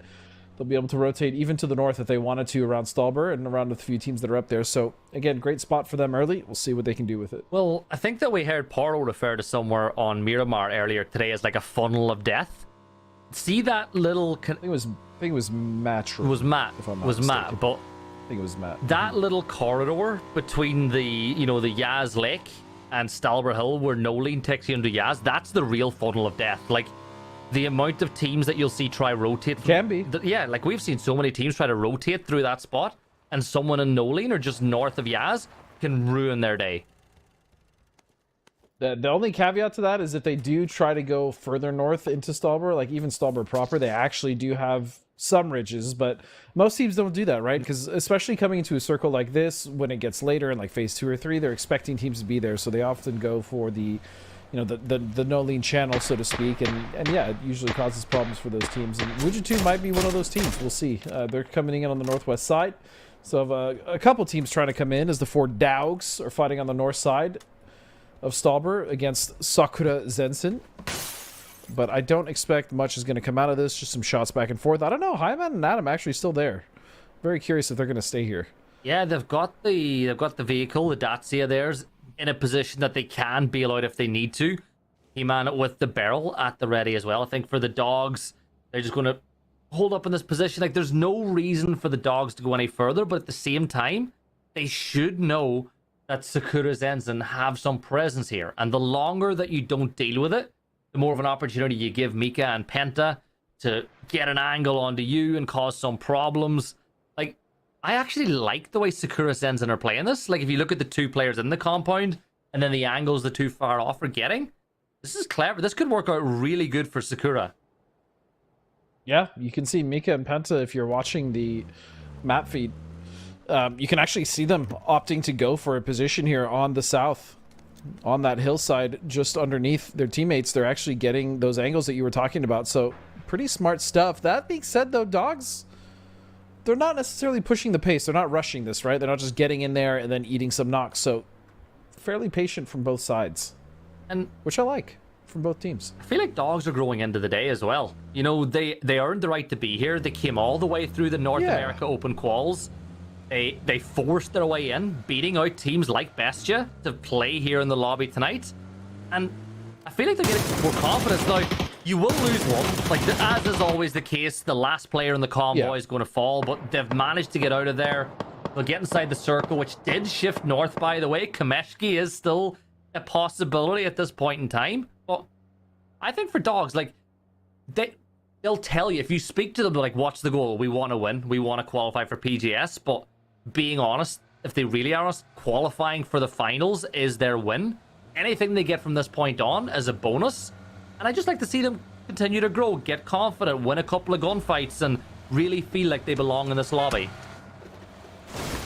they'll be able to rotate even to the north if they wanted to around Stalber and around a few teams that are up there. So again, great spot for them early. We'll see what they can do with it. Well, I think that we heard Poro refer to somewhere on Miramar earlier today as like a funnel of death. See that little... I think it was Matt. It was Matt. But I think it was Matt. That little corridor between the the Yaz Lake and Stalber Hill, where no lean takes you into Yaz, that's the real funnel of death. Like the amount of teams that you'll see try rotate can be. Yeah, like we've seen so many teams try to rotate through that spot, and someone in no lean or just north of Yaz can ruin their day. The only caveat to that is if they do try to go further north into Stalber, like even Stalber proper, they actually do have some ridges, but most teams don't do that, right? Because especially coming into a circle like this, when it gets later in like phase 2 or 3, they're expecting teams to be there, so they often go for the the no lean channel, so to speak, and yeah, it usually causes problems for those teams. And Wujitsu might be one of those teams. We'll see. They're coming in on the northwest side, so a couple teams trying to come in as the 4 Dogs are fighting on the north side of Stalber against Sakura Zensen. But I don't expect much is going to come out of this. Just some shots back and forth. I don't know. Hyman and Adam actually still there. Very curious if they're going to stay here. Yeah, they've got the vehicle, the Dacia there's in a position that they can bail out if they need to. He-Man with the barrel at the ready as well. I think for the Dogs, they're just going to hold up in this position. Like, there's no reason for the Dogs to go any further, but at the same time, they should know that Sakura Zensen have some presence here. And the longer that you don't deal with it, the more of an opportunity you give Mika and Penta to get an angle onto you and cause some problems. Like, I actually like the way Sakura Zensen are playing this. Like, if you look at the 2 players in the compound and then the angles the 2 far off are getting, this is clever. This could work out really good for Sakura. Yeah, you can see Mika and Penta if you're watching the map feed. You can actually see them opting to go for a position here on the south, on that hillside just underneath their teammates. They're actually getting those angles that you were talking about, so pretty smart stuff. That being said, though, Dogs they're not necessarily pushing the pace. They're not rushing this, right? They're not just getting in there and then eating some knocks. So fairly patient from both sides, and which I like from both teams. I feel like dogs are growing into the day as well. You know, they earned the right to be here. They came all the way through the North America Open quals. They forced their way in, beating out teams like Bestia to play here in the lobby tonight. And I feel like they're getting more confidence now. You will lose one, like as is always the case. The last player in the convoy is going to fall, but they've managed to get out of there. They'll get inside the circle, which did shift north, by the way. Kameshki is still a possibility at this point in time. But I think for dogs, like they'll tell you if you speak to them, like, what's the goal? We want to win. We want to qualify for PGS. But being honest, if they really are honest, qualifying for the finals is their win. Anything they get from this point on is a bonus. And I just like to see them continue to grow, get confident, win a couple of gunfights, and really feel like they belong in this lobby.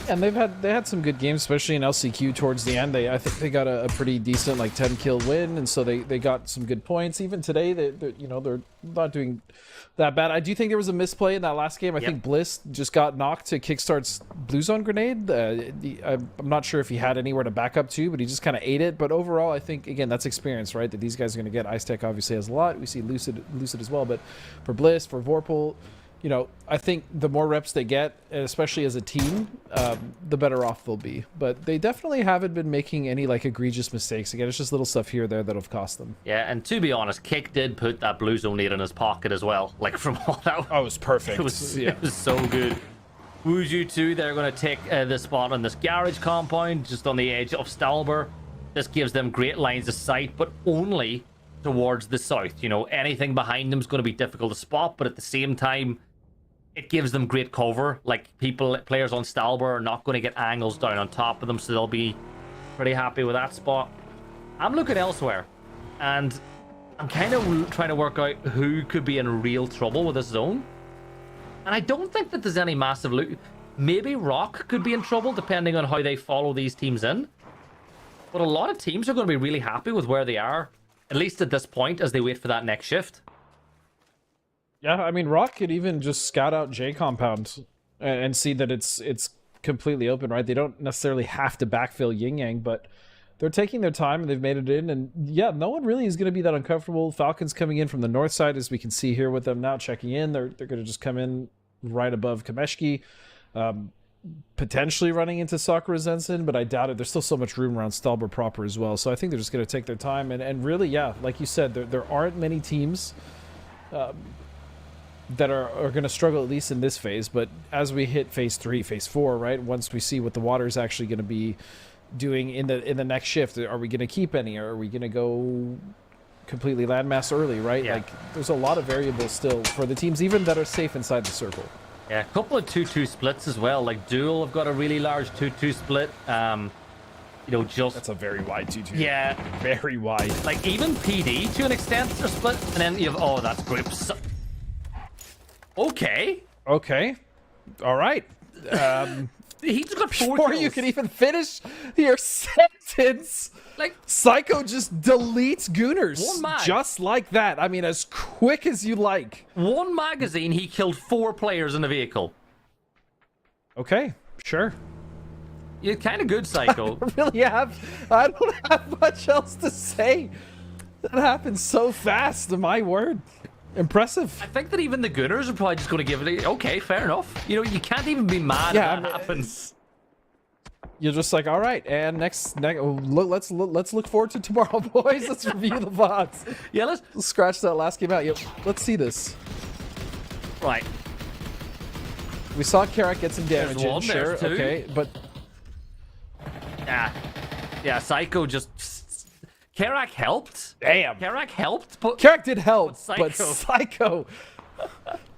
And they had some good games, especially in LCQ towards the end. I think they got a pretty decent 10 kill win, and so they got some good points. Even today, they're not doing that bad. I do think there was a misplay in that last game. I think Bliss just got knocked to Kickstart's Blue Zone grenade. I'm not sure if he had anywhere to back up to, but he just kind of ate it. But overall, I think, again, that's experience, right? That these guys are going to get. Ice Tech obviously has a lot. We see Lucid as well. But for Bliss, for Vorpal, I think the more reps they get, especially as a team, the better off they'll be. But they definitely haven't been making any egregious mistakes. Again, it's just little stuff here or there that have cost them. Yeah, and to be honest, Kick did put that Blue Zone lead in his pocket as well. From all that. Oh, it was perfect. It was so good. Wuju 2, they're going to take the spot on this garage compound, just on the edge of Stalber. This gives them great lines of sight, but only towards the south. Anything behind them is going to be difficult to spot, but at the same time, it gives them great cover. Players on Stalber are not going to get angles down on top of them, so they'll be pretty happy with that spot. I'm looking elsewhere, and I'm kind of trying to work out who could be in real trouble with this zone. And I don't think that there's any massive loot. Maybe Rock could be in trouble, depending on how they follow these teams in. But a lot of teams are going to be really happy with where they are, at least at this point, as they wait for that next shift. Yeah, I mean, Rock could even just scout out J compound and see that it's completely open, right? They don't necessarily have to backfill Yin Yang, but they're taking their time and they've made it in. And yeah, no one really is going to be that uncomfortable. Falcons coming in from the north side, as we can see here with them now checking in. They're going to just come in right above Kameshki, potentially running into Sakura Zensen, but I doubt it. There's still so much room around Stalber proper as well. So I think they're just going to take their time. And really, yeah, like you said, there aren't many teams that are going to struggle, at least in this phase. But as we hit phase 3, phase 4, right, once we see what the water is actually going to be doing in the next shift, are we going to keep any, or are we going to go completely landmass early, right? Yeah. There's a lot of variables still for the teams, even that are safe inside the circle. Yeah, a couple of 2-2 splits as well. Duel have got a really large 2-2 split. That's a very wide 2-2. Yeah, very wide. Even PD to an extent are split, and then you have that's groups. Okay. All right. He just got 4 Before kills. you can even finish your sentence, Psycho just deletes Gooners. One mag. Just like that. I mean, as quick as you like. One magazine, he killed 4 players in the vehicle. Okay, sure. You're kind of good, Psycho. I don't have much else to say. That happened so fast, my word. Impressive. I think that even the Gunners are probably just going to give it okay, fair enough. You can't even be mad if that happens. You're just like, all right, and let's look forward to tomorrow, boys. Let's review the VODs. Yeah, let's scratch that last game out. Let's see this. Right. We saw Karak get some damage There's one, sure, there's 2. okay, but yeah, Psycho just Karak helped. Damn. Karak helped, but Karak did help, but Psycho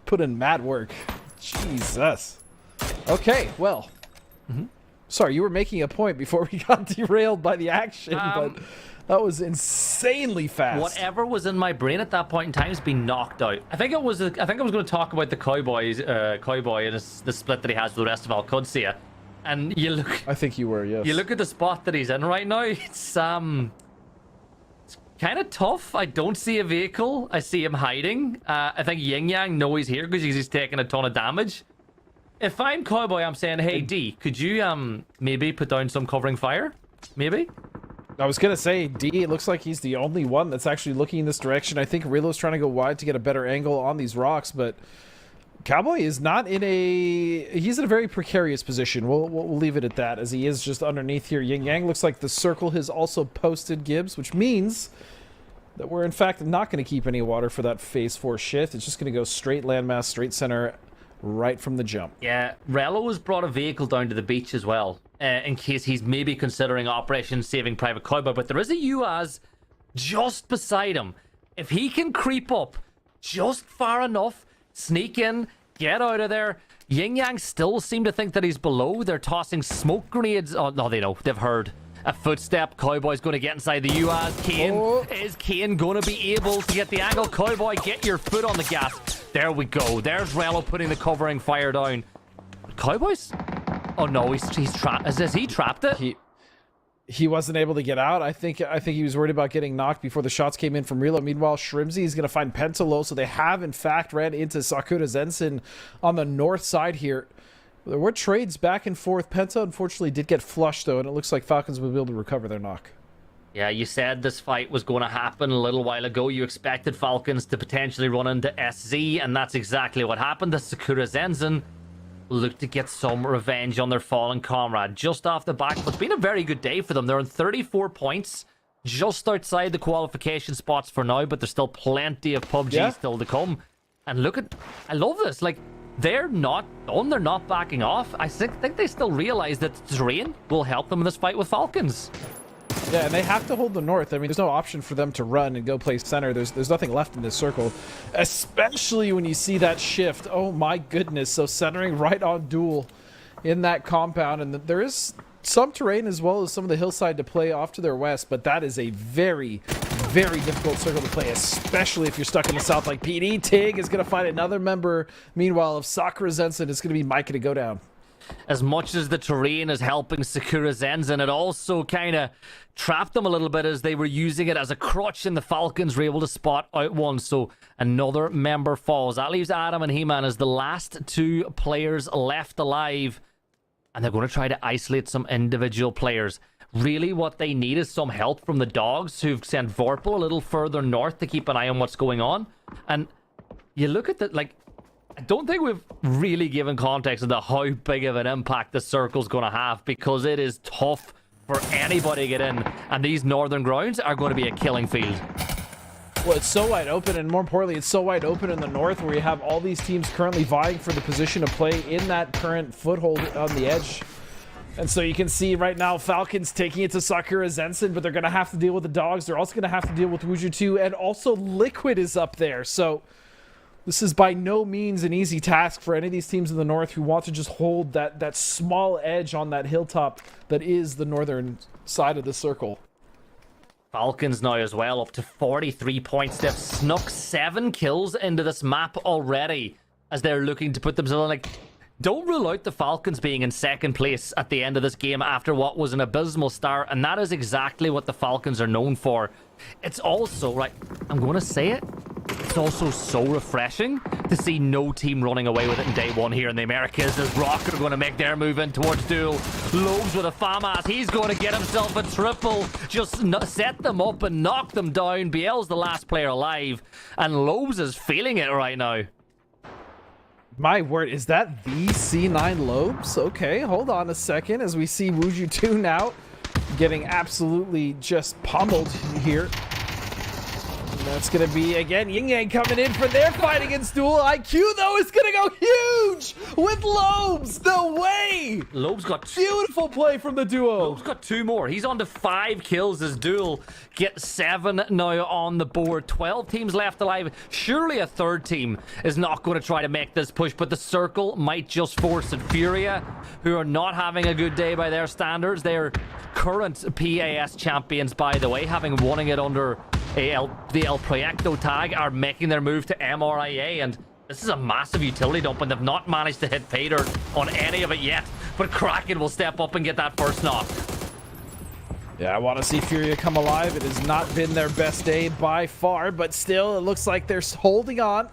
put in mad work. Jesus. Okay, well. Sorry, you were making a point before we got derailed by the action, but that was insanely fast. Whatever was in my brain at that point in time has been knocked out. I think I was going to talk about the Cowboy and the split that he has with the rest of Al-Qudsiya. And you look. I think you were, yes. You look at the spot that he's in right now. It's kind of tough. I don't see a vehicle. I see him hiding. I think Yin Yang knows he's here because he's taking a ton of damage. if I'm Cowboy, I'm saying, hey, D, could you maybe put down some covering fire? Maybe? I was going to say, D, it looks like he's the only one that's actually looking in this direction. I think Rilo's trying to go wide to get a better angle on these rocks, but Cowboy is not in a... He's in a very precarious position. We'll leave it at that, as he is just underneath here. Yin Yang looks like the circle has also posted Gibbs, which means that we're, in fact, not going to keep any water for that Phase 4 shift. It's just going to go straight landmass, straight center, right from the jump. Yeah, Relo has brought a vehicle down to the beach as well, in case he's maybe considering Operation Saving Private Cowboy, but there is a UAZ just beside him. If he can creep up just far enough, sneak in, get out of there. Yin Yang still seem to think that he's below. They're tossing smoke grenades. Oh, no, they know. They've heard. A footstep. Cowboy's going to get inside the UAZ. Kane. Is Kane going to be able to get the angle? Cowboy, get your foot on the gas. There we go. There's Relo putting the covering fire down. Cowboys? Oh no, he's trapped. Has he trapped it? He wasn't able to get out. I think he was worried about getting knocked before the shots came in from Relo. Meanwhile, Shrimsy is going to find Pentalo, so they have in fact ran into Sakura Zensen on the north side here. There were trades back and forth. Penta unfortunately did get flushed though, and it looks like Falcons will be able to recover their knock. Yeah, you said this fight was going to happen a little while ago. You expected Falcons to potentially run into SZ, and that's exactly what happened. The Sakura Zensen look to get some revenge on their fallen comrade just off the back. It's been a very good day for them. They're on 34 points, just outside the qualification spots for now, but there's still plenty of PUBG still to come. And look at, I love this. Like, they're not done. They're not backing off. I think they still realize that the terrain will help them in this fight with Falcons. Yeah, and they have to hold the north. I mean, there's no option for them to run and go play center. There's nothing left in this circle, especially when you see that shift. Oh my goodness. So centering right on Duel in that compound, and there is some terrain as well as some of the hillside to play off to their west, but that is a very, very difficult circle to play, especially if you're stuck in the south like PD. Tig is going to find another member. Meanwhile, if Sakura Zensen, it's going to be Micah to go down. As much as the terrain is helping Sakura Zensen, it also kind of trapped them a little bit as they were using it as a crutch, and the Falcons were able to spot out one. So another member falls. That leaves Adam and He-Man as the last two players left alive, and they're going to try to isolate some individual players. Really what they need is some help from the dogs, who've sent Vorpal a little further north to keep an eye on what's going on. And you look at the, like, I don't think we've really given context into how big of an impact the circle's going to have, because it is tough for anybody to get in, and these northern grounds are going to be a killing field. Well, it's so wide open, and more importantly, it's so wide open in the north, where you have all these teams currently vying for the position to play in that current foothold on the edge. And so you can see right now Falcons taking it to Sakura Zensen, but they're going to have to deal with the dogs. They're also going to have to deal with Wuju 2, and also Liquid is up there. So this is by no means an easy task for any of these teams in the north who want to just hold that small edge on that hilltop that is the northern side of the circle. Falcons now as well, up to 43 points. They've snuck 7 kills into this map already as they're looking to put themselves on, like, don't rule out the Falcons being in second place at the end of this game after what was an abysmal start, and that is exactly what the Falcons are known for. It's also, right, I'm going to say it, it's also so refreshing to see no team running away with it in day one here in the Americas, as Rocket are going to make their move in towards Duel. Lobes with a FAMAS, he's going to get himself a triple, just set them up and knock them down. BL's the last player alive, and Lobes is feeling it right now. My word, is that the C9 Lobes? Okay, hold on a second as we see Wuju 2 now getting absolutely just pummeled here. And that's going to be, again, Yin Yang coming in for their fight against Duel. IQ, though, is going to go huge with Lobes. No way! Lobes got... Beautiful play from the duo. Lobes got 2 more. He's on to 5 kills as Duel gets 7 now on the board. 12 teams left alive. Surely a third team is not going to try to make this push, but the circle might just force it. Furia, who are not having a good day by their standards. They're current PAS champions, by the way, having won it under the El Proyecto tag, are making their move to MRIA, and this is a massive utility dump, and they've not managed to hit pay dirt on any of it yet, but Kraken will step up and get that first knock. Yeah, I want to see Furia come alive. It has not been their best day by far, but still, it looks like they're holding on.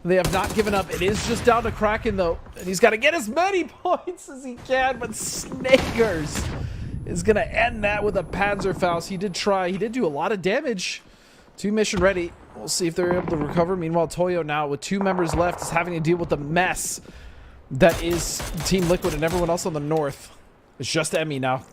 They have not given up. It is just down to Kraken, though. And he's got to get as many points as he can. But Snakers is going to end that with a Panzerfaust. He did try. He did do a lot of damage to Mission Ready. We'll see if they're able to recover. Meanwhile, Toyo now with 2 members left is having to deal with the mess that is Team Liquid and everyone else on the north. It's just Emmy now.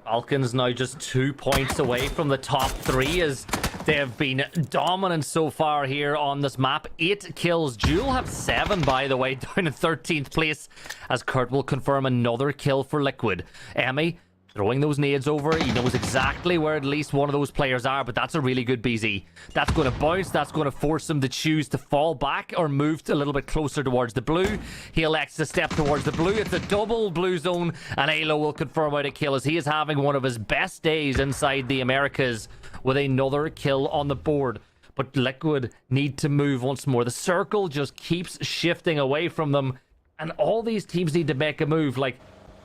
Falcons now just 2 points away from the top 3 as they have been dominant so far here on this map. 8 kills. Jewel have 7, by the way, down in 13th place as Kurt will confirm another kill for Liquid. Emmy throwing those nades over. He knows exactly where at least one of those players are, but that's a really good BZ. That's going to bounce. That's going to force him to choose to fall back or move a little bit closer towards the blue. He elects to step towards the blue. It's a double blue zone, and Alo will confirm out a kill as he is having one of his best days inside the Americas with another kill on the board. But Liquid need to move once more. The circle just keeps shifting away from them, and all these teams need to make a move. Like,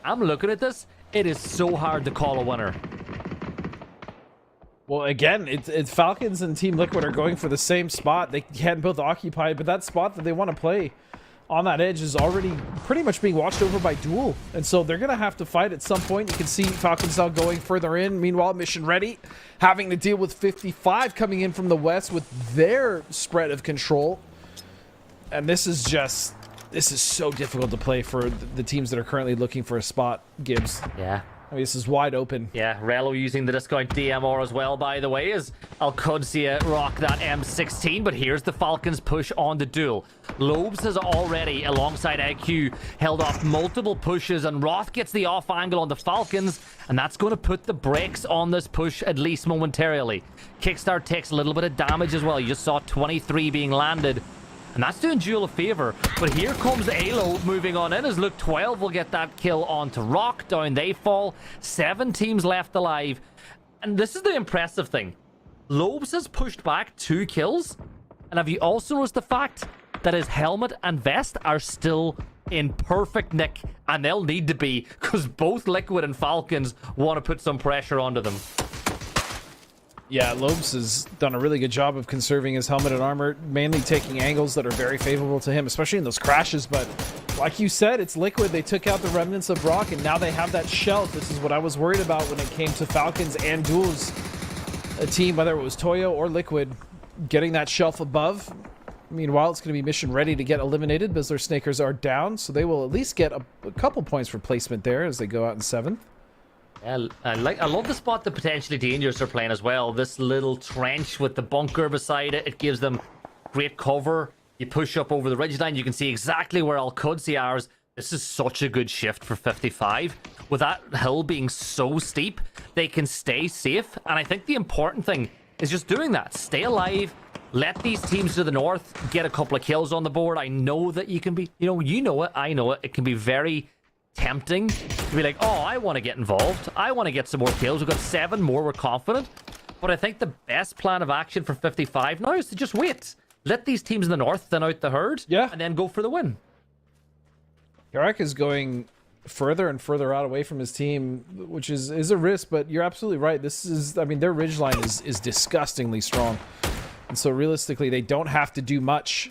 I'm looking at this. It is so hard to call a winner. Well, again, it's Falcons and Team Liquid are going for the same spot. They can both occupy, but that spot that they want to play on that edge is already pretty much being watched over by Duel. And so they're going to have to fight at some point. You can see Falcons now going further in. Meanwhile, Mission Ready having to deal with 55 coming in from the west with their spread of control. And this is so difficult to play for the teams that are currently looking for a spot, Gibbs. Yeah. I mean, this is wide open. Yeah, Relo using the discount DMR as well, by the way, as Alcudsia rock that M16, but here's the Falcons push on the Duel. Lobes has already, alongside IQ, held off multiple pushes, and Roth gets the off angle on the Falcons, and that's going to put the brakes on this push, at least momentarily. Kickstart takes a little bit of damage as well. You just saw 23 being landed, and that's doing Jewel a favor. But here comes Alo moving on in as Luke 12 will get that kill onto Rock. Down they fall. 7 teams left alive. And this is the impressive thing. Lobes has pushed back 2 kills. And have you also noticed the fact that his helmet and vest are still in perfect nick? And they'll need to be, because both Liquid and Falcons want to put some pressure onto them. Yeah, Lobes has done a really good job of conserving his helmet and armor, mainly taking angles that are very favorable to him, especially in those crashes. But like you said, it's Liquid. They took out the remnants of Rock, and now they have that shelf. This is what I was worried about when it came to Falcons and Duels. A team, whether it was Toyo or Liquid, getting that shelf above. Meanwhile, it's going to be Mission Ready to get eliminated because their Snakers are down, so they will at least get a couple points for placement there as they go out in 7th. Yeah, I love the spot that potentially Dangerous are playing as well. This little trench with the bunker beside it. It gives them great cover. You push up over the ridgeline. You can see exactly where Al-Qudsi is. This is such a good shift for 55. With that hill being so steep, they can stay safe. And I think the important thing is just doing that. Stay alive. Let these teams to the north get a couple of kills on the board. I know that you can be, you know it, I know it. It can be very tempting to be like, oh, I want to get involved. I want to get some more kills. We've got 7 more. We're confident. But I think the best plan of action for 55 now is to just wait. Let these teams in the north thin out the herd. Yeah. And then go for the win. Yarek is going further and further out away from his team, which is a risk, but you're absolutely right. This is, I mean, their ridgeline is disgustingly strong. And so realistically, they don't have to do much.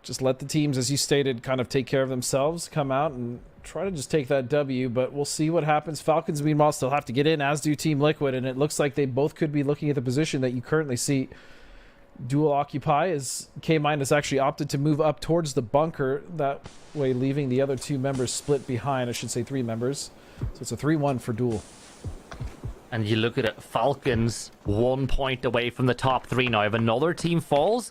Just let the teams, as you stated, kind of take care of themselves, come out and try to just take that W, but we'll see what happens. Falcons, meanwhile, still have to get in, as do Team Liquid, and it looks like they both could be looking at the position that you currently see Duel occupy, as K-Mine has actually opted to move up towards the bunker, that way leaving the other 2 members split behind. I should say 3 members. So it's a 3-1 for Duel. And you look at it, Falcons 1 point away from the top 3 now. If another team falls,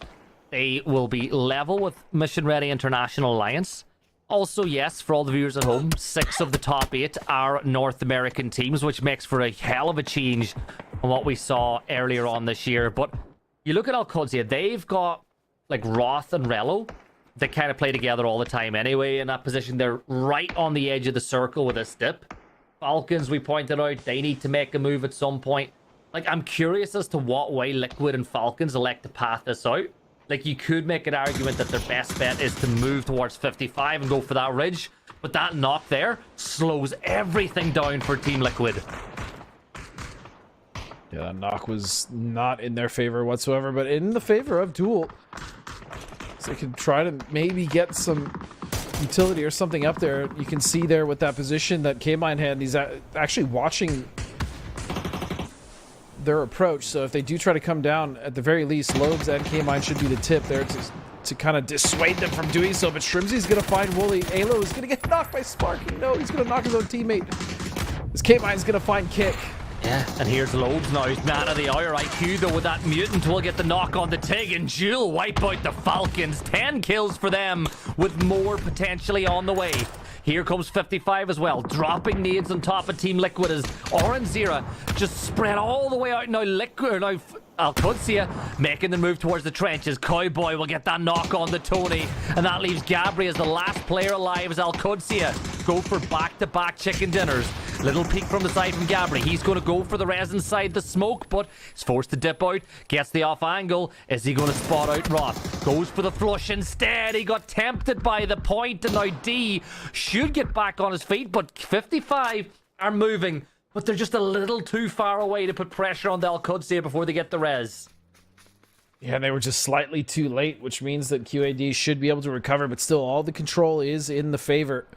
they will be level with Mission Ready International Alliance. Also, yes, for all the viewers at home, 6 of the top 8 are North American teams, which makes for a hell of a change on what we saw earlier on this year. But you look at Al-Qudsi, they've got like Roth and Relo that kind of play together all the time anyway in that position. They're right on the edge of the circle with this dip. Falcons, we pointed out, they need to make a move at some point. Like, I'm curious as to what way Liquid and Falcons elect to path this out. Like, you could make an argument that their best bet is to move towards 55 and go for that ridge, but that knock there slows everything down for Team Liquid. Yeah, that knock was not in their favor whatsoever, but in the favor of Duel. they can try to maybe get some utility or something up there. You can see there with that position that K-Mine had, he's actually watching their approach. So if they do try to come down, at the very least, Lobes and K-Mine should be the tip there to kind of dissuade them from doing so. But Shrimsy's going to find Wooly. Alo is going to get knocked by Sparky. No, he's going to knock his own teammate. This K-Mine's going to find Kick. Yeah, and here's Lobes now. He's man of the hour. IQ, though, with that mutant will get the knock on the Tig, and Jewel wipe out the Falcons. 10 kills for them, with more potentially on the way. Here comes 55 as well, dropping nades on top of Team Liquid as Orange Zera just spread all the way out. Now Liquid, now Alcudia making the move towards the trenches. Cowboy will get that knock on the Tony, and that leaves Gabri as the last player alive as Alcudia go for back-to-back chicken dinners. Little peek from the side from Gabri. He's going to go for the res inside the smoke, but he's forced to dip out. Gets the off angle. Is he going to spot out Roth? Goes for the flush instead. He got tempted by the point, and now D should get back on his feet, but 55 are moving, but they're just a little too far away to put pressure on the Alcudia before they get the res. Yeah, they were just slightly too late, which means that QAD should be able to recover, but still all the control is in the favor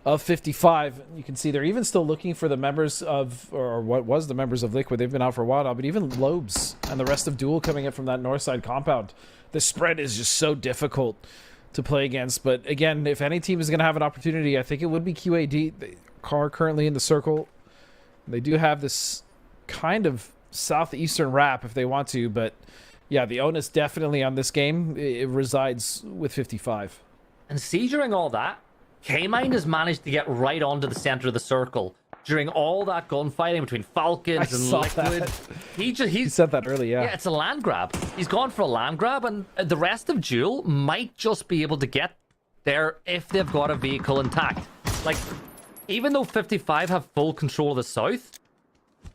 of 55. You can see they're even still looking for the members of, or what was the members of Liquid. They've been out for a while now, but even Lobes and the rest of Duel coming in from that north side compound. The spread is just so difficult to play against. But again, if any team is going to have an opportunity, I think it would be QAD. They are currently in the circle. They do have this kind of southeastern wrap if they want to, but yeah, the onus definitely on this game, it resides with 55. And see, during all that, K-Mind has managed to get right onto the center of the circle during all that gunfighting between Falcons and Liquid. That. He said that earlier, yeah. It's a land grab. He's gone for a land grab, and the rest of Jewel might just be able to get there if they've got a vehicle intact. Like, even though 55 have full control of the south,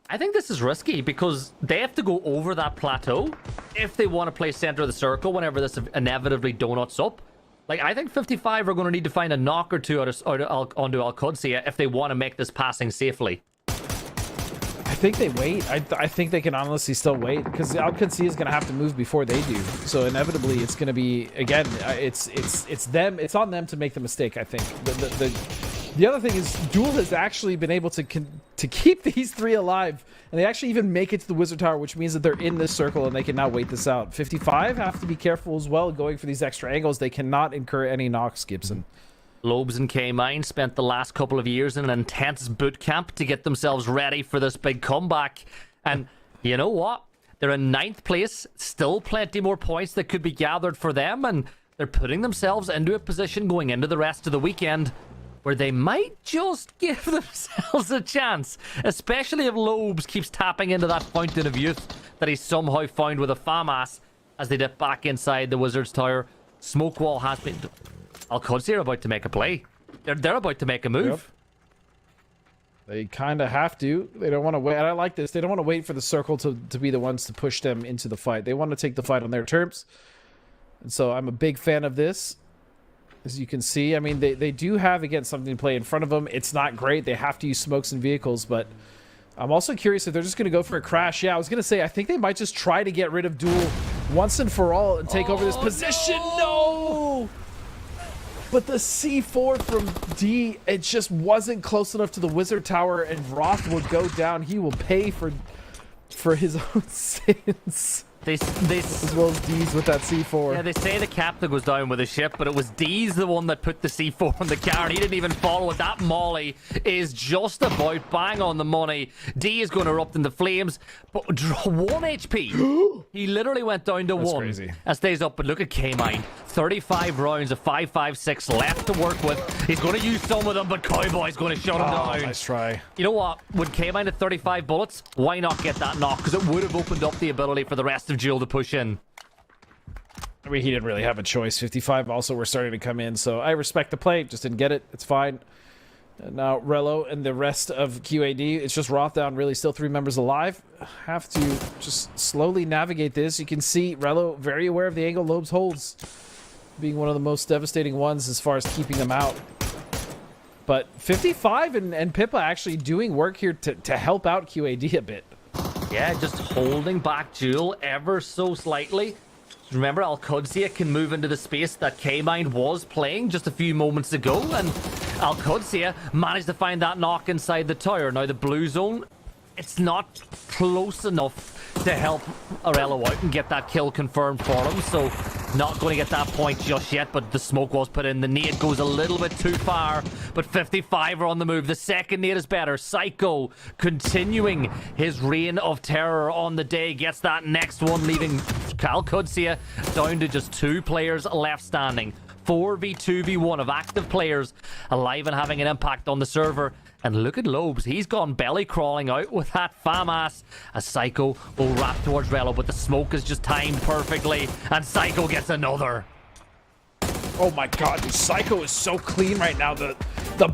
I think this is risky because they have to go over that plateau if they want to play center of the circle whenever this inevitably donuts up. Like, I think 55 are going to need to find a knock or two onto Alcudia if they want to make this passing safely. I think they wait. I think they can honestly still wait because Alcudia is going to have to move before they do. So inevitably, it's going to be, again, it's them. It's on them to make the mistake, I think. The other thing is Duel has actually been able to keep these three alive, and they actually even make it to the Wizard Tower, which means that they're in this circle and they can now wait this out. 55 have to be careful as well going for these extra angles. They cannot incur any knocks, Gibson. Lobes and K-Mine spent the last couple of years in an intense boot camp to get themselves ready for this big comeback. And you know what? They're in 9th place, still plenty more points that could be gathered for them, and they're putting themselves into a position going into the rest of the weekend where they might just give themselves a chance, especially if Lobes keeps tapping into that fountain of youth that he's somehow found with a FAMAS as they dip back inside the Wizard's Tower. Smoke wall has been... Alcudia are about to make a play. They're about to make a move. Yep. They kind of have to. They don't want to wait. And I like this. They don't want to wait for the circle to be the ones to push them into the fight. They want to take the fight on their terms. And so I'm a big fan of this. As you can see, I mean, they do have, again, something to play in front of them. It's not great. They have to use smokes and vehicles, but I'm also curious if they're just going to go for a crash. Yeah, I was going to say, I think they might just try to get rid of Duel once and for all and take over this position. No! But the C4 from D, it just wasn't close enough to the Wizard Tower, and Roth will go down. He will pay for his own sins. They as well as D's with that C4. Yeah, they say the captain goes down with a ship, but it was D's the one that put the C4 on the car, and he didn't even follow it. That molly is just about bang on the money. D is going to erupt into flames, but 1 HP. He literally went down to 1. Crazy. And stays up, but look at K-Mine. 35 rounds of 5.56 left to work with. He's going to use some of them, but Cowboy's going to shut him down. Nice try. You know what? With K-Mine at 35 bullets, why not get that knock? Because it would have opened up the ability for the rest of Jewel to push in. I mean, he didn't really have a choice. 55 also were starting to come in, so I respect the play. Just didn't get it. It's fine. And now Rello and the rest of QAD, it's just Roth down, really still 3 members alive. Have to just slowly navigate this. You can see Rello very aware of the angle Lobes holds, being one of the most devastating ones as far as keeping them out. But 55 and Pippa actually doing work here to help out QAD a bit. Yeah, just holding back Jewel ever so slightly. remember, Al-Qudsiya can move into the space that K-Mind was playing just a few moments ago, and Al-Qudsiya managed to find that knock inside the tower. Now, the blue zone, it's not close enough to help Arello out and get that kill confirmed for him, so not going to get that point just yet, but the smoke was put in. The nade goes a little bit too far, but 55 are on the move. The second nade is better. Psycho continuing his reign of terror on the day, gets that next one, leaving Al-Qudsiya down to just 2 players left standing. 4v2v1 of active players alive and having an impact on the server. And look at Lobes, he's gone belly crawling out with that FAMAS. As Psycho will wrap towards Rello, but the smoke is just timed perfectly, and Psycho gets another. Oh my god, Psycho is so clean right now. The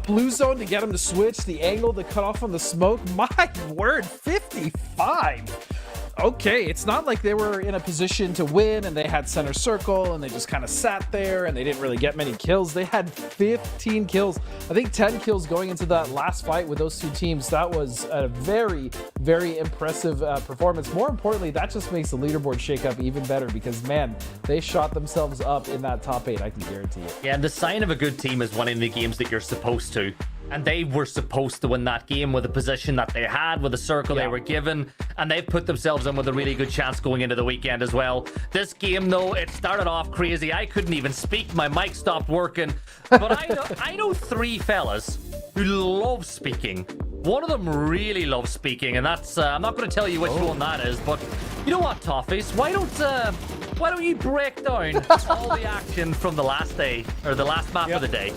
blue zone to get him to switch, the angle to cut off on the smoke. My word, 55. Okay, it's not like they were in a position to win and they had center circle and they just kind of sat there and they didn't really get many kills. They had 15 kills. I think 10 kills going into that last fight with those 2 teams. That was a very, very impressive performance. More importantly, that just makes the leaderboard shakeup even better because, man, they shot themselves up in that top 8, I can guarantee it. Yeah, and the sign of a good team is winning the games that you're supposed to. And they were supposed to win that game with the position that they had, with the circle they were given, and they've put themselves in with a really good chance going into the weekend as well. This game, though, it started off crazy. I couldn't even speak. My mic stopped working. But I know 3 fellas who love speaking. One of them really loves speaking, and that's I'm not going to tell you which one that is, but you know what, Toffees? Why don't you break down all the action from the last day, or the last map of the day?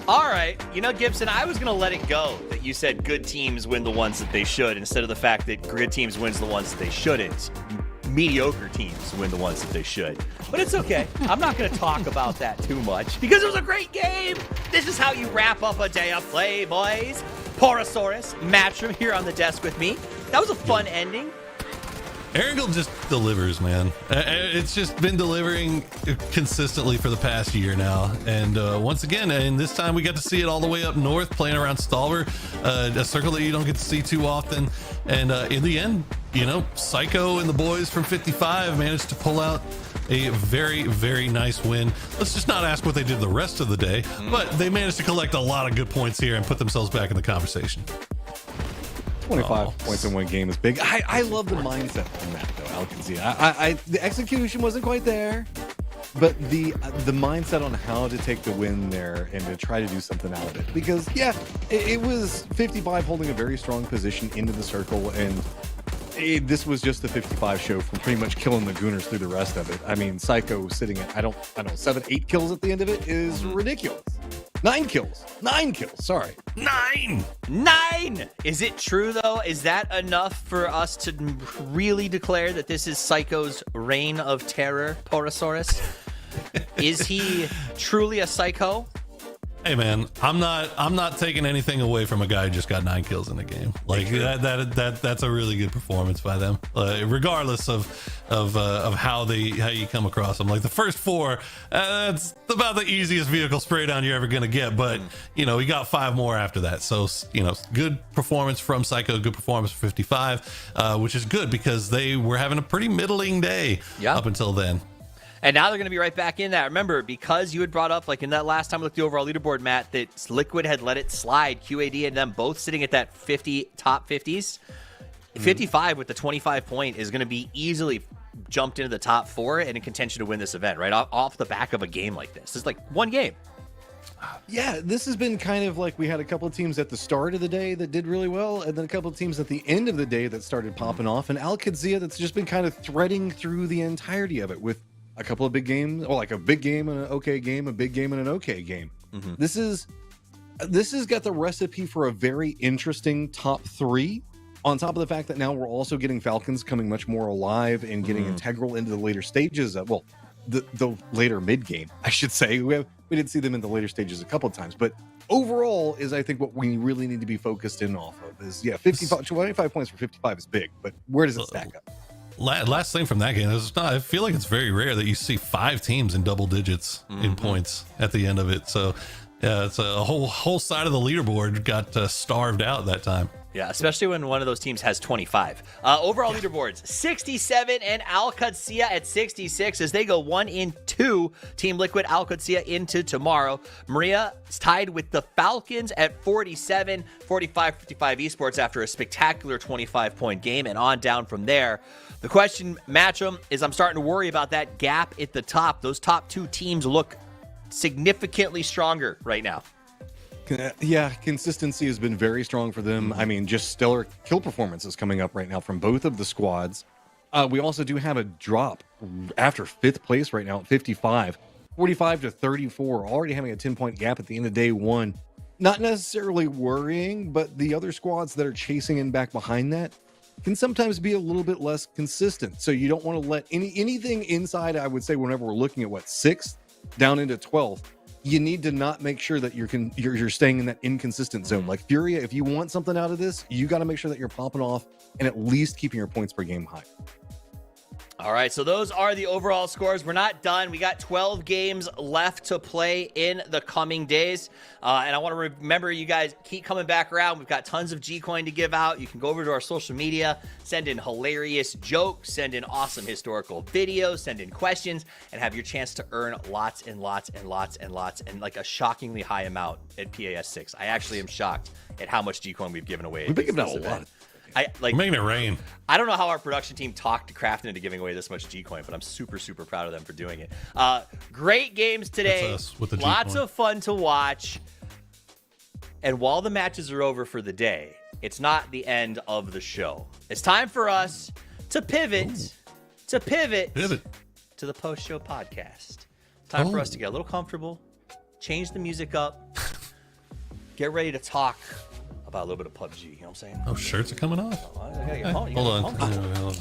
All right. You know, Gibson, I was going to let it go that you said good teams win the ones that they should, instead of the fact that good teams wins the ones that they shouldn't. Mediocre teams win the ones that they should. But it's okay. I'm not going to talk about that too much because it was a great game. This is how you wrap up a day of play, boys. Porosaurus, Matchroom here on the desk with me. That was a fun ending. Erangel just delivers, man. It's just been delivering consistently for the past year now. And once again, and this time we got to see it all the way up north, playing around Stalber, a circle that you don't get to see too often. And in the end, you know, Psycho and the boys from 55 managed to pull out a very, very nice win. Let's just not ask what they did the rest of the day, but they managed to collect a lot of good points here and put themselves back in the conversation. 25 points in one game is big. I love the mindset from that, though, Al-Qudsiya. The execution wasn't quite there, but the mindset on how to take the win there and to try to do something out of it. Because, yeah, it was 55 holding a very strong position into the circle, and this was just the 55 show from pretty much killing the Gooners through the rest of it. I mean, Psycho sitting at, I don't know, 7, 8 kills at the end of it is ridiculous. 9 kills. Sorry. 9. Is it true, though? Is that enough for us to really declare that this is Psycho's reign of terror, Porosaurus? Is he truly a psycho? Hey man, I'm not taking anything away from a guy who just got 9 kills in the game. Like that's a really good performance by them, regardless of how you come across them. Like the first 4, that's about the easiest vehicle spray down you're ever gonna get. But you know, he got 5 more after that. So you know, good performance from Psycho, good performance for 55, which is good because they were having a pretty middling day up until then. And now they're going to be right back in that. Remember, because you had brought up, like in that last time we looked at the overall leaderboard, Matt, that Liquid had let it slide, QAD and them both sitting at that top 50s. 55 with the 25 point is going to be easily jumped into the top 4 and in contention to win this event, right? Off the back of a game like this. It's like one game. Yeah, this has been kind of like we had a couple of teams at the start of the day that did really well, and then a couple of teams at the end of the day that started popping off, and Al-Qudsiya that's just been kind of threading through the entirety of it with a couple of big games, or like a big game and an okay game, a big game and an okay game. This has got the recipe for a very interesting top 3, on top of the fact that now we're also getting Falcons coming much more alive and getting integral into the later stages of, well, the later mid game, I should say. We did see them in the later stages a couple of times, but overall is, I think, what we really need to be focused in off of is, 25 points for 55 is big, but where does it stack up? Last thing from that game is, I feel like it's very rare that you see 5 teams in double digits in points at the end of it. So yeah, it's a whole side of the leaderboard got starved out that time. Yeah, especially when one of those teams has 25. Overall leaderboards, 67 and Al Qudsiya at 66 as they go 1-2. Team Liquid, Al Qudsiya into tomorrow. Maria is tied with the Falcons at 47, 45-55 Esports after a spectacular 25-point game and on down from there. The question, Matcham, is I'm starting to worry about that gap at the top. Those top two teams look significantly stronger right now. Yeah, consistency has been very strong for them. I mean, just stellar kill performances coming up right now from both of the squads. We also do have a drop after 5th place right now at 55, 45 to 34, already having a 10-point gap at the end of day one. Not necessarily worrying, but the other squads that are chasing in back behind that can sometimes be a little bit less consistent. So you don't want to let anything inside, I would say, whenever we're looking at 6th down into 12th, you need to not make sure that you're staying in that inconsistent zone. Like Furia, if you want something out of this, you got to make sure that you're popping off and at least keeping your points per game high. All right, so those are the overall scores. We're not done. We got 12 games left to play in the coming days. And I want to remember you guys keep coming back around. We've got tons of G-Coin to give out. You can go over to our social media, send in hilarious jokes, send in awesome historical videos, send in questions, and have your chance to earn lots and lots and lots and lots and like a shockingly high amount at PAS 6. I actually am shocked at how much G-Coin we've given away. We've been giving out a lot. We're making it rain. I don't know how our production team talked to Krafton into giving away this much G-Coin, but I'm super, super proud of them for doing it. Great games today. That's us with the Lots G-Coin. of fun to watch. And while the matches are over for the day, it's not the end of the show. It's time for us to pivot, to the post-show podcast. Time for us to get a little comfortable, change the music up, get ready to talk about a little bit of PUBG, you know what I'm saying? Oh, shirts are coming off. Hold on.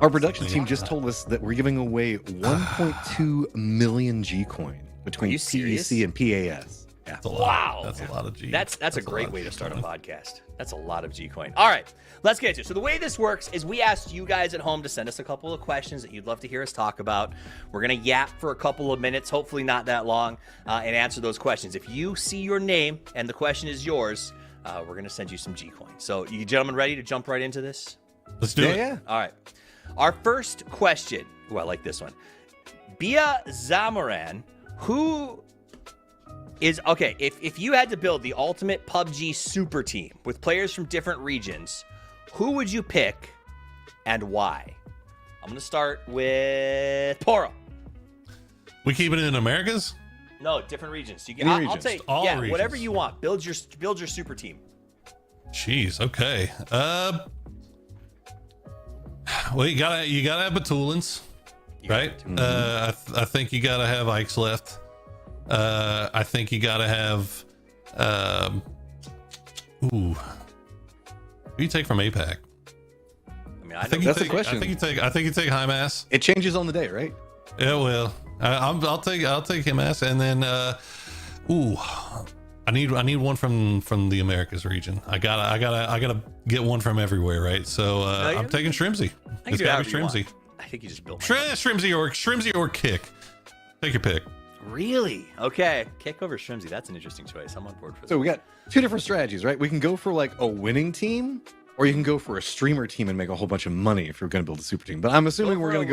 Our production team just told us that we're giving away 1.2 million G-Coin between PEC and PAS. That's a lot. Wow. That's a lot of G. That's a great way to start a podcast. That's a lot of G-Coin. All right, let's get into it. So the way this works is we asked you guys at home to send us a couple of questions that you'd love to hear us talk about. We're going to yap for a couple of minutes, hopefully not that long, and answer those questions. If you see your name and the question is yours, we're going to send you some G-Coin. So you gentlemen ready to jump right into this? Let's do it. Yeah. All right. Our first question. Ooh, I like this one. Bia Zamoran, who is... Okay, if you had to build the ultimate PUBG super team with players from different regions, who would you pick and why? I'm going to start with Poro. We keep it in Americas? No, different regions. I'll take All regions. whatever you want. Build your super team. Jeez, okay. Well, you gotta have Batulins, right? I think you gotta have Ike's left. I think you gotta have who do you take from APAC? I mean, I think that's the question. I think you take High Mass. It changes on the day, right? Yeah, well, I'll take him ass, and then I need one from the Americas region. I gotta get one from everywhere, right? So I'm taking Shrimzy. It's gotta be Shrimzy. I think you just built Shrimzy or Kick. Take your pick. Really? Okay. Kick over Shrimzy. That's an interesting choice. I'm on board for that. So we got two different strategies, right? We can go for like a winning team, or you can go for a streamer team and make a whole bunch of money if you're going to build a super team. But I'm assuming we're going to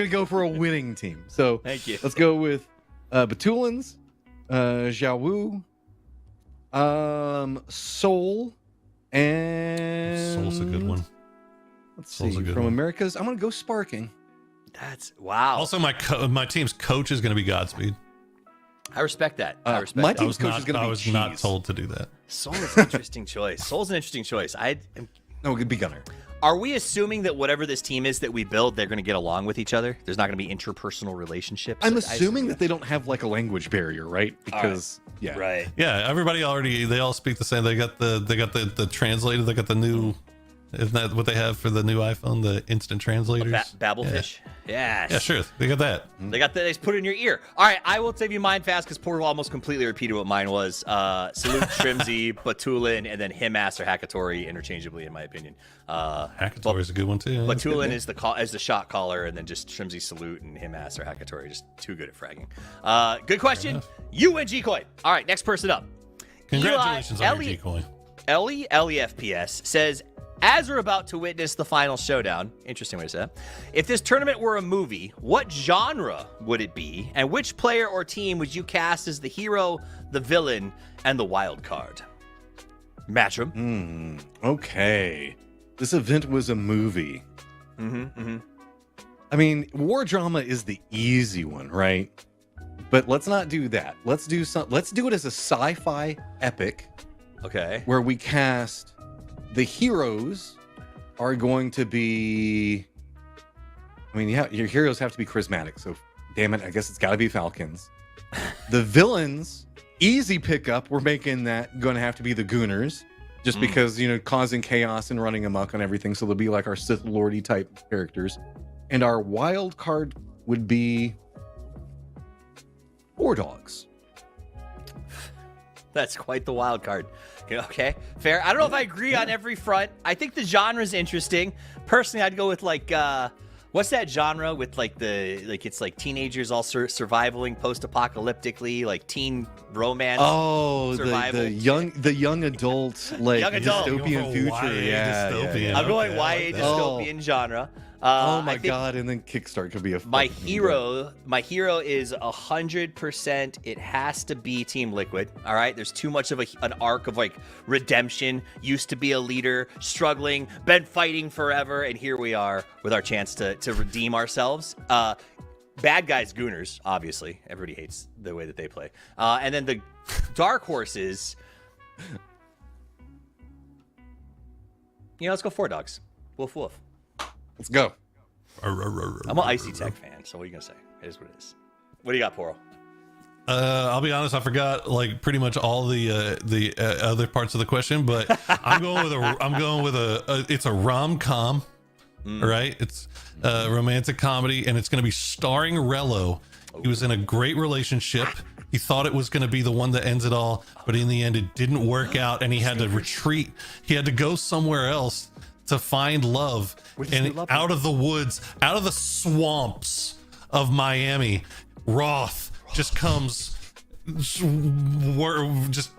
go for a winning team. So thank you. Let's go with Batulins, Xiaowu, Soul, and Soul's a good one. Let's see. From Americas, I'm going to go Sparking. That's wow. Also, my team's coach is going to be Godspeed. I respect that. My team's coach is going to be I was Cheese. not told to do that. Soul is an interesting choice. Soul's an interesting choice. No, it could be Gunner. Are we assuming that whatever this team is that we build, they're going to get along with each other? There's not going to be interpersonal relationships? I'm assuming that they don't have like a language barrier, right? Because yeah. Right. Yeah, everybody they all speak the same. They got the translator. They got the new. Isn't that what they have for the new iPhone? The instant translators. Babblefish. Yeah. Yes. Yeah, sure. They got that. They just put it in your ear. All right, I will save you mine fast because Portal almost completely repeated what mine was. Salute Shrimzy, Batulin, and then Himass or Hakatori interchangeably, in my opinion. Hakatori is a good one too. Batulin is the shot caller, and then just Shrimzy Salute and Himass or Hakatori. Just too good at fragging. Good question. You win G-Coin. All right, next person up. Congratulations on your G-Coin. Ellie FPS says, as we're about to witness the final showdown, interesting way to say that, if this tournament were a movie, what genre would it be? And which player or team would you cast as the hero, the villain, and the wild card? Matchroom. Okay. This event was a movie. I mean, war drama is the easy one, right? But let's not do that. Let's do it as a sci-fi epic. Okay. Where we cast the heroes are going to be, I mean, yeah, your heroes have to be charismatic. So, damn it, I guess it's got to be Falcons. The villains, easy pickup. We're making that going to have to be the Gooners, just because, you know, causing chaos and running amok on everything. So they'll be like our Sith Lordy type characters. And our wild card would be War Dogs. That's quite the wild card. Okay, fair. I don't know if I agree on every front. I think the genre is interesting. Personally, I'd go with like, what's that genre with like it's like teenagers all surviving post-apocalyptically, like teen romance. Oh, survival. the young adult, like Young adult. dystopian future. Yeah, dystopian. I'm going YA dystopian genre. Oh my I think god! And then Kickstart could be a my fucking hero. My hero is 100%. It has to be Team Liquid. All right. There's too much of an arc of like redemption. Used to be a leader, struggling, been fighting forever, and here we are with our chance to redeem ourselves. Bad guys, Gooners. Obviously, everybody hates the way that they play. And then the dark horses. Let's go 4 dogs. Woof woof. Let's go. I'm an Icy Tech fan, so what are you gonna say? It is what it is. What do you got, Poro? I'll be honest, I forgot like pretty much all the other parts of the question, but I'm going with it's a rom-com, right? It's a romantic comedy, and it's going to be starring Rello. He was in a great relationship. He thought it was going to be the one that ends it all, but in the end, it didn't work out, and he had to retreat. He had to go somewhere else to find love, and out of the woods, out of the swamps of Miami, Roth just comes, just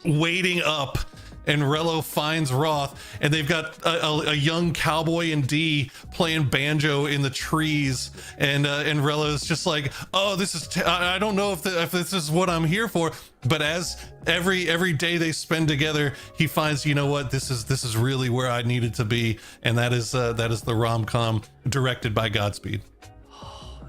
waiting up, and Rello finds Roth, and they've got a young cowboy and D playing banjo in the trees, and Rello is just like, oh, this is I don't know if this is what I'm here for. But as every day they spend together, he finds, you know what, this is really where I needed to be, and that is the rom-com directed by Godspeed.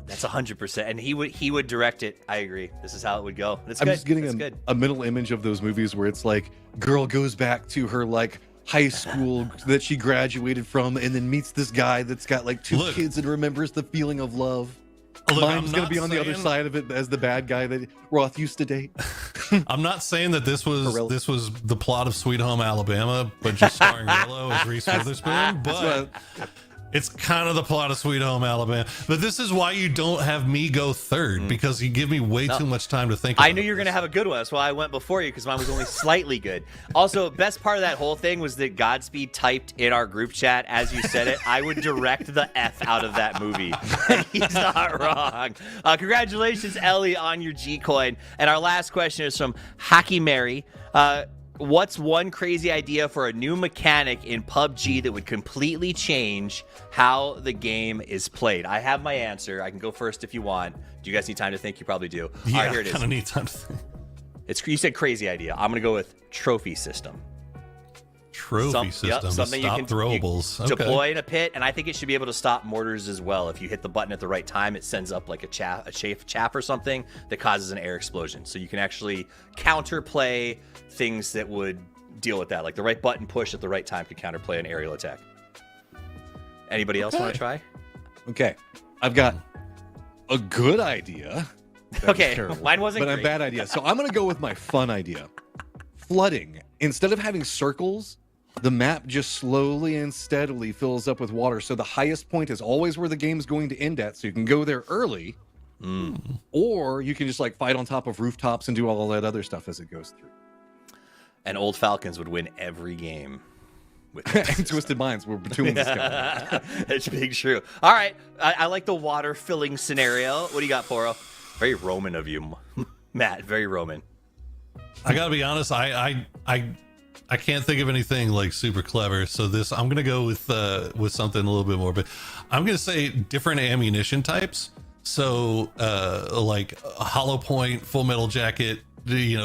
That's 100%, and he would direct it. I agree. This is how it would go. That's good. I'm just getting a mental image of those movies where it's like girl goes back to her like high school that she graduated from, and then meets this guy that's got like 2 kids and remembers the feeling of love. Mine's going to be on the other side of it as the bad guy that Roth used to date. I'm not saying that this was the plot of Sweet Home Alabama, but just starring Rello as Reese Witherspoon. But it's kind of the plot of Sweet Home Alabama. But this is why you don't have me go third, because you give me way too much time to think about I knew you were going to have a good one. That's why I went before you, because mine was only slightly good. Also, best part of that whole thing was that Godspeed typed in our group chat as you said it. I would direct the F out of that movie. And he's not wrong. Congratulations, Ellie, on your G coin. And our last question is from Hacky Mary. What's one crazy idea for a new mechanic in PUBG that would completely change how the game is played? I have my answer. I can go first if you want. Do you guys need time to think? You probably do. Yeah, all right, here it is. I kind of need time to think. You said crazy idea. I'm going to go with trophy system. Trophy system. Something to stop you can throwables. deploy in a pit, and I think it should be able to stop mortars as well. If you hit the button at the right time, it sends up like a chaff or something that causes an air explosion. So you can actually counterplay things that would deal with that. Like the right button push at the right time could counterplay an aerial attack. Anybody else want to try? Okay, I've got a good idea. Okay, mine wasn't but great. a bad idea. So I'm going to go with my fun idea. Flooding. Instead of having circles, the map just slowly and steadily fills up with water. So the highest point is always where the game's going to end at. So you can go there early. Or you can just like fight on top of rooftops and do all that other stuff as it goes through. And Old Falcons would win every game. And Twisted Minds were between this guy. That's big true. All right. I like the water filling scenario. What do you got, Poro? Very Roman of you, Matt. Very Roman. I gotta be honest. I I can't think of anything like super clever. So I'm gonna go with something a little bit more, but I'm gonna say different ammunition types. So like a hollow point, full metal jacket,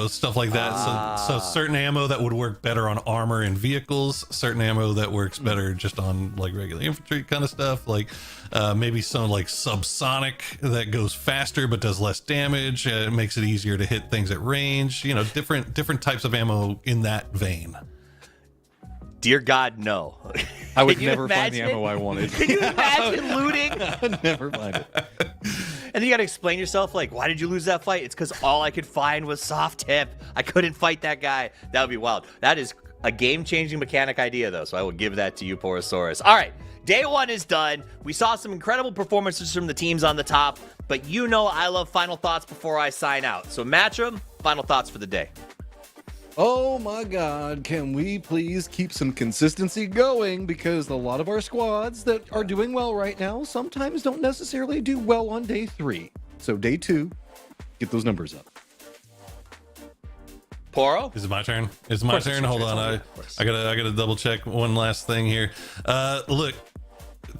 stuff like that. So certain ammo that would work better on armor and vehicles, certain ammo that works better just on like regular infantry kind of stuff, like maybe some like subsonic that goes faster but does less damage. It makes it easier to hit things at range, different types of ammo in that vein. Dear God, no. I would never find the ammo I wanted. Can you imagine looting? I would never find it. And then you got to explain yourself, like, why did you lose that fight? It's because all I could find was soft tip. I couldn't fight that guy. That would be wild. That is a game-changing mechanic idea, though, so I will give that to you, Porosaurus. All right, day one is done. We saw some incredible performances from the teams on the top, but I love final thoughts before I sign out. So, Matchroom, final thoughts for the day. Oh my God, can we please keep some consistency going? Because a lot of our squads that are doing well right now sometimes don't necessarily do well on day 3. So day 2, get those numbers up. Poro? Is it my turn? It's my turn. Hold on. I gotta double check one last thing here. Look,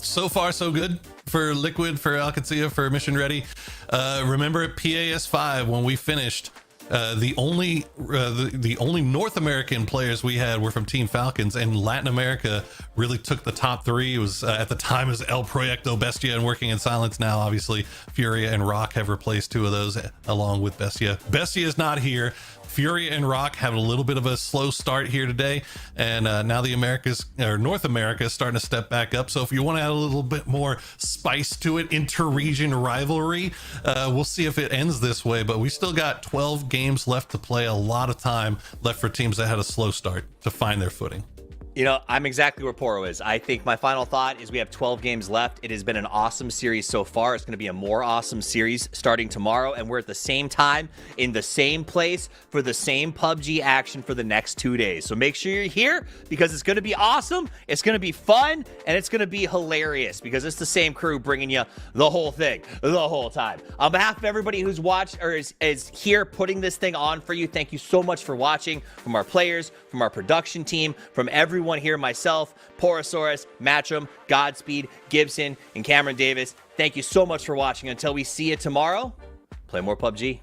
so far so good for Liquid, for Alcancia, for Mission Ready. Remember at PAS 5 when we finished, the only North American players we had were from Team Falcons, and Latin America really took the top 3. It was at the time it was El Proyecto, Bestia, and Working in Silence. Now obviously Furia and Rock have replaced 2 of those along with Bestia. Bestia is not here. Furia and Rock have a little bit of a slow start here today, and now the North America is starting to step back up. So if you want to add a little bit more spice to it, inter-region rivalry, we'll see if it ends this way, but we still got 12 games left to play, a lot of time left for teams that had a slow start to find their footing. I'm exactly where Poro is. I think my final thought is we have 12 games left. It has been an awesome series so far. It's going to be a more awesome series starting tomorrow, and we're at the same time in the same place for the same PUBG action for the next 2 days. So make sure you're here because it's going to be awesome, it's going to be fun, and it's going to be hilarious because it's the same crew bringing you the whole thing the whole time. On behalf of everybody who's watched or is here putting this thing on for you, thank you so much for watching, from our players, from our production team, from everyone here, myself, Porosaurus, Matchroom, Godspeed, Gibson, and Cameron Davis. Thank you so much for watching. Until we see you tomorrow, play more PUBG.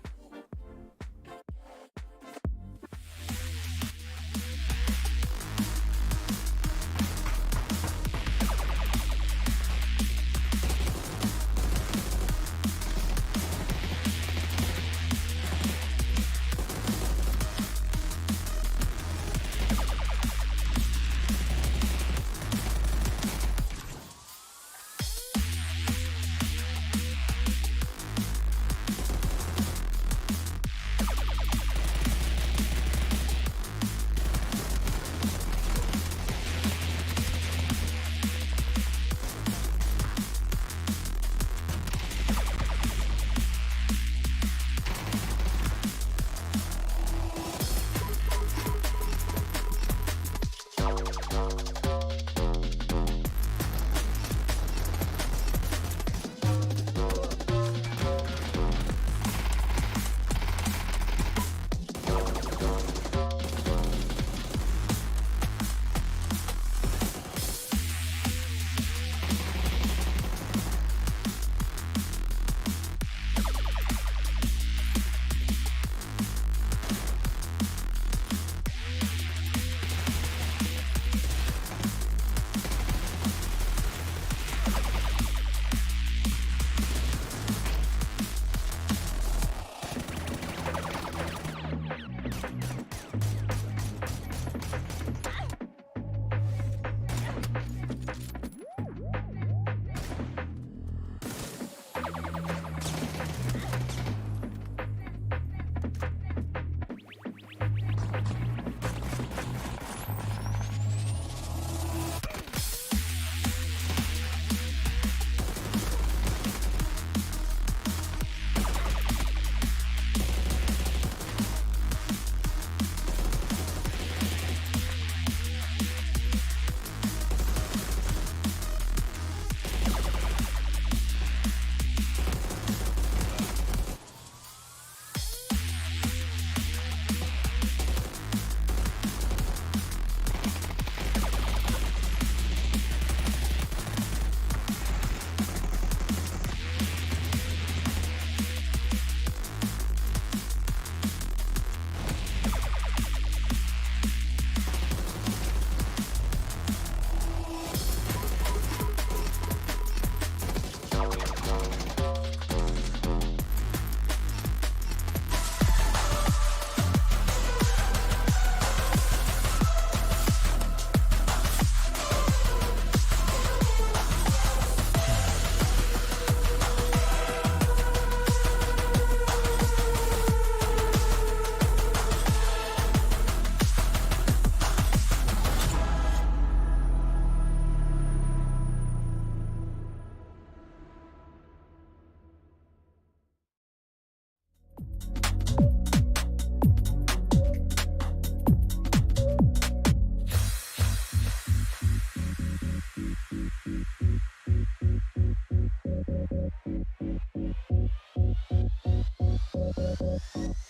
you.